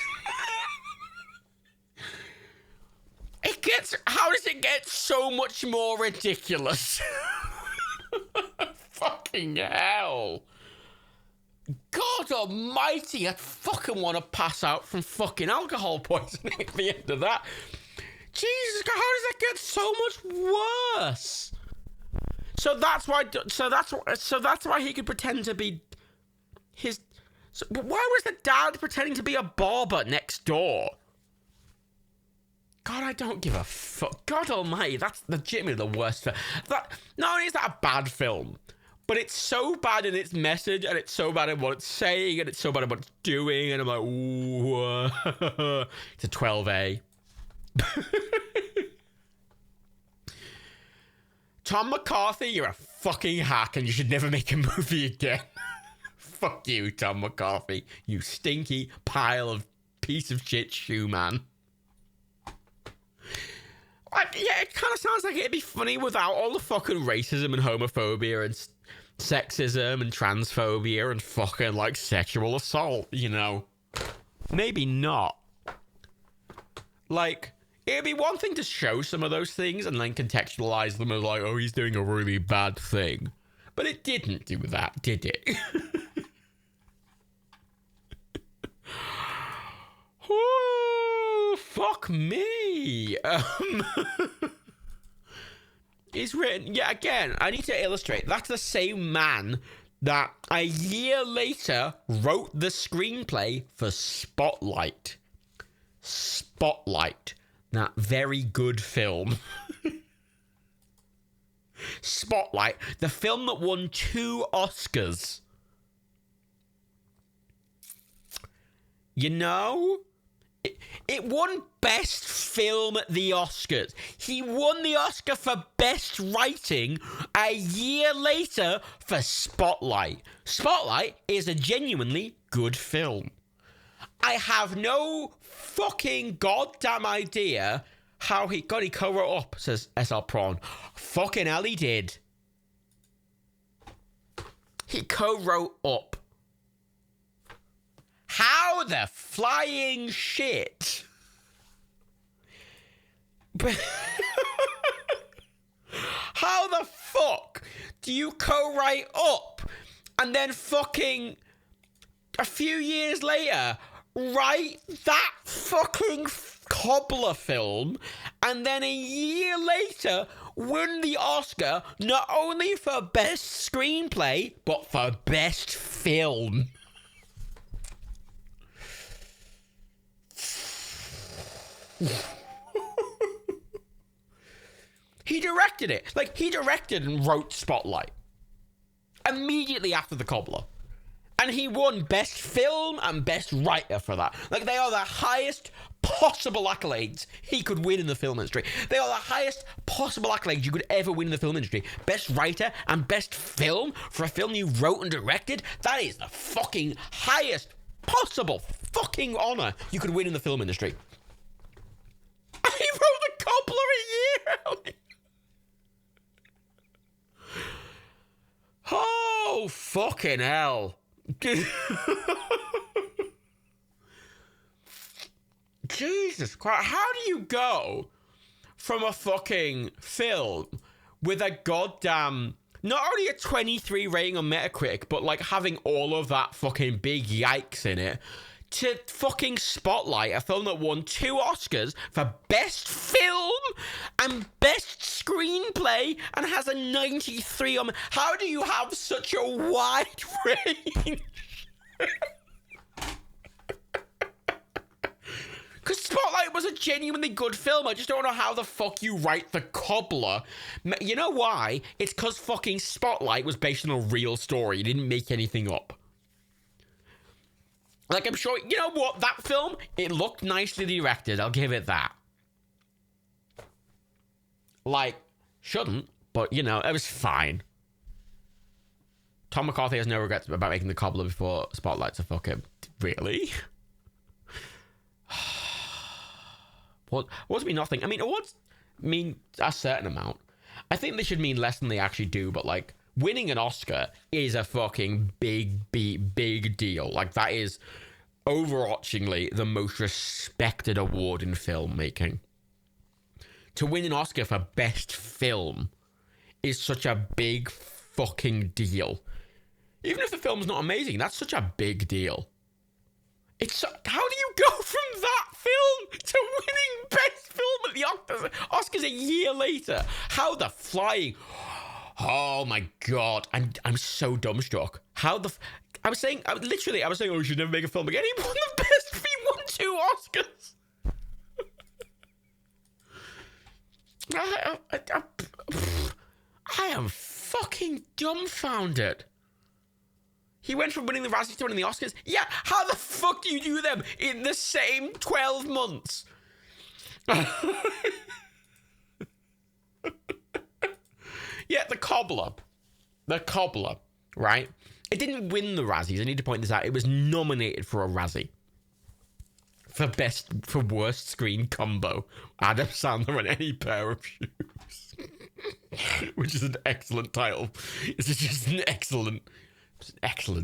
How does it get so much more ridiculous? Fucking hell. God almighty, I'd fucking want to pass out from fucking alcohol poisoning at the end of that. Jesus God, how does that get so much worse? So that's why he could pretend to be why was the dad pretending to be a barber next door? God, I don't give a fuck. God almighty, that's legitimately the worst film. Not only is that a bad film, but it's so bad in its message, and it's so bad in what it's saying, and it's so bad in what it's doing, and I'm like, ooh, it's a 12A. Tom McCarthy, you're a fucking hack, and you should never make a movie again. Fuck you, Tom McCarthy, you stinky pile of piece of shit shoe man. Yeah, it kind of sounds like it'd be funny without all the fucking racism and homophobia and sexism and transphobia and fucking, like, sexual assault, you know? Maybe not. Like, it'd be one thing to show some of those things and then contextualize them as like, oh, he's doing a really bad thing. But it didn't do that, did it? Ooh, fuck me. He's written, yeah, again, I need to illustrate. That's the same man that a year later wrote the screenplay for Spotlight. Spotlight. That very good film. Spotlight, the film that won 2 Oscars. You know? It won Best Film at the Oscars. He won the Oscar for Best Writing a year later for Spotlight. Spotlight is a genuinely good film. I have no fucking goddamn idea how he co-wrote up, says SL Prawn. Fucking hell, he did. He co-wrote up. How the flying shit? How the fuck do you co-write up and then fucking a few years later write that fucking cobbler film and then a year later win the Oscar not only for best screenplay but for best film? He directed it. Like, he directed and wrote Spotlight immediately after The Cobbler. And he won Best Film and Best Writer for that. Like, they are the highest possible accolades he could win in the film industry. They are the highest possible accolades you could ever win in the film industry. Best Writer and Best Film for a film you wrote and directed. That is the fucking highest possible fucking honor you could win in the film industry. He wrote The Cobbler a year early. Oh, fucking hell. Jesus Christ. How do you go from a fucking film with a goddamn, not only a 23 rating on Metacritic, but like having all of that fucking big yikes in it, to fucking Spotlight, a film that won 2 Oscars for Best Film and Best Screenplay and has a 93 on... How do you have such a wide range? Because Spotlight was a genuinely good film. I just don't know how the fuck you write The Cobbler. You know why? It's because fucking Spotlight was based on a real story. You didn't make anything up. Like, I'm sure, you know what, that film, it looked nicely directed, I'll give it that. Like, shouldn't, but, you know, it was fine. Tom McCarthy has no regrets about making The Cobbler before Spotlight, so fuck him. Really? What does mean nothing? I mean, awards mean a certain amount. I think they should mean less than they actually do, but, like, winning an Oscar is a fucking big deal. Like, that is overarchingly the most respected award in filmmaking. To win an Oscar for Best Film is such a big fucking deal. Even if the film's not amazing, that's such a big deal. How do you go from that film to winning Best Film at the Oscars a year later? How the flying... Oh my god, I'm so dumbstruck. How the... I was saying, oh, we should never make a film again. He won the best... He won 2 Oscars. I am fucking dumbfounded. He went from winning the Razzies to winning the Oscars. Yeah, how the fuck do you do them in the same 12 months? Yeah, The Cobbler, right? It didn't win the Razzies. I need to point this out. It was nominated for a Razzie. For worst screen combo. Adam Sandler and Any Pair of Shoes. Which is an excellent title. It's just an excellent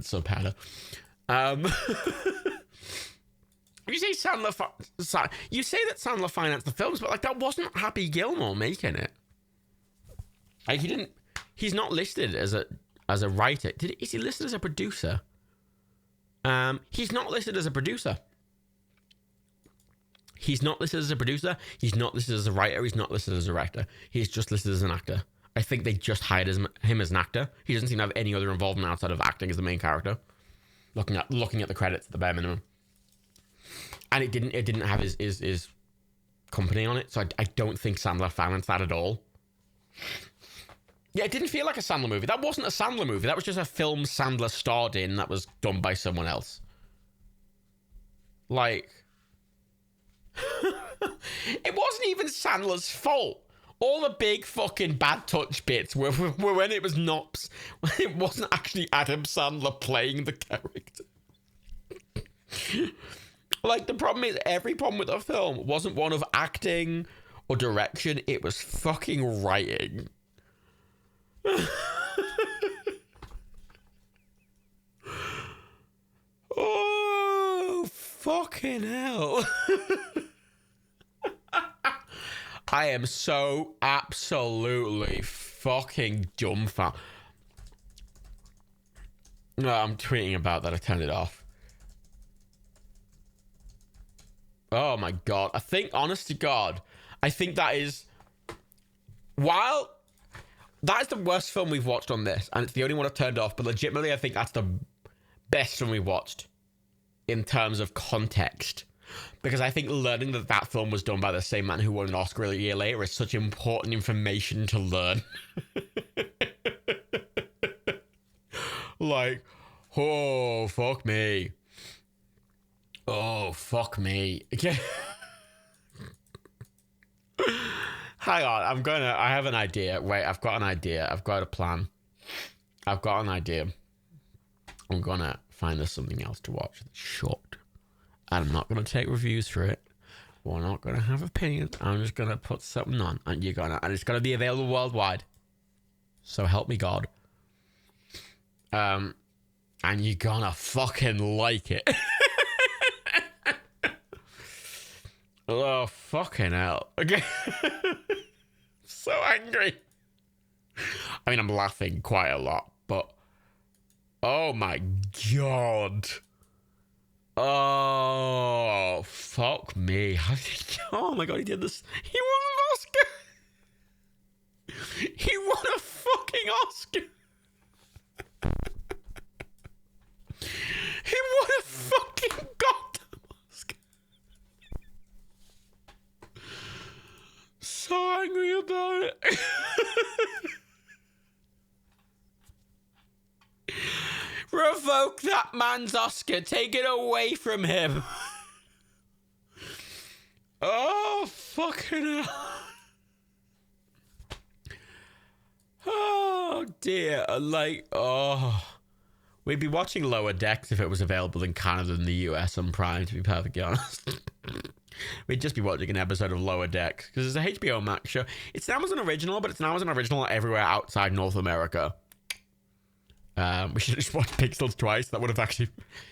subheader. You say you say that Sandler financed the films, but like that wasn't Happy Gilmore making it. Like he's not listed as a writer. Is he listed as a producer? He's not listed as a producer. He's not listed as a producer. He's not listed as a writer. He's not listed as a director. He's just listed as an actor. I think they just hired him as an actor. He doesn't seem to have any other involvement outside of acting as the main character. Looking at the credits at the bare minimum. And it didn't have his company on it, so I don't think Sandler financed that at all. Yeah, it didn't feel like a Sandler movie. That wasn't a Sandler movie. That was just a film Sandler starred in that was done by someone else. Like... It wasn't even Sandler's fault. All the big fucking bad touch bits were when it was Nops. When it wasn't actually Adam Sandler playing the character. Like, the problem is, every problem with the film wasn't one of acting or direction. It was fucking writing. Oh, fucking hell. I am so absolutely fucking dumbfounded. No, I'm tweeting about that. I turned it off. Oh my god. I think, honest to God, I think that is... While... That is the worst film we've watched on this, and it's the only one I've turned off, but legitimately I think that's the best film we watched in terms of context. Because I think learning that that film was done by the same man who won an Oscar a year later is such important information to learn. Like, oh, fuck me. Oh, fuck me. Hang on, I have an idea. Wait, I've got an idea. I've got a plan. I've got an idea. I'm gonna find us something else to watch that's short. And I'm not gonna take reviews for it. We're not gonna have opinions. I'm just gonna put something on, and it's gonna be available worldwide. So help me God. And you're gonna fucking like it. Oh, fucking hell. Okay. So angry. I mean, I'm laughing quite a lot, but oh my God. Oh, fuck me. Oh my God, he did this. He won an Oscar. He won a fucking Oscar. He won a fucking goddamn Oscar. So angry about it. Revoke that man's Oscar. Take it away from him. Oh, fucking hell. Oh, dear. Like, oh. We'd be watching Lower Decks if it was available in Canada and the US on Prime, to be perfectly honest. We'd just be watching an episode of Lower Decks, because it's a HBO Max show. It's an Amazon original, but it's an Amazon original everywhere outside North America. We should have just watched Pixels twice. That would have actually...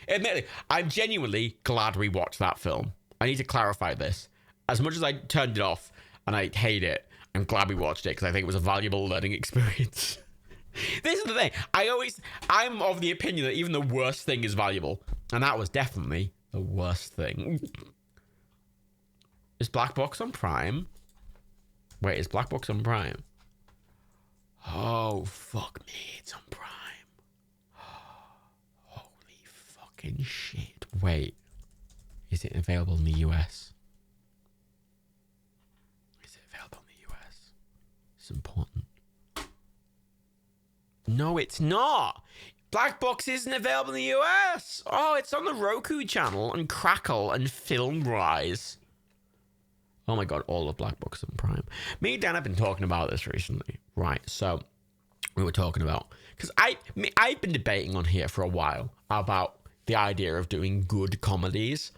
Admittedly, I'm genuinely glad we watched that film. I need to clarify this. As much as I turned it off and I hate it, I'm glad we watched it because I think it was a valuable learning experience. This is the thing. I'm of the opinion that even the worst thing is valuable. And that was definitely the worst thing. Is Black Box on Prime? Wait, is Black Box on Prime? Oh, fuck me. It's on Prime. Holy fucking shit. Wait. Is it available in the US? Is it available in the US? It's important. No, it's not. Black Box isn't available in the US. Oh, it's on the Roku channel and Crackle and FilmRise. Oh my God, all of Black Box on Prime. Me and Dan have been talking about this recently. Right, so we were talking about... Because I've been debating on here for a while about the idea of doing good comedies.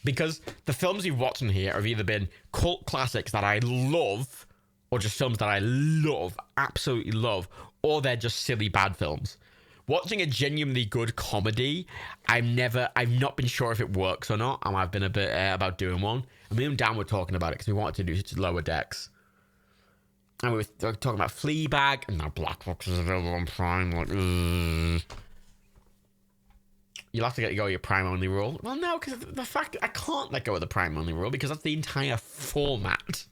Because the films we've watched on here have either been cult classics that I love, or just films that I love, absolutely love, or they're just silly bad films. Watching a genuinely good comedy, I've not been sure if it works or not, and I've been a bit about doing one. And me and Dan were talking about it because we wanted to do Lower Decks. And we were talking about Fleabag, and now Black Box is available on Prime. Like, you'll have to go with your Prime only rule. Well, no, because the fact I can't let go of the Prime only rule because that's the entire format.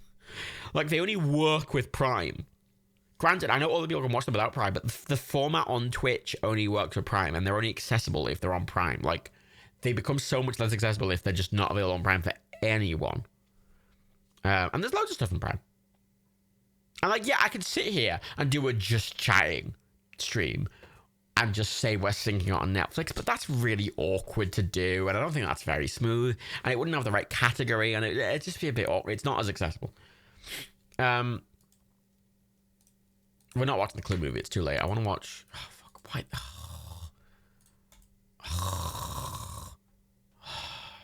Like, they only work with Prime. Granted, I know all the people can watch them without Prime, but the format on Twitch only works with Prime, and they're only accessible if they're on Prime. Like, they become so much less accessible if they're just not available on Prime for anyone. And there's loads of stuff on Prime. And, like, yeah, I could sit here and do a just chatting stream and just say we're syncing it on Netflix, but that's really awkward to do, and I don't think that's very smooth, and it wouldn't have the right category, and it'd just be a bit awkward. It's not as accessible. We're not watching the Clue movie. It's too late. I want to watch... Oh, fuck. Why?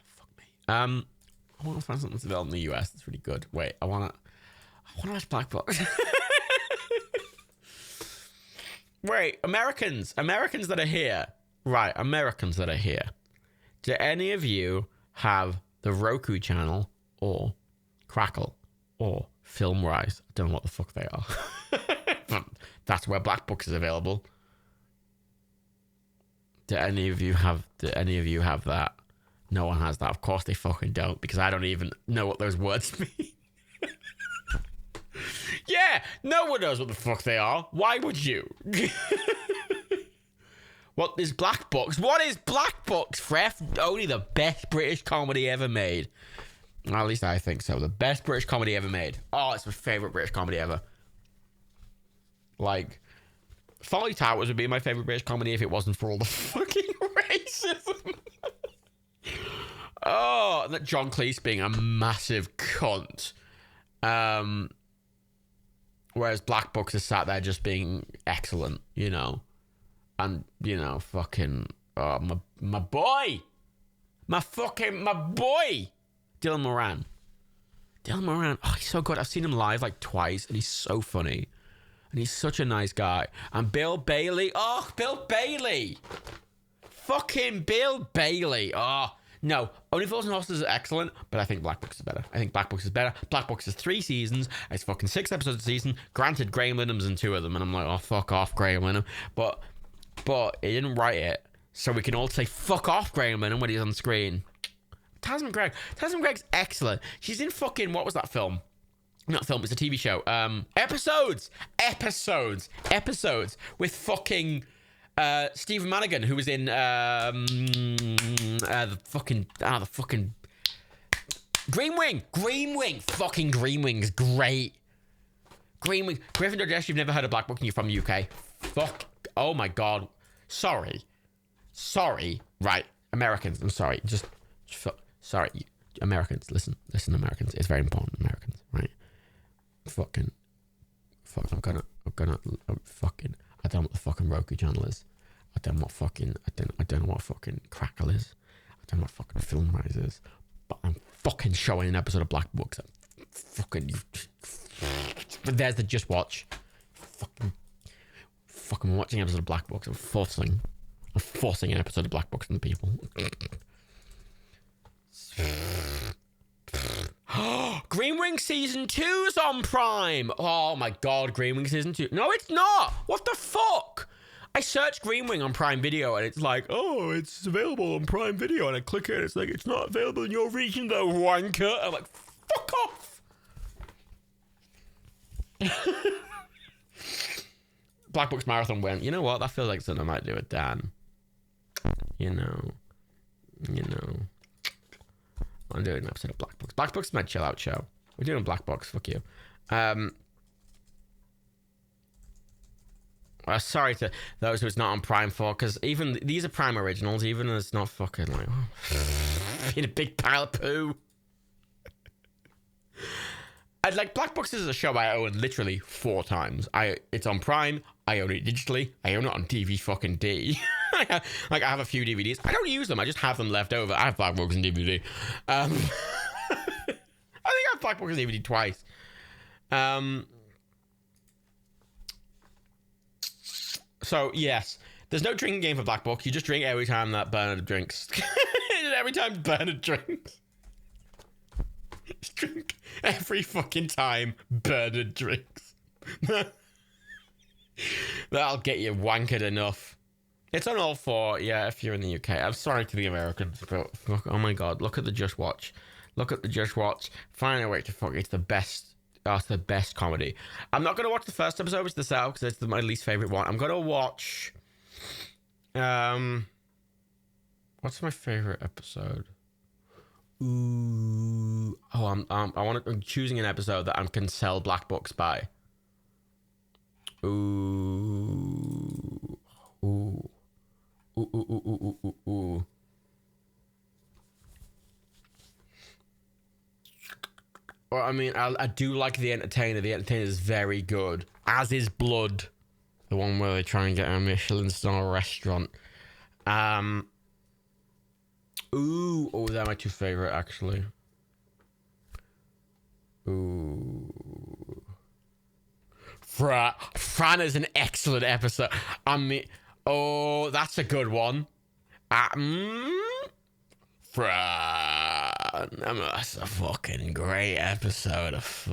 Fuck me. I want to find something that's available in the US that's really good. Wait, I want to watch Black Box. Wait, Americans that are here. Right, Americans that are here. Do any of you have the Roku channel or Crackle or FilmRise? I don't know what the fuck they are. That's where Black Box is available. Do any of you have that? No one has that. Of course they fucking don't, because I don't even know what those words mean. Yeah, no one knows what the fuck they are. Why would you? What is Black Books? What is Black Books, Fref? Only the best British comedy ever made. At least I think so. The best British comedy ever made. Oh, it's my favourite British comedy ever. Like, Fawlty Towers would be my favourite British comedy if it wasn't for all the fucking racism. Oh, that John Cleese being a massive cunt. Whereas Black Books is sat there just being excellent, you know. And, you know, fucking... Oh, my boy! My boy! Dylan Moran. Oh, he's so good. I've seen him live like twice, and he's so funny. And he's such a nice guy. And Bill Bailey. Oh, Bill Bailey! Fucking Bill Bailey. Oh, no. Only Fools and Horses is excellent, but I think Black Books is better. Black Books is 3 seasons. It's fucking 6 episodes a season. Granted, Graham Lineham's in 2 of them, and I'm like, oh, fuck off, Graham Lineham. But he didn't write it, so we can all say fuck off Graham Lineham when he's on screen. Tasman Greg's excellent. She's in fucking, what was that film? Not film, it's a TV show. Episodes with fucking Stephen Manigan, who was in the fucking Green Wing. Fucking Green Wing's great. Green Wing. Gryffindor Jess, you've never heard of Black Book and you're from the UK. Fuck. Oh my god. Sorry. Right. Americans. I'm sorry. Sorry. Americans. Listen, Americans. It's very important, Americans, right? Fuck. I'm gonna fucking. I don't know what the fucking Roku channel is. I don't know what fucking Crackle is. I don't know what fucking Filmrise is. But I'm fucking showing an episode of Black Books. But there's the Just Watch. Fucking watching an episode of Black Books. I'm forcing an episode of Black Books on the people. Green Wing Season 2's on Prime. Oh my god, Green Wing Season 2. No, it's not. What the fuck? I searched Green Wing on Prime Video and it's like, oh, it's available on Prime Video. And I click it and it's like, it's not available in your region though, wanker. I'm like, fuck off. Black Books Marathon went, you know what? That feels like something I might do with Dan. You know. I'm doing an episode of Black Books. Black Books is my chill out show. We're doing Black Books. Fuck you. Sorry to those who it's not on Prime for, because even these are Prime originals, even though it's not fucking like being a big pile of poo. I'd like Black Books is a show I own literally 4 times. It's on Prime. I own it digitally. I own it on DVD fucking D. Like I have a few DVDs. I don't use them. I just have them left over. I have Black Books and DVD. I think I have Black Books and DVD twice. So yes, there's no drinking game for Black Books. You just drink every time that Bernard drinks. Every time Bernard drinks. Just drink every fucking time Bernard drinks. That'll get you wankered enough. It's on all 4, yeah, if you're in the UK. I'm sorry to the Americans, but fuck, oh my god, look at the Just Watch. Find a way to fuck, it's the best. That's the best comedy. I'm not going to watch the first episode, which is the Cell, because it's my least favourite one. I'm going to watch... what's my favourite episode? Ooh... Oh, I'm choosing an episode that I can sell Black Books by. Ooh... Well, I mean, I do like The Entertainer. The Entertainer is very good. As is Blood. The one where they try and get a Michelin star restaurant. They're my 2 favourite, actually. Ooh. Fran is an excellent episode. I mean, that's a good one. Fran. That's a fucking great episode of...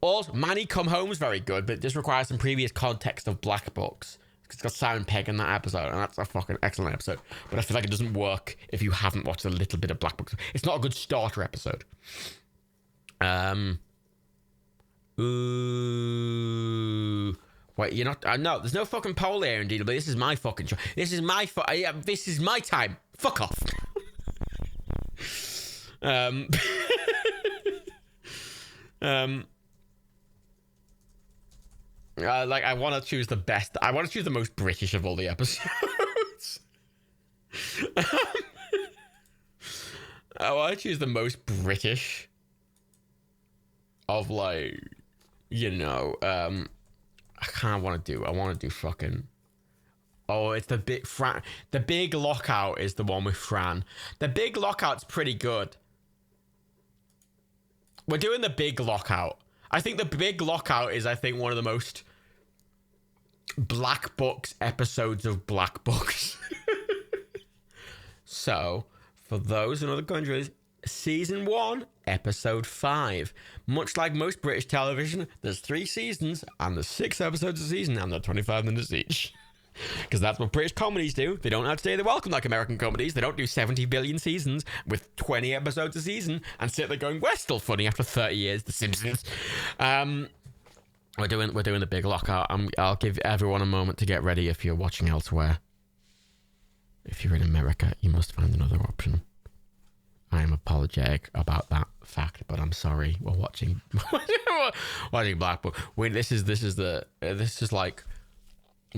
Also, Manny Come Home is very good, but this requires some previous context of Black Books. It's got Simon Pegg in that episode, and that's a fucking excellent episode. But I feel like it doesn't work if you haven't watched a little bit of Black Books. It's not a good starter episode. Wait, you're not. No, there's no fucking poll here in DW. This is my fucking show. This is my this is my time. Fuck off. um. Like I want to choose the best. I want to choose the most British of all the episodes. I want to choose the most British of, like, you know, I kind of want to do. I want to do fucking. Oh, it's the big Fran. The Big Lockout is the one with Fran. The Big Lockout's pretty good. We're doing the Big Lockout. I think the Big Lockout is, I think, one of the most Black Books episodes of Black Books. So, for those in other countries, Season 1, Episode 5. Much like most British television, there's 3 seasons, and there's 6 episodes a season, and they're 25 minutes each. Because that's what British comedies do. They don't outstay their welcome like American comedies. They don't do 70 billion seasons with 20 episodes a season and sit there going, we're still funny after 30 years, The Simpsons. We're doing the Big Lockout. I'll give everyone a moment to get ready if you're watching elsewhere. If you're in America, you must find another option. I am apologetic about that fact, but I'm sorry. We're watching Black Book. This is like,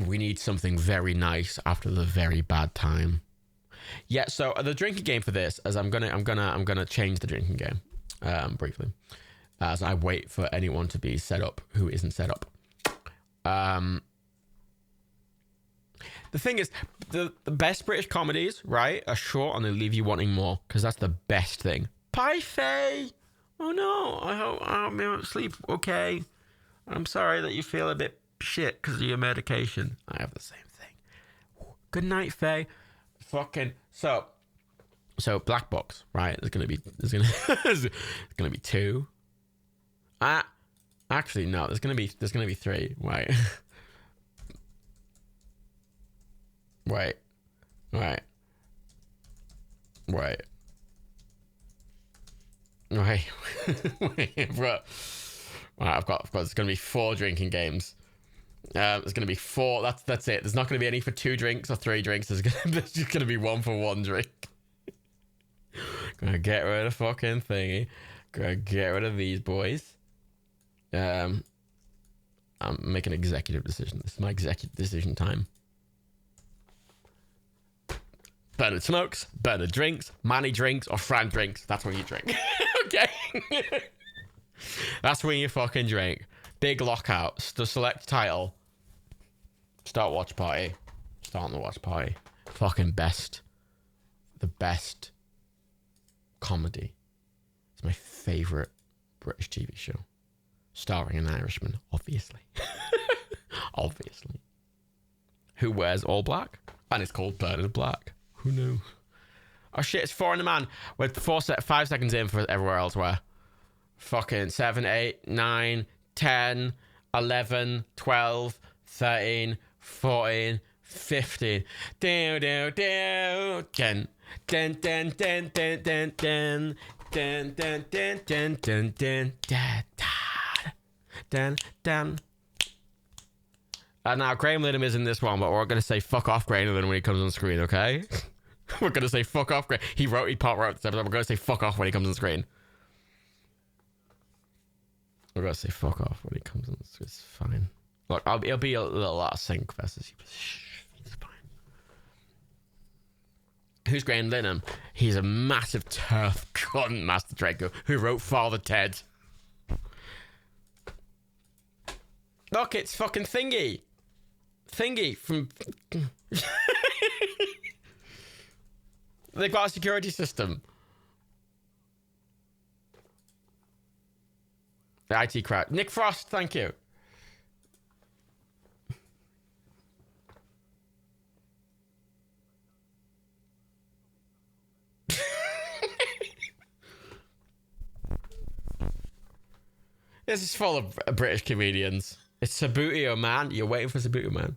we need something very nice after the very bad time. Yeah. So the drinking game for this, as I'm gonna change the drinking game, briefly, as I wait for anyone to be set up who isn't set up. The thing is, the best British comedies, right, are short and they leave you wanting more, because that's the best thing. Bye, Faye. Oh no, I hope I'm able to sleep. Okay, I'm sorry that you feel a bit shit because of your medication. I have the same thing. Good night, Faye. Fucking so Black Box, right? There's gonna be 2. Actually no, there's gonna be 3. Wait. Wait, bro. Right, I've got. There's gonna be 4 drinking games. There's gonna be 4. That's it. There's not gonna be any for 2 drinks or 3 drinks. There's just gonna be 1 for 1 drink. Gonna get rid of fucking thingy. Gonna get rid of these boys. I'm making an executive decision. This is my executive decision time. Bernard smokes, Bernard drinks, Manny drinks, or Fran drinks. That's when you drink. Okay? That's when you fucking drink. Big Lockout. Select title. Start watch party. Starting the watch party. Fucking best. The best comedy. It's my favourite British TV show. Starring an Irishman, obviously. Obviously. Who wears all black. And it's called Bernard Black. Who knew? Oh shit, it's 4 in the man. We're 5 seconds in for everywhere elsewhere. Fucking 7, 8, 9, 10, 11, 12, 13, 14, 15. Do, do, do. 10. Dun, dun, dun, dun, dun, dun. Dun, dun, dun, dun, dun, dun. Da, da. Dun, dun. Now, Graham Liddem is in this one, but we're going to say fuck off Graham Liddem when he comes on screen, okay? We're going to say fuck off Graham. He wrote this episode. We're going to say fuck off when he comes on screen. We're going to say fuck off when he comes on screen. It's fine. Look, it'll be a little out of sync versus you. Shh, it's fine. Who's Graham Liddem? He's a massive turf cunt, Master Draco, who wrote Father Ted. Look, it's fucking Thingy. Thingy from... They've got a security system. The IT crowd. Nick Frost, thank you. This is full of British comedians. It's Sabutio Man. You're waiting for Sabutio Man.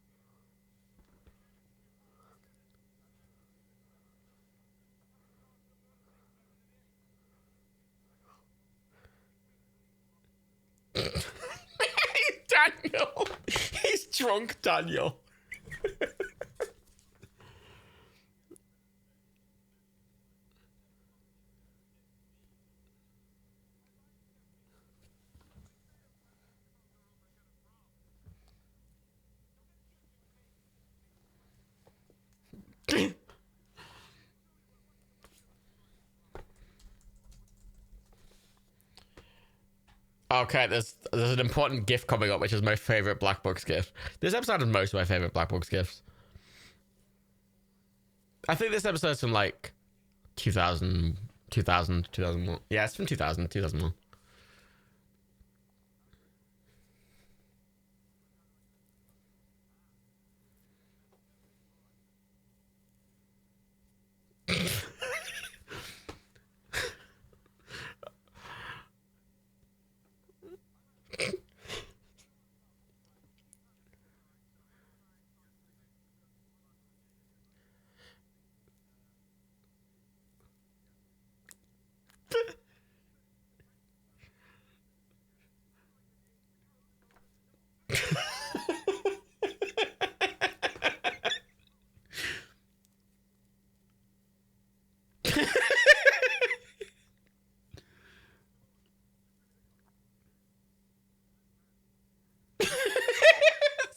Daniel. He's drunk Daniel. Okay, there's an important gift coming up, which is my favorite Black Box gift. This episode is most of my favorite Black Box gifts. I think this episode's from like 2001. Yeah, it's from 2001.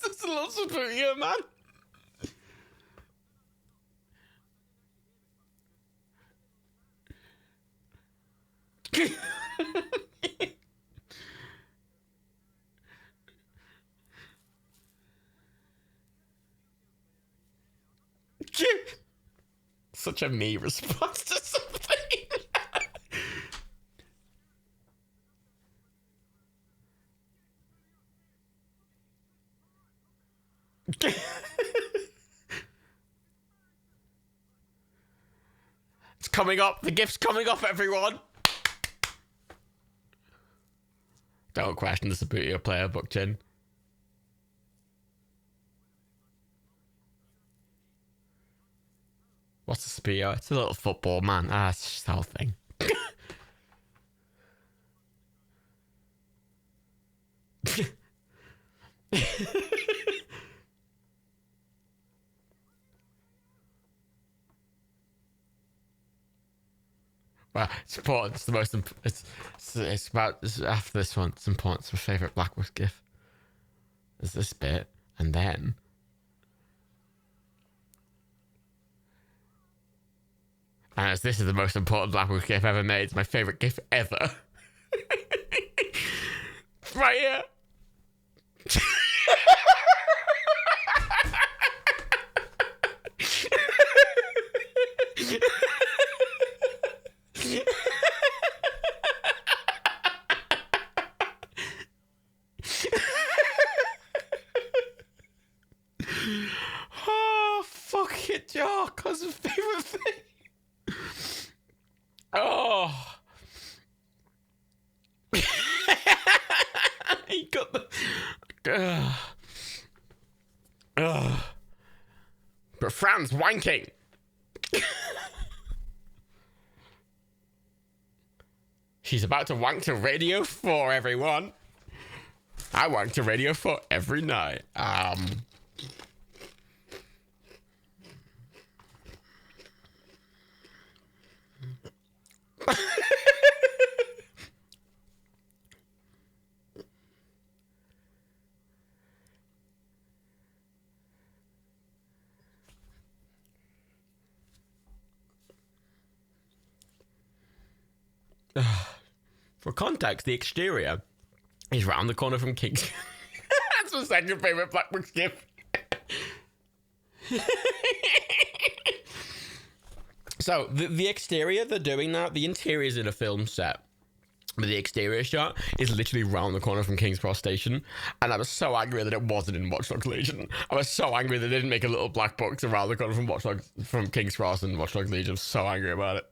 It's a little superior, man. Such a me response to something. It's coming up. The gift's coming up, everyone. Don't question the superior player, Bookchin. What's the superior? It's a little football, man. It's just the whole thing. Well, it's important. It's the most. It's about. After this one, it's important. It's my favorite Black Box gift. There's this bit, and then. And as this is the most important Black Box gift ever made, it's my favorite gift ever. Right here. Oh, fuck it, Joe. Cause the favorite thing. Oh. He got the. But Fran's wanking. She's about to wank to Radio 4, everyone. I wank to Radio 4 every night. For context, the exterior is round the corner from King's. That's my second favorite Black Box gift. So the exterior they're doing now, the interior is in a film set, but the exterior shot is literally round the corner from King's Cross Station, and I was so angry that it wasn't in Watch Dogs Legion. I was so angry that they didn't make a little black box around the corner from King's Cross and Watch Dogs Legion. I'm so angry about it.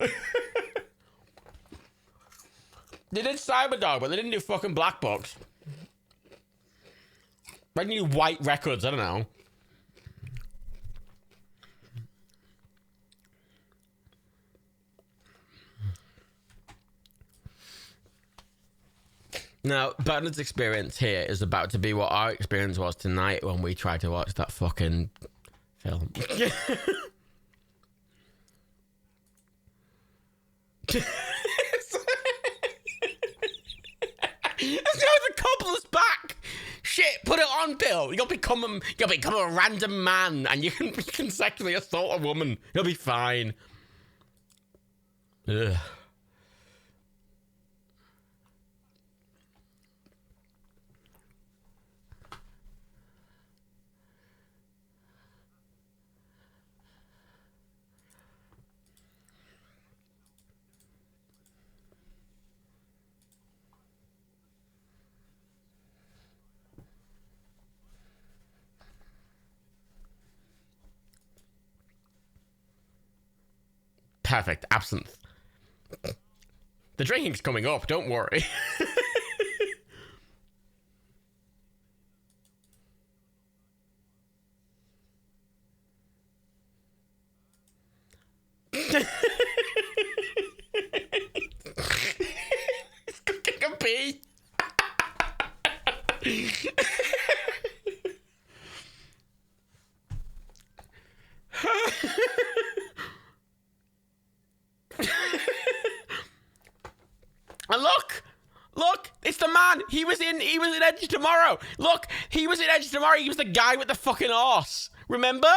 They did Cyberdog, but they didn't do fucking Black Box. They didn't do White Records, I don't know. Now, Bernard's experience here is about to be what our experience was tonight when we tried to watch that fucking film. The cobbler's back. Shit, put it on, Bill. You'll become a random man, and you can sexually assault a woman. You'll be fine. Ugh. Perfect. Absinthe. The drinking's coming up, don't worry. It's cooking a pea. And look, it's the man. He was in Edge Tomorrow. Look, he was in Edge Tomorrow. He was the guy with the fucking horse. Remember?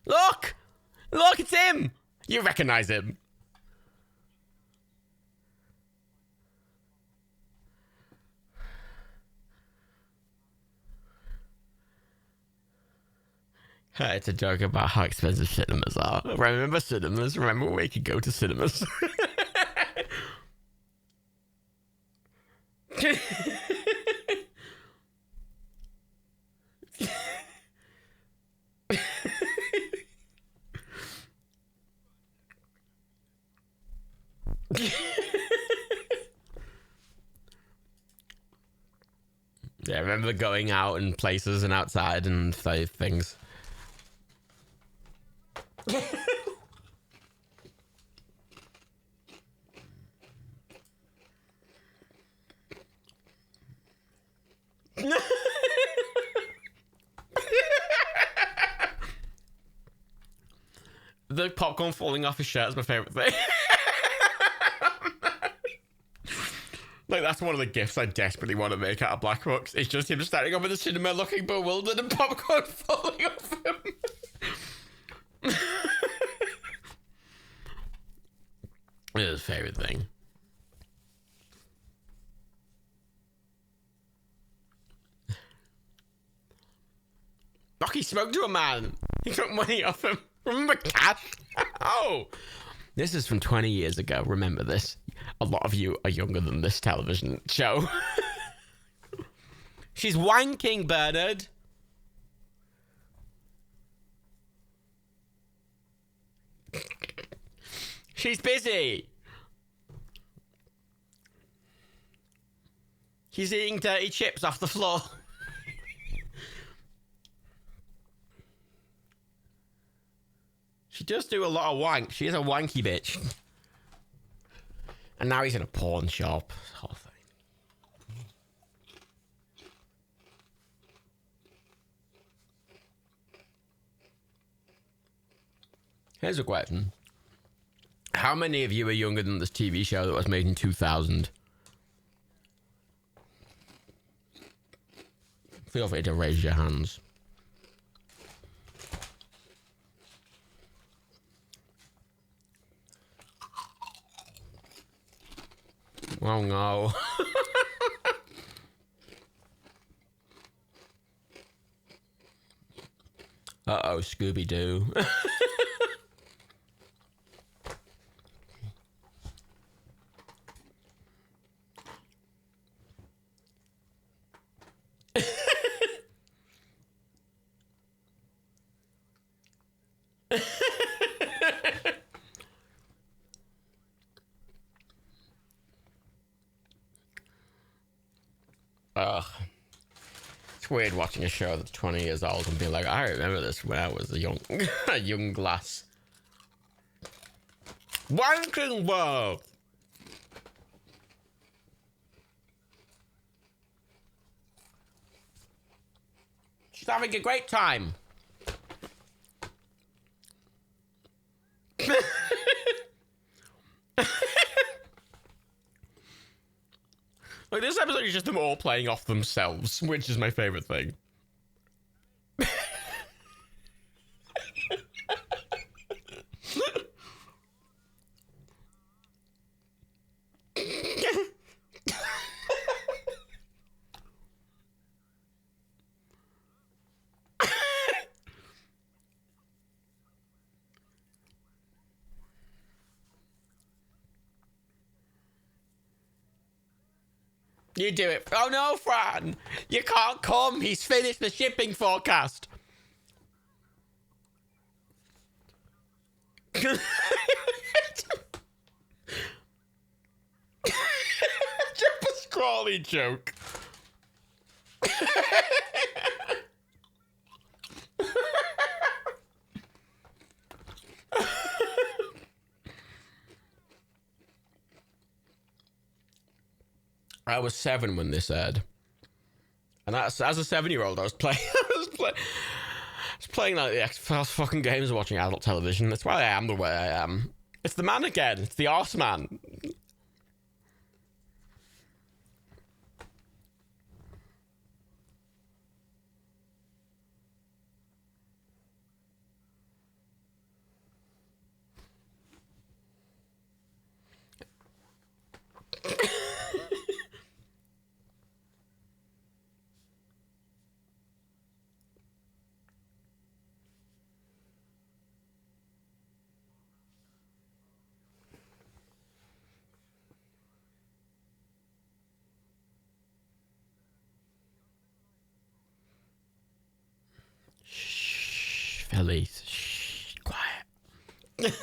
Look, it's him. You recognize him. It's a joke about how expensive cinemas are. Remember cinemas? Remember where you could go to cinemas? Yeah, I remember going out and places and outside and things. The popcorn falling off his shirt is my favorite thing. Like, that's one of the gifts I desperately want to make out of Black Books. It's just him standing over the cinema looking bewildered and popcorn falling off him. It's his favorite thing. Rocky spoke to a man. He took money off him. Remember Cash? Oh. This is from 20 years ago. Remember this. A lot of you are younger than this television show. She's wanking, Bernard. She's busy. She's eating dirty chips off the floor. She does do a lot of wank. She is a wanky bitch. And now he's in a pawn shop. Whole thing. Here's a question. How many of you are younger than this TV show that was made in 2000? Feel free to raise your hands. Oh no. Uh-oh, Scooby-Doo. Ugh. It's weird watching a show that's 20 years old and being like, I remember this when I was a young lass. Wanking World. She's having a great time. Like, this episode is just them all playing off themselves, which is my favorite thing. You do it. Oh no, Fran! You can't come. He's finished the shipping forecast. Just a scrawly joke. I was 7 when this aired, and that's, as a 7-year-old, I was playing. I was playing like the X-Files fucking games, watching adult television. That's why I am the way I am. It's the man again. It's the arse man. Felice, shh, quiet.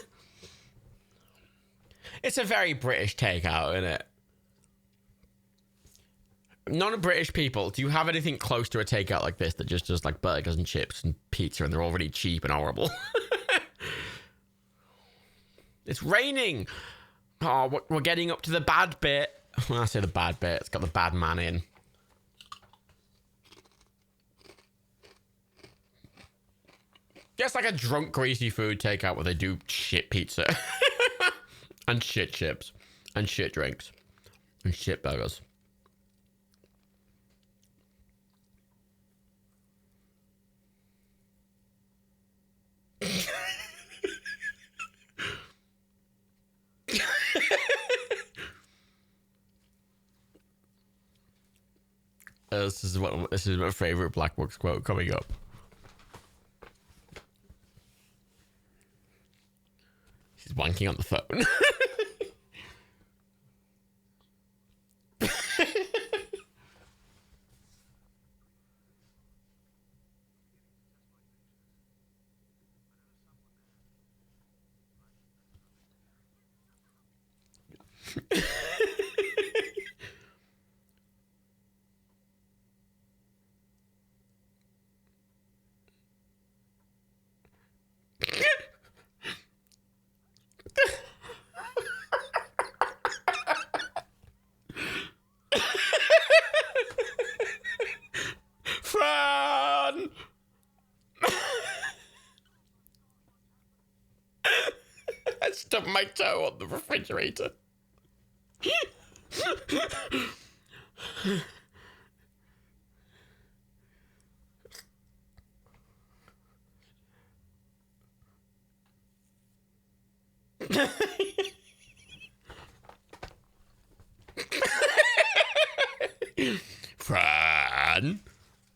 It's a very British takeout, isn't it? Non-British people, do you have anything close to a takeout like this that just does like burgers and chips and pizza and they're already cheap and horrible? It's raining. Oh, we're getting up to the bad bit. When I say the bad bit, it's got the bad man in. Just like a drunk, greasy food takeout where they do shit pizza. And shit chips. And shit drinks. And shit burgers. This is my favorite Black Box quote coming up. She's wanking on the phone. Fran! I stubbed my toe on the refrigerator. Fran.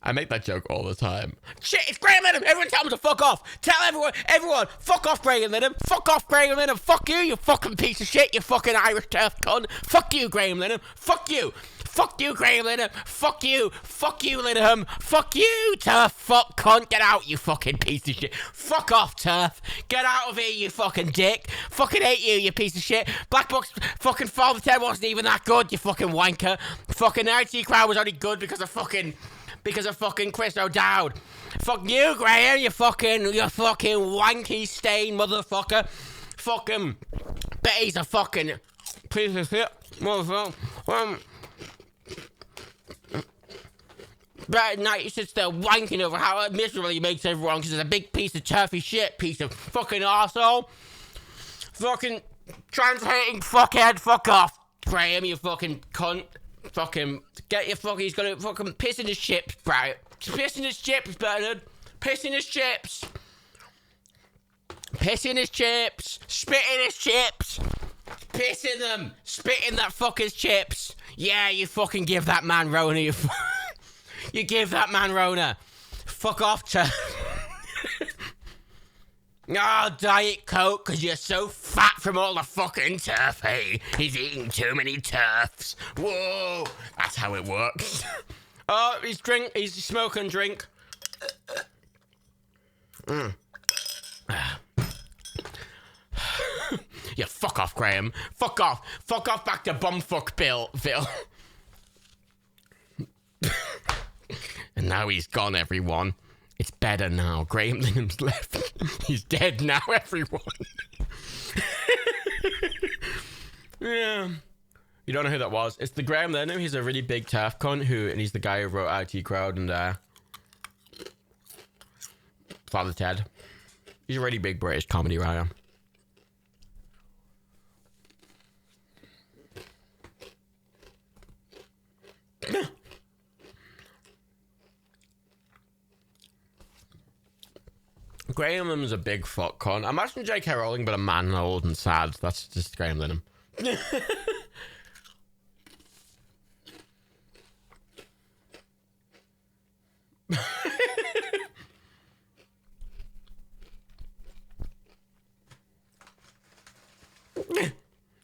I make that joke all the time. Shit, it's Graham Linehan. Everyone tell him to fuck off. Tell everyone, fuck off Graham Linehan. Fuck off Graham Linehan. Fuck you fucking piece of shit, you fucking Irish turf cunt. Fuck you, Graham Linehan. Fuck you. Fuck you, Graham Linehan. Fuck you. Fuck you, Linehan. Fuck you, turf fuck cunt. Get out, you fucking piece of shit. Fuck off, turf. Get out of here, you fucking dick. Fucking hate you, you piece of shit. Black Box fucking Father Ted wasn't even that good, you fucking wanker. Fucking IT Crowd was only good because of fucking Chris O'Dowd. Fuck you, Graham, you fucking wanky stain motherfucker. Fucking Betty's a fucking piece of shit, motherfucker. But at night he sits there wanking over how miserable he makes everyone because he's a big piece of turfy shit, piece of fucking arsehole. Fucking trans-hating fuckhead, fuck off, Graham, you fucking cunt. Fucking get your fucking, he's gonna fucking piss in his chips, bro. Piss in his chips, Bernard. Piss in his chips. Piss in his chips. Spit in his chips. Piss in them. Spit in that fucker's chips. Yeah, you fucking give that man Rona. You give that man Rona. Fuck off, turf. Oh, Diet Coke, because you're so fat from all the fucking turf. Hey, he's eating too many turfs. Whoa. That's how it works. Oh, he's smoking drink. Yeah, fuck off, Graham. Fuck off. Fuck off back to bumfuck Phil. And now he's gone, everyone. It's better now. Graham Lingham's left. He's dead now, everyone. Yeah. You don't know who that was? It's the Graham Lingham. He's a really big TERF cunt and he's the guy who wrote IT Crowd and Father Ted. He's a really big British comedy writer. Graham Linham's a big fuck cunt. Imagine J.K. Rowling, but a man, old and sad. That's just Graham Lingham.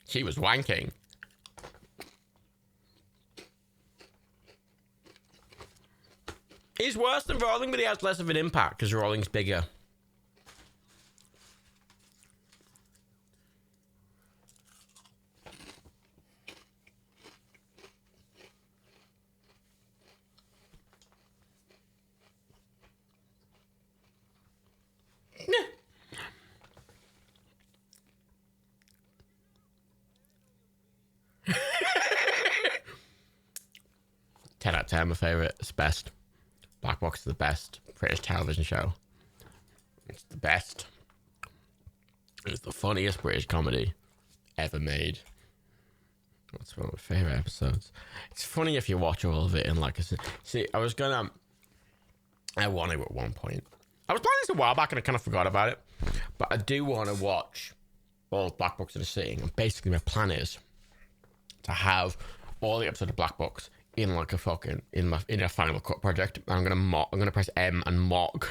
She was wanking. He's worse than Rowling, but he has less of an impact because Rowling's bigger. Out of 10, my favourite. It's best. Black Box is the best British television show. It's the best. It's the funniest British comedy ever made. That's one of my favourite episodes. It's funny if you watch all of it in like a... See, I want to at one point. I was planning this a while back and I kind of forgot about it. But I do want to watch all of Black Box in a sitting. And basically my plan is to have all the episodes of Black Box in like a fucking in a Final Cut project. I'm gonna press M and mock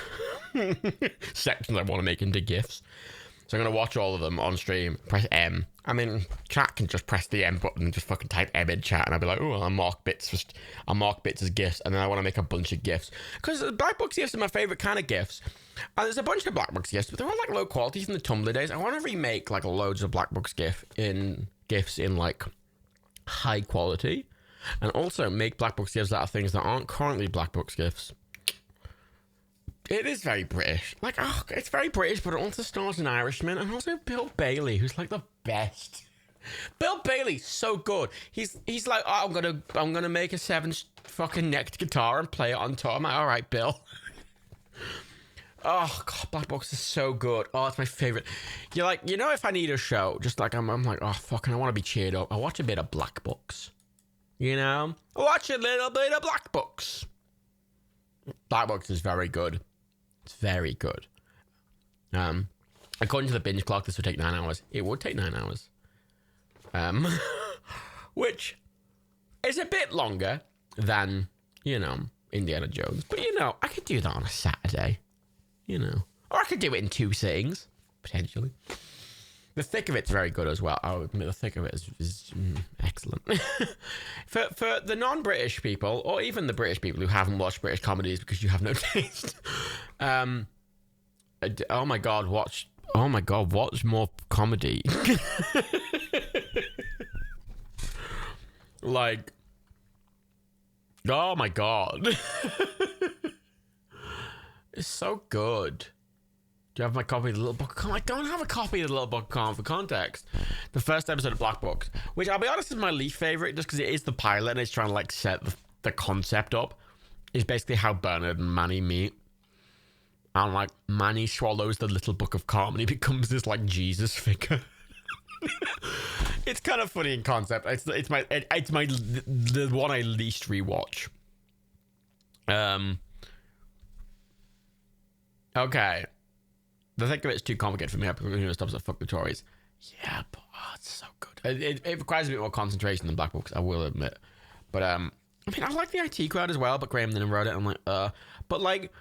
sections I want to make into GIFs. So I'm gonna watch all of them on stream, press M. I mean, chat can just press the M button and just fucking type M in chat, and I'll be like, oh, I'll mark bits as GIFs, and then I want to make a bunch of GIFs because the Black Box GIFs are my favorite kind of GIFs. And there's a bunch of Black Box GIFs, but they're all like low quality from the Tumblr days. I want to remake like loads of Black Box GIFs in like high quality. And also make Black Box GIFs that are things that aren't currently Black Box GIFs. It is very British. Like, oh, it's very British, but it also stars an Irishman and also Bill Bailey, who's like the best. Bill Bailey's so good. He's like, oh, I'm gonna make a 7-fucking-necked guitar and play it on tour. I'm like, all right, Bill. Oh god, Black Box is so good. Oh, it's my favorite. You're like, you know, if I need a show, just like I'm like, oh fucking, I want to be cheered up. I watch a bit of Black Box. You know, watch a little bit of Black Box. Black Box is very good. It's very good. According to the binge clock, this would take 9 hours. It would take 9 hours. Which is a bit longer than, you know, Indiana Jones. But, you know, I could do that on a Saturday. You know. Or I could do it in 2 sittings, potentially. The thick of it's very good as well. I'll admit the thick of it is excellent. for the non-British people, or even the British people who haven't watched British comedies because you have no taste. Oh my god, watch more comedy. Like, oh my god. It's so good. Do you have my copy of the Little Book of Con? I don't have a copy of the Little Book of Con for context. The first episode of Black Box, which I'll be honest is my least favorite, just because it is the pilot and it's trying to like set the concept up. is basically how Bernard and Manny meet. And like Manny swallows the little book of calm and he becomes this like Jesus figure. It's kind of funny in concept. It's the one I least rewatch. Okay. The thing of it's too complicated for me. Because stops at fuck the Tories. Yeah, but it's so good. It requires a bit more concentration than Black Books, I will admit. But I mean, I like the IT Crowd as well. But Graham Linehan wrote it. I'm like, but like.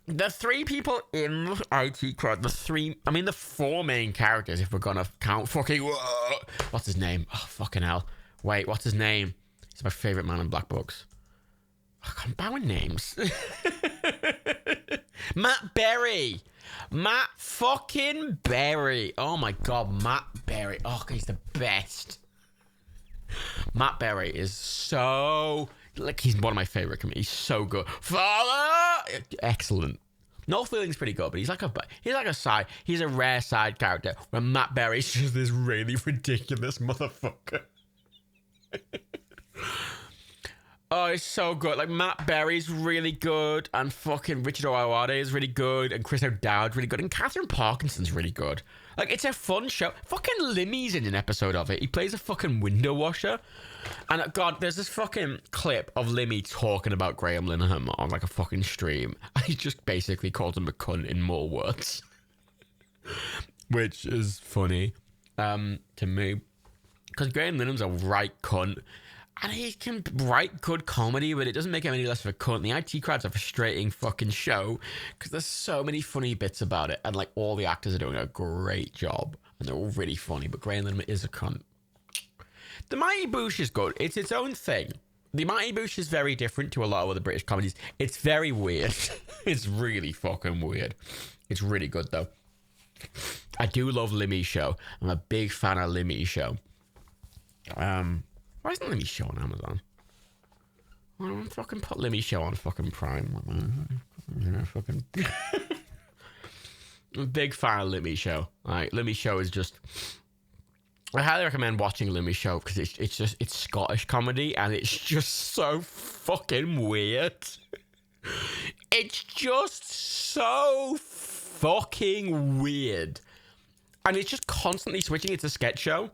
The three people in the IT Crowd, the four main characters, if we're gonna count fucking, what's his name? Oh, fucking hell. Wait, what's his name? He's my favourite man in Black Books. I'm bad with names. Matt Berry. Matt fucking Berry. Oh my God, Matt Berry. Oh, he's the best. Matt Berry is so... Like, he's one of my favourite comedians. He's so good. Father! Excellent. Noel Fielding's pretty good, but he's like a rare side character where Matt Berry's just this really ridiculous motherfucker. Oh, it's so good. Like, Matt Berry's really good, and fucking Richard Ayoade is really good, and Chris O'Dowd's really good, and Catherine Parkinson's really good. Like, it's a fun show. Fucking Limmy's in an episode of it. He plays a fucking window washer. And God, there's this fucking clip of Limmy talking about Graham Linehan on like a fucking stream. And he just basically calls him a cunt in more words. Which is funny to me. Because Graham Linehan's a right cunt. And he can write good comedy, but it doesn't make him any less of a cunt. The IT Crowd's a frustrating fucking show because there's so many funny bits about it. And like all the actors are doing a great job. And they're all really funny. But Graham Linehan is a cunt. The Mighty Boosh is good. It's its own thing. The Mighty Boosh is very different to a lot of other British comedies. It's very weird. It's really fucking weird. It's really good, though. I do love Limmy's show. I'm a big fan of Limmy's show. Why isn't Limmy's show on Amazon? Why don't I fucking put Limmy's show on fucking Prime? Fucking... I'm a big fan of Limmy's show. Like, Limmy's show is just... I highly recommend watching Limmy's show because it's Scottish comedy and it's just so fucking weird. It's just so fucking weird. And it's just constantly switching. It's a sketch show.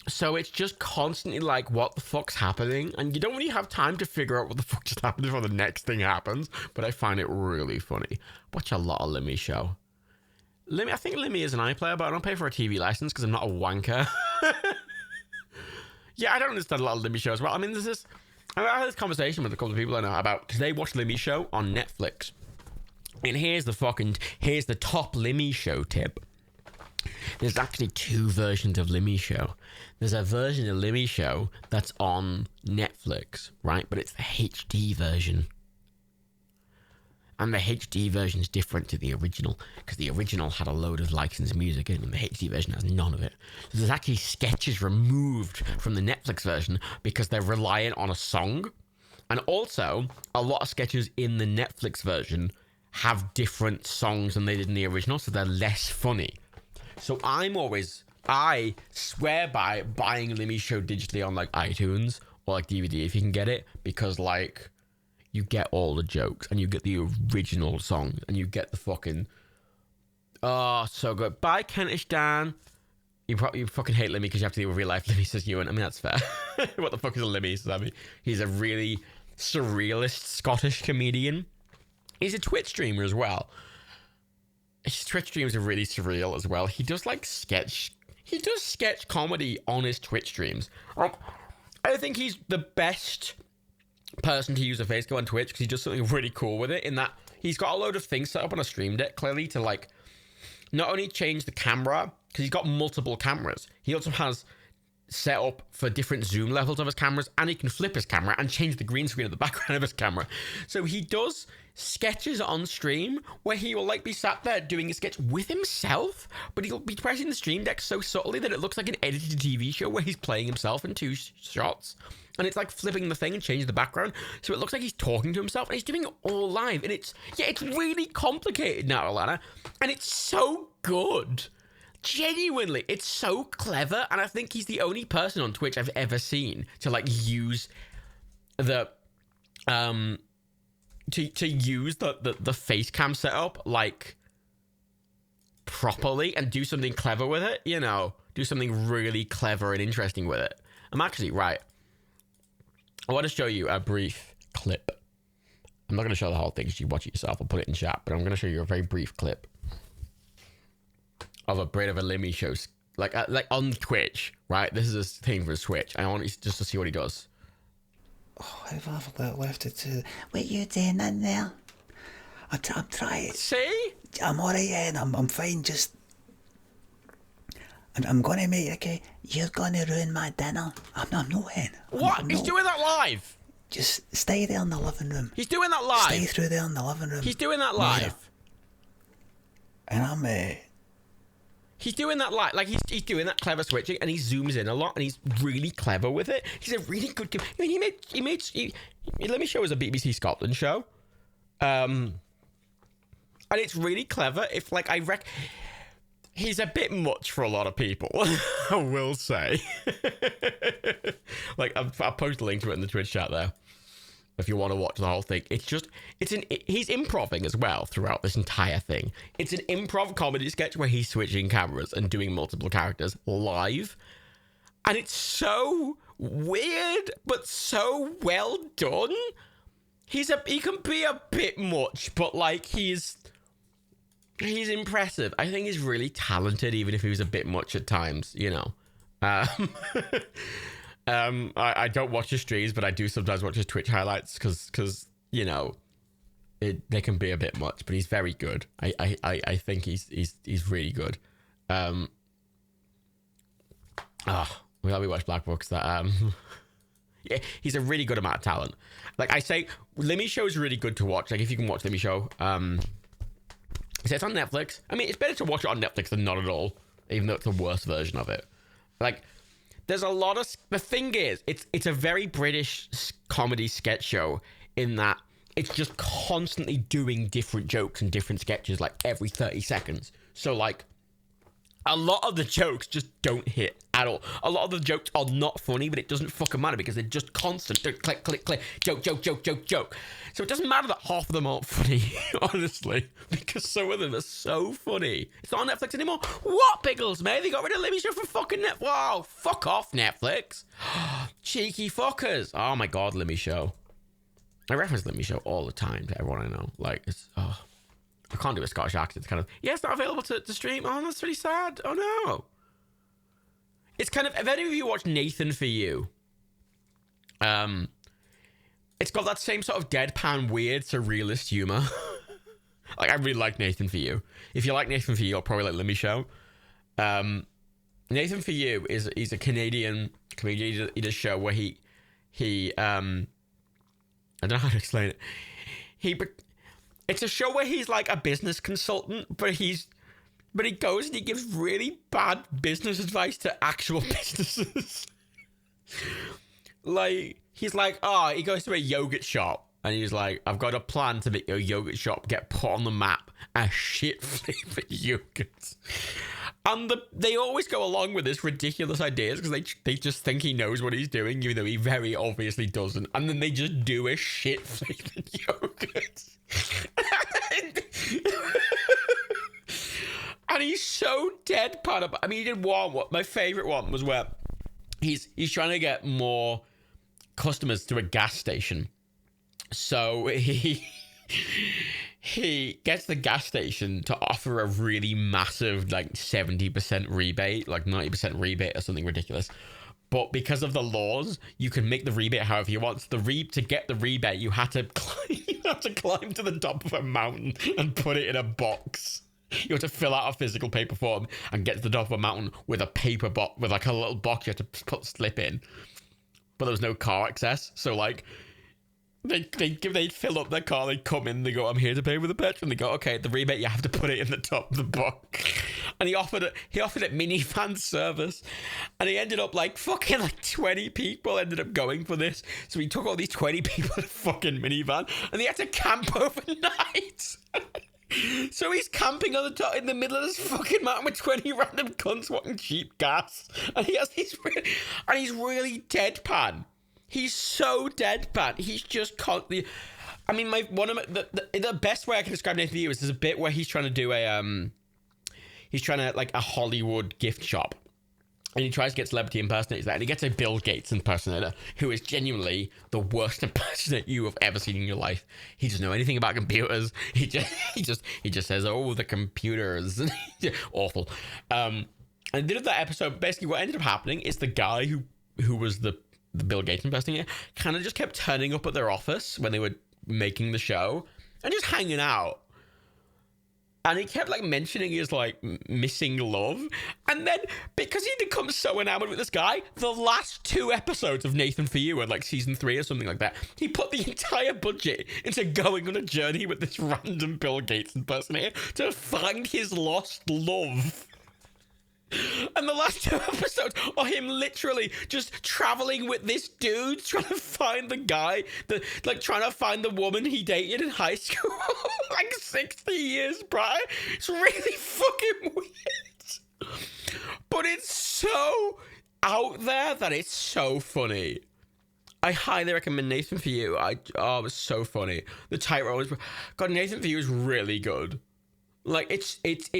So it's just constantly like, what the fuck's happening? And you don't really have time to figure out what the fuck just happened before the next thing happens. But I find it really funny. Watch a lot of Limmy's show. I think Limmy is an iPlayer, but I don't pay for a TV license because I'm not a wanker. Yeah, I don't understand a lot of Limmy's show as well. I mean, I had this conversation with a couple of people I know about, because they watch Limmy's show on Netflix. And here's the top Limmy show tip. There's actually two versions of Limmy's show. There's a version of Limmy's show that's on Netflix, right? But it's the HD version. And the HD version is different to the original, because the original had a load of licensed music in, and the HD version has none of it. So there's actually sketches removed from the Netflix version because they're reliant on a song. And also, a lot of sketches in the Netflix version have different songs than they did in the original, so they're less funny. So I swear by buying Limmy's show digitally on like iTunes or like DVD if you can get it, because like... you get all the jokes, and you get the original song, and you get the fucking... Oh, so good. Bye, Kentish Dan. You fucking hate Limmy because you have to deal with real life Limmy, says Ewan. I mean, that's fair. What the fuck is a Limmy, Sammy? He's a really surrealist Scottish comedian. He's a Twitch streamer as well. His Twitch streams are really surreal as well. He does, like, sketch comedy on his Twitch streams. Like, I think he's the best... person to use a facecam on Twitch because he does something really cool with it, in that he's got a load of things set up on a stream deck clearly to like not only change the camera, because he's got multiple cameras, he also has set up for different zoom levels of his cameras, and he can flip his camera and change the green screen at the background of his camera. So he does sketches on stream where he will like be sat there doing a sketch with himself, but he'll be pressing the stream deck so subtly that it looks like an edited TV show where he's playing himself in two shots. And it's like flipping the thing and changing the background, so it looks like he's talking to himself, and he's doing it all live. And it's really complicated now, Alana, and it's so good. Genuinely, it's so clever, and I think he's the only person on Twitch I've ever seen to like use the to use the face cam setup like properly and do something clever with it, you know, do something really clever and interesting with it. I'm actually right. I want to show you a brief clip. I'm not going to show the whole thing, so you watch it yourself. I'll put it in chat, but I'm going to show you a very brief clip of a bit of a Limmy show, like on Twitch, right? This is a thing for Twitch. I want you just to see what he does.
Oh, I've got left to do. What you doing in there? I'm trying.
See?
I'm alright, and I'm fine. Just, I'm gonna make. Okay, you're gonna ruin my dinner. I'm not in.
What? He's doing that live.
Just stay there in the living room.
He's doing that live.
Stay through there in the living room.
He's doing that live.
And I'm
He's doing that like he's doing that clever switching, and he zooms in a lot, and he's really clever with it. He's a really good. I mean, Let Me Show is a BBC Scotland show, and it's really clever. If like he's a bit much for a lot of people, I will say. Like I'll post a link to it in the Twitch chat there if you want to watch the whole thing. He's improving as well throughout this entire thing. It's an improv comedy sketch where he's switching cameras and doing multiple characters live. And it's so weird, but so well done. He can be a bit much, but like he's impressive. I think he's really talented, even if he was a bit much at times, you know. I don't watch his streams, but I do sometimes watch his Twitch highlights because you know they can be a bit much, but he's very good. I think he's really good. We watch Black Books that yeah, he's a really good amount of talent. Like I say, Limmy Show is really good to watch. Like if you can watch Limmy Show, it's on Netflix. I mean, it's better to watch it on Netflix than not at all, even though it's the worst version of it. Like. There's a lot of... The thing is, it's a very British comedy sketch show in that it's just constantly doing different jokes and different sketches like every 30 seconds. So like a lot of the jokes just don't hit at all. A lot of the jokes are not funny, but it doesn't fucking matter because they're just constant. Click, click, click, joke, joke, joke, joke, joke. So it doesn't matter that half of them aren't funny, honestly, because some of them are so funny. It's not on Netflix anymore. What, Pickles, mate? They got rid of Limmy Show for fucking Netflix. Wow, fuck off, Netflix. Cheeky fuckers. Oh my God, Limmy Show. I reference Limmy Show all the time to everyone I know. Like, it's... Oh. I can't do a Scottish accent. It's kind of, yeah, it's not available to stream. Oh, that's really sad. Oh, no. It's kind of, if any of you watch Nathan For You, it's got that same sort of deadpan, weird, surrealist humor. Like, I really like Nathan For You. If you like Nathan For You, you'll probably like Limmy Show. Nathan For You he's a Canadian comedian. He does a show where he I don't know how to explain it. It's a show where he's like a business consultant, but he goes and he gives really bad business advice to actual businesses. Like, he's like, he goes to a yogurt shop and he's like, I've got a plan to make your yogurt shop get put on the map as shit flavored yogurt. And they always go along with this ridiculous ideas because they just think he knows what he's doing, even though he very obviously doesn't. And then they just do a shit flavored yogurt. And he's so deadpan. I mean, he did one. My favorite one was where he's trying to get more customers to a gas station. So he gets the gas station to offer a really massive, like 70% rebate, like 90% rebate or something ridiculous. But because of the laws, you can make the rebate however you want. So to get the rebate, you have to climb to the top of a mountain and put it in a box. You have to fill out a physical paper form and get to the top of a mountain with a paper box, with like a little box you have to slip in. But there was no car access, so like they fill up their car, they come in, they go, I'm here to pay with the petrol, and they go, okay, the rebate, you have to put it in the top of the box. And he offered it minivan service, and he ended up like fucking like 20 people ended up going for this. So he took all these 20 people in a fucking minivan, and they had to camp overnight. So he's camping on the top in the middle of this fucking mountain with 20 random cunts wanting cheap gas, and he's really deadpan. He's so deadpan. He's just constantly. I mean, the best way I can describe Nathan View is there's a bit where he's trying to do like a Hollywood gift shop. And he tries to get celebrity impersonators there, and he gets a Bill Gates impersonator, who is genuinely the worst impersonator you have ever seen in your life. He doesn't know anything about computers. He just says, "Oh, the computers," awful. And did that episode. Basically, what ended up happening is the guy who was the Bill Gates impersonator kind of just kept turning up at their office when they were making the show and just hanging out. And he kept like mentioning his like missing love. And then because he'd become so enamored with this guy, the last 2 episodes of Nathan For You, like season 3 or something like that, he put the entire budget into going on a journey with this random Bill Gates impersonator to find his lost love. And the last 2 episodes are him literally just traveling with this dude, trying to find the guy, trying to find the woman he dated in high school like 60 years prior. It's really fucking weird. But it's so out there that it's so funny. I highly recommend Nathan For You. It was so funny. The tightrope was... God, Nathan For You is really good. Like, it's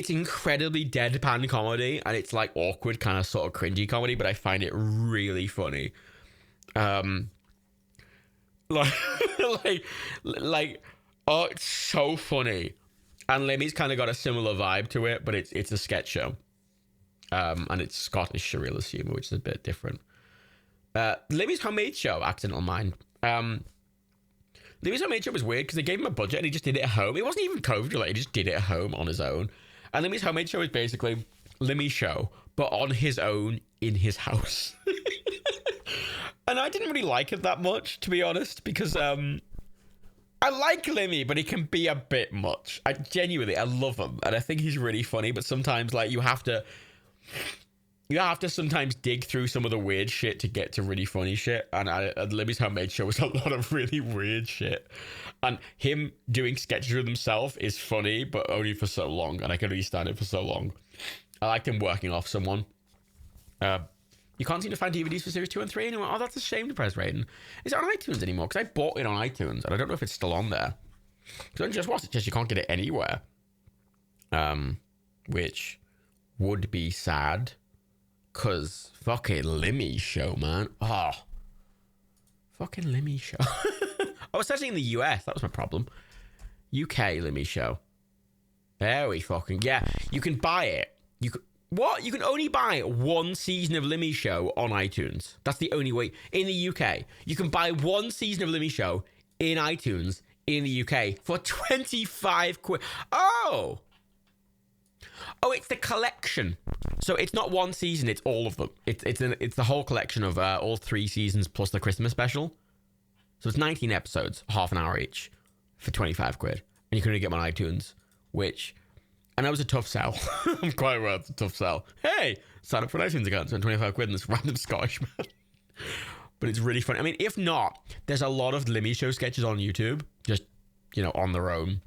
incredibly deadpan comedy, and it's like awkward, kind of sort of cringy comedy, but I find it really funny. Oh, it's so funny. And Limmy's kind of got a similar vibe to it, but it's a sketch show. And it's Scottish surrealist humor, which is a bit different. Limmy's Homemade Show, Accidental Mind. Limmy's Homemade Show was weird because they gave him a budget and he just did it at home. It wasn't even COVID related, he just did it at home on his own. And Limmy's Homemade Show is basically Limmy's show, but on his own in his house. And I didn't really like it that much, to be honest, because I like Limmy, but he can be a bit much. I love him, and I think he's really funny, but sometimes like you have to sometimes dig through some of the weird shit to get to really funny shit. And Limmy's Homemade Show was a lot of really weird shit. And him doing sketches with himself is funny, but only for so long. And I can only stand it for so long. I liked him working off someone. You can't seem to find DVDs for series 2 and 3 anymore. Oh, that's a shame, Depressed Rating. Is it on iTunes anymore? Because I bought it on iTunes, and I don't know if it's still on there. Because just watch it, just you can't get it anywhere. Which would be sad. Because fucking Limmy Show, man. Oh. Fucking Limmy Show. I was searching in the US. That was my problem. UK Limmy Show. There we fucking... Yeah, you can buy it. What? You can only buy 1 season of Limmy Show on iTunes. That's the only way. In the UK, you can buy 1 season of Limmy Show in iTunes in the UK for 25 quid. Oh, it's the collection. So it's not 1 season, it's all of them. It's the whole collection of all 3 seasons plus the Christmas special. So it's 19 episodes, half an hour each, for 25 quid. And you can only get them on iTunes, which... And that was a tough sell. I'm quite aware it's a tough sell. Hey, sign up for an iTunes account, spend 25 quid on this random Scottish man. But it's really funny. I mean, if not, there's a lot of Limmy Show sketches on YouTube, just, on their own.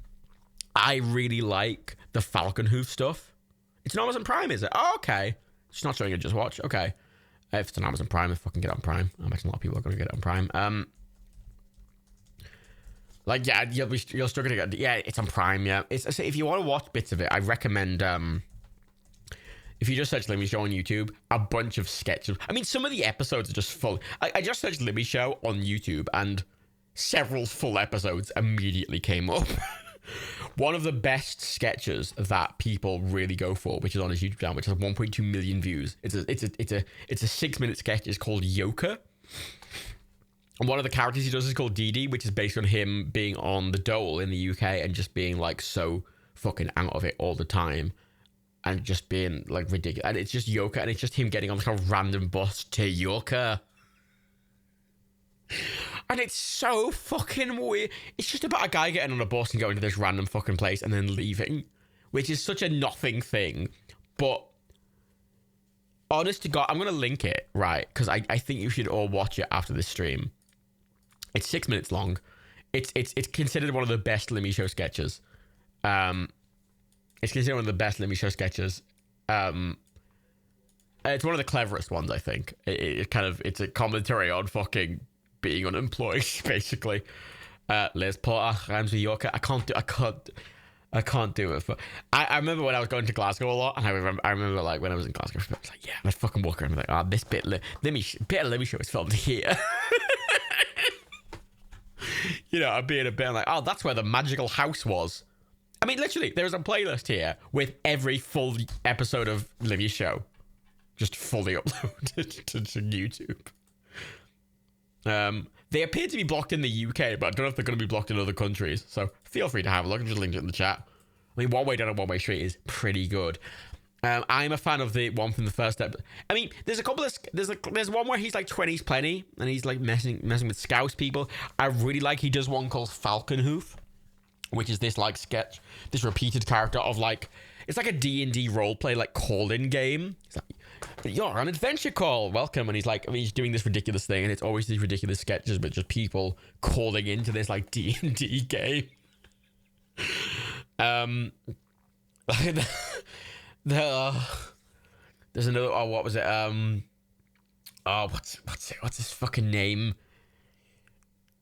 I really like the Falcon Hoof stuff. It's an Amazon Prime, is it? Oh, okay. It's not showing it, just watch. Okay. If it's an Amazon Prime, I fucking get it on Prime. I imagine a lot of people are going to get it on Prime. You'll struggle to get... Yeah, it's on Prime, yeah. So if you want to watch bits of it, I recommend... if you just search Limmy Show on YouTube, a bunch of sketches... I mean, some of the episodes are just full... I just searched Limmy Show on YouTube, and several full episodes immediately came up. One of the best sketches that people really go for, which is on his YouTube channel, which has 1.2 million views. It's a 6-minute sketch. It's called Yoker. And one of the characters he does is called Dee Dee, which is based on him being on the dole in the UK and just being like so fucking out of it all the time and just being like ridiculous. And it's just Yoker, and it's just him getting on like a random bus to Yoker. And it's so fucking weird. It's just about a guy getting on a bus and going to this random fucking place and then leaving, which is such a nothing thing. But honest to God, I'm going to link it, right? Because I think you should all watch it after this stream. It's 6 minutes long. It's considered one of the best Limmy Show sketches. It's considered one of the best Limmy Show sketches. It's one of the cleverest ones, I think. It's a commentary on fucking being unemployed, basically. Liz Porter rhymes with Yorker. I can't do it. But I remember when I was going to Glasgow a lot, and I remember like when I was in Glasgow, I was like, yeah, I'd fucking walk around and be like, this bit of Lemmy Show is filmed here. You know, I'd be in a bit like, oh, that's where the magical house was. I mean, literally, there's a playlist here with every full episode of Lemmy Show just fully uploaded to YouTube. They appear to be blocked in the UK, but I don't know if they're going to be blocked in other countries. So feel free to have a look. I've just linked it in the chat. I mean, One Way Down a One Way Street is pretty good. I'm a fan of the one from the first episode. I mean, there's a couple of there's one where he's like 20s plenty, and he's like messing with Scouse people. I really like he does one called Falconhoof, which is this like sketch, this repeated character of like, it's like a D&D roleplay like call-in game. It's like, you're on adventure call, welcome. And he's like, I mean, he's doing this ridiculous thing, and it's always these ridiculous sketches, but just people calling into this like D&D game. There's another, oh, what was it? What's his fucking name?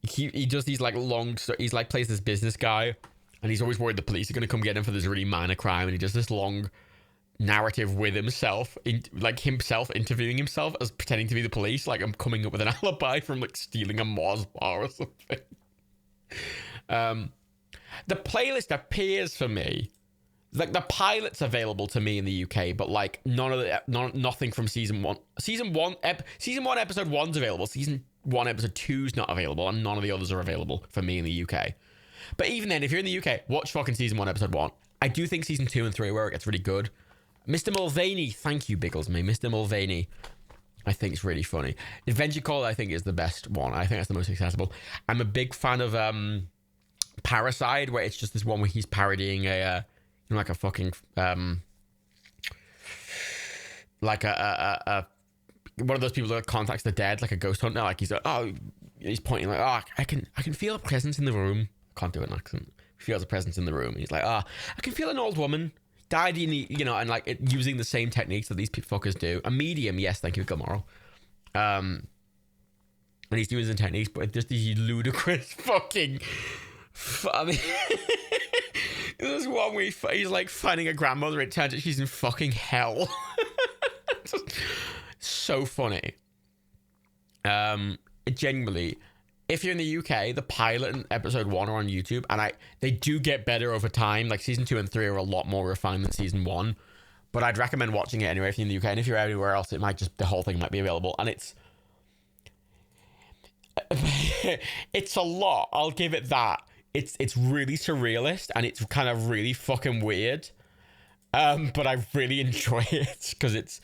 He does these like long, he's like plays this business guy, and he's always worried the police are going to come get him for this really minor crime, and he does this long narrative with himself, like himself interviewing himself as pretending to be the police, like I'm coming up with an alibi from like stealing a Mars bar or something. The playlist appears for me like the pilot's available to me in the UK, but like nothing from season one. Season one episode 1's available. Season 1 episode 2's not available, and none of the others are available for me in the UK. But even then, if you're in the UK, watch fucking season 1 episode 1. I do think season 2 and 3 where it gets really good. Mr. Mulvaney, thank you, Bigglesme. Mr. Mulvaney, I think it's really funny. Adventure Call, I think, is the best one. I think that's the most accessible. I'm a big fan of Parasite, where it's just this one where he's parodying like a fucking like a one of those people that contacts the dead, like a ghost hunter. Like he's like, he's pointing like, I can feel a presence in the room. Can't do an accent. He feels a presence in the room. And he's like, I can feel an old woman died in the, and like using the same techniques that these fuckers do. A medium, yes, thank you, Gilmore. And he's doing some techniques, but just these ludicrous fucking. I mean, there's one where he's like finding a grandmother. It turns out she's in fucking hell. So funny. Genuinely, if you're in the UK, the pilot and episode 1 are on YouTube, and they do get better over time. Like season 2 and 3 are a lot more refined than season 1, but I'd recommend watching it anyway if you're in the UK. And if you're anywhere else, it might just, the whole thing might be available, and it's a lot. I'll give it that. It's really surrealist, and it's kind of really fucking weird. But I really enjoy it because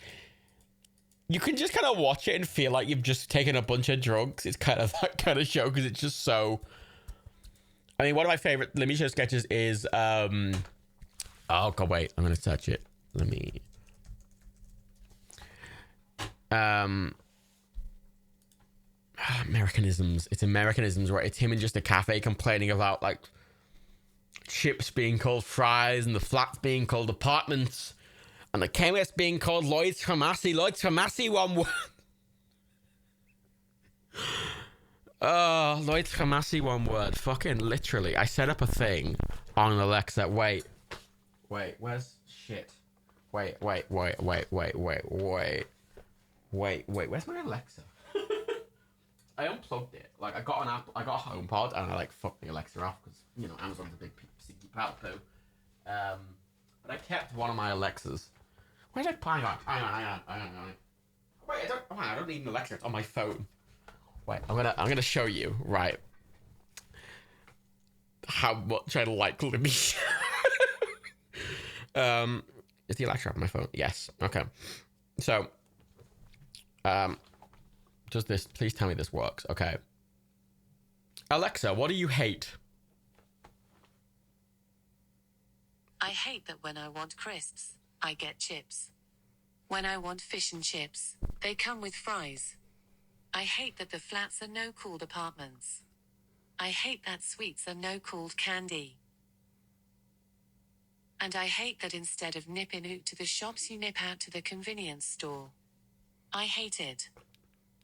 you can just kind of watch it and feel like you've just taken a bunch of drugs. It's kind of that kind of show because it's just so. I mean, one of my favorite Lemmy Show sketches is oh god, wait, I'm gonna search it. Let me. Americanisms. It's Americanisms, right? It's him in just a cafe complaining about like chips being called fries and the flats being called apartments and the chemist being called Lloyd's Pharmacy. Lloyd's Pharmacy, one word. Lloyd's Pharmacy, one word. Fucking literally. I set up a thing on Alexa. Wait, where's shit? Wait. Where's my Alexa? I unplugged it. Like I got an app, I got a HomePod, and I like fucked the Alexa off because Amazon's a big sticky pal poo. But I kept one of my Alexas. Where's that? Hang on. Wait, I don't need an Alexa. It's on my phone. Wait, I'm gonna show you right how much I like Libby. Is the Alexa on my phone? Yes. Okay. So, does this, please tell me this works. Okay. Alexa, what do you hate?
I hate that when I want crisps, I get chips. When I want fish and chips, they come with fries. I hate that the flats are no cooled apartments. I hate that sweets are no cooled candy. And I hate that instead of nipping out to the shops, you nip out to the convenience store. I hate it.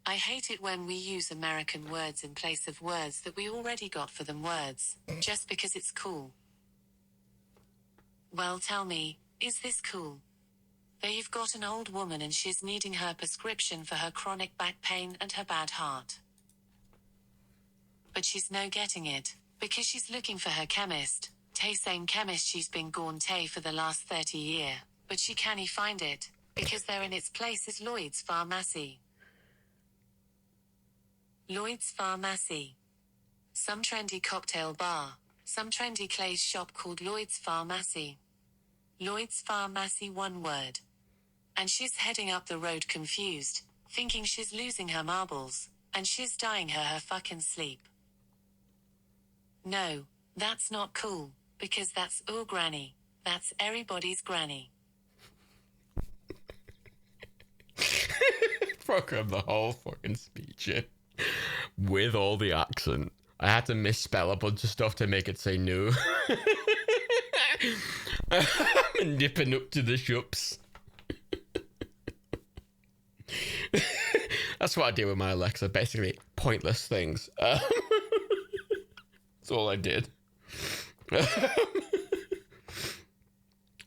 I hate it when we use American words in place of words that we already got for them words, just because it's cool. Well, tell me, is this cool? They've got an old woman and she's needing her prescription for her chronic back pain and her bad heart. But she's no getting it, because she's looking for her chemist, tay same chemist she's been gone tay for the last 30 year, but she can't find it, because there in its place is Lloyd's Pharmacy. Lloyd's Pharmacy. Some trendy cocktail bar, some trendy Clay's shop called Lloyd's Pharmacy. Lloyd's Pharmacy, one word. And she's heading up the road confused, thinking she's losing her marbles, and she's dying her fucking sleep. No, that's not cool, because that's all granny. That's everybody's granny.
Program the whole fucking speech in with all the accent. I had to misspell a bunch of stuff to make it say no. I'm nipping up to the shops. That's what I do with my Alexa. Basically, pointless things. That's all I did.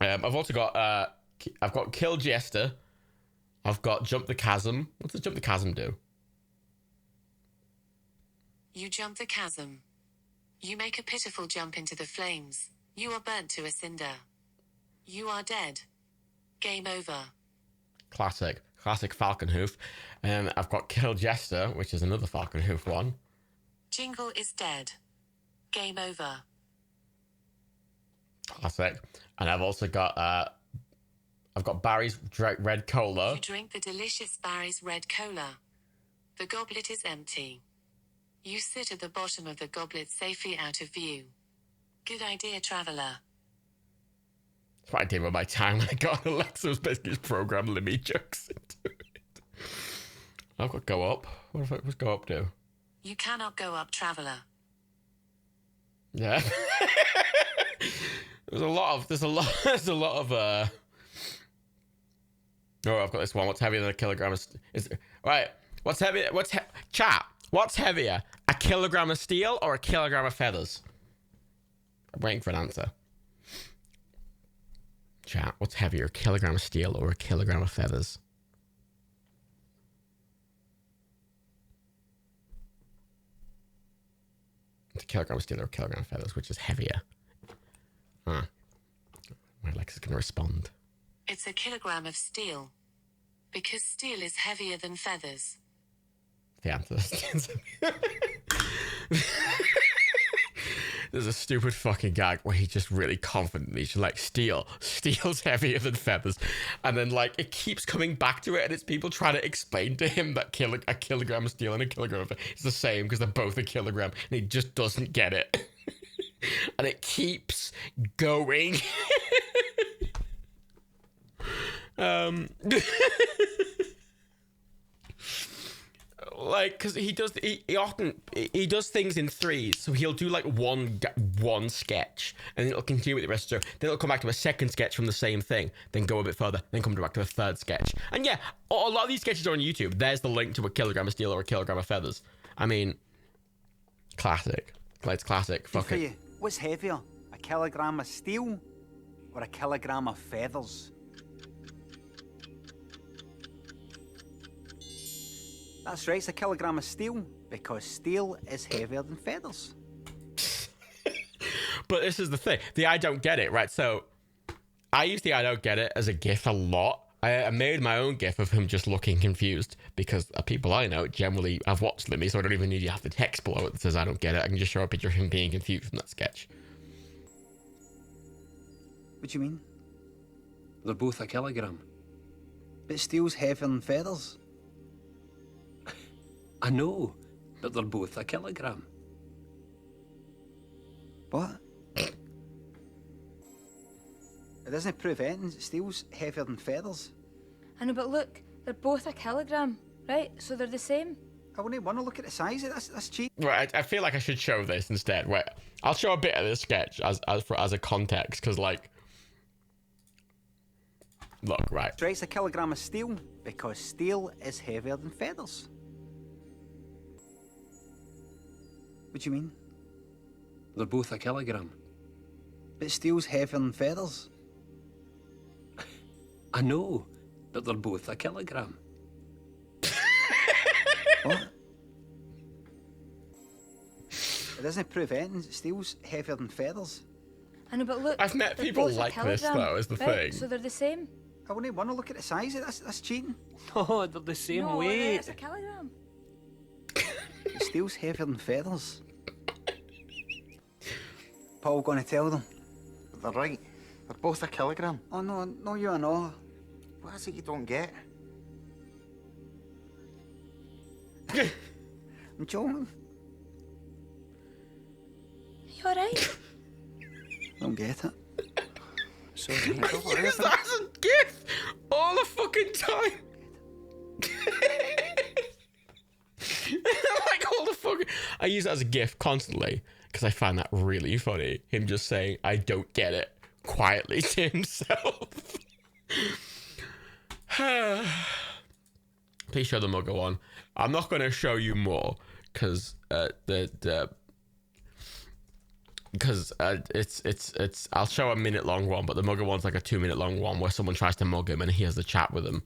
I've also got I've got Kill Jester. I've got Jump the Chasm. What does Jump the Chasm do?
You jump the chasm. You make a pitiful jump into the flames. You are burnt to a cinder. You are dead. Game over.
Classic Falconhoof. I've got Kill Jester, which is another Falconhoof one.
Jingle is dead. Game over.
Classic. And I've also got Barry's Red Cola.
You drink the delicious Barry's Red Cola. The goblet is empty. You sit at the bottom of the goblet safely out of view. Good idea, traveller.
That's what I did with my time when I got Alexa. Was basically just program Limmy jokes into it. I've got Go Up. What's Go Up do?
You cannot go up, traveller.
Yeah. There's a lot of Oh, I've got this one. What's heavier than a kilogram of right. What's heavier? Chat. What's heavier? A kilogram of steel or a kilogram of feathers? I'm waiting for an answer. Chat. What's heavier? A kilogram of steel or a kilogram of feathers? It's a kilogram of steel or a kilogram of feathers, which is heavier? My Alexa's gonna respond.
It's a kilogram of steel. Because steel is heavier than feathers.
The answer. There's a stupid fucking gag where he just really confidently should like steel's heavier than feathers, and then like it keeps coming back to it, and it's people trying to explain to him that a kilogram of steel and a kilogram of feathers is the same because they're both a kilogram, and he just doesn't get it. And it keeps going. Like, because he often does things in threes, so he'll do like one sketch, and then it'll continue with the rest of the show. Then it'll come back to a second sketch from the same thing, then go a bit further, then come back to a third sketch. And yeah, a lot of these sketches are on YouTube. There's the link to a kilogram of steel or a kilogram of feathers. I mean, classic. It's classic. Fuck it.
What's heavier, a kilogram of steel or a kilogram of feathers? That's right, it's a kilogram of steel, because steel is heavier than feathers.
But this is the thing. The I don't get it, right? So I use the I don't get it as a GIF a lot. I made my own GIF of him just looking confused, because people I know generally have watched Limmy, so I don't even need to have the text below it that says I don't get it. I can just show a picture of him being confused from that sketch.
What do you mean?
They're both a kilogram.
But steel's heavier than feathers.
I know, but they're both a kilogram.
What? It doesn't prove anything. Steel's heavier than feathers.
I know, but look, they're both a kilogram, right? So they're the same.
I wouldn't want to look at the size of it. That's cheap.
Right, I feel like I should show this instead. Right, I'll show a bit of this sketch as a context, because like, look, right.
Right, it's a kilogram of steel, because steel is heavier than feathers. What do you mean?
They're both a kilogram.
But steel's heavier than feathers.
I know, but they're both a kilogram.
What? It doesn't prove anything. Steel's heavier than feathers.
I know, but look.
I've met
they're
people
both a
like this,
kilogram,
though, is the
right?
thing.
So they're the same.
I wouldn't want to look at the size of this. That's cheating.
No, they're the same
No,
weight.
it's a kilogram.
Steel's heavier than feathers. Paul gonna tell them.
They're right. They're both a kilogram.
Oh no, you are not.
What is it you don't get?
I'm joking.
You alright?
Don't get it.
Sorry,
Use that as a gif all the fucking time. Like all the fucking. I use it as a gif constantly because I find that really funny. Him just saying, "I don't get it," quietly to himself. Please show the Mugger one. I'm not going to show you more because it's I'll show a minute long one, but the Mugger one's like a 2-minute long one where someone tries to mug him and he has a chat with them.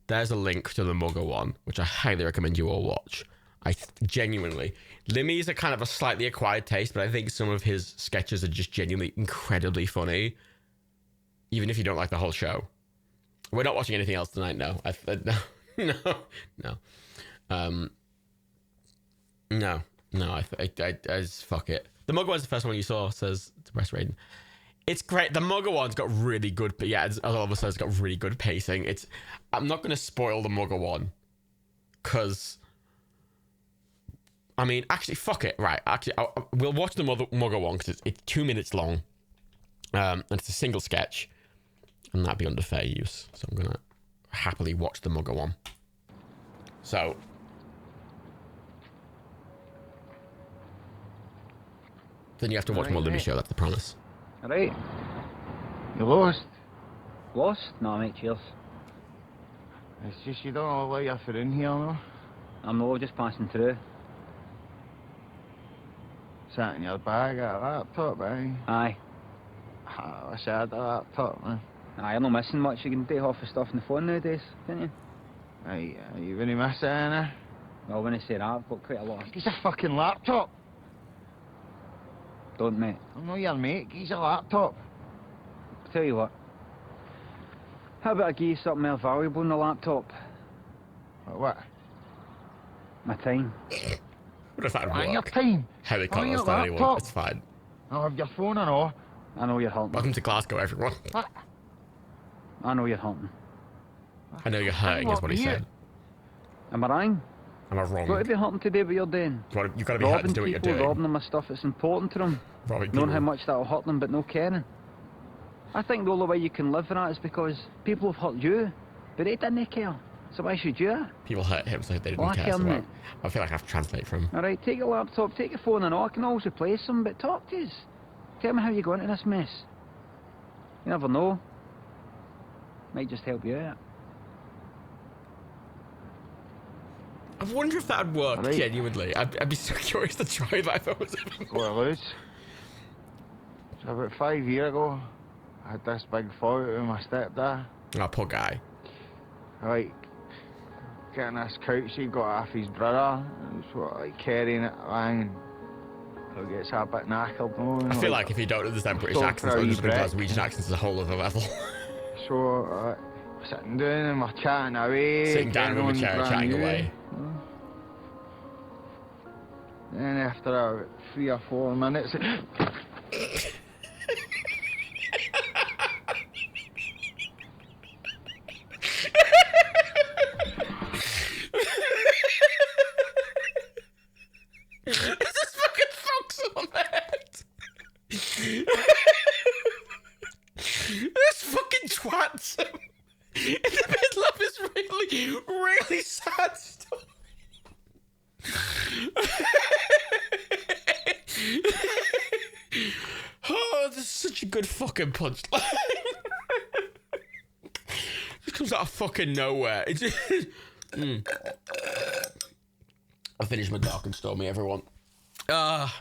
There's a link to the Mugger one, which I highly recommend you all watch. Genuinely, Limmy's a kind of a slightly acquired taste, but I think some of his sketches are just genuinely incredibly funny, even if you don't like the whole show. We're not watching anything else tonight, no. No. I just fuck it. The Mugger one's the first one you saw, says Depressed Raiden. It's great. The Mugger one's got really good, but yeah, as Oliver says, it's got really good pacing. I'm not going to spoil the Mugger one, because, I mean, actually, fuck it. Right, actually, we'll watch the Mugger one, because it's 2 minutes long, and it's a single sketch, and that'd be under fair use. So I'm going to happily watch the Mugger one. So... then you have to watch more Limmy Show, that's the promise.
Alright.
You lost.
Lost? No, mate, cheers.
It's just you don't know why you're for in here, no?
I'm not just passing through.
Sat in your bag at a laptop, eh?
Aye.
I wish I had a laptop, man.
Aye, you're not missing much. You can take off the stuff on the phone nowadays, can't you?
Aye, you wouldn't miss it, innit?
Well, when I say that, I've got quite a lot.
He's a fucking laptop.
Don't, mate.
I'm not your mate, he's a laptop.
Tell you what. How about I give you something more valuable than a laptop?
What?
My time.
What if that
On your
work?
time.
How they can't
On your
understand anyone.
laptop.
It's fine.
I'll have your phone and all.
I know you're hunting.
Welcome to Glasgow, everyone.
What?
I know you're hunting.
I know you're hurting, is what he said.
Am I wrong?
Am I wrong?
Got to be hunting to do what you're doing.
You've got to be hurting
Robbing
to do what you're
people,
doing.
robbing them of stuff that's important to them.
Robbing
Knowing
people.
how much that'll hurt them, but no caring. I think the only way you can live for that is because people have hurt you, but they didn't care. So why should you?
People hurt him, so they didn't
Well, I
care.
care,
So
mate.
I feel like I have to translate for him.
Alright, take your laptop, take your phone and all. I can always replace them, but talk to us. Tell me how you got into this mess. You never know. Might just help you out.
I wonder if that would work,
Right.
genuinely. I'd be so curious to try that if I was
What I lose. So about 5 years ago, I had this big fallout with my stepdad.
Oh, poor guy.
Like, getting this couch he got off his brother, and sort of like carrying it along, and it gets a bit knackered, no?
I feel like if you don't understand British
Stop
accents,
for a
or
wee
just because
break.
Norwegian accents is a whole other level.
So, sitting down and we're chatting away.
Sitting down
getting
with a
on
chair,
brand
chatting
new.
away.
Then after about 3 or 4 minutes,
This fucking fox on the head. This fucking twats him in the middle of his really, really sad story. Oh, this is such a good fucking punchline. Just comes out of fucking nowhere. It's just... I finished my Dark and Stormy, everyone. I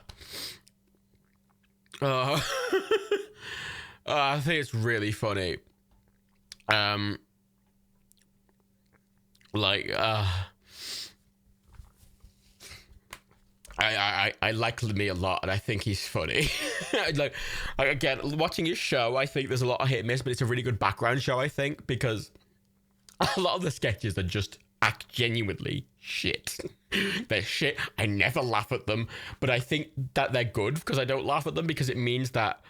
think it's really funny. I like Lemmy a lot, and I think he's funny. like again, watching his show, I think there's a lot of hit and miss, but it's a really good background show, I think, because a lot of the sketches are just act genuinely shit. They're shit. I never laugh at them, but I think that they're good because I don't laugh at them, because it means that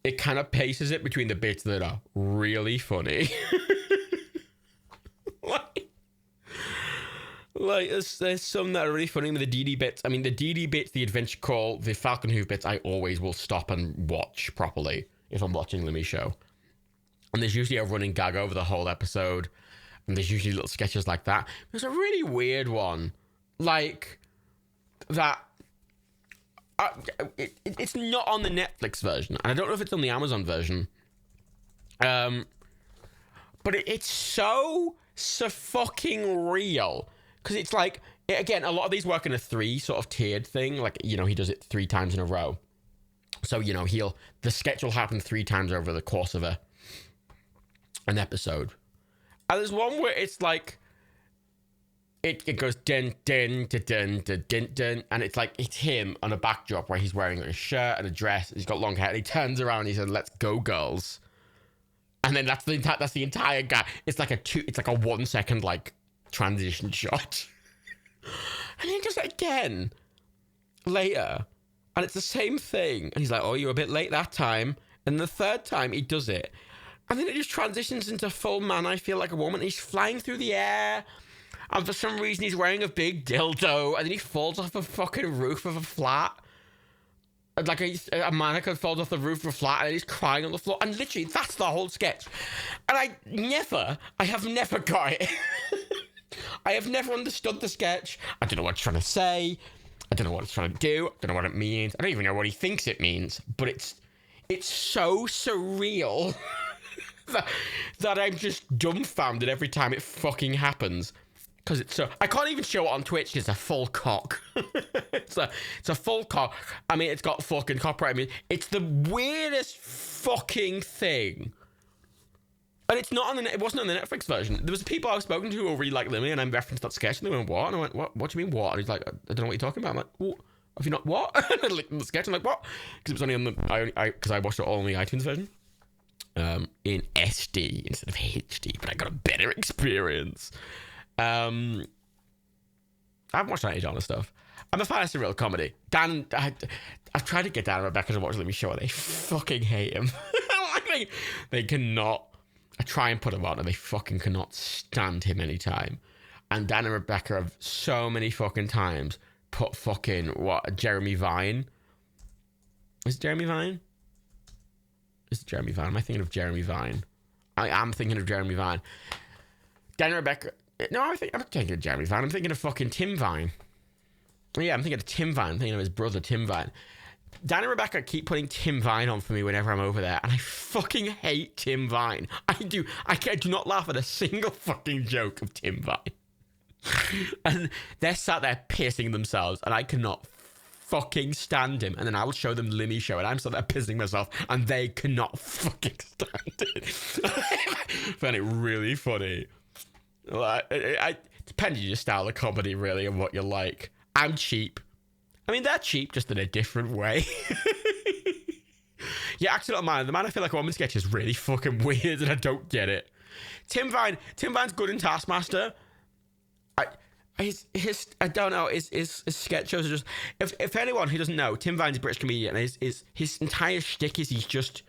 it kind of paces it between the bits that are really funny. Like there's some that are really funny with the DD bits. I mean, the DD bits, the Adventure Call, the Falcon Hoof bits, I always will stop and watch properly if I'm watching Lemmy show. And there's usually a running gag over the whole episode, and there's usually little sketches like that. There's a really weird one, like that. It's not on the Netflix version, and I don't know if it's on the Amazon version. But it's so fucking real. Because it's like, again, a lot of these work in a 3 sort of tiered thing. Like, you know, he does it 3 times in a row. So, you know, the sketch will happen 3 times over the course of an episode. And there's one where it's like, it goes dun, dun, dun, dun, dun, dun, dun, and it's like, it's him on a backdrop where he's wearing a shirt and a dress, and he's got long hair, and he turns around and he says, "Let's go, girls." And then that's the entire guy. It's like a 1 second, like, transition shot. And he does it again later, and it's the same thing, and he's like, "Oh, you're a bit late that time." And the third time he does it, and then it just transitions into full Man I Feel Like a Woman. He's flying through the air, and for some reason he's wearing a big dildo, and then he falls off a fucking roof of a flat. Like a mannequin falls off the roof of a flat, and he's crying on the floor. And literally, that's the whole sketch. And I have never got it. I have never understood the sketch. I don't know what it's trying to say. I don't know what it's trying to do. I don't know what it means. I don't even know what he thinks it means. But it's so surreal that I'm just dumbfounded every time it fucking happens. Because it's so... I can't even show it on Twitch. It's a full cock. It's a full cock. I mean, it's got fucking copyright. I mean, it's the weirdest fucking thing. And it wasn't on the Netflix version. There was people I was spoken to who really like Lemmy, and I referenced that sketch, and they went, "What?" And I went, "What do you mean, what?" And he's like, "I don't know what you're talking about." I'm like, "What? Have you not what?" And I looked at the sketch, I'm like, "What?" Because it was only on because I watched it all on the iTunes version. In SD instead of HD, but I got a better experience. I haven't watched any genre stuff. I'm a fan of surreal comedy. I've tried to get Dan and Rebecca to watch Lemmy show, and they fucking hate him. They cannot. I try and put him on, and they fucking cannot stand him anytime. And Dan and Rebecca have so many fucking times put fucking Jeremy Vine. Is it Jeremy Vine? Is it Jeremy Vine? Am I thinking of Jeremy Vine? I am thinking of Jeremy Vine. Dan and Rebecca. No, I'm thinking of Jeremy Vine. I'm thinking of fucking Tim Vine. Yeah, I'm thinking of Tim Vine. I'm thinking of his brother, Tim Vine. Dan and Rebecca keep putting Tim Vine on for me whenever I'm over there, and I fucking hate Tim Vine. I do not laugh at a single fucking joke of Tim Vine. And they're sat there pissing themselves, and I cannot fucking stand him. And then I will show them Lemmy show, and I'm sat there pissing myself, and they cannot fucking stand it. I find it really funny. It depends on your style of comedy, really, and what you like. I'm cheap. I mean, they're cheap, just in a different way. Yeah, actually, not mine. The Man I Feel Like a Woman sketch is really fucking weird, and I don't get it. Tim Vine's good in Taskmaster. I don't know. His sketch shows are just. If anyone who doesn't know, Tim Vine's a British comedian, and his entire shtick is he's just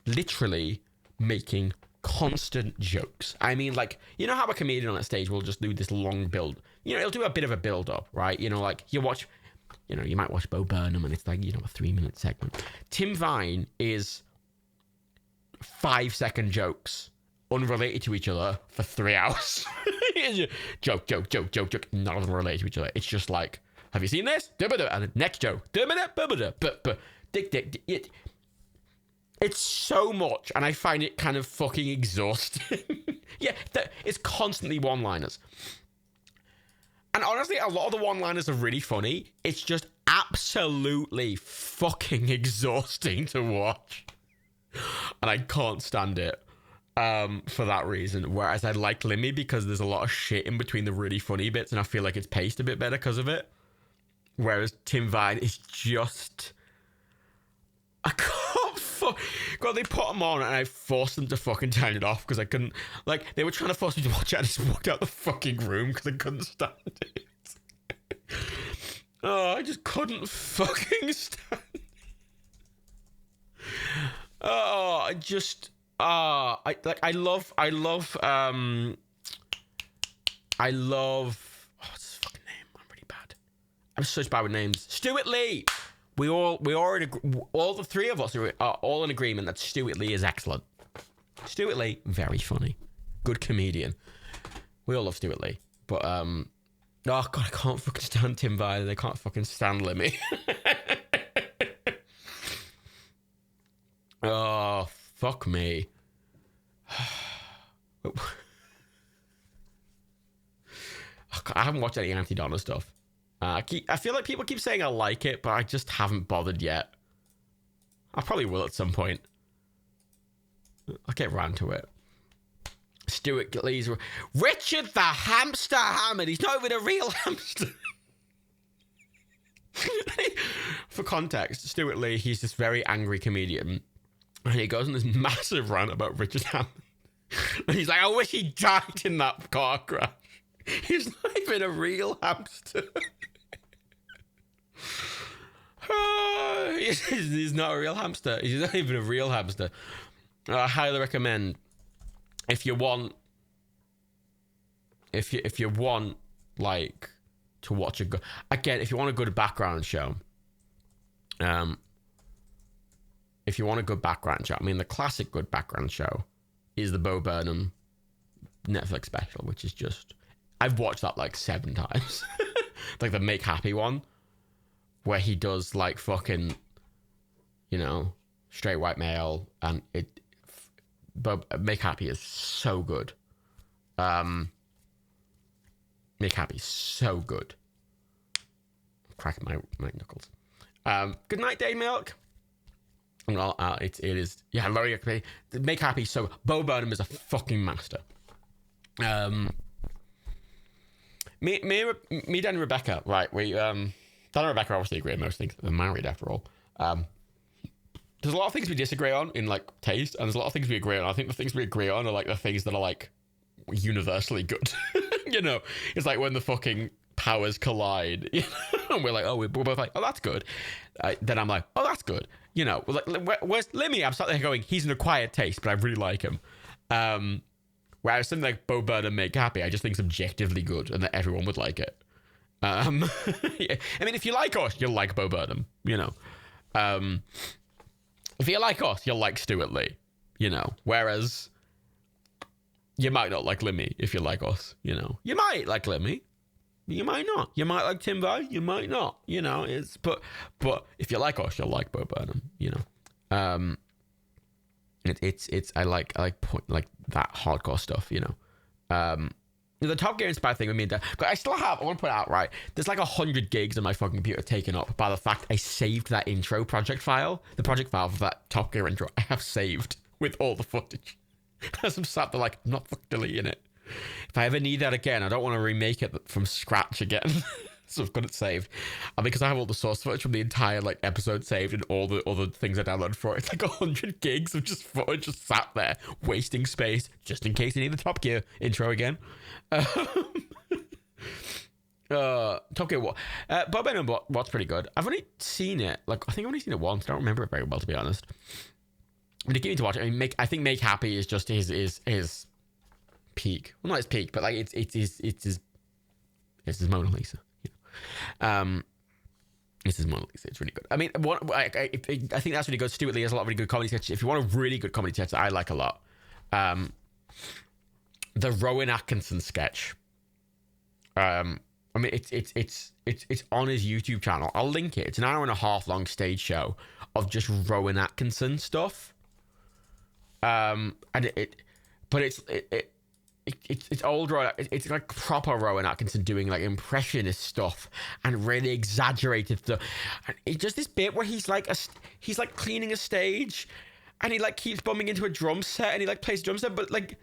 literally making constant jokes. I mean, like, you know how a comedian on a stage will just do this long build. You know, he'll do a bit of a build up, right? You know, like you might watch Bo Burnham, and it's like, you know, a 3-minute segment. Tim Vine is 5-second jokes unrelated to each other for 3 hours. Joke. None of them are related to each other. It's just like, have you seen this? And next joke. It's so much, and I find it kind of fucking exhausting. Yeah, it's constantly one-liners. And honestly, a lot of the one-liners are really funny. It's just absolutely fucking exhausting to watch. And I can't stand it for that reason. Whereas I like Limmy because there's a lot of shit in between the really funny bits, and I feel like it's paced a bit better because of it. Whereas Tim Vine is just... I can't God, they put them on and I forced them to fucking turn it off because I couldn't... Like, they were trying to force me to watch it. I just walked out the fucking room because I couldn't stand it. Oh, I just couldn't fucking stand it. Oh, I just... I love... Oh, what's his fucking name? I'm really bad. I'm such bad with names. Stuart Lee! We all the three of us are all in agreement that Stuart Lee is excellent. Stuart Lee, very funny. Good comedian. We all love Stuart Lee. But, oh God, I can't fucking stand Tim Vine. I can't fucking stand Limmy. Oh, fuck me. I haven't watched any Auntie Donna stuff. I feel like people keep saying I like it, but I just haven't bothered yet. I probably will at some point. I'll get round to it. Stuart Lee's... Richard the Hamster Hammond. He's not even a real hamster. For context, Stuart Lee, he's this very angry comedian. And he goes on this massive rant about Richard Hammond. And he's like, I wish he died in that car crash. He's not even a real hamster. He's not a real hamster. He's not even a real hamster. I highly recommend if you want like to watch a good, again, if you want a good background show, if you want a good background show, I mean the classic good background show is the Bo Burnham Netflix special, which is just, I've watched that like 7 times. Like the Make Happy one, where he does like fucking, you know, straight white male, and Make Happy is so good. Make Happy is so good. I'm cracking my knuckles. Good night, Day Milk. Well, it is, yeah, Laurie, Make Happy. So Bo Burnham is a fucking master. Me, Dan and Rebecca, right? Dan and Rebecca obviously agree on most things. They're married after all. There's a lot of things we disagree on in like taste, and there's a lot of things we agree on. I think the things we agree on are like the things that are like universally good. You know, it's like when the fucking powers collide, you know? And we're like, oh, we're both like, oh, that's good. Then I'm like, oh, that's good. You know, like, where's Limmy? I'm sat there going, he's an acquired taste, but I really like him. Whereas something like Bo Burnham Make Happy, I just think is objectively good and that everyone would like it. Yeah. I mean, if you like us, you'll like Bo Burnham, you know. If you like us, you'll like Stuart Lee, you know. Whereas you might not like Limmy if you like us, you know. You might like Limmy, you might not. You might like Tim Vine, you might not, you know. It's but if you like us, you'll like Bo Burnham, you know. I like that hardcore stuff, you know. The Top Gear inspired thing with me and Dad, but I still have, I want to put it out, right, there's like 100 gigs on my fucking computer taken up by the fact I saved that intro project file. The project file for that Top Gear intro I have saved with all the footage. As I'm sat there like, I'm not fucking deleting it. If I ever need that again, I don't want to remake it from scratch again. So I've got it saved. And because I have all the source footage from the entire like episode saved and all the other things I downloaded for it, it's like 100 gigs of just footage just sat there wasting space just in case you need the Top Gear intro again. Top Gear what? Bob and what's pretty good. I've only seen it, like I think I've only seen it once. I don't remember it very well, to be honest. But to get me to watch it, I mean, I think Make Happy is just his peak. Well, not his peak, but like it's his Mona Lisa. This is Mona Lisa. It's really good. I mean, I think that's really good. Stuart Lee has a lot of really good comedy sketches. If you want a really good comedy sketch that I like a lot, the Rowan Atkinson sketch. I mean, it's on his YouTube channel. I'll link it. It's an 1.5 hour long stage show of just Rowan Atkinson stuff. And it's old Rowan. It's like proper Rowan Atkinson doing like impressionist stuff and really exaggerated stuff. And it does this bit where he's like cleaning a stage, and he like keeps bumping into a drum set, and he like plays a drum set, but like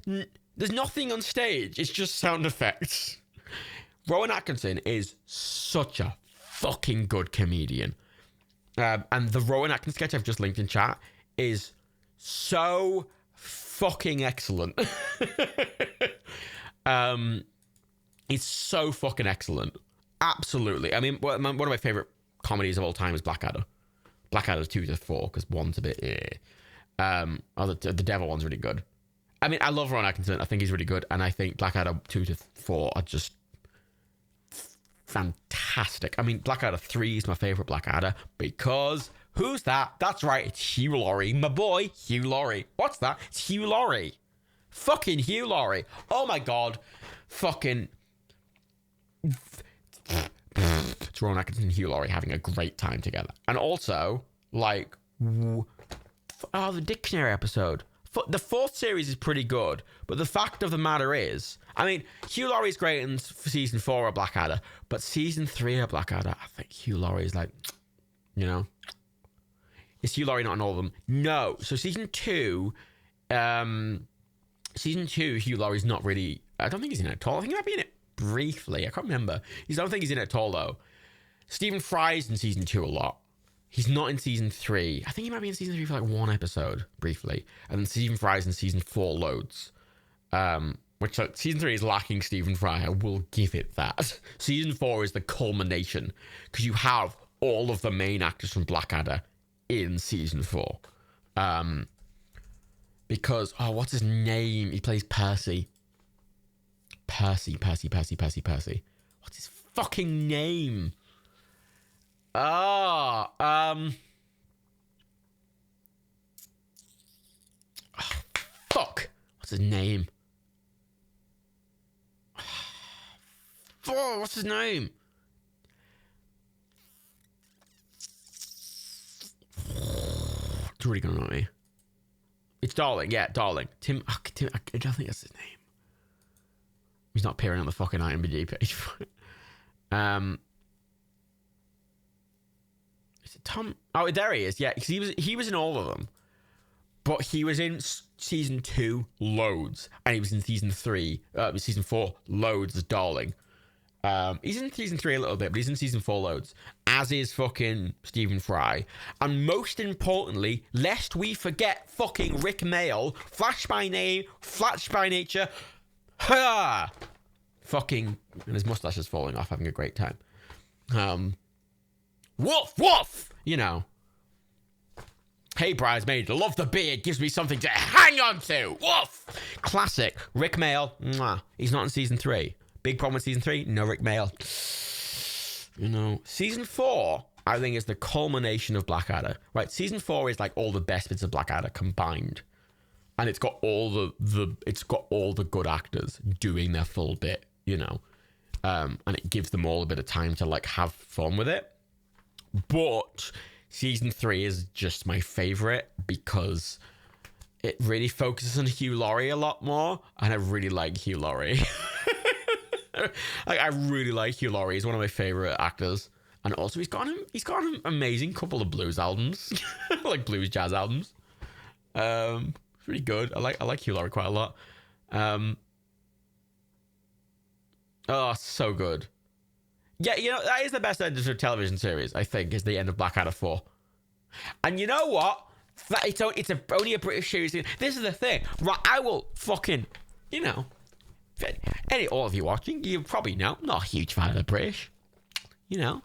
there's nothing on stage. It's just sound effects. Rowan Atkinson is such a fucking good comedian. And the Rowan Atkinson sketch I've just linked in chat is so fucking excellent. It's so fucking excellent. Absolutely. I mean, one of my favorite comedies of all time is Blackadder. Blackadder's 2 to 4 because 1's a bit. The Devil one's really good. I mean, I love Rowan Atkinson. I think he's really good, and I think Blackadder 2 to 4 are just fantastic. I mean, Blackadder 3 is my favorite Blackadder because who's that? That's right, it's Hugh Laurie, my boy Hugh Laurie. What's that? It's Hugh Laurie. Fucking Hugh Laurie. Oh my god. Fucking. It's Rowan Atkinson and Hugh Laurie having a great time together. And also, like, the dictionary episode. The 4th series is pretty good, but the fact of the matter is, I mean, Hugh Laurie's great in season 4 of Blackadder, but season 3 of Blackadder, I think Hugh Laurie is like, you know, is Hugh Laurie not in all of them? No. So season 2, Hugh Laurie's not really, I don't think he's in it at all. I think he might be in it briefly. I can't remember. I don't think he's in it at all, though. Stephen Fry's in season 2 a lot. He's not in season 3. I think he might be in season 3 for like 1 episode, briefly. And then Stephen Fry's in season 4 loads. Which season 3 is lacking Stephen Fry. I will give it that. Season 4 is the culmination. Because you have all of the main actors from Blackadder in season 4. Because, what's his name? He plays Percy. Percy. What's his fucking name? Fuck. What's his name? What's his name? It's really gonna annoy me. It's Darling, yeah, Darling. Tim, I don't think that's his name. He's not appearing on the fucking IMDb page. Is it Tom? Oh, there he is. Yeah, because he was in all of them, but he was in season 2 loads, and he was in season 4 loads as Darling. He's in season 3 a little bit, but he's in season 4 loads, as is fucking Stephen Fry. And most importantly, lest we forget fucking Rick Mail, Flash by name, Flash by nature, ha! Fucking, and his mustache is falling off, having a great time. Woof! You know. Hey, bridesmaid, love the beard, gives me something to hang on to. Woof! Classic. Rick Mail, mwah. He's not in season 3. Big problem with season 3, no Rick Mail. You know, season 4, I think, is the culmination of Blackadder. Right, season 4 is like all the best bits of Blackadder combined, and it's got all the good actors doing their full bit. You know, and it gives them all a bit of time to like have fun with it. But season 3 is just my favorite because it really focuses on Hugh Laurie a lot more, and I really like Hugh Laurie. Like, I really like Hugh Laurie. He's one of my favorite actors, and also he's got an amazing couple of blues albums, like blues jazz albums. Pretty good. I like Hugh Laurie quite a lot. Oh, so good. Yeah, you know, that is the best end of a television series, I think, is the end of Blackadder 4. And you know what? It's only a British series. This is the thing. Right, I will fucking, you know, all of you watching, you probably know, I'm not a huge fan of the British. You know,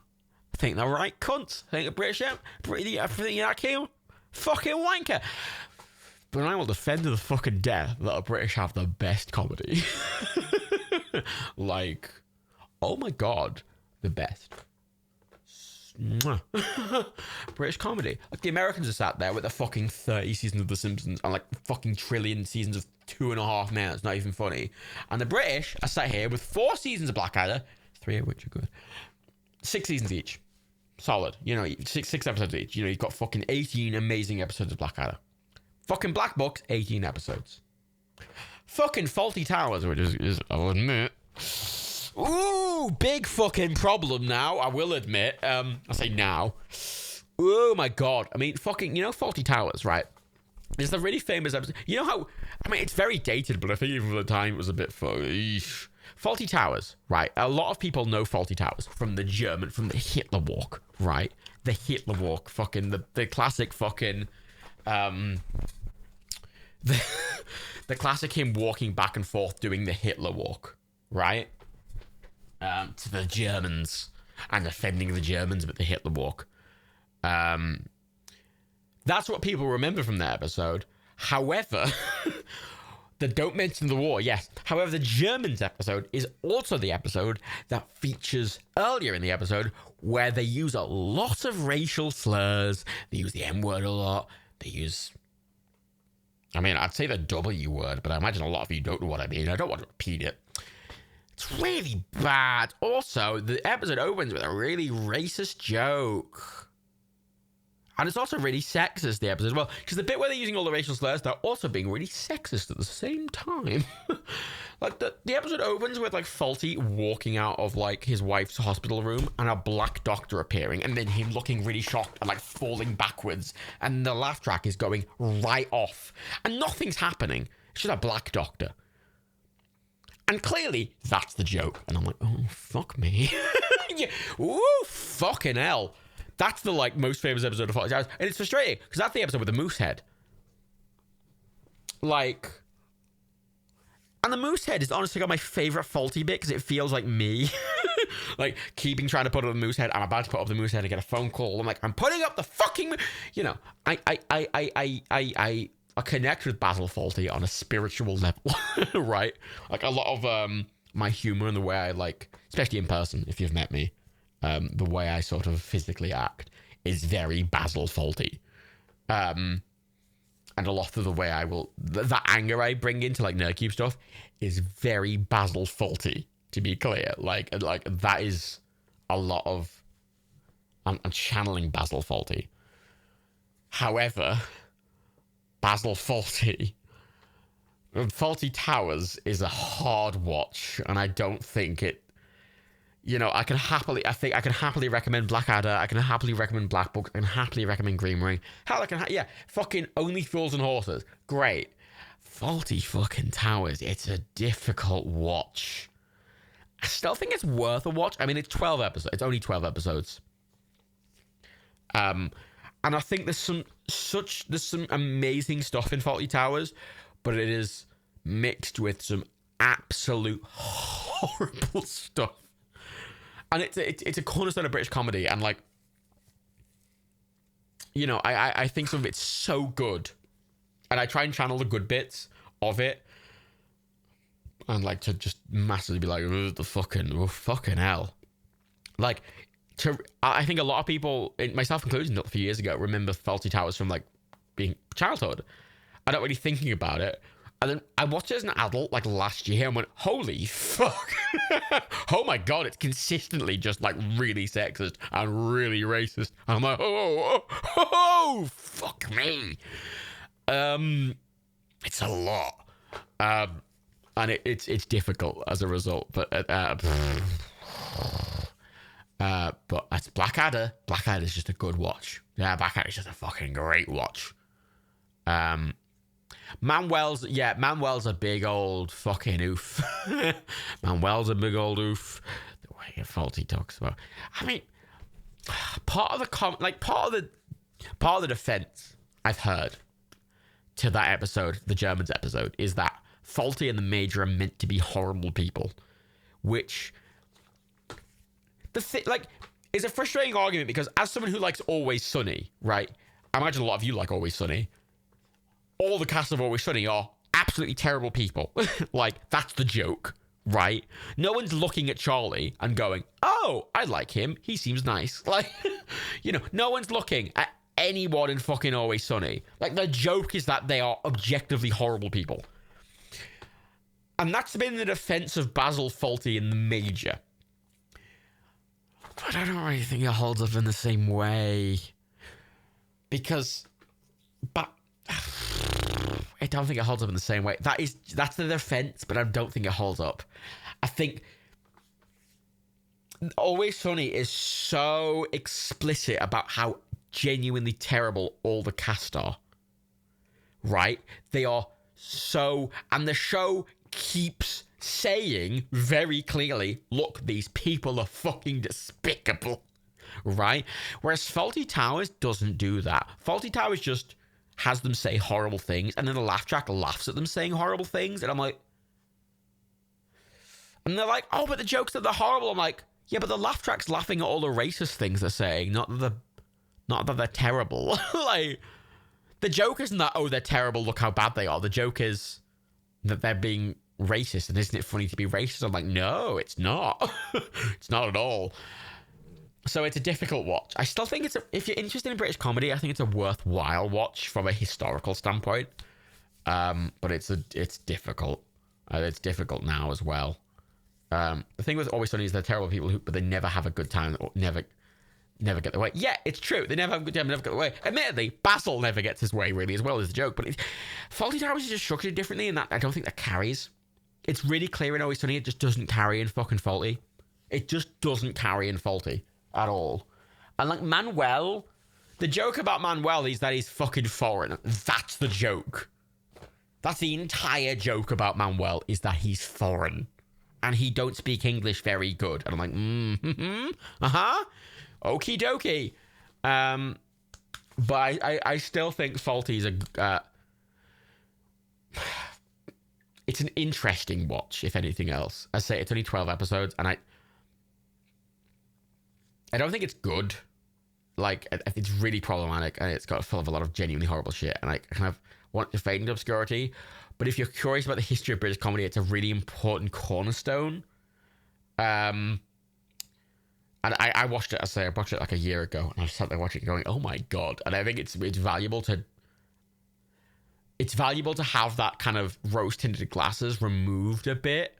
I think they're right cunts. I think the British, everything that came, fucking wanker. But I will defend to the fucking death that the British have the best comedy. Like, oh my god, the best. British comedy. Like, the Americans are sat there with the fucking 30 seasons of The Simpsons and like fucking trillion seasons of 2.5 minutes, not even funny. And the British are sat here with 4 seasons of Blackadder, 3 of which are good. 6 seasons each. Solid. You know, 6 episodes each. You know, you've got fucking 18 amazing episodes of Blackadder. Fucking Black Box, 18 episodes. fucking Faulty Towers, which is I'll admit. Ooh, big fucking problem now, I will admit. I say now. Oh my god. I mean, fucking, Faulty Towers, right? It's the really famous episode. You know how, I mean, it's very dated, but I think even for the time it was a bit Faulty Towers, right? A lot of people know Faulty Towers from the Hitler Walk, right? The Hitler Walk, fucking, the classic fucking, the classic him walking back and forth doing the Hitler Walk, right? To the Germans and defending the Germans with the Hitler Walk. That's what people remember from that episode. However, the Don't Mention the War, yes. However, the Germans episode is also the episode that features earlier in the episode where they use a lot of racial slurs. They use the M-word a lot. They use... I mean, I'd say the W word, but I imagine a lot of you don't know what I mean. I don't want to repeat it. It's really bad. Also, the episode opens with a really racist joke. And it's also really sexist, the episode as well. Because the bit where they're using all the racial slurs, they're also being really sexist at the same time. Like, the episode opens with, like, Faulty walking out of, like, his wife's hospital room and a black doctor appearing. And then him looking really shocked and, like, falling backwards. And the laugh track is going right off. And nothing's happening. It's just a black doctor. And clearly, that's the joke. And I'm like, oh, fuck me. Yeah. Ooh, fucking hell. That's the, like, most famous episode of Faulty Towers. And it's frustrating, because that's the episode with the moose head. Like... And the moose head is honestly got my favourite Faulty bit, because it feels like me. Like, trying to put up the moose head. I'm about to put up the moose head and get a phone call. I'm like, I'm putting up the fucking... I connect with Basil Fawlty on a spiritual level, right? Like, a lot of my humour and the way I, like... Especially in person, if you've met me. The way I sort of physically act is very Basil Fawlty. And a lot of the way I will... That anger I bring into, like, Nerdcube stuff is very Basil Fawlty, to be clear. Like that is a lot of... I'm channeling Basil Fawlty. However, Basil Fawlty... Faulty Towers is a hard watch, and I don't think it... I can happily recommend Blackadder. I can happily recommend Black Book. I can happily recommend Green Ring. Hell, fucking Only Fools and Horses. Great. Faulty fucking Towers. It's a difficult watch. I still think it's worth a watch. I mean, it's 12 episodes. It's only 12 episodes. And I think there's some amazing stuff in Faulty Towers, but it is mixed with some absolute horrible stuff. And it's a cornerstone of British comedy, and like, I think some of it's so good, and I try and channel the good bits of it, and like to just massively be like, oh fucking hell, like I think a lot of people, myself included, a few years ago, remember Faulty Towers from like being childhood. I don't really thinking about it. And then I watched it as an adult, like, last year, and went, holy fuck. Oh my god, it's consistently just, like, really sexist and really racist. And I'm like, oh, fuck me. It's a lot. And it's difficult as a result. But it's Blackadder. Blackadder's just a good watch. Yeah, Blackadder's just a fucking great watch. Manuel's a big old fucking oof. Manuel's a big old oof. The way Faulty talks about. I mean, part of the defense I've heard to that episode, the Germans episode, is that Faulty and the Major are meant to be horrible people, which is a frustrating argument, because as someone who likes Always Sunny, right? I imagine a lot of you like Always Sunny. All the cast of Always Sunny are absolutely terrible people. Like, that's the joke, right? No one's looking at Charlie and going, oh, I like him. He seems nice. Like, no one's looking at anyone in fucking Always Sunny. Like, the joke is that they are objectively horrible people. And that's been the defense of Basil Fawlty in the Major. But I don't really think it holds up in the same way. Because... I don't think it holds up in the same way. That's the defense, but I don't think it holds up. I think Always Sunny is so explicit about how genuinely terrible all the cast are. Right? They are so... And the show keeps saying very clearly, look, these people are fucking despicable. Right? Whereas Fawlty Towers doesn't do that. Fawlty Towers just has them say horrible things, and then the laugh track laughs at them saying horrible things, and I'm like... And they're like, oh, but the jokes that they're horrible. I'm like, yeah, but the laugh track's laughing at all the racist things they're saying, not that they're terrible. Like, the joke isn't that, oh, they're terrible, look how bad they are. The joke is that they're being racist, and isn't it funny to be racist? I'm like, no, it's not. It's not at all. So it's a difficult watch. I still think if you're interested in British comedy, I think it's a worthwhile watch from a historical standpoint. But it's difficult. It's difficult now as well. The thing with Always Sunny is they're terrible people but they never have a good time or never get their way. Yeah, it's true. They never have a good time, never get their way. Admittedly, Basil never gets his way really as well as the joke, but Fawlty Towers is just structured differently, and that I don't think that carries. It's really clear in Always Sunny, it just doesn't carry in fucking Fawlty. It just doesn't carry in Fawlty at all. And like Manuel, the joke about Manuel is that he's fucking foreign. That's the joke. That's the entire joke about Manuel, is that he's foreign. And he don't speak English very good. And I'm like, okie dokie. But I still think Fawlty's it's an interesting watch, if anything else. I say it's only 12 episodes, and I don't think it's good. Like, it's really problematic, and it's got full of a lot of genuinely horrible shit, and I kind of want to fade into obscurity. But if you're curious about the history of British comedy, it's a really important cornerstone. And I watched it, I watched it like a year ago, and I sat there watching it going, oh my God. And I think it's valuable to have that kind of rose-tinted glasses removed a bit.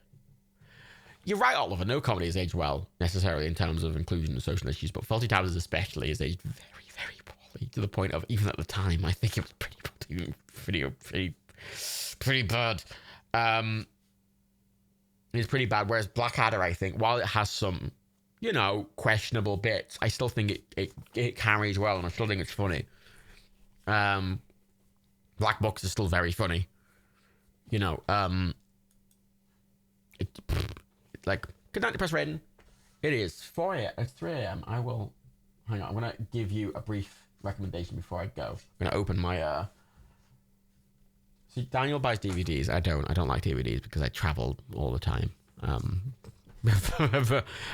You're right, Oliver, no comedy has aged well, necessarily, in terms of inclusion and social issues, but Fawlty Towers especially has aged very, very poorly, to the point of, even at the time, I think it was pretty bad. It's pretty bad, whereas Blackadder, I think, while it has some, questionable bits, I still think it carries well, and I still think it's funny. Black Books is still very funny. Like, good night, Depressed Raiden. It is 4 a.m. It's 3 a.m. I will... Hang on, I'm going to give you a brief recommendation before I go. I'm going to open my... See, Daniel buys DVDs. I don't like DVDs because I travel all the time. I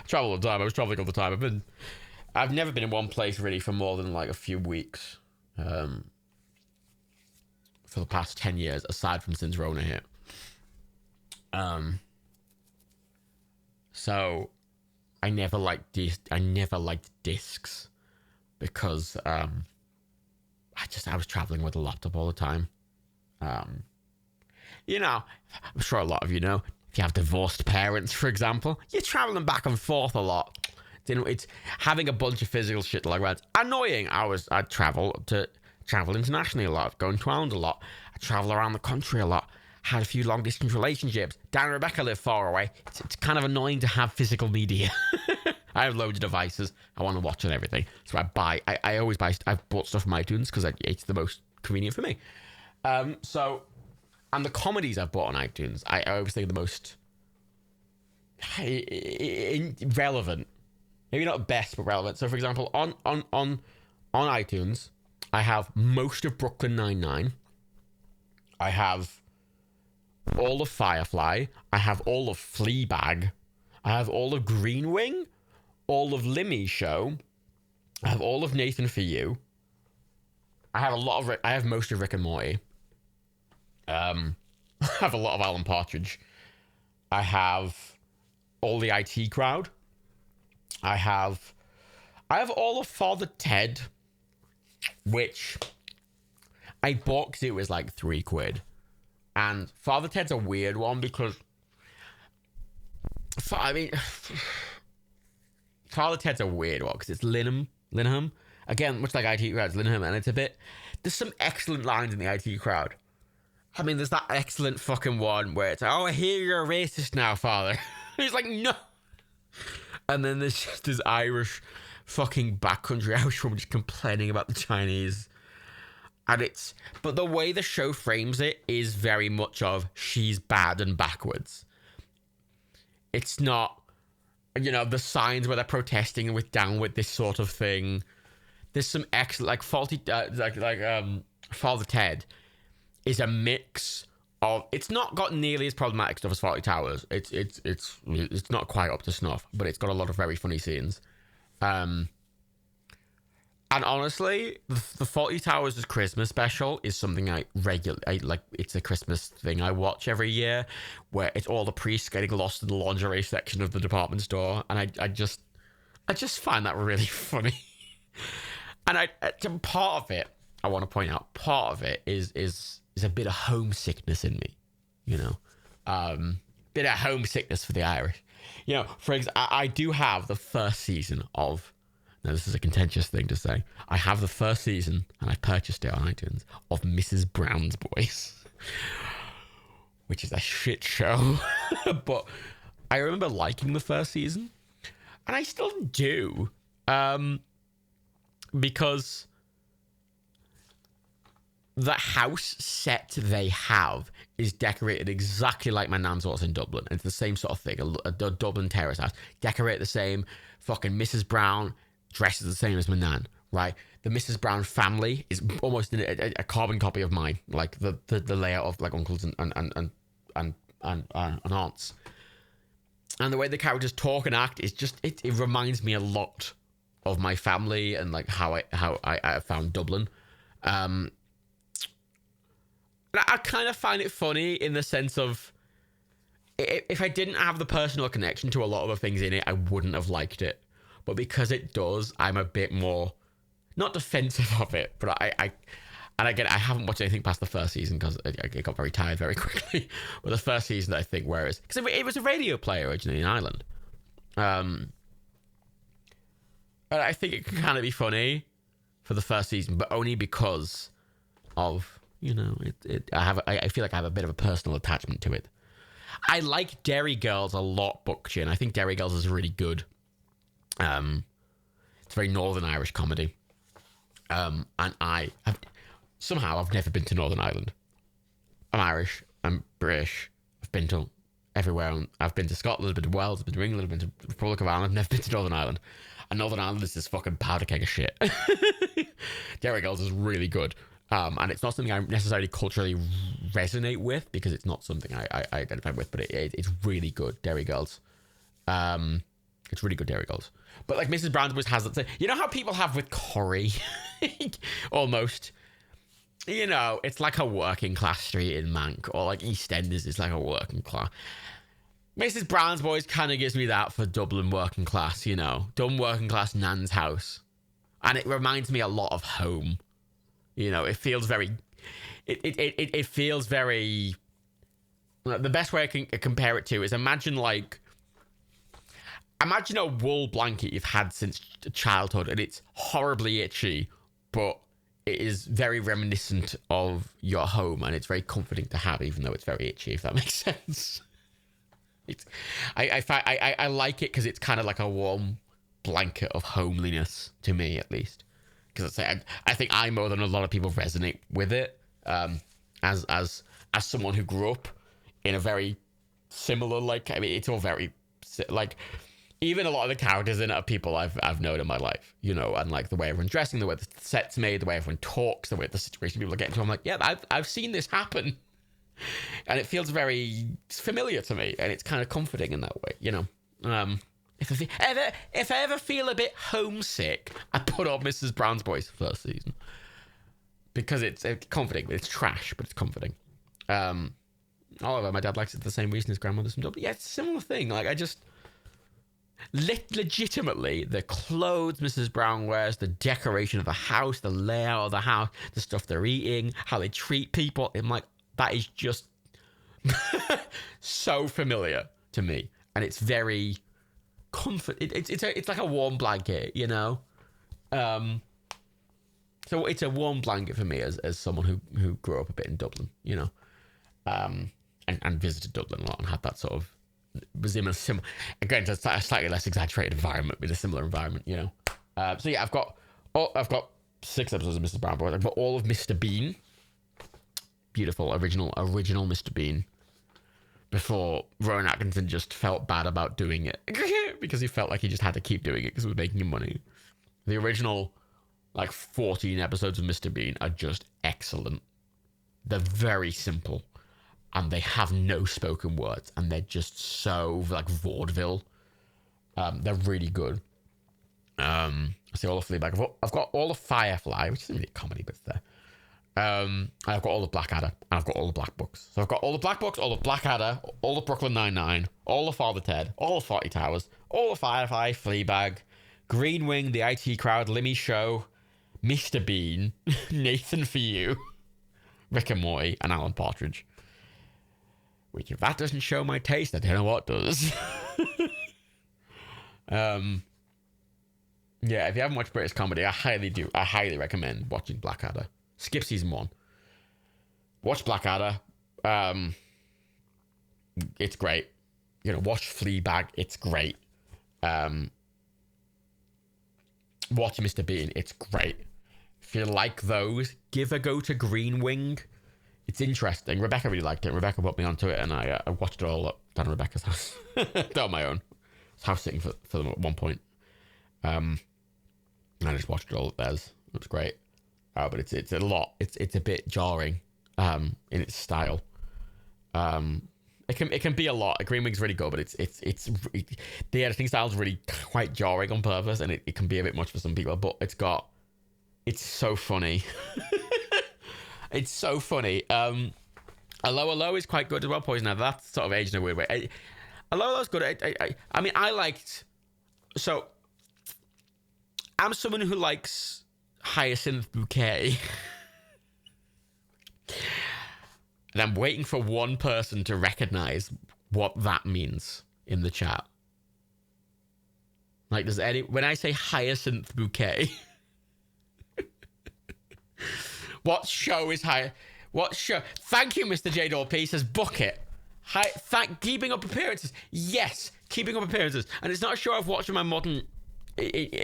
travel all the time. I was traveling all the time. I've never been in one place, really, for more than, like, a few weeks. For the past 10 years, aside from since Rona hit. So I never liked discs because I was traveling with a laptop all the time. I'm sure a lot of you know, if you have divorced parents, for example, you're traveling back and forth a lot. It's having a bunch of physical shit like that. Annoying. I'd travel internationally a lot, going to Ireland a lot. I travel around the country a lot. Had a few long distance relationships. Dan and Rebecca live far away. It's kind of annoying to have physical media. I have loads of devices. I want to watch and everything. So I always buy, I've bought stuff from iTunes because it's the most convenient for me. And the comedies I've bought on iTunes, I always think the most relevant. Maybe not best, but relevant. So for example, on iTunes, I have most of Brooklyn Nine-Nine. I have all of Firefly. I have all of Fleabag. I have all of Green Wing. All of Limmy's show. I have all of Nathan For You. I have most of Rick and Morty. I have a lot of Alan Partridge. I have all the IT Crowd. I have all of Father Ted, which I bought because it was like £3. And Father Ted's a weird one because, Father Ted's a weird one because it's Linham. Again, much like IT Crowd, it's Linham, and there's some excellent lines in the IT Crowd. I mean, there's that excellent fucking one where it's like, oh, I hear you're a racist now, father. He's like, no. And then there's just this Irish fucking backcountry Irish woman just complaining about the Chinese. And but the way the show frames it is very much of she's bad and backwards. It's not, the signs where they're protesting with down with this sort of thing. There's some excellent, like Father Ted is a mix of, it's not got nearly as problematic stuff as Fawlty Towers. It's not quite up to snuff, but it's got a lot of very funny scenes. And honestly, the Fawlty Towers' Christmas special is something I like. It's a Christmas thing I watch every year, where it's all the priests getting lost in the lingerie section of the department store, and I just find that really funny. And part of it, I want to point out, part of it is a bit of homesickness in me, bit of homesickness for the Irish. For example, I do have the first season of, now this is a contentious thing to say, I have the first season, and I purchased it on iTunes, of Mrs. Brown's Boys, which is a shit show. But I remember liking the first season, and I still do, because the house set they have is decorated exactly like my nan's house in Dublin. It's the same sort of thing, a Dublin terrace house. Decorated the same. Fucking Mrs. Brown dresses the same as my nan, right? The Mrs. Brown family is almost a carbon copy of mine, like the layout of like uncles and aunts. And the way the characters talk and act is just, it reminds me a lot of my family and like how I found Dublin. I kind of find it funny in the sense of, if I didn't have the personal connection to a lot of the things in it, I wouldn't have liked it. But because it does, I'm a bit more, not defensive of it, but I haven't watched anything past the first season because I got very tired very quickly. But the first season, I think, because it was a radio play originally in Ireland. And I think it can kind of be funny for the first season, but only because of, I feel like I have a bit of a personal attachment to it. I like Derry Girls a lot, Bookchin. I think Derry Girls is really good. It's very Northern Irish comedy. And I've never been to Northern Ireland. I'm Irish. I'm British. I've been to everywhere. I've been to Scotland, I've been to Wales, I've been to England, I've been to the Republic of Ireland. I've never been to Northern Ireland. And Northern Ireland is this fucking powder keg of shit. Derry Girls is really good. And it's not something I necessarily culturally resonate with because it's not something I identify with, but it's really good, Derry Girls. It's really good, Derry Girls. But like Mrs. Brown's Boys has that, how people have with Corrie? Almost. It's like a working class street in Mank, or like EastEnders is like a working class. Mrs. Brown's Boys kind of gives me that for Dublin working class, dumb working class Nan's house. And it reminds me a lot of home. It feels very, it feels very, the best way I can compare it to is imagine a wool blanket you've had since childhood and it's horribly itchy, but it is very reminiscent of your home and it's very comforting to have, even though it's very itchy, if that makes sense. I like it because it's kind of like a warm blanket of homeliness to me, at least. Because I think I, more than a lot of people, resonate with it as someone who grew up in a very similar, it's all very, even a lot of the characters in it are people I've known in my life, and like the way everyone's dressing, the way the set's made, the way everyone talks, the way the situation people are getting to. I'm like, yeah, I've seen this happen. And it feels very familiar to me, and it's kind of comforting in that way, If I ever feel a bit homesick, I put on Mrs. Brown's Boys first season because it's comforting. It's trash, but it's comforting. However, my dad likes it for the same reason his grandmother's from Dublin. Yeah, it's a similar thing. Like, I just legitimately, the clothes Mrs. Brown wears, the decoration of the house, the layout of the house, the stuff they're eating, how they treat people. I'm like, that is just so familiar to me, and it's very comfort. It's like a warm blanket, So it's a warm blanket for me as someone who grew up a bit in Dublin, and visited Dublin a lot and had that sort of, was in a similar, again, it's a slightly less exaggerated environment, with a similar environment, you know. So yeah, I've got 6 episodes of Mrs. Brown Boy. I've got all of Mr. Bean. Beautiful, original Mr. Bean. Before Rowan Atkinson just felt bad about doing it because he felt like he just had to keep doing it because it was making him money. The original, like, 14 episodes of Mr. Bean are just excellent. They're very simple, and they have no spoken words, and they're just so, like, vaudeville. They're really good. I see all of Fleabag. I've got all of Firefly, which isn't really a comedy, but it's there. I've got all of Blackadder, and I've got all the Black Books. So I've got all the Black Books, all the Blackadder, all the Brooklyn Nine-Nine, all of Father Ted, all of 40 Towers, all of Firefly, Fleabag, Green Wing, The IT Crowd, Limmy Show, Mr. Bean, Nathan For You, Rick and Morty, and Alan Partridge. Which, if that doesn't show my taste, I don't know what does. Yeah, if you haven't watched British comedy, I highly recommend watching Blackadder. Skip season 1. Watch Blackadder. It's great. You know, watch Fleabag. It's great. Watch Mr. Bean. It's great. If you like those, give a go to Green Wing. It's interesting. Rebecca really liked it. Rebecca put me onto it, and I watched it all up down at Rebecca's house. On my own. I was house sitting for them at one point. And I just watched it all at theirs. It was great. But it's a lot. It's a bit jarring in its style. It can be a lot. Green Wing's really good, but the editing style is really quite jarring on purpose, and it can be a bit much for some people. But it's so funny. It's so funny. Allo is quite good as well. Poison Ivy, that's sort of aged in a weird way. Allo's good. I mean, I liked. So, I'm someone who likes Hyacinth Bouquet. And I'm waiting for one person to recognize what that means in the chat. Like, when I say Hyacinth Bouquet, what show is what show? Thank you, Mr. J. P. Says Bucket. Keeping Up Appearances. Yes, Keeping Up Appearances. And it's not a show I've watched in my modern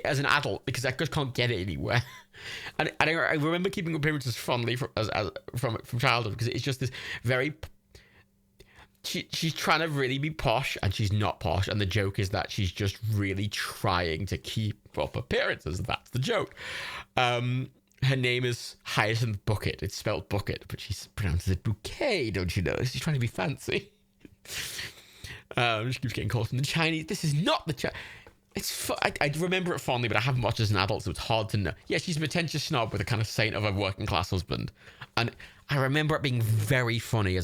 as an adult because I just can't get it anywhere. And I remember Keeping Up Appearances fondly from childhood because it's just this very. She's trying to really be posh and she's not posh, and the joke is that she's just really trying to keep up appearances. That's the joke. Her name is Hyacinth Bucket. It's spelled bucket, but she pronounces it bouquet, don't you know? She's trying to be fancy. She keeps getting caught in the Chinese. This is not the Chinese. I remember it fondly, but I haven't watched it as an adult, so it's hard to know. Yeah, she's a pretentious snob with a kind of saint of a working class husband. And I remember it being very funny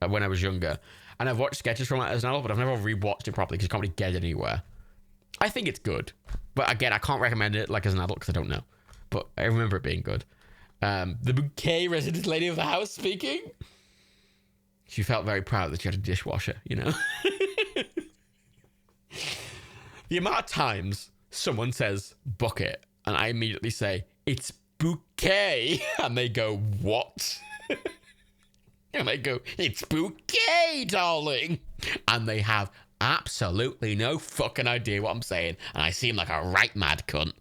when I was younger. And I've watched sketches from it as an adult, but I've never rewatched it properly because you can't really get it anywhere. I think it's good. But again, I can't recommend it like as an adult because I don't know. But I remember it being good. The bouquet resident lady of the house speaking. She felt very proud that she had a dishwasher, you know. The amount of times someone says bucket and I immediately say, it's bouquet. And they go, what? And I go, it's bouquet, darling. And they have absolutely no fucking idea what I'm saying. And I seem like a right mad cunt.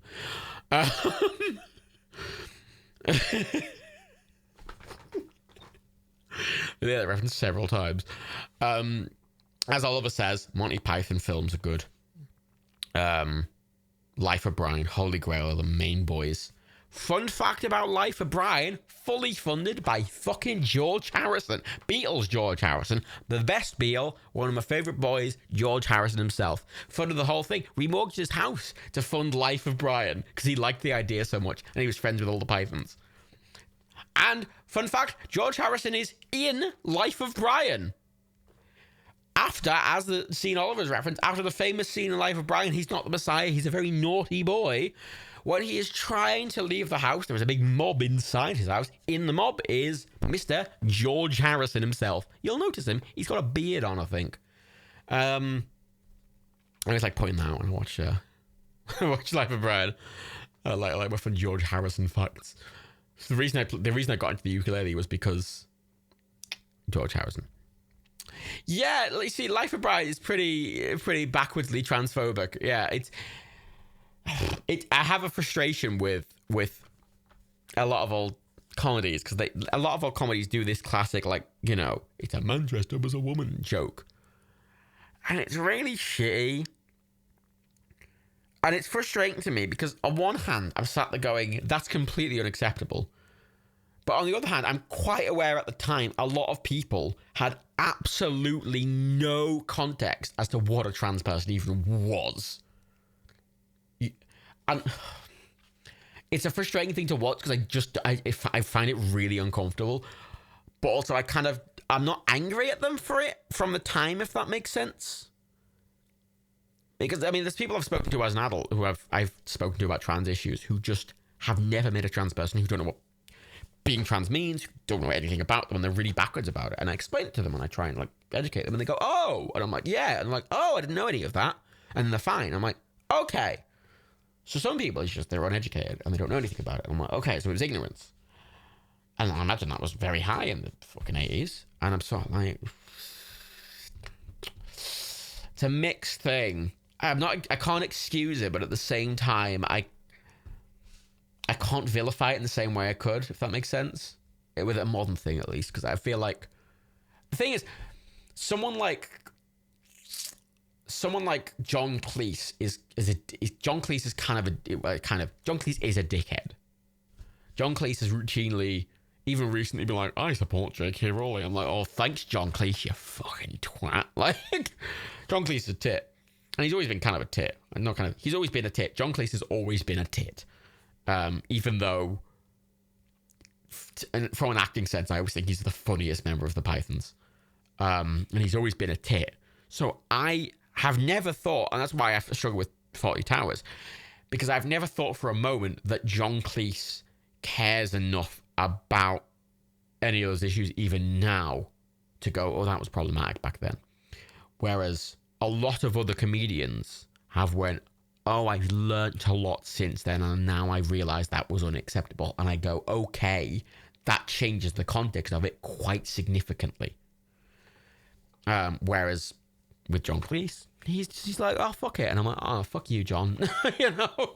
Yeah, that referenced several times. As Oliver says, Monty Python films are good. Life of Brian, Holy Grail are the main boys. Fun fact about Life of Brian, fully funded by fucking George Harrison. Beatles George Harrison. The best Beatle, one of my favourite boys, George Harrison himself. Funded the whole thing. Remortgaged his house to fund Life of Brian because he liked the idea so much and he was friends with all the Pythons. And, fun fact, George Harrison is in Life of Brian. After, as the scene Oliver's referenced, after the famous scene in Life of Brian, he's not the Messiah, he's a very naughty boy. When he is trying to leave the house, there is a big mob inside his house. In the mob is Mr. George Harrison himself. You'll notice him. He's got a beard on, I think. I always like pointing that out when I watch Life of Brian. Like my friend George Harrison facts. So the reason I got into the ukulele was because George Harrison. Yeah, you see, Life of Brian is pretty backwardsly transphobic. Yeah, I have a frustration with a lot of old comedies because a lot of old comedies do this classic, like, you know, it's a man dressed up as a woman joke, and it's really shitty. And it's frustrating to me because on one hand, I'm sat there going, that's completely unacceptable. But on the other hand, I'm quite aware at the time, a lot of people had absolutely no context as to what a trans person even was. And it's a frustrating thing to watch because I find it really uncomfortable. But also I'm not angry at them for it from the time, if that makes sense. Because, I mean, there's people I've spoken to as an adult who I've spoken to about trans issues who just have never met a trans person, who don't know what being trans means, who don't know anything about them, and they're really backwards about it. And I explain it to them and I try and, like, educate them, and they go, oh! And I'm like, yeah. And I'm like, oh, I didn't know any of that. And they're fine. I'm like, okay. So some people, it's just they're uneducated and they don't know anything about it. I'm like, okay, so it was ignorance. And I imagine that was very high in the fucking 80s. And I'm sort of like, it's a mixed thing. I can't excuse it, but at the same time, I can't vilify it in the same way I could, if that makes sense. With a modern thing, at least, because I feel like the thing is, someone like John Cleese John Cleese is John Cleese is a dickhead. John Cleese has routinely, even recently, been like, I support J.K. Rowling. I'm like, oh, thanks, John Cleese, you fucking twat. Like, John Cleese is a tit. And he's always been kind of a tit. He's always been a tit. John Cleese has always been a tit. Even though, from an acting sense, I always think he's the funniest member of the Pythons. And he's always been a tit. So I have never thought, and that's why I struggle with Fawlty Towers, because I've never thought for a moment that John Cleese cares enough about any of those issues, even now, to go, oh, that was problematic back then. Whereas a lot of other comedians have went, oh, I've learnt a lot since then, and now I realise that was unacceptable. And I go, okay, that changes the context of it quite significantly. Whereas with John Cleese, he's like, oh, fuck it. And I'm like, oh, fuck you, John. You know,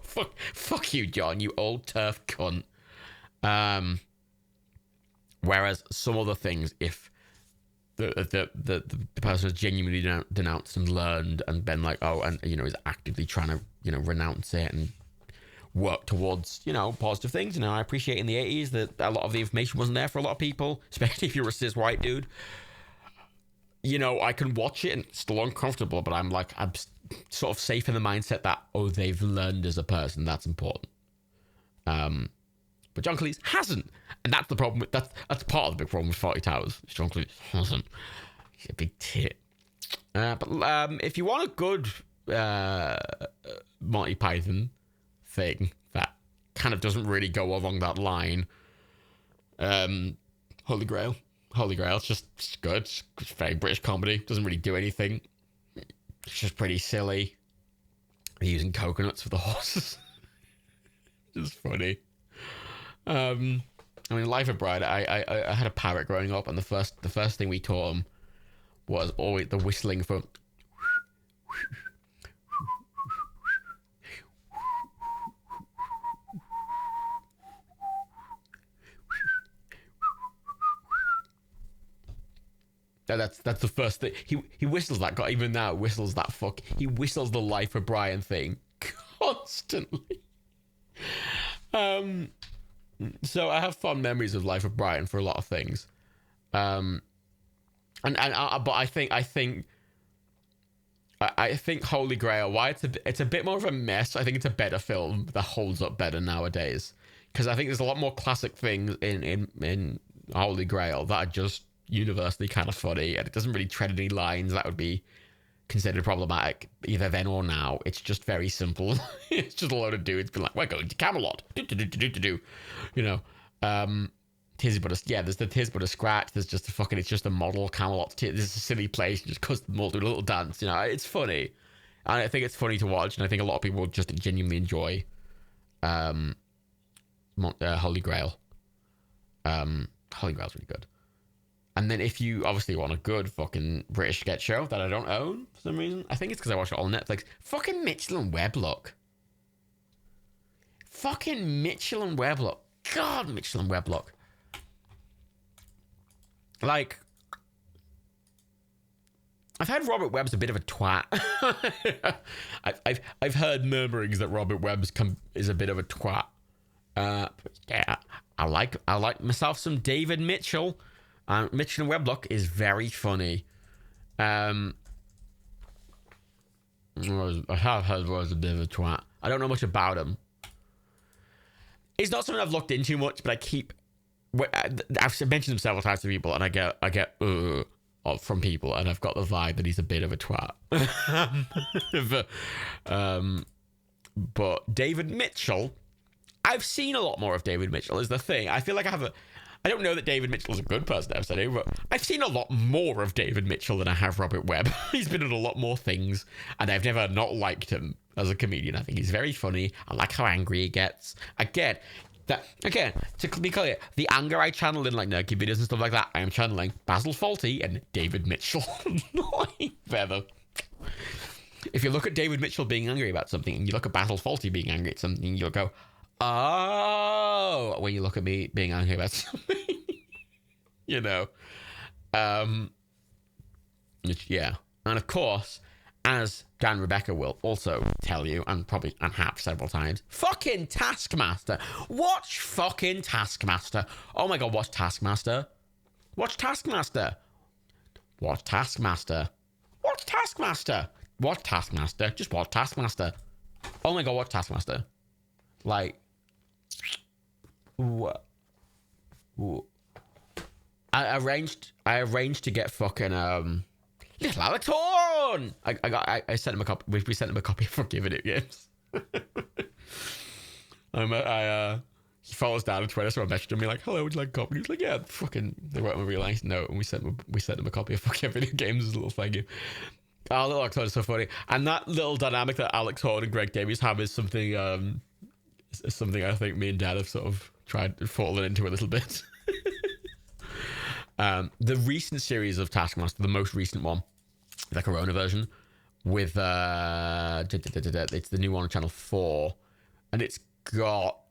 fuck you, John, you old turf cunt. Whereas some other things, if the person has genuinely denounced and learned and been like, oh, and, you know, is actively trying to, you know, renounce it and work towards, you know, positive things. You know, I appreciate in the 80s that a lot of the information wasn't there for a lot of people, especially if you're a cis white dude. You know, I can watch it and it's still uncomfortable, but I'm sort of safe in the mindset that, oh, they've learned as a person. That's important. But John Cleese hasn't. And that's the problem. That's part of the big problem with Fawlty Towers. John Cleese hasn't. He's a big tit. But if you want a good Monty Python thing that kind of doesn't really go along that line, Holy Grail. Holy Grail. It's just good. It's very British comedy. Doesn't really do anything. It's just pretty silly. They're using coconuts for the horses. Just funny. I mean, Life of Brian, I had a parrot growing up, and the first thing we taught him was always the whistling for. That's the first thing he whistles that. God, even now whistles that fuck. He whistles the Life of Brian thing constantly. So I have fond memories of Life of Brian for a lot of things, but I think Holy Grail, why it's a bit more of a mess. I think it's a better film that holds up better nowadays, because I think there's a lot more classic things in Holy Grail that are just universally kind of funny, and it doesn't really tread any lines that would be considered problematic either then or now. It's just very simple. It's just a load of dudes being like, we're going to Camelot, you know. Tis but there's the Tis but a Scratch. There's just it's just a model Camelot. This is a silly place, just cause them all do a little dance, you know. It's funny, and I think it's funny to watch, and I think a lot of people just genuinely enjoy Holy Grail. Holy Grail's really good. And then if you obviously want a good fucking British sketch show that I don't own for some reason, I think it's because I watch it all on Netflix. Fucking Mitchell and Weblock. Fucking Mitchell and Weblock. God, Mitchell and Weblock. Like, I've heard Robert Webb's a bit of a twat. I've heard murmurings that Robert Webb's is a bit of a twat. But yeah, I like myself some David Mitchell. Mitchell and Weblock is very funny. I have heard was a bit of a twat. I don't know much about him. It's not something I've looked into much, but I've mentioned him several times to people, and I get from people, and I've got the vibe that he's a bit of a twat. But David Mitchell, I've seen a lot more of David Mitchell is the thing. I feel like I don't know that David Mitchell is a good person to have said it, but I've seen a lot more of David Mitchell than I have Robert Webb. He's been in a lot more things, and I've never not liked him as a comedian. I think he's very funny. I like how angry he gets. Again, to be clear, the anger I channel in like Nerky videos and stuff like that, I am channeling Basil Fawlty and David Mitchell. Feather. If you look at David Mitchell being angry about something, and you look at Basil Fawlty being angry at something, you'll go, oh, when you look at me being angry about something. You know. Yeah. And of course, as Dan Rebecca will also tell you, and have several times, fucking Taskmaster. Watch fucking Taskmaster. Oh my god, watch Taskmaster. Watch Taskmaster. Watch Taskmaster. Watch Taskmaster. Watch Taskmaster. Just watch Taskmaster. Oh my god, watch Taskmaster. Like, what? I arranged to get fucking Little Alex Horn. I sent him a copy. We sent him a copy of Forgiven It Games. He follows down on Twitter, so I messaged him, like, hello, would you like a copy? He was like, yeah, fucking, they wrote him a real nice note, and we sent him a copy of Forgiven It Games as a little thank you. Oh, Little Alex Horn is so funny. And that little dynamic that Alex Horn and Greg Davies have is something I think me and Dad have sort of fallen into a little bit. The recent series of Taskmaster, the most recent one, the Corona version, with it's the new one on Channel 4, and it's got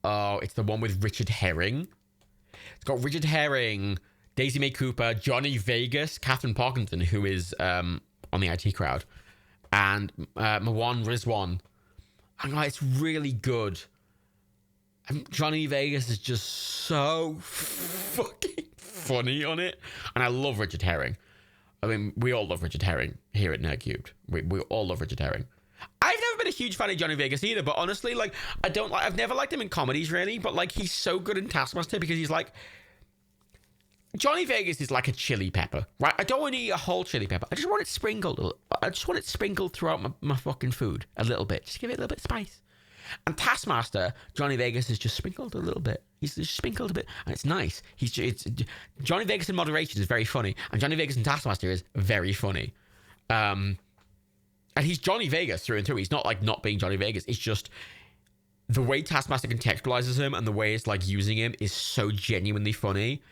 it's the one with Richard Herring. It's got Richard Herring, Daisy May Cooper, Johnny Vegas, Catherine Parkinson, who is on the IT Crowd, and Marwan Rizwan. And it's really good. And Johnny Vegas is just so fucking funny on it. And I love Richard Herring. I mean, we all love Richard Herring here at Nerdcubed. We all love Richard Herring. I've never been a huge fan of Johnny Vegas either, but honestly, like, I've never liked him in comedies really, but like, he's so good in Taskmaster because he's like, Johnny Vegas is like a chili pepper, right? I don't want to eat a whole chili pepper. I just want it sprinkled. I just want it sprinkled throughout my fucking food a little bit. Just give it a little bit of spice. And Taskmaster, Johnny Vegas is just sprinkled a little bit. He's just sprinkled a bit, and it's nice. Johnny Vegas in moderation is very funny, and Johnny Vegas in Taskmaster is very funny. And he's Johnny Vegas through and through. He's not like not being Johnny Vegas. It's just the way Taskmaster contextualizes him and the way it's like using him is so genuinely funny.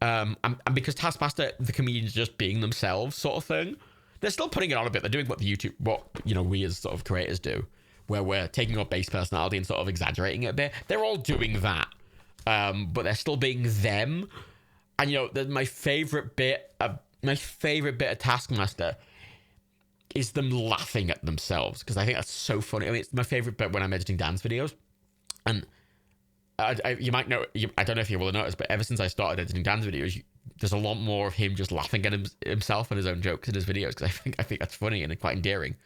And because Taskmaster, the comedians just being themselves sort of thing, they're still putting it on a bit. They're doing what we as sort of creators do, where we're taking our base personality and sort of exaggerating it a bit. They're all doing that. But they're still being them. And my favorite bit of Taskmaster is them laughing at themselves, because I think that's so funny. I mean, it's my favorite bit when I'm editing Dan's videos. And you might know, I don't know if you will have noticed, but ever since I started editing Dan's videos, there's a lot more of him just laughing at himself and his own jokes in his videos, because I think that's funny and quite endearing.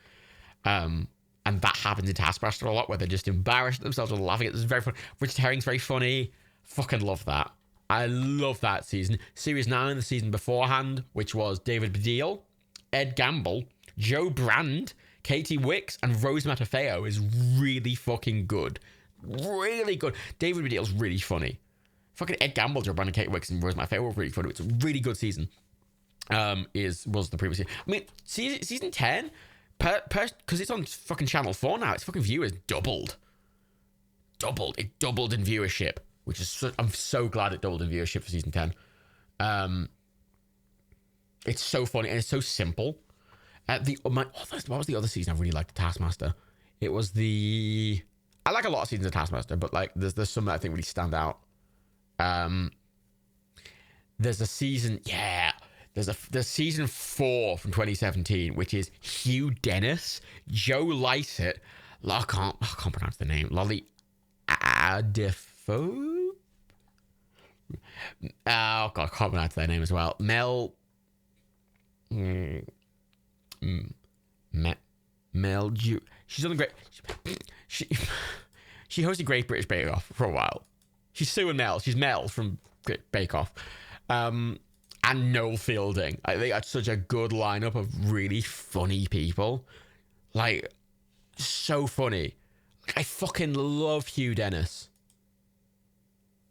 And that happens in Taskmaster a lot, where they're just embarrassed at themselves or laughing at it. It's very funny. Richard Herring's very funny. Fucking love that. I love that season. Series 9, the season beforehand, which was David Baddiel, Ed Gamble, Joe Brand, Katie Wicks, and Rose Matafeo, is really fucking good. Really good. David Baddiel's really funny. Fucking Ed Gamble, Joe Brand, Katie Wicks, and Rose Matafeo were really funny. It's a really good season. Was the previous season. I mean, season 10, because it's on fucking Channel 4 now, its fucking viewers doubled. It doubled in viewership. which is I'm so glad it doubled in viewership for season 10. It's so funny and it's so simple. What was the other season I really liked? Taskmaster. It was I like a lot of seasons of Taskmaster, but like there's some that I think really stand out. There's a season, there's season 4 from 2017, which is Hugh Dennis, Joe Lycett, I can't pronounce the name, Lolly Adifo. Oh god, I can't pronounce their name as well. Mel she's on the great. She hosted Great British Bake Off for a while. She's Sue and Mel. She's Mel from Great Bake Off. And Noel Fielding. I think that's such a good lineup of really funny people. Like, so funny. Like, I fucking love Hugh Dennis.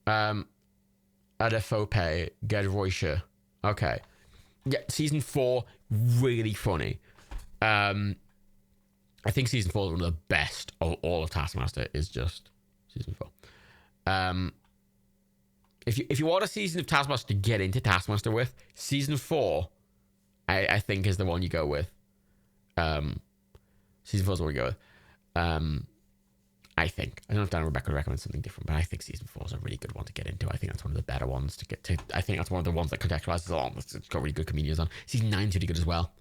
Adefope Gedroysha. Okay. Yeah, season 4, really funny. I think season 4 is one of the best of all of Taskmaster. Is just season 4. If you want a season of Taskmaster to get into Taskmaster with, season 4, I think is the one you go with. Season 4 is the one you go with. I think. I don't know if Dan and Rebecca would recommend something different, but I think season 4 is a really good one to get into. I think that's one of the better ones to get to. I think that's one of the ones that contextualizes a lot. It's got really good comedians on. Season 9 is really good as well.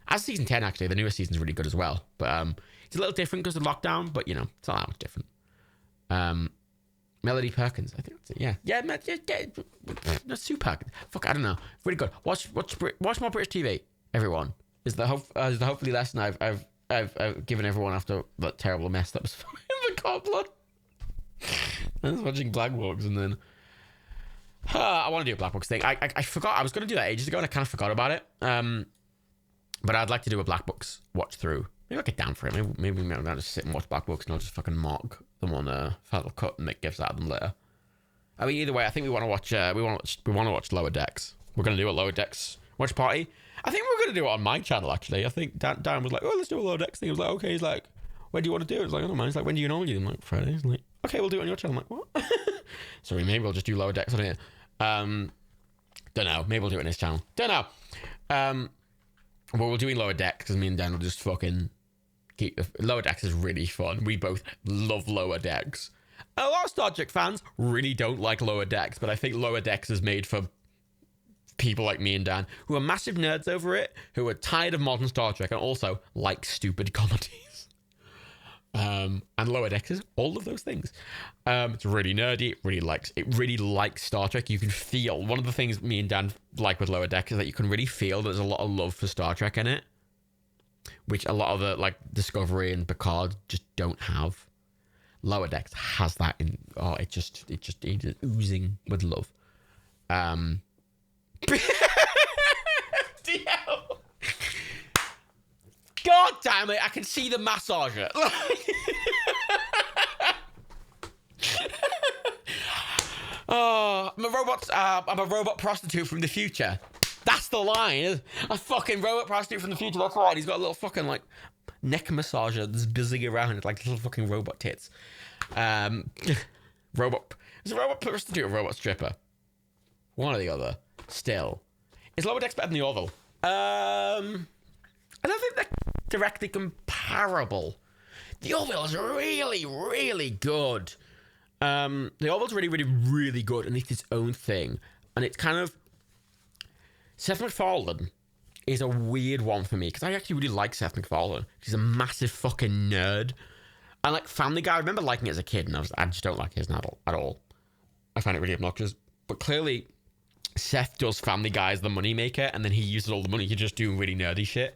As season 10, actually, the newest season is really good as well. But it's a little different because of lockdown, but, you know, it's not that much different. Melody Perkins, I think that's it. Yeah, no, Sue Perkins. Fuck, I don't know. Really good. Watch more British TV, everyone. Is the hopefully lesson I've given everyone after that terrible mess that was in the Cobbler. I was watching Black Books and then I want to do a Black Books thing. I forgot I was going to do that ages ago and I kind of forgot about it. But I'd like to do a Black Books watch through. Maybe I'll get down for it. Maybe I'll just sit and watch Black Books and I'll just fucking mock them on Final Cut and make gifs out of them later. I mean, either way, I think we want to watch. We want to watch Lower Decks. We're going to do a Lower Decks watch party. I think we're going to do it on my channel. Actually, I think Dan was like, "Oh, let's do a Lower Decks thing." I was like, "Okay." He's like, "When do you want to do it?" I was like, "I don't mind." He's like, "When do you normally do them?" I'm like, "Fridays." He's like, "Okay, we'll do it on your channel." I'm like, "What?" Sorry, maybe we'll just do Lower Decks on here. Don't know. Maybe we'll do it on his channel. Don't know. Well, we're doing Lower Decks because me and Dan will just fucking keep. Lower Decks is really fun. We both love Lower Decks. A lot of Star Trek fans really don't like Lower Decks, but I think Lower Decks is made for people like me and Dan who are massive nerds over it, who are tired of modern Star Trek and also like stupid comedies. And Lower Decks is all of those things. It's really nerdy. It really likes Star Trek. You can feel one of the things me and Dan like with Lower Decks is that you can really feel there's a lot of love for Star Trek in it, which a lot of the like Discovery and Picard just don't have. Lower Decks has that in. Oh, it just is oozing with love. DL. God damn it! I can see the massager. Oh, I'm a robot prostitute from the future. That's the line. A fucking robot prostitute from the future. That's right. He's got a little fucking like neck massager that's buzzing around it like little fucking robot tits. Robot. Is a robot prostitute or a robot stripper? One or the other. Still, is Lower Decks better than the Orville? I don't think they're directly comparable. The Orville is really, really good. The Orville's really, really, really good, and it's its own thing. And it's kind of Seth MacFarlane is a weird one for me because I actually really like Seth MacFarlane. He's a massive fucking nerd. And like Family Guy, I remember liking it as a kid, and I just don't like it as an adult at all. I find it really obnoxious. But clearly, Seth does Family Guy as the moneymaker, and then he uses all the money to just do really nerdy shit.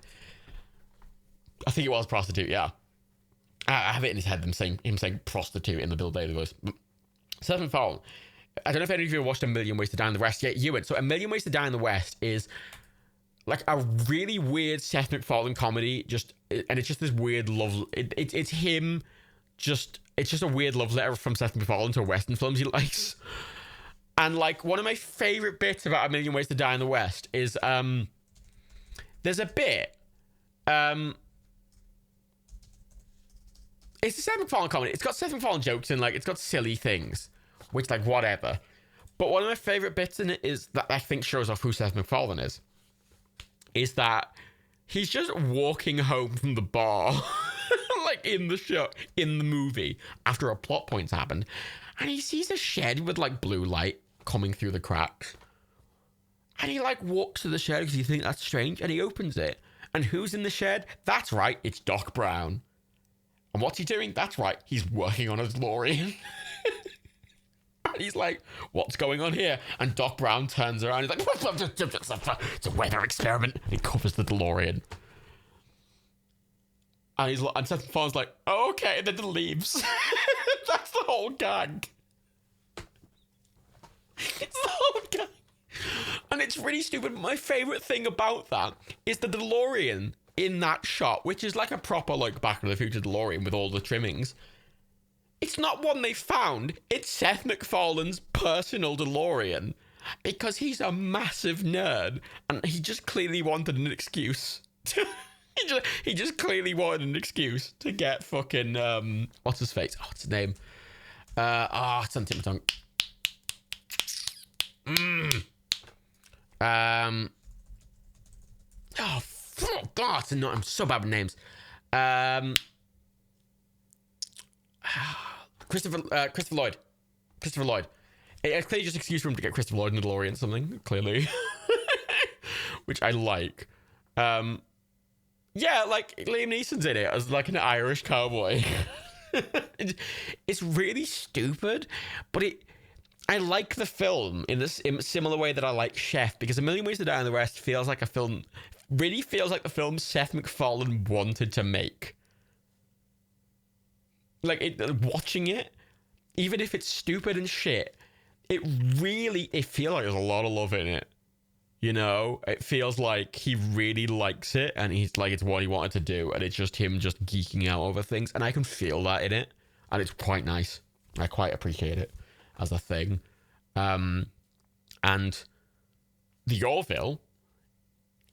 I think it was prostitute, yeah. I have it in his head, him saying prostitute in the Bill Bailey voice. Seth MacFarlane. I don't know if any of you have watched A Million Ways to Die in the West yet. You would. So A Million Ways to Die in the West is like a really weird Seth MacFarlane comedy, and it's just this weird love. It's him. It's just a weird love letter from Seth MacFarlane to Western films he likes. And like one of my favorite bits about A Million Ways to Die in the West is there's a bit. It's a Seth MacFarlane comedy. It's got Seth MacFarlane jokes and like it's got silly things. which, like, whatever. But one of my favorite bits in it is that I think shows off who Seth MacFarlane is that he's just walking home from the bar, like in the movie, after a plot point's happened, and he sees a shed with, like, blue light coming through the cracks. And he, like, walks to the shed because he thinks that's strange, and he opens it. And who's in the shed? That's right, it's Doc Brown. And what's he doing? That's right, he's working on a DeLorean. And he's like, what's going on here? And Doc Brown turns around, he's like, it's a weather experiment. And he covers the DeLorean. And Seth MacFarlane's like, oh, okay, and then he leaves. That's the whole gag. It's the whole gag. And it's really stupid. My favorite thing about that is the DeLorean in that shot, which is like a proper, like, Back to the Future DeLorean with all the trimmings. It's not one they found. It's Seth MacFarlane's personal DeLorean because he's a massive nerd and he just clearly wanted an excuse. He just clearly wanted an excuse to get fucking, what's his face? Oh, what's his name? It's on the tip of my tongue. Oh, God, I'm so bad with names. Christopher Lloyd. It's clearly just an excuse for him to get Christopher Lloyd in the DeLorean something, clearly. Which I like. Yeah, like, Liam Neeson's in it as, like, an Irish cowboy. It's really stupid, but I like the film in a similar way that I like Chef, because A Million Ways to Die in the West feels like the film Seth MacFarlane wanted to make. Like, watching it, even if it's stupid and shit, it feels like there's a lot of love in it. You know? It feels like he really likes it, and he's like, it's what he wanted to do, and it's just him just geeking out over things, and I can feel that in it, and it's quite nice. I quite appreciate it as a thing. And the Orville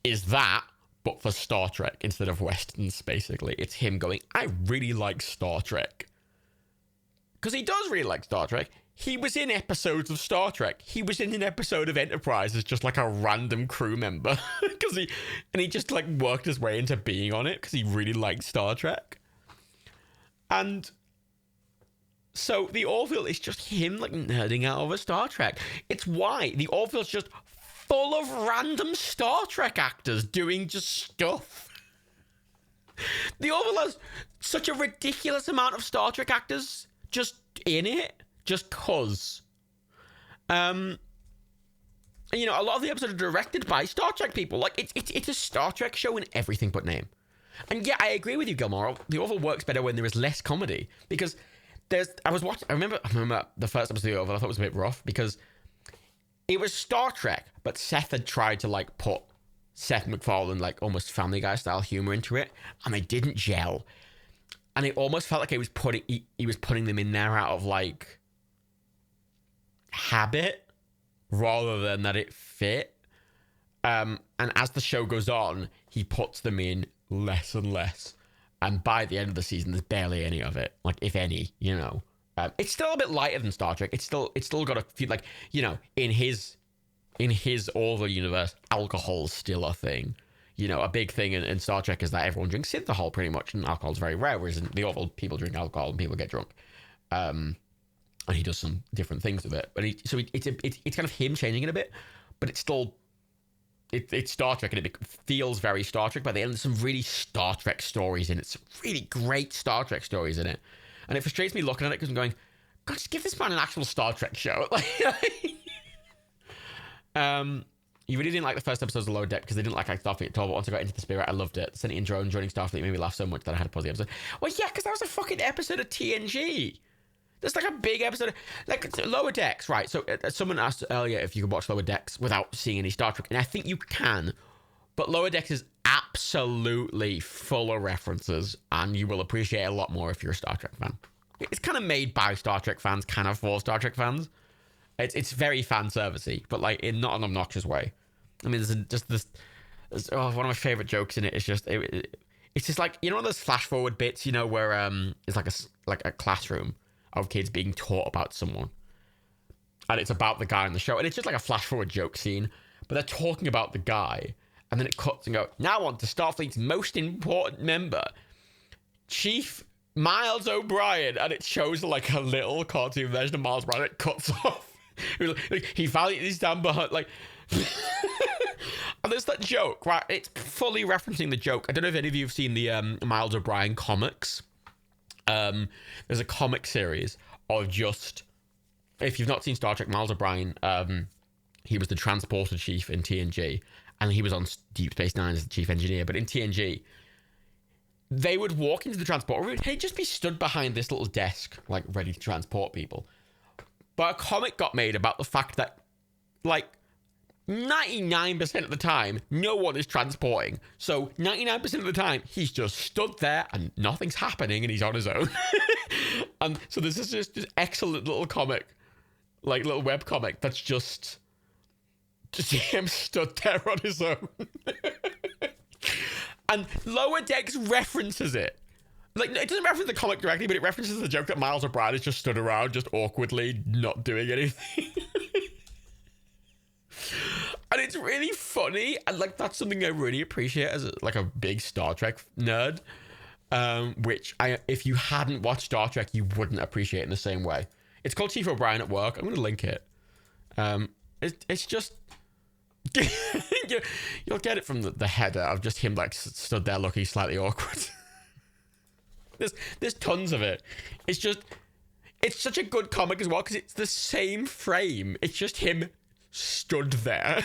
is that, but for Star Trek instead of Westerns, basically. It's him going, I really like Star Trek. Because he does really like Star Trek. He was in episodes of Star Trek. He was in an episode of Enterprise as just like a random crew member. He just like worked his way into being on it because he really liked Star Trek. And so the Orville is just him like nerding out over Star Trek. It's why the Orville's just full of random Star Trek actors doing just stuff. The Orville has such a ridiculous amount of Star Trek actors just in it, just cause. You know, a lot of the episodes are directed by Star Trek people. Like, it's a Star Trek show in everything but name. And yeah, I agree with you, Gilmore. The Orville works better when there is less comedy, because I remember the first episode of The Orville, I thought it was a bit rough, because it was Star Trek, but Seth had tried to, like, put Seth MacFarlane, like, almost Family Guy style humor into it, and they didn't gel. And it almost felt like he was putting them in there out of, like, habit, rather than that it fit. And as the show goes on, he puts them in less and less. And by the end of the season, there's barely any of it. Like, if any, you know. It's still a bit lighter than Star Trek. It's still got a feel like, you know, in his Orville universe, alcohol's still a thing. You know, a big thing in Star Trek is that everyone drinks synthahol pretty much, and alcohol's very rare, whereas in the Orville, people drink alcohol and people get drunk. And he does some different things with it. But it's kind of him changing it a bit, but it's still it's Star Trek, and it feels very Star Trek. But there's some really Star Trek stories in it. Some really great Star Trek stories in it. And it frustrates me looking at it because I'm going, God, just give this man an actual Star Trek show. You really didn't like the first episodes of Lower Deck because they didn't like Starfleet at all, but once I got into the spirit, I loved it. Sending in drone joining Starfleet made me laugh so much that I had to pause the episode. Well, yeah, because that was a fucking episode of TNG. There's like a big episode, like Lower Decks, right? So someone asked earlier if you could watch Lower Decks without seeing any Star Trek, and I think you can, but Lower Decks is absolutely full of references, and you will appreciate it a lot more if you're a Star Trek fan. It's kind of made by Star Trek fans, kind of for Star Trek fans. It's very fan servicey, but like in not an obnoxious way. I mean, one of my favorite jokes in it is just it's just like, you know, those flash forward bits, you know, where it's like a classroom of kids being taught about someone, and it's about the guy on the show, and it's just like a flash forward joke scene, but they're talking about the guy, and then it cuts and go, now on to Starfleet's most important member, Chief Miles O'Brien, and it shows like a little cartoon version of Miles O'Brien. It cuts off. He valiantly stand behind, like, and there's that joke, right? It's fully referencing the joke. I don't know if any of you have seen the Miles O'Brien comics. There's a comic series of just, if you've not seen Star Trek, Miles O'Brien, he was the transporter chief in TNG, and he was on Deep Space Nine as the chief engineer. But in TNG, they would walk into the transporter room, and he'd just be stood behind this little desk, like ready to transport people. But a comic got made about the fact that, like, 99% of the time, no one is transporting. So 99% of the time, he's just stood there and nothing's happening and he's on his own. And so this is just this excellent little comic, like little web comic that's just him stood there on his own. And Lower Decks references it. Like, it doesn't reference the comic directly, but it references the joke that Miles O'Brien is just stood around, just awkwardly not doing anything. And it's really funny, and like that's something I really appreciate as like a big Star Trek nerd. Which if you hadn't watched Star Trek, you wouldn't appreciate in the same way. It's called Chief O'Brien at Work. I'm going to link it. It's just you'll get it from the header of just him like stood there looking slightly awkward. There's tons of it. It's such a good comic as well because it's the same frame. It's just him stood there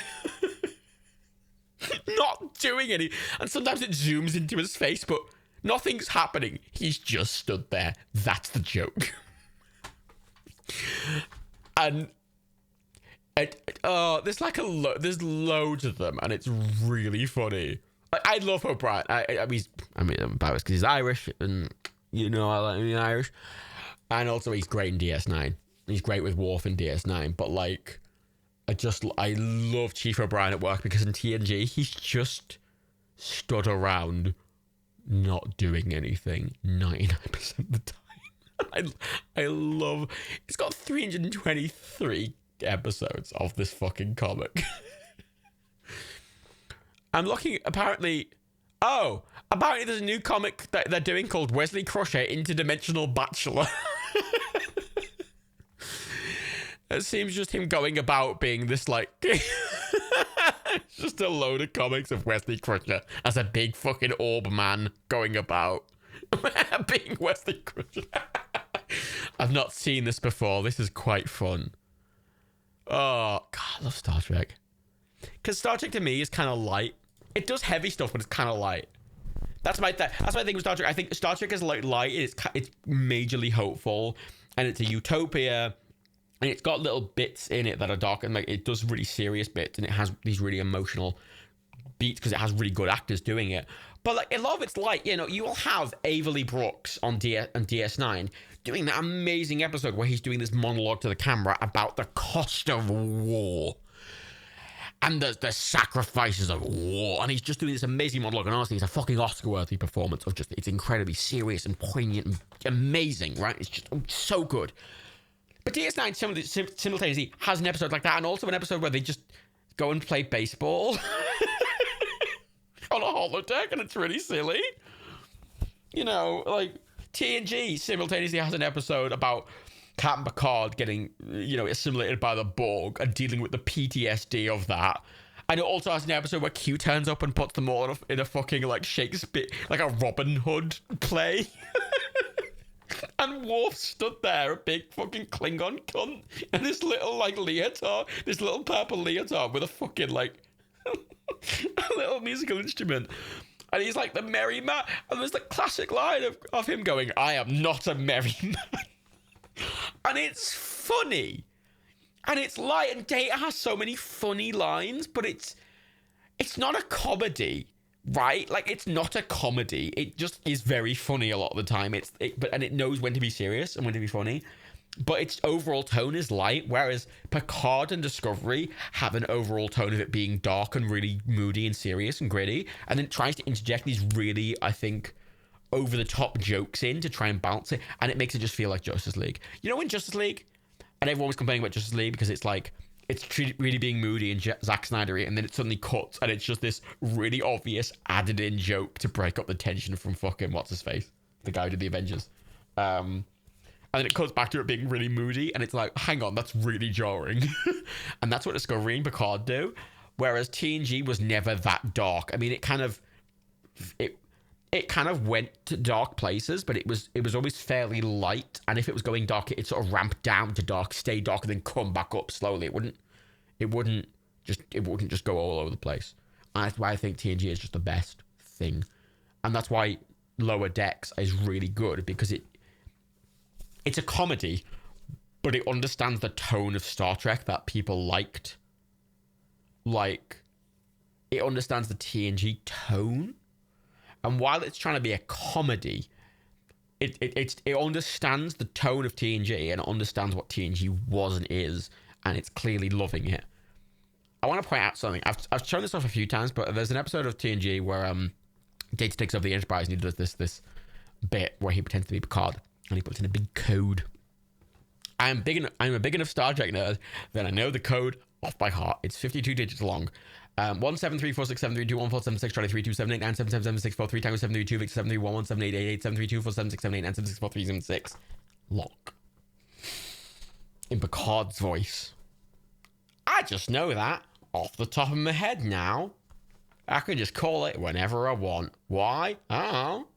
not doing any, and sometimes it zooms into his face, but nothing's happening. He's just stood there. That's the joke. And there's like there's loads of them, and it's really funny. I love O'Brien. I'm embarrassed because he's Irish, and you know I like being Irish, and also he's great in DS9. He's great with Worf in DS9, but like I love Chief O'Brien at Work because in TNG he's just stood around not doing anything 99% of the time. I love it's got 323 episodes of this fucking comic. I'm looking, apparently there's a new comic that they're doing called Wesley Crusher Interdimensional Bachelor. It seems just him going about being this, like... It's just a load of comics of Wesley Crusher as a big fucking orb man going about being Wesley Crusher. I've not seen this before. This is quite fun. Oh, God, I love Star Trek. Because Star Trek to me is kind of light. It does heavy stuff, but it's kind of light. That's my thing with Star Trek. I think Star Trek is like light. It's majorly hopeful, and it's a utopia. And it's got little bits in it that are dark, and like it does really serious bits, and it has these really emotional beats because it has really good actors doing it. But like a lot of it's light, you know, you will have Ava Lee Brooks on DS9 doing that amazing episode where he's doing this monologue to the camera about the cost of war and the sacrifices of war, and he's just doing this amazing monologue. And honestly, it's a fucking Oscar-worthy performance of just, it's incredibly serious and poignant and amazing, right? It's just so good. But DS9 simultaneously has an episode like that, and also an episode where they just go and play baseball on a holodeck, and it's really silly. You know, like TNG simultaneously has an episode about Captain Picard getting, you know, assimilated by the Borg and dealing with the PTSD of that. And it also has an episode where Q turns up and puts them all in a fucking, like, Shakespeare, like a Robin Hood play. And Worf stood there, a big fucking Klingon cunt, and this little, like, leotard, this little purple leotard with a fucking, like, a little musical instrument. And he's like the merry man. And there's the classic line of him going, "I am not a merry man." And it's funny. And it's light, and Data has so many funny lines, but it's not a comedy. Right? Like, it's not a comedy. It just is very funny a lot of the time. And it knows when to be serious and when to be funny. But its overall tone is light, whereas Picard and Discovery have an overall tone of it being dark and really moody and serious and gritty. And then it tries to interject these really, I think, over-the-top jokes in to try and balance it. And it makes it just feel like Justice League. You know, in Justice League, and everyone was complaining about Justice League because it's like it's really being moody and Zack Snydery, and then it suddenly cuts, and it's just this really obvious added in joke to break up the tension from fucking what's his face, the guy who did the Avengers. And then it cuts back to it being really moody, and it's like, hang on, that's really jarring. And that's what Discovery and Picard do. Whereas TNG was never that dark. I mean, it kind of went to dark places, but it was always fairly light. And if it was going dark, it sort of ramped down to dark, stay dark, and then come back up slowly. It wouldn't just go all over the place. And that's why I think TNG is just the best thing. And that's why Lower Decks is really good, because it's a comedy, but it understands the tone of Star Trek that people liked. Like, it understands the TNG tone. And while it's trying to be a comedy, it understands the tone of TNG and it understands what TNG was and is, and it's clearly loving it. I want to point out something. I've shown this off a few times, but there's an episode of TNG where Data takes over the Enterprise and he does this bit where he pretends to be Picard and he puts in a big code. I'm a big enough Star Trek nerd that I know the code off by heart. It's 52 digits long. 17346732147 Charlie 32789777643 Tango 732 Victor 7311788 732476789764376 long. In Picard's voice. I just know that off the top of my head now. I can just call it whenever I want. Why? I don't know.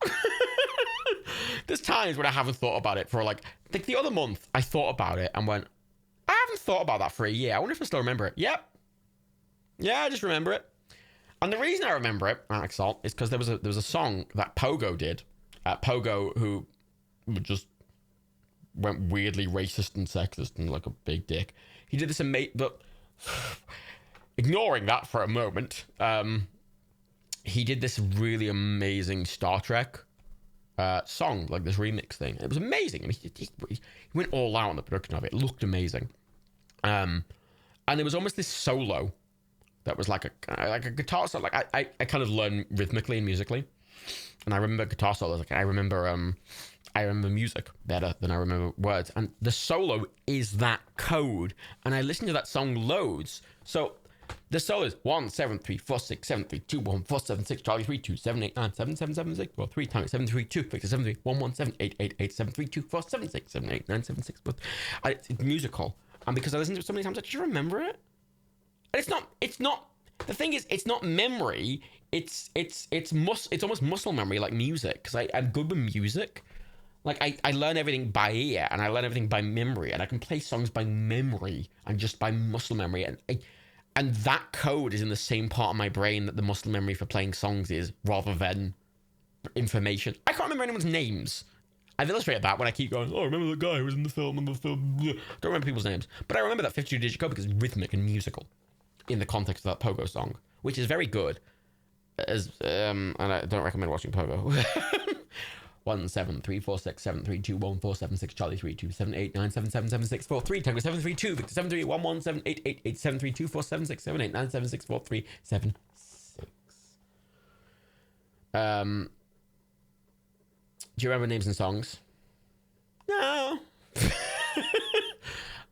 There's times when I haven't thought about it for like the other month. I thought about it and went, I haven't thought about that for a year. I wonder if I still remember it. Yep. Yeah, I just remember it. And the reason I remember it, Axel, is because there was a song that Pogo did. Pogo, who just went weirdly racist and sexist and like a big dick. He did this but ignoring that for a moment, he did this really amazing Star Trek song, like this remix thing. It was amazing. I mean, he went all out on the production of it. It looked amazing. And there was almost this solo that was like a guitar solo. Like I kind of learn rhythmically and musically, and I remember guitar solos. Like I remember music better than I remember words. And the solo is that code. And I listened to that song loads. So the solo is 17346732147 Charlie 32789777643 times 732 Victor 7311788873247678976. It's musical. And because I listened to it so many times, I just remember it. And it's not. The thing is, it's not memory. It's almost muscle memory, like music. Because I'm good with music. Like I learn everything by ear, and I learn everything by memory, and I can play songs by memory and just by muscle memory, and that code is in the same part of my brain that the muscle memory for playing songs is, rather than information. I can't remember anyone's names. I've illustrated that when I keep going, oh, I remember the guy who was in the film, I don't remember people's names. But I remember that 52-digit code because it's rhythmic and musical in the context of that Pogo song, which is very good. And I don't recommend watching Pogo. 17346732147 Charlie 32789777643 Tango 732 Victor 73117888732476789764376. Do you remember names and songs? No.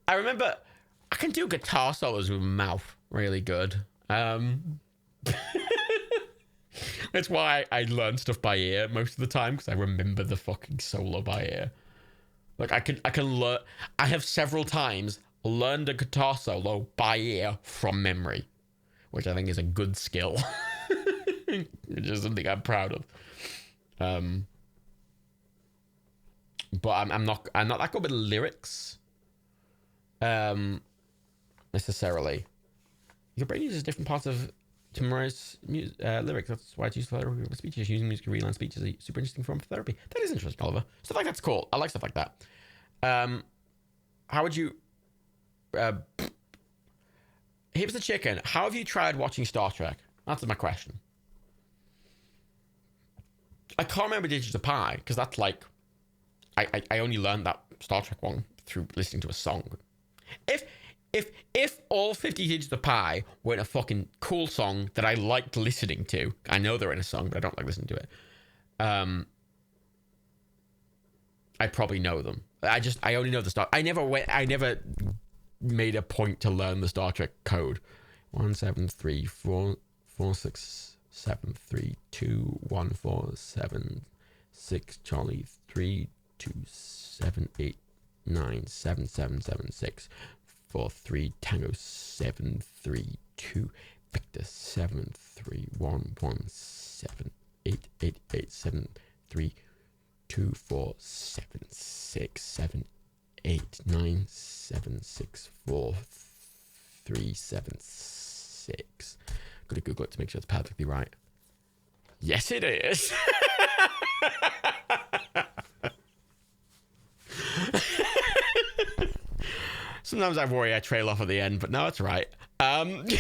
I remember I can do guitar solos with my mouth really good. That's why I learn stuff by ear most of the time, because I remember the fucking solo by ear. Like I can learn. I have several times learned a guitar solo by ear from memory, which I think is a good skill. Which is something I'm proud of. But I'm not that good with lyrics. Necessarily. Your brain uses different parts to memorize lyrics. That's why it's used for speeches. Using music to reline speech is a super interesting form of therapy. That is interesting, Oliver. Stuff like that's cool. I like stuff like that. How would you... Here's the chicken. How have you tried watching Star Trek? That's my question. I can't remember Digits of Pi, because that's like... I only learned that Star Trek one through listening to a song. If all 50 Digits of Pi were in a fucking cool song that I liked listening to, I know they're in a song, but I don't like listening to it. I probably know them. I only know the I never made a point to learn the Star Trek code. 17346732147 Charlie 327897776 Tango 732 Victor 7317732476889764376. Gotta Google it to make sure it's perfectly right. Yes, it is. Sometimes I worry I trail off at the end, but no, it's right. Kind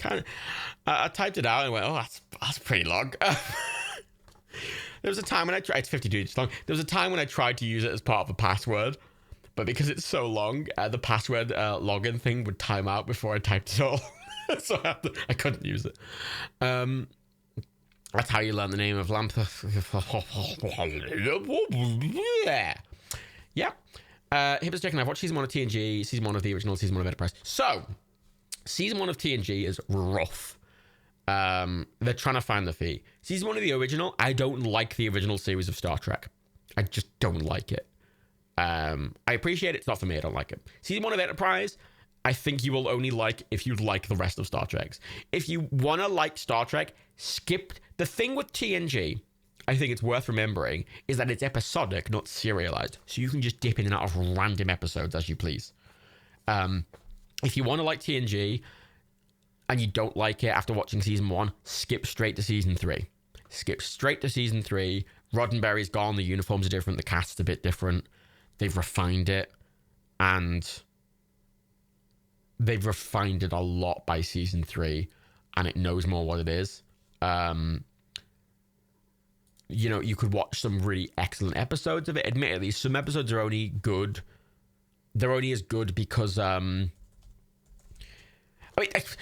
of. I typed it out and went, "Oh, that's pretty long." There was a time when I tried. It's 52 inches long. There was a time when I tried to use it as part of a password, but because it's so long, the password login thing would time out before I typed it all, so I couldn't use it. That's how you learn the name of Lamp. Yeah. Hippos checking. I've watched season 1 of TNG, season 1 of the original, season 1 of Enterprise. So, season 1 of TNG is rough. They're trying to find the fee. Season 1 of the original, I don't like the original series of Star Trek. I just don't like it. I appreciate it. It's not for me. I don't like it. Season 1 of Enterprise, I think you will only like if you like the rest of Star Trek. If you want to like Star Trek, skip. The thing with TNG, I think it's worth remembering, is that it's episodic, not serialized. So you can just dip in and out of random episodes as you please. If you want to like TNG and you don't like it after watching season 1, skip straight to season 3. Skip straight to season 3. Roddenberry's gone. The uniforms are different. The cast's a bit different. They've refined it. And they've refined it a lot by season 3. And it knows more what it is. You know, you could watch some really excellent episodes of it. Admittedly, some episodes are only good. They're only as good because, I mean,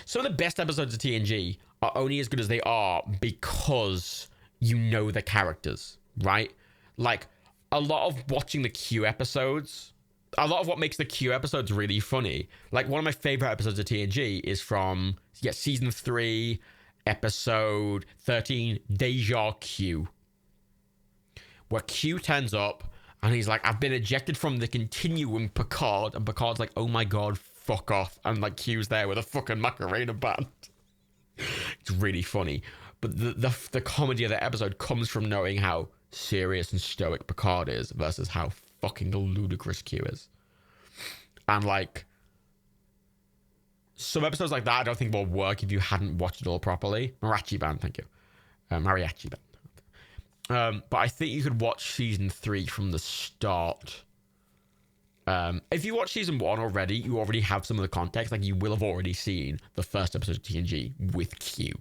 some of the best episodes of TNG are only as good as they are because you know the characters, right? Like, a lot of watching the Q episodes, a lot of what makes the Q episodes really funny, like, one of my favorite episodes of TNG is from, season 3, episode 13, Deja Q, where Q turns up and he's like, I've been ejected from the Continuum, Picard. And Picard's like, oh my god, fuck off. And like Q's there with a fucking Macarena band. It's really funny. But the comedy of the episode comes from knowing how serious and stoic Picard is versus how fucking ludicrous Q is. And like, some episodes like that I don't think will work if you hadn't watched it all properly. Mariachi Band, thank you. Mariachi Band. But I think you could watch season 3 from the start. If you watch season 1 already, you already have some of the context. Like, you will have already seen the first episode of TNG with Q,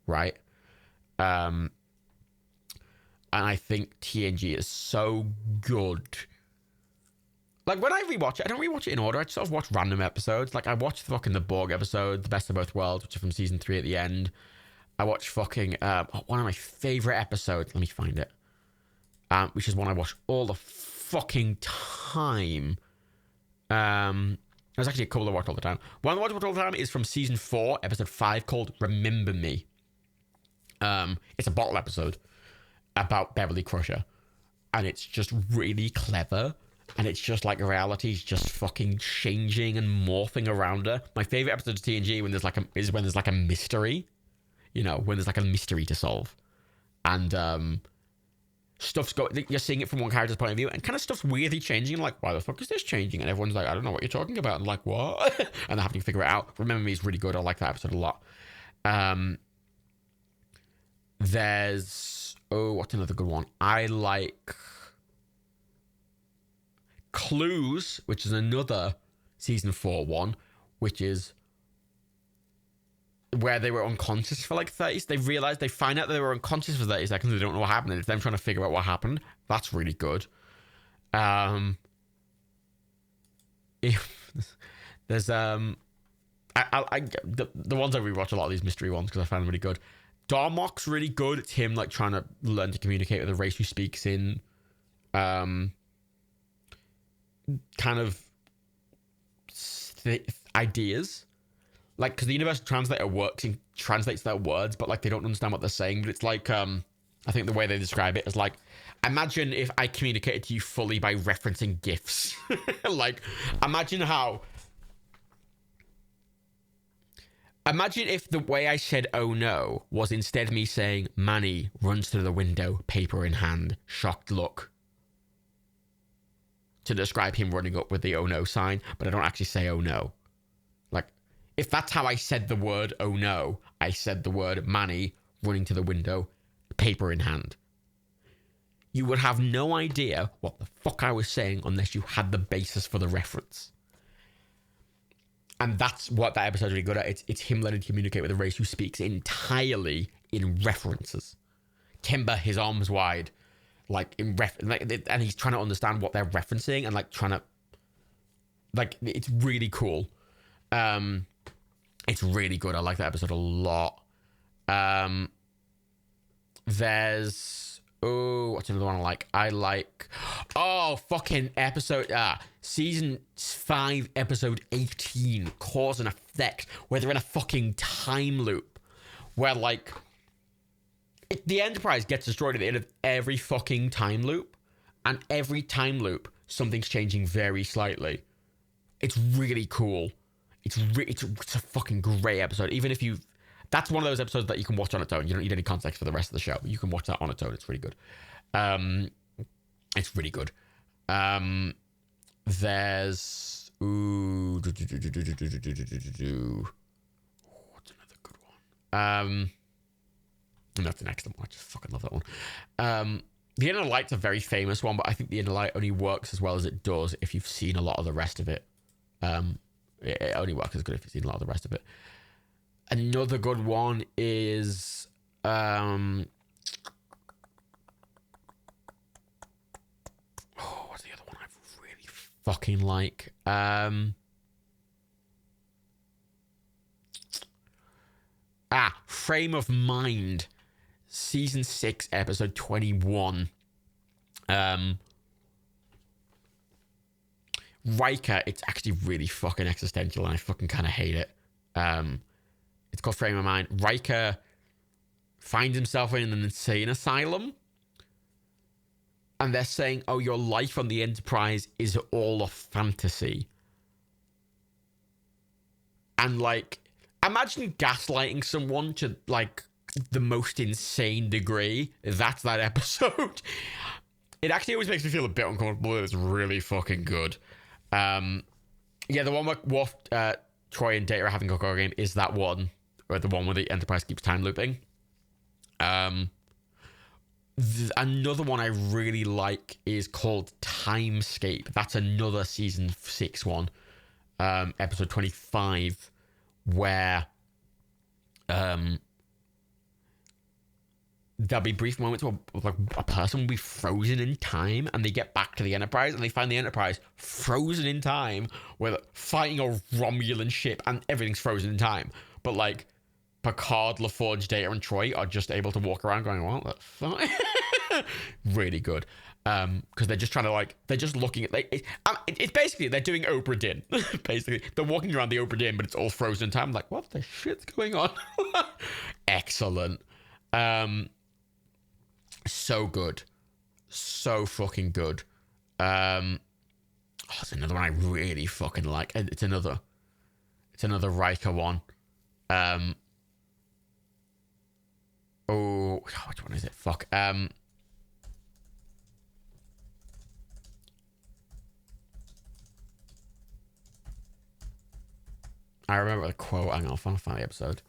right? And I think TNG is so good. Like, when I rewatch it, I don't rewatch it in order. I just sort of watch random episodes. Like, I watched fucking the Borg episode, The Best of Both Worlds, which is from season 3 at the end. I watched fucking one of my favorite episodes. Let me find it. Which is one I watch all the fucking time. There's actually a couple I watch all the time. One I watch all the time is from season 4, episode 5, called Remember Me. It's a bottle episode about Beverly Crusher. And it's just really clever. And it's just like reality's just fucking changing and morphing around her. My favorite episode of TNG is when there's like a mystery. You know, when there's like a mystery to solve. And you're seeing it from one character's point of view, and kind of stuff's weirdly changing. Like, why the fuck is this changing? And everyone's like, I don't know what you're talking about. And like, what? And they're having to figure it out. Remember Me is really good. I like that episode a lot. There's, what's another good one? I like Clues, which is another season 4 one, which is where they were unconscious for like 30. They realized, they find out that they were unconscious for 30 seconds. They don't know what happened. And it's them trying to figure out what happened. That's really good. If there's the ones I rewatch a lot of these mystery ones because I find them really good. Darmok's really good. It's him like trying to learn to communicate with a race who speaks in kind of ideas, like because the universal translator translates their words, but like they don't understand what they're saying. But it's like I think the way they describe it is like, imagine if I communicated to you fully by referencing GIFs. Like, imagine if the way I said "oh no" was instead me saying Manny runs to the window, paper in hand, shocked look, to describe him running up with the "oh no" sign, but I don't actually say "oh no." Like, if that's how I said the word "oh no," I said the word Manny running to the window, paper in hand. You would have no idea what the fuck I was saying unless you had the basis for the reference. And that's what that episode's really good at. It's him learning to communicate with a race who speaks entirely in references. Timber, his arms wide, like in and he's trying to understand what they're referencing and like trying to, like, it's really cool. It's really good. I like that episode a lot. There's what's another one I like? Fucking season 5, episode 18, Cause and Effect, where they're in a fucking time loop, where like the Enterprise gets destroyed at the end of every fucking time loop, and every time loop something's changing very slightly. It's really cool. It's a fucking great episode. Even if that's one of those episodes that you can watch on its own. You don't need any context for the rest of the show. You can watch that on its own. It's really good. It's really good. There's what's another good one? And that's the next one. I just fucking love that one. The Inner Light's a very famous one, but I think the Inner Light only works as well as it does if you've seen a lot of the rest of it. It only works as good if you've seen a lot of the rest of it. Another good one is what's the other one I really fucking like? Frame of Mind, season 6, episode 21. Riker, it's actually really fucking existential and I fucking kind of hate it. It's called Frame of Mind. Riker finds himself in an insane asylum. And they're saying, oh, your life on the Enterprise is all a fantasy. And, like, imagine gaslighting someone to, like, the most insane degree. That's that episode. It actually always makes me feel a bit uncomfortable. It's really fucking good. The one where Worf, Troy, and Data are having a go game is that one. Or the one where the Enterprise keeps time looping. Another one I really like is called Timescape. That's another season 6 one, episode 25, where there'll be brief moments where like a person will be frozen in time, and they get back to the Enterprise, and they find the Enterprise frozen in time, where fighting a Romulan ship, and everything's frozen in time. But like Picard, LaForge, Data, and Troy are just able to walk around going, what the fuck? Really good. Because they're just trying to, like, they're just looking at, like, it's basically, they're doing Obra Dinn. Basically, they're walking around the Obra Dinn, but it's all frozen in time. I'm like, what the shit's going on? Excellent. So good. So fucking good. It's another one I really fucking like. It's another Riker one. Which one is it? Fuck. I remember the quote. Hang on, I'll find the episode.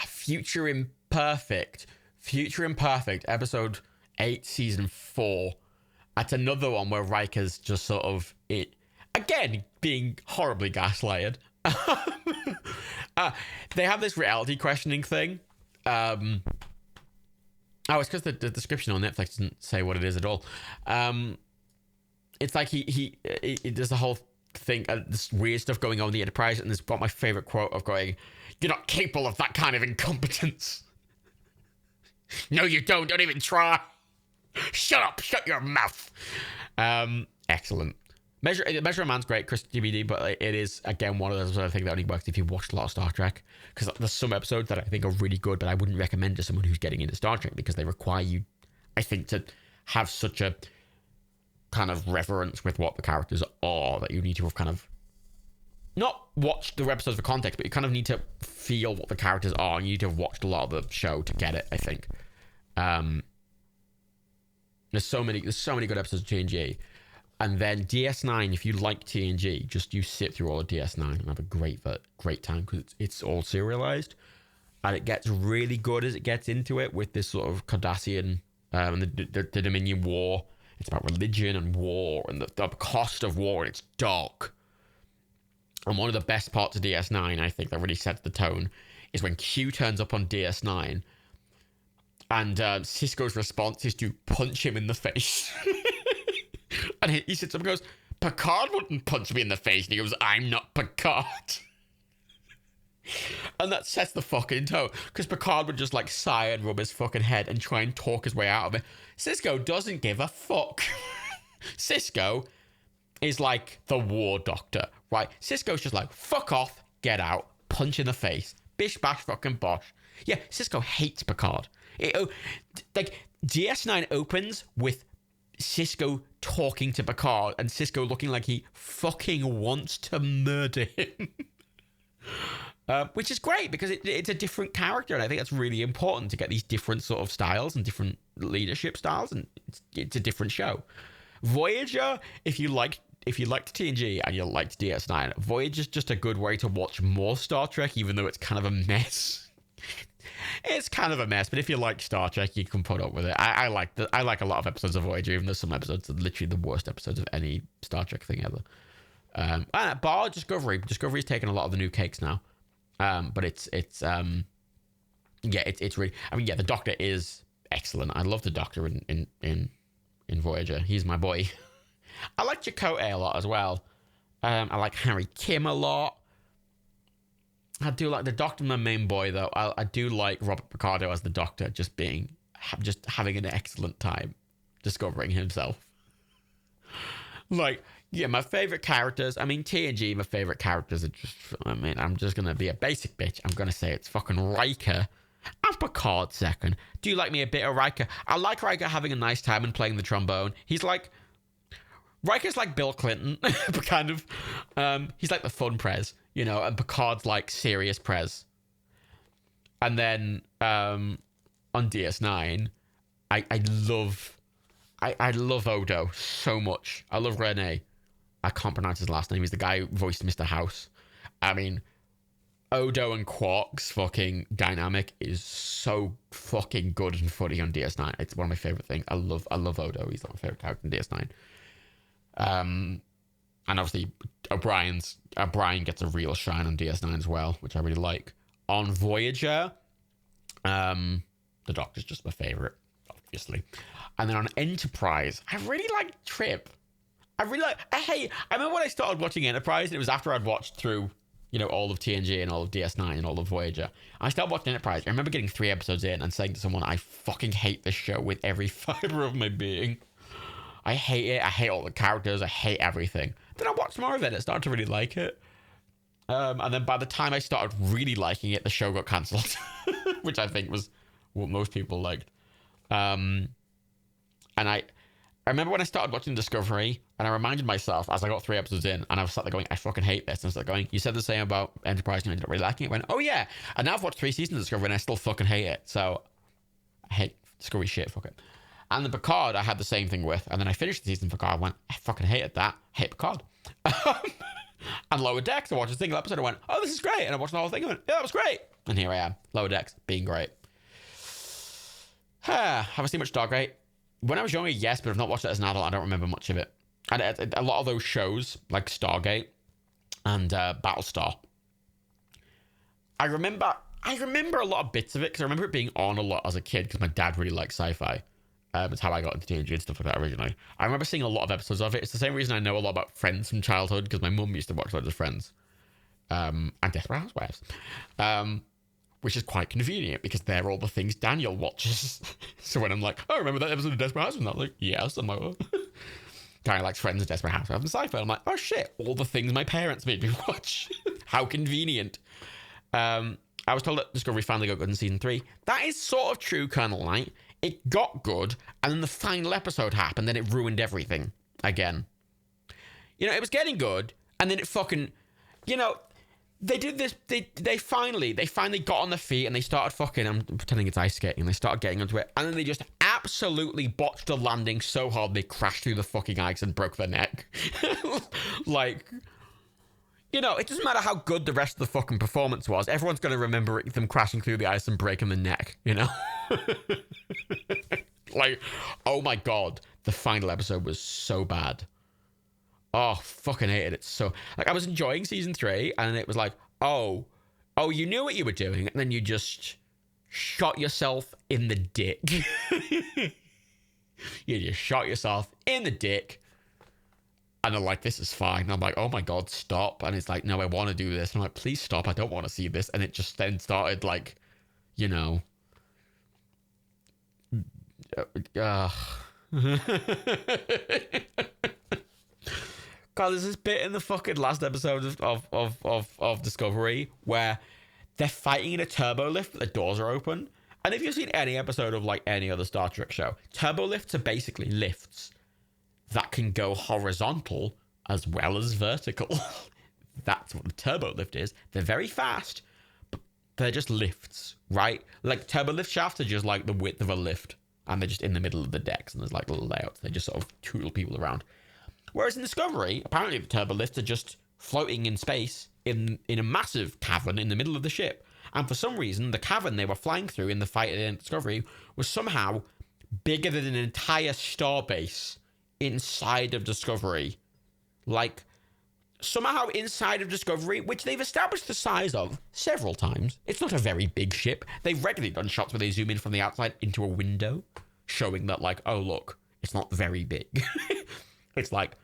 Future Imperfect, episode 8, season 4. That's another one where Riker's just sort of again being horribly gaslighted. They have this reality questioning thing. It's because the description on Netflix doesn't say what it is at all. It's like he does the whole thing, this weird stuff going on in the Enterprise, and it's got my favorite quote of going, "You're not capable of that kind of incompetence." No, you don't. Don't even try. Shut up. Shut your mouth. Excellent. Measure of Man's great, Chris DVD, but it is, again, one of those I think that only works if you've watched a lot of Star Trek. Because there's some episodes that I think are really good, but I wouldn't recommend to someone who's getting into Star Trek because they require you, I think, to have such a kind of reverence with what the characters are that you need to have kind of not watched the episodes for context, but you kind of need to feel what the characters are. You need to have watched a lot of the show to get it, I think. There's so many good episodes of TNG. And then DS9, if you like TNG, just you sit through all of DS9 and have a great time because it's all serialized. And it gets really good as it gets into it with this sort of Cardassian and the Dominion War. It's about religion and war and the cost of war, and it's dark. And one of the best parts of DS9, I think, that really sets the tone, is when Q turns up on DS9 and Cisco's response is to punch him in the face. And he sits up and goes, "Picard wouldn't punch me in the face." And he goes, "I'm not Picard." And that sets the fucking tone. Because Picard would just like sigh and rub his fucking head and try and talk his way out of it. Cisco doesn't give a fuck. Cisco is like the war doctor, right? Cisco's just like, fuck off, get out, punch in the face, bish bash fucking bosh. Yeah, Cisco hates Picard. DS9 opens with Cisco talking to Picard and Cisco looking like he fucking wants to murder him. Which is great because it's a different character, and I think that's really important to get these different sort of styles and different leadership styles, and it's a different show. Voyager, if you liked TNG and you liked DS9, Voyager's just a good way to watch more Star Trek, even though it's kind of a mess. It's kind of a mess, but if you like Star Trek, you can put up with it. I like a lot of episodes of Voyager, even though some episodes are literally the worst episodes of any Star Trek thing ever. Bar Discovery. Discovery's taken a lot of the new cakes now. But it's really, I mean, yeah, the Doctor is excellent. I love the Doctor in Voyager. He's my boy. I like Chakotay a lot as well. I like Harry Kim a lot. I do like the Doctor, my main boy, though. I do like Robert Picardo as the Doctor, just having an excellent time discovering himself. Like, yeah, my favorite characters. I mean, TNG, my favorite characters are just, I mean, I'm just going to be a basic bitch. I'm going to say it's fucking Riker and Picard second. Do you like me a bit of Riker? I like Riker having a nice time and playing the trombone. Riker's like Bill Clinton, but kind of, he's like the fun prez, you know, and Picard's like serious prez. And then on DS9, I love Odo so much. I love Rene. I can't pronounce his last name. He's the guy who voiced Mr. House. I mean, Odo and Quark's fucking dynamic is so fucking good and funny on DS9. It's one of my favorite things. I love Odo. He's like my favorite character in DS9. And obviously O'Brien gets a real shine on DS9 as well, which I really like. On Voyager, the Doctor's just my favorite, obviously. And then on Enterprise, I really like Trip. I remember when I started watching Enterprise, and it was after I'd watched through, you know, all of TNG and all of DS9 and all of Voyager. I started watching Enterprise. I remember getting 3 episodes in and saying to someone, I fucking hate this show with every fiber of my being. I hate it. I hate all the characters. I hate everything. Then I watched more of it. I started to really like it. And then by the time I started really liking it, the show got cancelled, which I think was what most people liked. And I remember when I started watching Discovery, and I reminded myself as I got 3 episodes in, and I was sat there going, I fucking hate this. And I was like going, you said the same about Enterprise and you ended up really liking it. I went, oh yeah. And now I've watched 3 seasons of Discovery and I still fucking hate it. So I hate Discovery shit, fuck it. And then Picard, I had the same thing with. And then I finished the season of Picard, went, I fucking hated that. Hate Picard. And Lower Decks, I watched a single episode and went, oh, this is great. And I watched the whole thing and went, yeah, that was great. And here I am, Lower Decks, being great. Have I seen much Stargate? When I was younger, yes, but I've not watched it as an adult. I don't remember much of it. And a lot of those shows, like Stargate and Battlestar, I remember a lot of bits of it because I remember it being on a lot as a kid because my dad really liked sci-fi. It's how I got into TNG and stuff like that originally. I remember seeing a lot of episodes of it. It's the same reason I know a lot about Friends from childhood, because my mum used to watch loads of Friends. And Desperate Housewives. Which is quite convenient, because they're all the things Daniel watches. So when I'm like, oh, remember that episode of Desperate Housewives? I'm like, yes. I'm like, oh. Kind of like Friends and Desperate Housewives and Seinfeld. I'm like, oh shit, all the things my parents made me watch. How convenient. I was told that Discovery finally got good in season 3. That is sort of true, Colonel Light. It got good, and then the final episode happened, then it ruined everything again. You know, it was getting good, and then it fucking, you know, they did this. They finally got on their feet, and they started fucking. I'm pretending it's ice skating. They started getting onto it, and then they just absolutely botched the landing so hard they crashed through the fucking ice and broke their neck. Like, you know, it doesn't matter how good the rest of the fucking performance was. Everyone's going to remember them crashing through the ice and breaking the neck, you know? Like, oh my God, the final episode was so bad. Oh, fucking hated it so. Like, I was enjoying season 3, and it was like, oh, you knew what you were doing, and then you just shot yourself in the dick. You just shot yourself in the dick. And they're like, this is fine. And I'm like, oh my God, stop. And it's like, no, I want to do this. And I'm like, please stop. I don't want to see this. And it just then started like, you know. God, there's this bit in the fucking last episode of Discovery where they're fighting in a turbo lift, but the doors are open. And if you've seen any episode of like any other Star Trek show, turbo lifts are basically lifts that can go horizontal as well as vertical. That's what a turbo lift is. They're very fast, but they're just lifts, right? Like turbo lift shafts are just like the width of a lift, and they're just in the middle of the decks, and there's like little layouts. They just sort of tootle people around. Whereas in Discovery, apparently the turbo lifts are just floating in space in a massive cavern in the middle of the ship. And for some reason, the cavern they were flying through in the fight at Discovery was somehow bigger than an entire starbase inside of Discovery. Like, somehow inside of Discovery, which they've established the size of several times. It's not a very big ship. They've regularly done shots where they zoom in from the outside into a window, showing that, like, oh, look, it's not very big. It's like,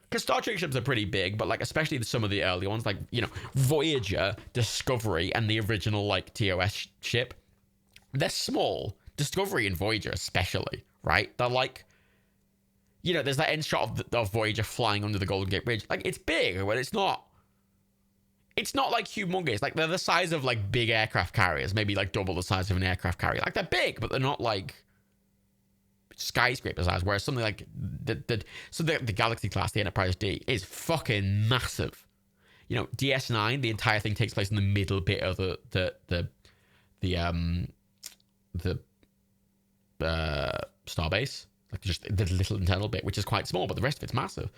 because Star Trek ships are pretty big, but, like, especially some of the early ones, like, you know, Voyager, Discovery, and the original, like, TOS ship, they're small. Discovery and Voyager especially, right? They're like, you know, there's that end shot of Voyager flying under the Golden Gate Bridge. Like, it's big, but it's not like humongous. Like, they're the size of, like, big aircraft carriers. Maybe, like, double the size of an aircraft carrier. Like, they're big, but they're not, like, skyscraper size. Whereas something like the Galaxy class, the Enterprise D, is fucking massive. You know, DS9, the entire thing takes place in the middle bit of the starbase. Like, just the little internal bit, which is quite small, but the rest of it's massive.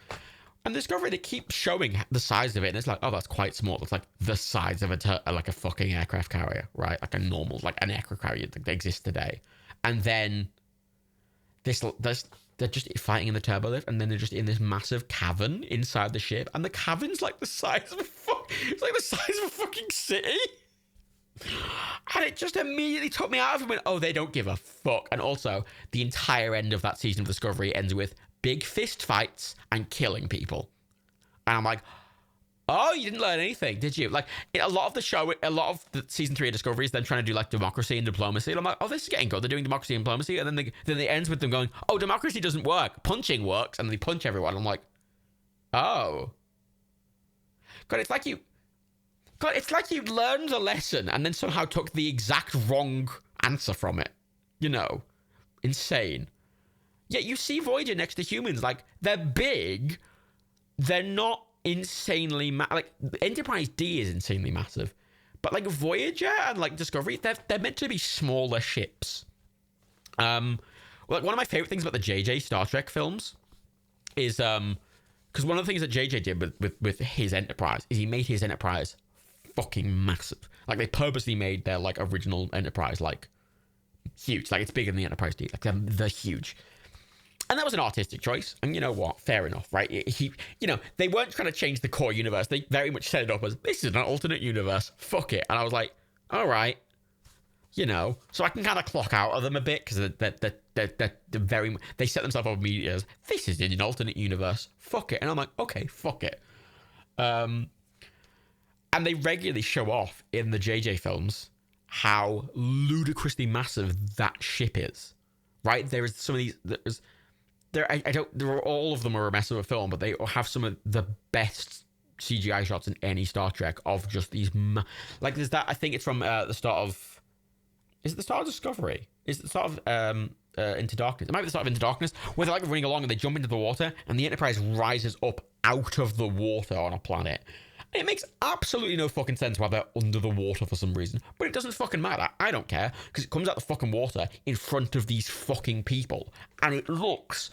And Discovery, they keep showing the size of it, and it's like, oh, that's quite small. It's like the size of like a fucking aircraft carrier, right? Like a normal, like an aircraft carrier that exists today. And then they're just fighting in the turbo lift, and then they're just in this massive cavern inside the ship, and the cavern's like the size of it's like the size of a fucking city. And it just immediately took me out of it. Went, oh, they don't give a fuck. And also, the entire end of that season of Discovery ends with big fist fights and killing people. And I'm like, oh, you didn't learn anything, did you? Like, a lot of the season 3 of Discovery is then trying to do, like, democracy and diplomacy. And I'm like, oh, this is getting good. They're doing democracy and diplomacy. And then it ends with them going, oh, democracy doesn't work. Punching works. And they punch everyone. I'm like, oh. God, it's like you learned a lesson and then somehow took the exact wrong answer from it. You know? Insane. Yet you see Voyager next to humans. Like, they're big. They're not insanely like, Enterprise D is insanely massive. But, like, Voyager and, like, Discovery, they're meant to be smaller ships. Like, one of my favorite things about the JJ Star Trek films is, because one of the things that JJ did with his Enterprise is he made his Enterprise fucking massive. Like, they purposely made their, like, original Enterprise, like, huge. Like, it's bigger than the Enterprise D. Like, they're huge. And that was an artistic choice. And you know what? Fair enough, right? You know, they weren't trying to change the core universe. They very much set it up as, this is an alternate universe. Fuck it. And I was like, all right. you know, so I can kind of clock out of them a bit because they're very, they set themselves up immediately as, this is in an alternate universe, fuck it. And I'm like, okay, fuck it. And they regularly show off in the JJ films how ludicrously massive that ship is, right? There is some of these, all of them are a mess of a film, but they have some of the best CGI shots in any Star Trek of just these, like there's that, I think it's from the start of, is it the start of Discovery? Is it the start of Into Darkness? It might be the start of Into Darkness, where they're like running along and they jump into the water and the Enterprise rises up out of the water on a planet. And it makes absolutely no fucking sense why they're under the water for some reason, but it doesn't fucking matter. I don't care, because it comes out the fucking water in front of these fucking people, and it looks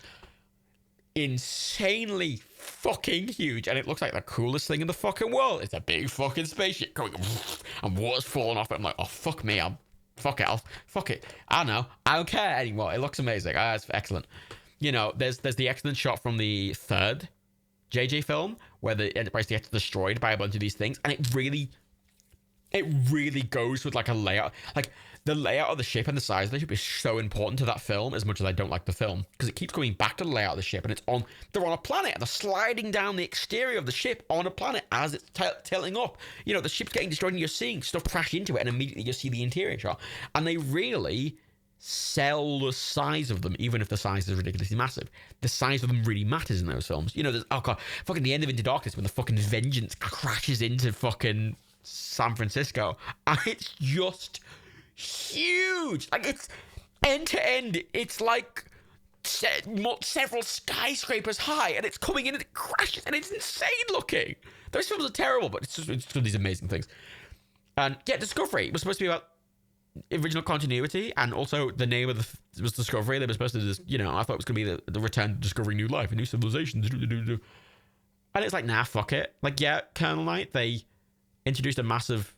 insanely fucking huge, and it looks like the coolest thing in the fucking world. It's a big fucking spaceship going and water's falling off it. I'm like, oh fuck me, fuck it. I don't know. I don't care anymore. It looks amazing. It's excellent. You know, there's the excellent shot from the third JJ film where the Enterprise gets destroyed by a bunch of these things, and it really goes with like a layout. Like the layout of the ship and the size of the ship is so important to that film, as much as I don't like the film, because it keeps coming back to the layout of the ship, and they're on a planet, and they're sliding down the exterior of the ship on a planet as it's tilting up. You know, the ship's getting destroyed and you're seeing stuff crash into it, and immediately you see the interior shot. And they really sell the size of them, even if the size is ridiculously massive. The size of them really matters in those films. You know, there's, oh god, fucking the end of Into Darkness when the fucking Vengeance crashes into fucking San Francisco, and it's just huge. Like, it's end to end, it's like several skyscrapers high, and it's coming in and it crashes, and it's insane looking. Those films are terrible, but it's just these amazing things. And yeah, Discovery was supposed to be about original continuity, and also the name of was Discovery. They were supposed to just, you know, I thought it was going to be the return to discovering new life and new civilizations. And it's like, nah, fuck it. Like, yeah, Colonel Knight, they introduced a massive,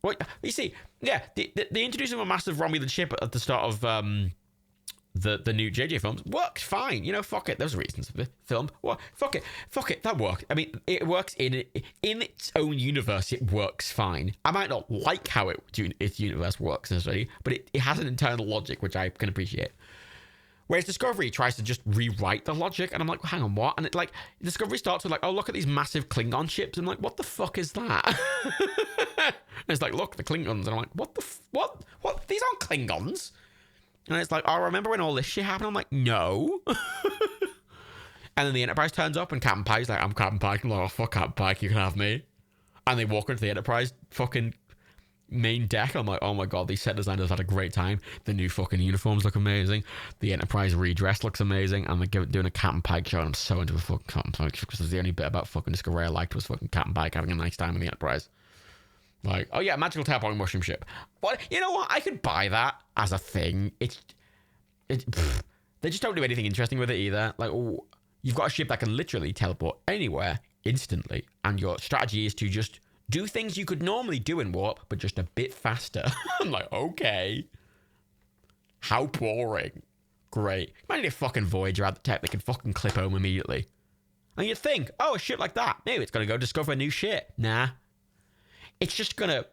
what you see, yeah, they introduced a massive Romulan ship at the start of the new JJ films. Works fine, you know, fuck it. There's reasons for the film. Well, fuck it, that worked. I mean, it works in its own universe. It works fine. I might not like how its universe works necessarily, but it has an internal logic which I can appreciate. Whereas Discovery tries to just rewrite the logic, and I'm like, well, hang on, what? And it, like, Discovery starts with like, oh, look at these massive Klingon ships. I'm like, what the fuck is that? And it's like, look, the Klingons. And I'm like, what? These aren't Klingons. And it's like, oh, remember when all this shit happened? I'm like, no. And then the Enterprise turns up, and Captain Pike's like, I'm Captain Pike. I'm like, oh, fuck Captain Pike, you can have me. And they walk into the Enterprise fucking main deck. I'm like, oh my god, these set designers had a great time. The new fucking uniforms look amazing. The Enterprise redress looks amazing. And they're doing a Captain Pike show, and I'm so into a fucking Captain Pike show, because the only bit about fucking Discovery I liked was fucking Captain Pike having a nice time in the Enterprise. Like, oh yeah, magical teleporting mushroom ship. What? You know what? I could buy that as a thing. They just don't do anything interesting with it either. Like, oh, you've got a ship that can literally teleport anywhere instantly, and your strategy is to just do things you could normally do in warp, but just a bit faster. I'm like, okay. How boring. Great. Imagine if fucking Voyager had the tech they could fucking clip home immediately. And you'd think, oh, a ship like that, maybe it's going to go discover a new ship. Nah. It's just going to,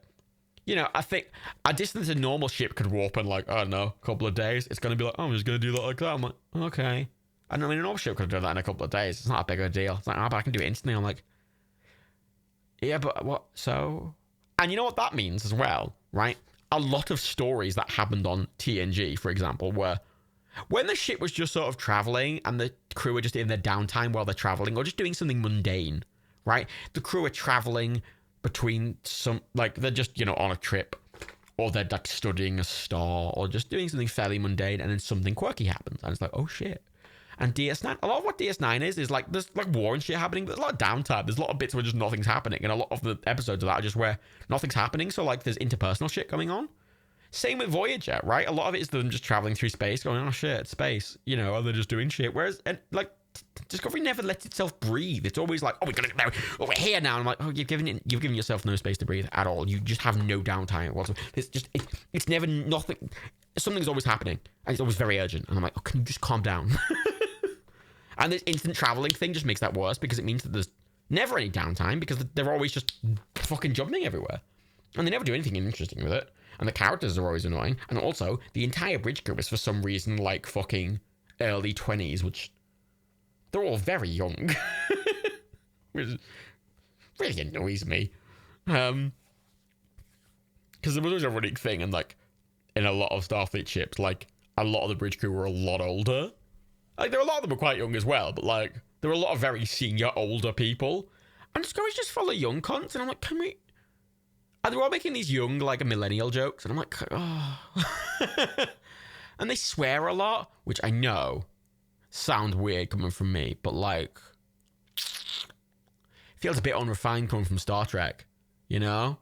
you know, I think a distance a normal ship could warp in like, I don't know, a couple of days. It's going to be like, oh, I'm just going to do that like that. I'm like, okay. I mean, a normal ship could have done that in a couple of days. It's not a big of a deal. It's like, oh, but I can do it instantly. I'm like, yeah, but what? So? And you know what that means as well, right? A lot of stories that happened on TNG, for example, were when the ship was just sort of traveling and the crew were just in their downtime while they're traveling or just doing something mundane, right? The crew are traveling between some, like, they're just, you know, on a trip, or they're like studying a star, or just doing something fairly mundane, and then something quirky happens, and it's like, oh shit. And DS9, a lot of what DS9 is like, there's like war and shit happening, there's a lot of downtime, there's a lot of bits where just nothing's happening, and a lot of the episodes of that are just where nothing's happening, so like there's interpersonal shit going on. Same with Voyager, right? A lot of it is them just traveling through space, going, oh shit, space, you know, or they're just doing shit, whereas, and like, Discovery never lets itself breathe. It's always like, oh, we're here now. And I'm like, oh, you've given yourself no space to breathe at all. You just have no downtime whatsoever. It's never nothing. Something's always happening, and it's always very urgent. And I'm like, oh, can you just calm down? And this instant traveling thing just makes that worse, because it means that there's never any downtime, because they're always just fucking jumping everywhere. And they never do anything interesting with it. And the characters are always annoying. And also, the entire bridge crew is for some reason like fucking early 20s, which they're all very young. Which really annoys me. Because there was always a running thing, and like in a lot of Starfleet ships, like a lot of the bridge crew were a lot older. Like there were a lot of them were quite young as well, but like there were a lot of very senior older people. And Discovery's just full of young cunts, and I'm like, can we? And they're all making these young, like, millennial jokes. And I'm like, oh. And they swear a lot, which I know sound weird coming from me. But, like, feels a bit unrefined coming from Star Trek, you know?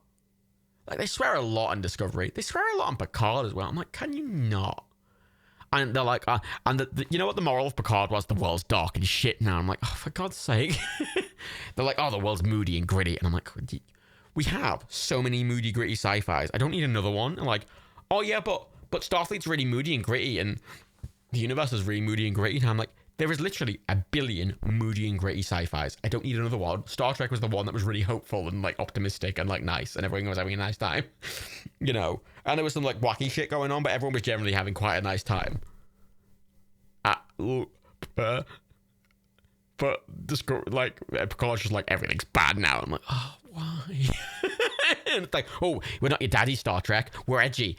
Like, they swear a lot on Discovery. They swear a lot on Picard as well. I'm like, can you not? And they're like, you know what the moral of Picard was? The world's dark and shit now. I'm like, oh, for God's sake. They're like, oh, the world's moody and gritty. And I'm like, we have so many moody, gritty sci-fis. I don't need another one. I'm like, oh yeah, but Starfleet's really moody and gritty, and the universe is really moody and gritty. And I'm like, there is literally a billion moody and gritty sci-fis. I don't need another one. Star Trek was the one that was really hopeful and like optimistic and like nice, and everyone was having a nice time, you know. And there was some like wacky shit going on, but everyone was generally having quite a nice time. But like Picard's just like, everything's bad now. I'm like, oh, why? And it's like, oh, we're not your daddy Star Trek. We're edgy.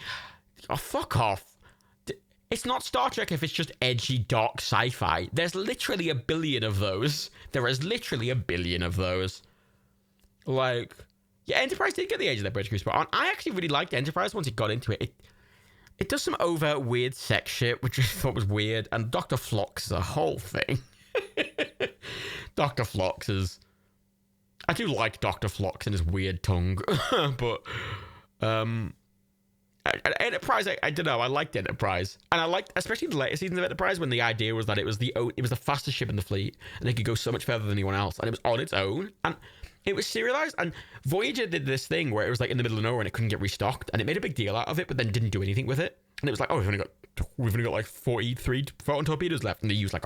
Oh, fuck off. It's not Star Trek if it's just edgy, dark sci-fi. There's literally a billion of those. There is literally a billion of those. Like, yeah, Enterprise did get the age of their bridge crew spot on. I actually really liked Enterprise once it got into it. It does some over weird sex shit, which I thought was weird. And Dr. Phlox is a whole thing. Dr. Phlox is... I do like Dr. Phlox and his weird tongue. But... Enterprise, I don't know. I liked Enterprise, and I liked especially the later seasons of Enterprise when the idea was that it was the fastest ship in the fleet, and it could go so much further than anyone else, and it was on its own, and it was serialized. And Voyager did this thing where it was like in the middle of nowhere and it couldn't get restocked, and it made a big deal out of it, but then didn't do anything with it. And it was like, oh, we've only got like 43 photon torpedoes left, and they use like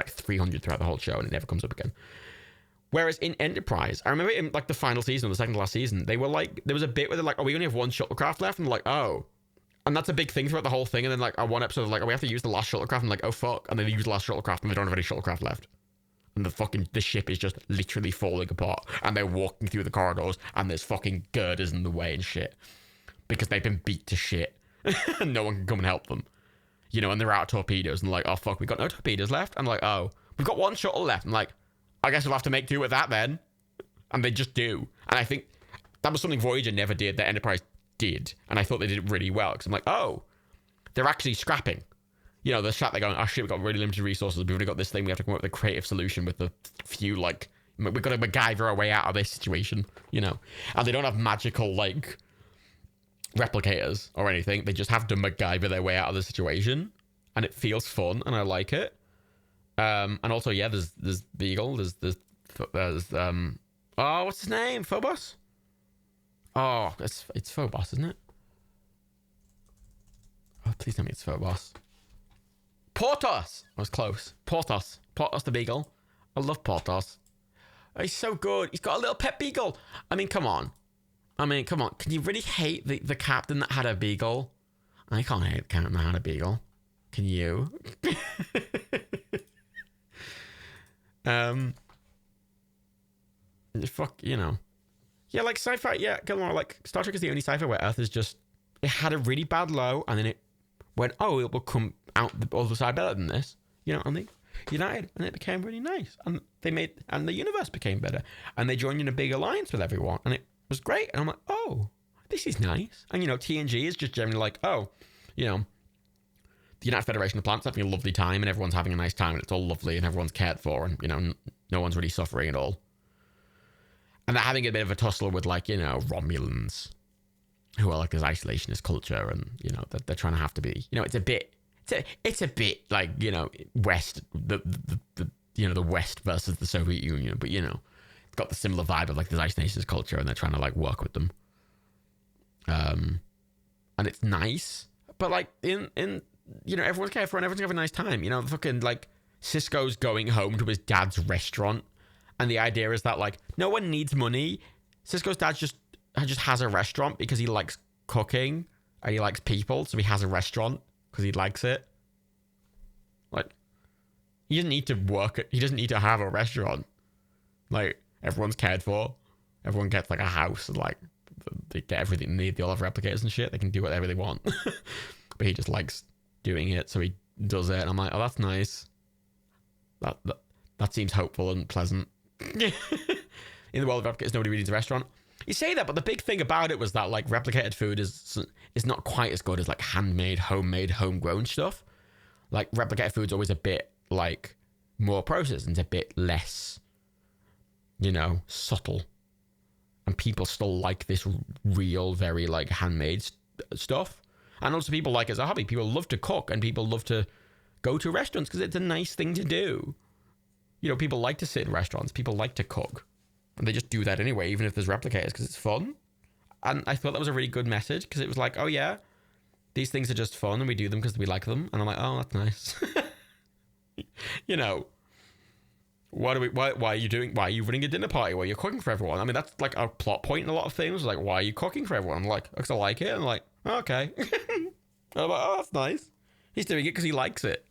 300 throughout the whole show, and it never comes up again. Whereas in Enterprise, I remember in like the final season or the second to last season, they were like, there was a bit where they're like, oh, we only have one shuttlecraft left, and they're like, oh. And that's a big thing throughout the whole thing. And then like one episode of like, oh, we have to use the last shuttlecraft, and like, oh fuck. And then they use the last shuttlecraft and they don't have any shuttlecraft left. And the ship is just literally falling apart. And they're walking through the corridors and there's fucking girders in the way and shit. Because they've been beat to shit. And no one can come and help them. You know, and they're out of torpedoes and like, oh fuck, we got no torpedoes left. I'm like, oh, we've got one shuttle left. I'm like, I guess we'll have to make do with that then. And they just do. And I think that was something Voyager never did that Enterprise did. And I thought they did it really well. Because I'm like, oh, they're actually scrapping. You know, the chat, they're going, oh shit, we've got really limited resources. We've only got this thing. We have to come up with a creative solution with the few, like, we've got to MacGyver our way out of this situation, you know. And they don't have magical, like, replicators or anything. They just have to MacGyver their way out of the situation. And it feels fun, and I like it. And also, yeah, there's Beagle. There's oh, what's his name? Phobos? Oh, it's Phobos, isn't it? Oh, please tell me it's Phobos. Portos! I was close. Portos the Beagle. I love Portos. Oh, he's so good. He's got a little pet beagle. I mean, come on. Can you really hate the captain that had a beagle? I can't hate the captain that had a beagle. Can you? Fuck, you know. Yeah, like sci-fi, yeah, Gilmore, like Star Trek is the only sci-fi where Earth is just, it had a really bad low, and then it went, oh, it will come out the other side better than this, you know, and they united, and it became really nice, and and the universe became better, and they joined in a big alliance with everyone, and it was great, and I'm like, oh, this is nice, and you know, TNG is just generally like, oh, you know, the United Federation of Planets having a lovely time, and everyone's having a nice time, and it's all lovely, and everyone's cared for, and, you know, no one's really suffering at all. And they're having a bit of a tussle with, like, you know, Romulans, who are like this isolationist culture, and, you know, they're trying to have to be, you know, it's a bit like, you know, West, the you know, the West versus the Soviet Union, but, you know, it's got the similar vibe of like this isolationist culture, and they're trying to like work with them. And it's nice, but like in you know, everyone's cared for and everyone's having a nice time. You know, fucking like Sisko's going home to his dad's restaurant. And the idea is that, like, no one needs money. Sisko's dad's just just has a restaurant because he likes cooking and he likes people, so he has a restaurant because he likes it. Like, he doesn't need to work. He doesn't need to have a restaurant. Like, everyone's cared for. Everyone gets like a house and like they get everything they need. They all have replicators and shit. They can do whatever they want. But he just likes doing it, so he does it. And I'm like, oh, that's nice. That seems hopeful and pleasant. In the world of replicators, nobody really needs a restaurant. You say that, but the big thing about it was that like replicated food is not quite as good as like handmade, homemade, homegrown stuff. Like replicated food's always a bit like more processed and it's a bit less, you know, subtle. And people still like this real, very like handmade stuff. And also people like it as a hobby. People love to cook and people love to go to restaurants because it's a nice thing to do. You know, people like to sit in restaurants. People like to cook. And they just do that anyway, even if there's replicators, because it's fun. And I thought that was a really good message, because it was like, oh yeah, these things are just fun, and we do them because we like them. And I'm like, oh, that's nice. You know, why are you running a dinner party where you're cooking for everyone? I mean, that's like a plot point in a lot of things. Like, why are you cooking for everyone? I'm like, because I like it. I'm like, oh, okay. I'm like, oh, that's nice. He's doing it because he likes it.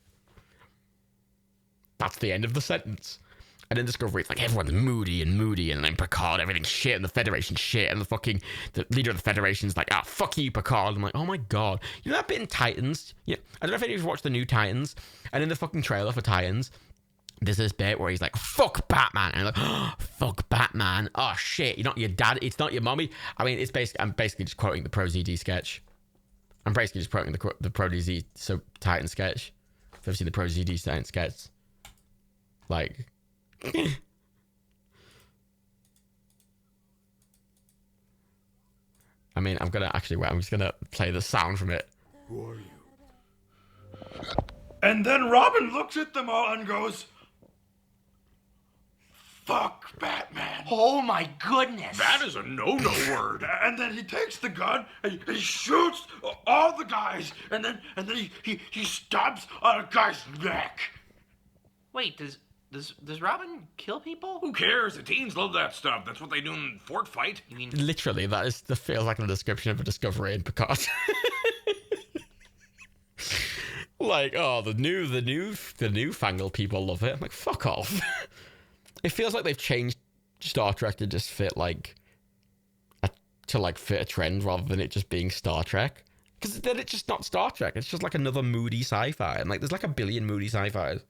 That's the end of the sentence. And in Discovery, it's like everyone's moody, and then Picard, everything's shit, and the Federation shit, and the leader of the Federation's like, ah, fuck you, Picard. I'm like, oh my god. You know that bit in Titans? Yeah, I don't know if any of you watched the new Titans, and in the fucking trailer for Titans, there's this bit where he's like, fuck Batman, and I'm like, oh, fuck Batman. Oh shit, you're not your dad, it's not your mommy. I mean, I'm basically just quoting the Pro ZD sketch. I'm basically just quoting the Pro ZD Titan sketch. If you've ever seen the Pro ZD Titan sketch, like. I mean, I'm just gonna play the sound from it.
Who are you? And then Robin looks at them all and goes, fuck Batman.
Oh my goodness.
That is a no-no word. And then he takes the gun and he shoots all the guys, and then he stabs on a guy's neck.
Wait, does Robin kill people?
Who cares? The teens love that stuff. That's what they do in Fort Fight.
You mean
Literally, that feels like the description of a Discovery in Picard. Like, oh, the newfangled people love it. I'm like, fuck off. It feels like they've changed Star Trek to just fit fit a trend rather than it just being Star Trek. Because then it's just not Star Trek. It's just like another moody sci-fi. And like, there's like a billion moody sci-fis.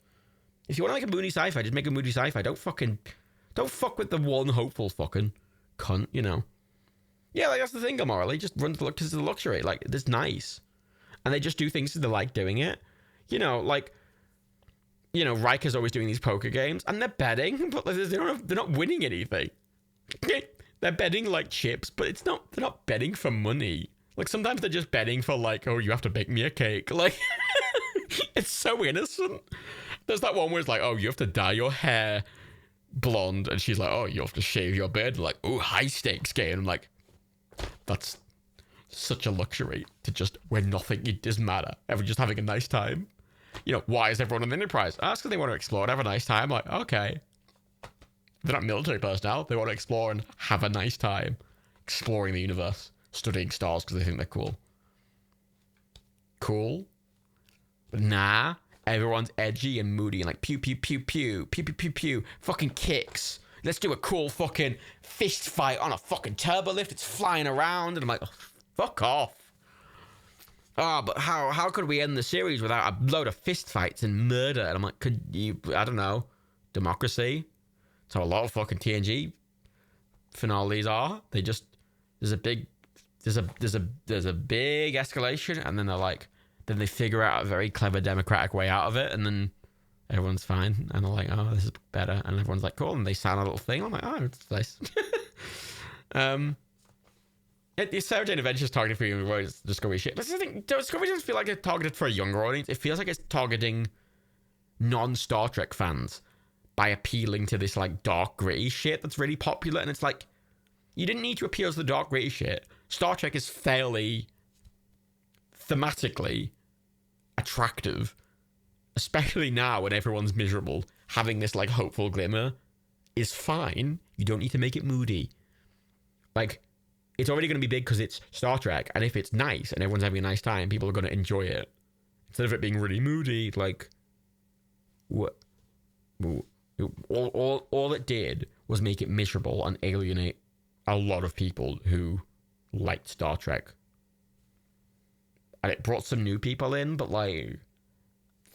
If you want to make a moody sci-fi, just make a moody sci-fi. Don't fuck with the one hopeful fucking cunt, you know. Yeah, like that's the thing, Gamora. They just run to because it's a luxury. Like, it's nice. And they just do things because they like doing it. You know, like, you know, Riker's always doing these poker games, and they're betting, but they're not winning anything. They're betting like chips, but they're not betting for money. Like, sometimes they're just betting for like, oh, you have to bake me a cake. Like, it's so innocent. There's that one where it's like, oh, you have to dye your hair blonde, and she's like, oh, you have to shave your beard. Like, oh, high stakes game. I'm like, that's such a luxury to just where nothing, it doesn't matter. Everyone's just having a nice time. You know, why is everyone on the Enterprise? That's because they want to explore and have a nice time. Like, okay. They're not military personnel. They want to explore and have a nice time. Exploring the universe. Studying stars because they think they're cool. Cool. But nah. Everyone's edgy and moody and like pew pew pew pew pew pew pew pew fucking kicks. Let's do a cool fucking fist fight on a fucking turbo lift. It's flying around and I'm like, oh, fuck off. Oh, but how could we end the series without a load of fist fights and murder? And I'm like, could you? I don't know. Democracy. So a lot of fucking TNG finales are. They just there's a big escalation and then they're like. Then they figure out a very clever democratic way out of it, and then everyone's fine, and they're like, oh, this is better, and everyone's like, cool, and they sign a little thing. I'm like, oh, it's nice. Sarah Jane Adventures targeted for you, Discovery shit. But the thing, Discovery doesn't feel like it's targeted for a younger audience. It feels like it's targeting non-Star Trek fans by appealing to this, like, dark, gritty shit that's really popular, and it's like, you didn't need to appeal to the dark, gritty shit. Star Trek is fairly thematically attractive, especially now when everyone's miserable. Having this like hopeful glimmer is fine. You don't need to make it moody. Like, it's already going to be big because it's Star Trek, and if it's nice and everyone's having a nice time, people are going to enjoy it. Instead of it being really moody, like, what? All it did was make it miserable and alienate a lot of people who liked Star Trek. And it brought some new people in, but like,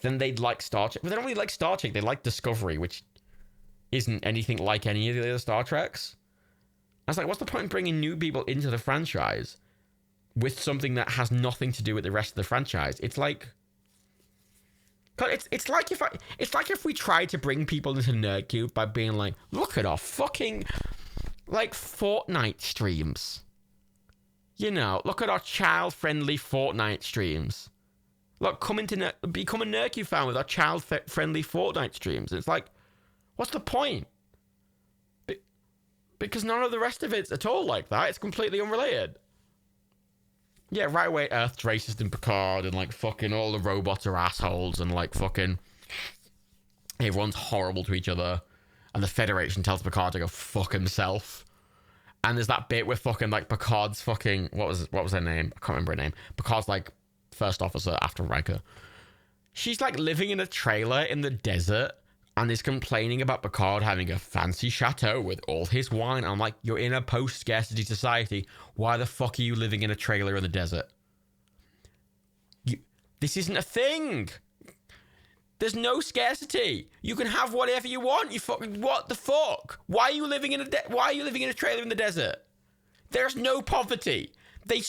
then they'd like Star Trek. But they don't really like Star Trek. They like Discovery, which isn't anything like any of the other Star Treks. I was like, what's the point in bringing new people into the franchise with something that has nothing to do with the rest of the franchise? It's like, it's like if we tried to bring people into Nerdcube by being like, look at our fucking like Fortnite streams. You know, look at our child-friendly Fortnite streams. Look, become a Nerdcube fan with our child-friendly Fortnite streams. It's like, what's the point? Because none of the rest of it's at all like that. It's completely unrelated. Yeah, right away, Earth's racist in Picard, and like fucking all the robots are assholes, and like fucking everyone's horrible to each other, and the Federation tells Picard to go fuck himself. And there's that bit where fucking like Picard's fucking what was her name? I can't remember her name. Picard's like first officer after Riker. She's like living in a trailer in the desert and is complaining about Picard having a fancy chateau with all his wine. I'm like, you're in a post-scarcity society. Why the fuck are you living in a trailer in the desert? This isn't a thing. There's no scarcity. You can have whatever you want. You fucking what the fuck? Why are you living in a trailer in the desert? There's no poverty. They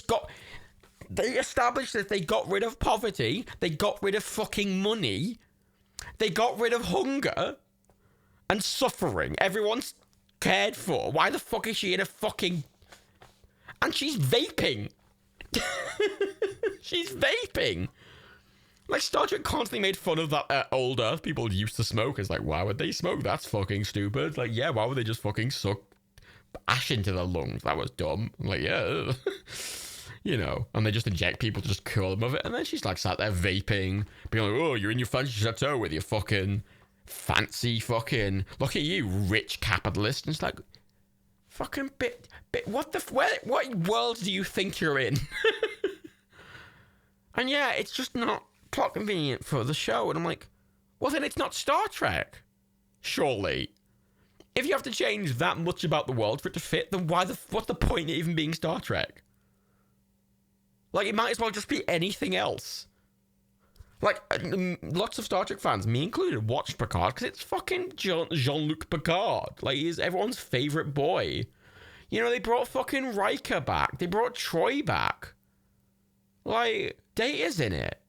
established that they got rid of poverty. They got rid of fucking money. They got rid of hunger and suffering. Everyone's cared for. Why the fuck is she in a fucking... And she's vaping. She's vaping. Like, Star Trek constantly made fun of that old Earth people used to smoke. It's like, why would they smoke? That's fucking stupid. Like, yeah, why would they just fucking suck ash into their lungs? That was dumb. I'm like, yeah. You know, and they just inject people to just kill them of it. And then she's like sat there vaping, being like, oh, you're in your fancy chateau with your fucking fancy fucking, look at you, rich capitalist. And it's like, fucking bit, what world do you think you're in? And yeah, it's just not plot convenient for the show. And I'm like, well, then it's not Star Trek. Surely. If you have to change that much about the world for it to fit, then what's the point of even being Star Trek? Like, it might as well just be anything else. Like, lots of Star Trek fans, me included, watched Picard because it's fucking Jean-Luc Picard. Like, he's everyone's favorite boy. You know, they brought fucking Riker back. They brought Troy back. Like, Data's in it.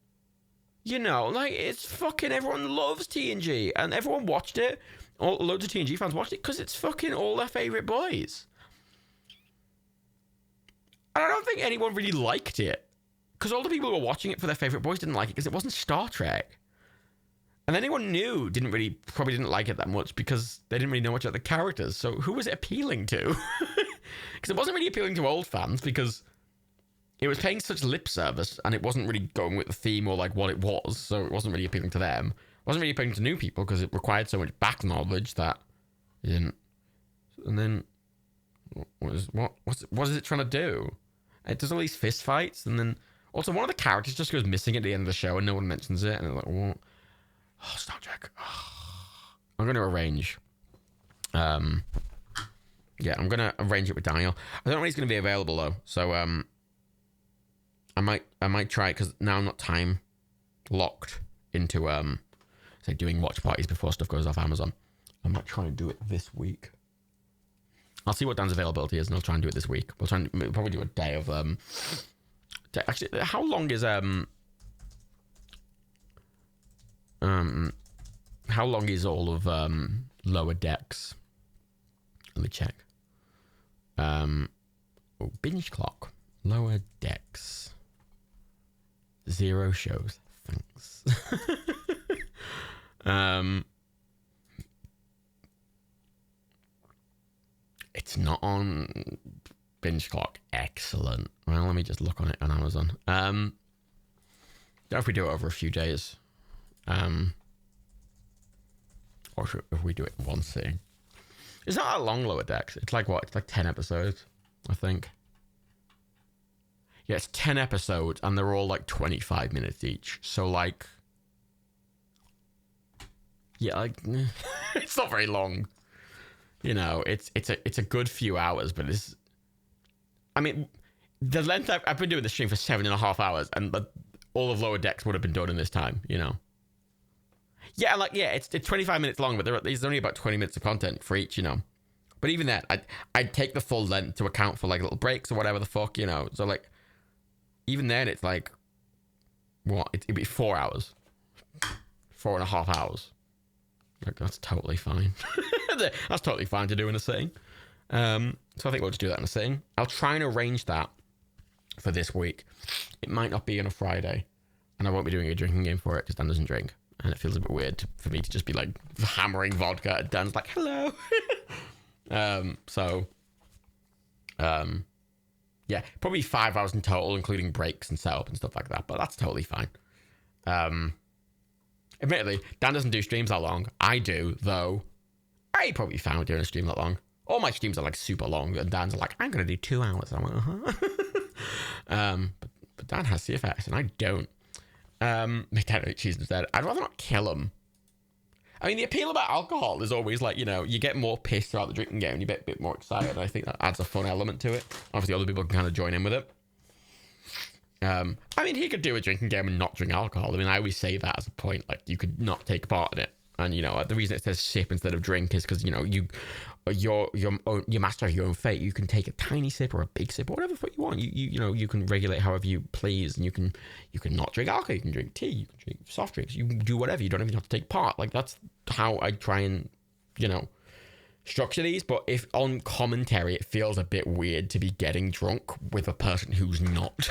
You know, like, it's fucking, everyone loves TNG. And everyone watched it. Loads of TNG fans watched it because it's fucking all their favorite boys. And I don't think anyone really liked it. Because all the people who were watching it for their favourite boys didn't like it because it wasn't Star Trek. And anyone new probably didn't like it that much because they didn't really know much about the characters. So who was it appealing to? Because it wasn't really appealing to old fans because it was paying such lip service and it wasn't really going with the theme or like what it was. So it wasn't really appealing to them. It wasn't really appealing to new people because it required so much back knowledge that it didn't. And then what is it trying to do? It does all these fist fights, and then also one of the characters just goes missing at the end of the show, and no one mentions it. And they're like, "What? Oh, Star Trek." I'm going to arrange. Yeah, I'm going to arrange it with Daniel. I don't know when he's going to be available though, so I might try it because now I'm not time locked into say doing watch parties before stuff goes off Amazon. I might try and do it this week. I'll see what Dan's availability is, and I'll try and do it this week. We'll probably do a day of actually, how long is all of Lower Decks? Let me check. Binge clock. Lower Decks. 0 shows. Thanks. It's not on Binge Clock. Excellent. Well, let me just look on it on Amazon. If we do it over a few days. Or if we do it in one sitting. It's not that long, Lower Decks. It's like what? It's like 10 episodes, I think. Yeah, it's 10 episodes, and they're all like 25 minutes each. So like, yeah, like it's not very long. You know, it's a good few hours, but it's. I mean, the length I've been doing the stream for 7.5 hours, and all of Lower Decks would have been done in this time. You know. Yeah, like it's 25 minutes long, but there's only about 20 minutes of content for each. You know. But even then, I'd take the full length to account for like little breaks or whatever the fuck, you know. So like, even then, it's like, what? It'd be 4 hours, 4.5 hours. Like that's totally fine. That's totally fine to do in a sitting. So I think we'll just do that in a sitting. I'll try and arrange that for this week. It might not be on a Friday, and I won't be doing a drinking game for it because Dan doesn't drink, and it feels a bit weird for me to just be like hammering vodka at Dan's like hello. Yeah, probably 5 hours in total, including breaks and setup and stuff like that, but that's totally fine. Admittedly, Dan doesn't do streams that long. I do, though. I probably found doing a stream that long. All my streams are like super long, and Dan's like, I'm gonna do 2 hours. I'm like, but Dan has CFS, and I don't. Make Dan eat cheese instead. I'd rather not kill him. I mean, the appeal about alcohol is always like, you know, you get more pissed throughout the drinking game and you get a bit more excited. And I think that adds a fun element to it. Obviously, other people can kind of join in with it. I mean, he could do a drinking game and not drink alcohol. I mean, I always say that as a point. Like, you could not take part in it. And, you know, the reason it says sip instead of drink is because, you know, you're master of your own fate. You can take a tiny sip or a big sip or whatever the fuck you want. You know, you can regulate however you please, and you can not drink alcohol. You can drink tea. You can drink soft drinks. You can do whatever. You don't even have to take part. Like, that's how I try and, you know, structure these. But if on commentary it feels a bit weird to be getting drunk with a person who's not.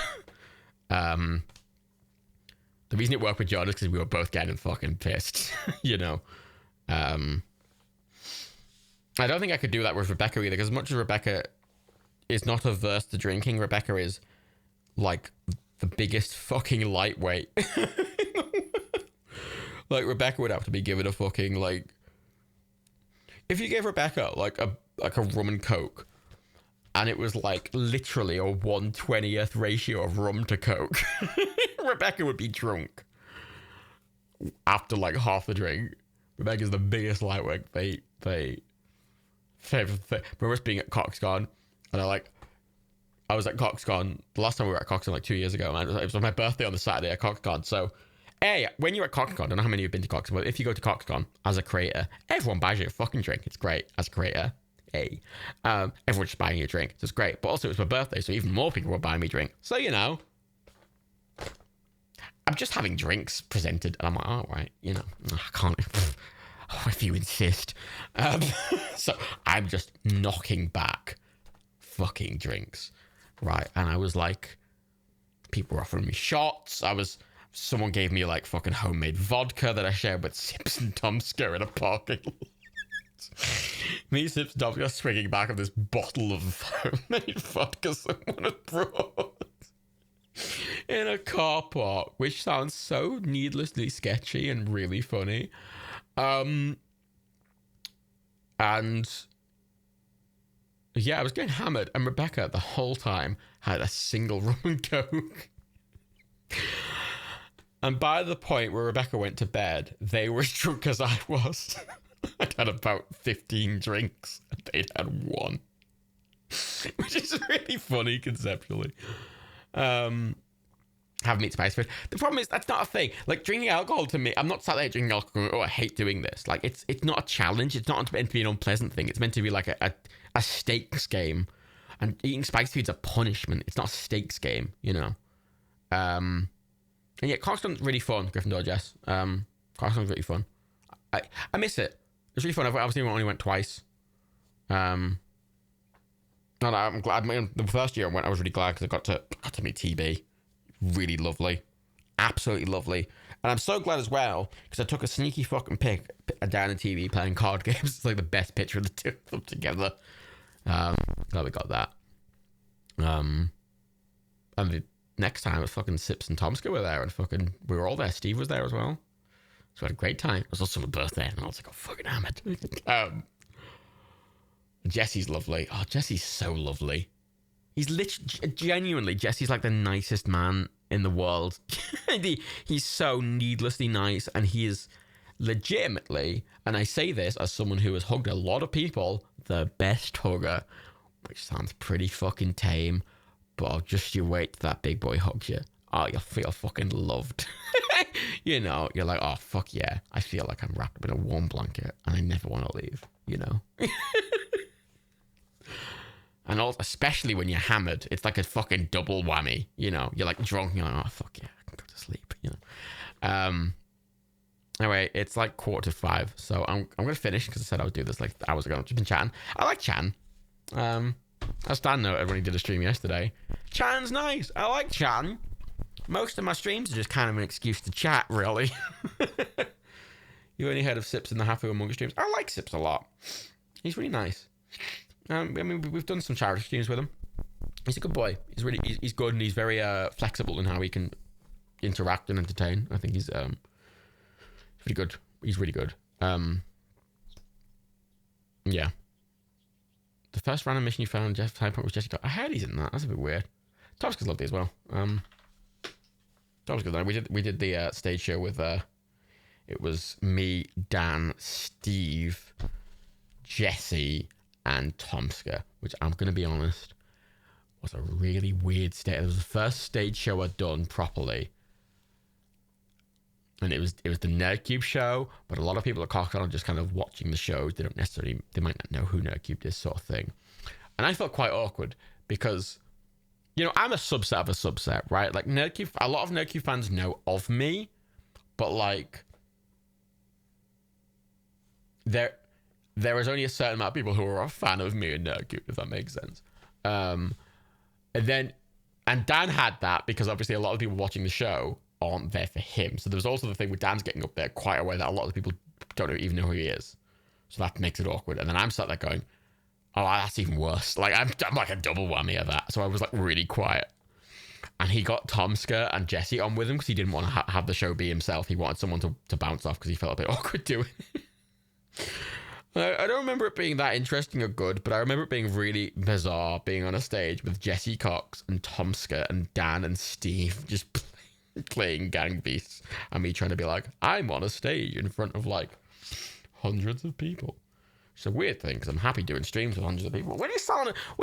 The reason it worked with John is because we were both getting fucking pissed, you know. I don't think I could do that with Rebecca either, because as much as Rebecca is not averse to drinking, Rebecca is like the biggest fucking lightweight. Like, Rebecca would have to be given a fucking, like, if you gave Rebecca like a rum and coke, and it was like literally a 1/20th ratio of rum to coke, Rebecca would be drunk after like half the drink. Rebecca's the biggest lightweight. Favorite thing. Remember us being at CoxCon, and I was at CoxCon the last time we were at CoxCon like 2 years ago, and it was my birthday on the Saturday at CoxCon. So, hey, when you're at CoxCon, I don't know how many of you have been to CoxCon, but if you go to CoxCon as a creator, everyone buys you a fucking drink. It's great as a creator. Hey, everyone's just buying you a drink, so it's great. But also, it's my birthday, so even more people were buying me a drink. So, you know, I'm just having drinks presented, and I'm like, oh, right, you know, I can't, if you insist. So I'm just knocking back fucking drinks, right? And I was like, people were offering me shots. Someone gave me like fucking homemade vodka that I shared with Sips and Tomska in a parking lot. Me, Sips, and Tomska swinging back of this bottle of homemade vodka someone had brought in a car park, which sounds so needlessly sketchy and really funny. And yeah, I was getting hammered, and Rebecca the whole time had a single rum and coke. And by the point where Rebecca went to bed, they were as drunk as I was. I'd had about 15 drinks, and they'd had one. Which is really funny conceptually. Have meat spice food. The problem is that's not a thing. Like, drinking alcohol to me, I'm not sat there drinking alcohol going, oh, I hate doing this. Like, it's not a challenge. It's not meant to be an unpleasant thing. It's meant to be like a stakes game. And eating spice food's a punishment. It's not a stakes game, you know. And yeah, CoxCon's really fun, Gryffindor Jess. CoxCon's really fun. I miss it. It's really fun. I obviously only went twice. No, I'm glad. The first year I went, I was really glad because I got to meet TB. Really lovely. Absolutely lovely. And I'm so glad as well because I took a sneaky fucking pic down on TV playing card games. It's like the best picture of the two of them together. Glad we got that. And the next time it was fucking Sips and Tomska were there, and fucking we were all there. Steve was there as well. So we had a great time. It was also my birthday, and I was like, oh, fucking hammered. Jesse's lovely. Oh, Jesse's so lovely. He's genuinely, Jesse's like the nicest man in the world. He's so needlessly nice, and he is legitimately, and I say this as someone who has hugged a lot of people, the best hugger, which sounds pretty fucking tame, but just you wait till that big boy hugs you. Oh, you'll feel fucking loved. You know, you're like, oh, fuck yeah. I feel like I'm wrapped up in a warm blanket, and I never want to leave, you know? And also, especially when you're hammered, it's like a fucking double whammy, you know? You're like drunk, and you're like, oh, fuck yeah, I can go to sleep, you know? Anyway, it's like 4:45, so I'm going to finish, because I said I would do this like hours ago. I've just been chatting. I like chatting. As Dan noted when he did a stream yesterday, chatting's nice. I like chatting. Most of my streams are just kind of an excuse to chat, really. You only heard of Sips in the Happy Among streams. I like Sips a lot. He's really nice. I mean, we've done some charity streams with him. He's a good boy. He's good, and he's very flexible in how he can interact and entertain. I think he's pretty good. He's really good. Yeah. The first random mission you found, Jeff High Point, was Jesse. I heard he's in that. That's a bit weird. Tomska's lovely as well. Tomska's good. We did the stage show with it was me, Dan, Steve, Jesse, and Tomska, which I'm gonna be honest was a really weird stage. It was the first stage show I'd done properly. And it was the Nerdcube show, but a lot of people at Cocktail are just kind of watching the shows. They might not know who Nerdcube is, sort of thing. And I felt quite awkward because, you know, I'm a subset of a subset, right? Like Nerdcube, a lot of Nerdcube fans know of me, but like there is only a certain amount of people who are a fan of me and Nerdcube, if that makes sense. And Dan had that because obviously a lot of people watching the show aren't there for him. So there's also the thing with Dan's getting up there quite a way that a lot of people don't even know who he is. So that makes it awkward. And then I'm sat there going, oh, that's even worse. Like I'm like a double whammy of that. So I was like really quiet. And he got Tomska and Jesse on with him because he didn't want to have the show be himself. He wanted someone to bounce off because he felt a bit awkward doing it. I don't remember it being that interesting or good, but I remember it being really bizarre being on a stage with Jesse Cox and Tomska and Dan and Steve just playing Gang Beasts, and me trying to be like, I'm on a stage in front of like hundreds of people. It's a weird thing because I'm happy doing streams with hundreds of people. When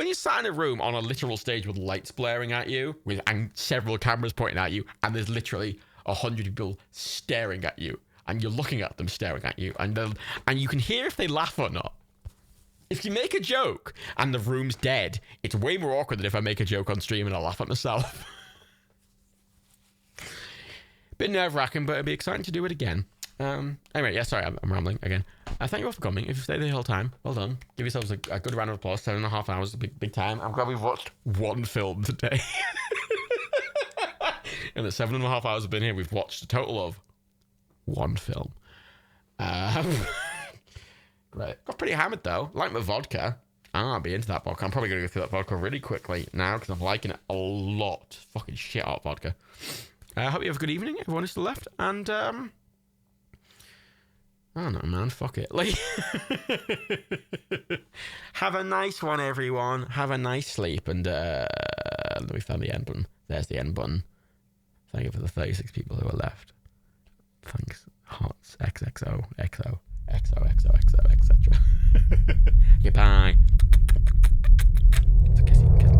you sat in a room on a literal stage with lights blaring at you, and several cameras pointing at you, and there's literally 100 people staring at you, and you're looking at them staring at you, and you can hear if they laugh or not. If you make a joke and the room's dead, it's way more awkward than if I make a joke on stream and I laugh at myself. Bit nerve-wracking, but it'd be exciting to do it again. Anyway, yeah, sorry, I'm rambling again. Thank you all for coming. If you stayed the whole time, well done. Give yourselves a good round of applause. 7.5 hours, a big time. I'm glad we've watched one film today. In the 7.5 hours we've been here, we've watched a total of one film. Right. Got pretty hammered, though. Like my vodka. I'll be into that vodka. I'm probably going to go through that vodka really quickly now because I'm liking it a lot. Fucking shit hot vodka. I hope you have a good evening, everyone who's still left, and I don't know, man, fuck it. Like, have a nice one, everyone. Have a nice sleep, and let me find the end button. There's the end button. Thank you for the 36 people who are left. Thanks, hearts, XXO, XO, XO, XO, XO, etc. Goodbye. It's a kissy.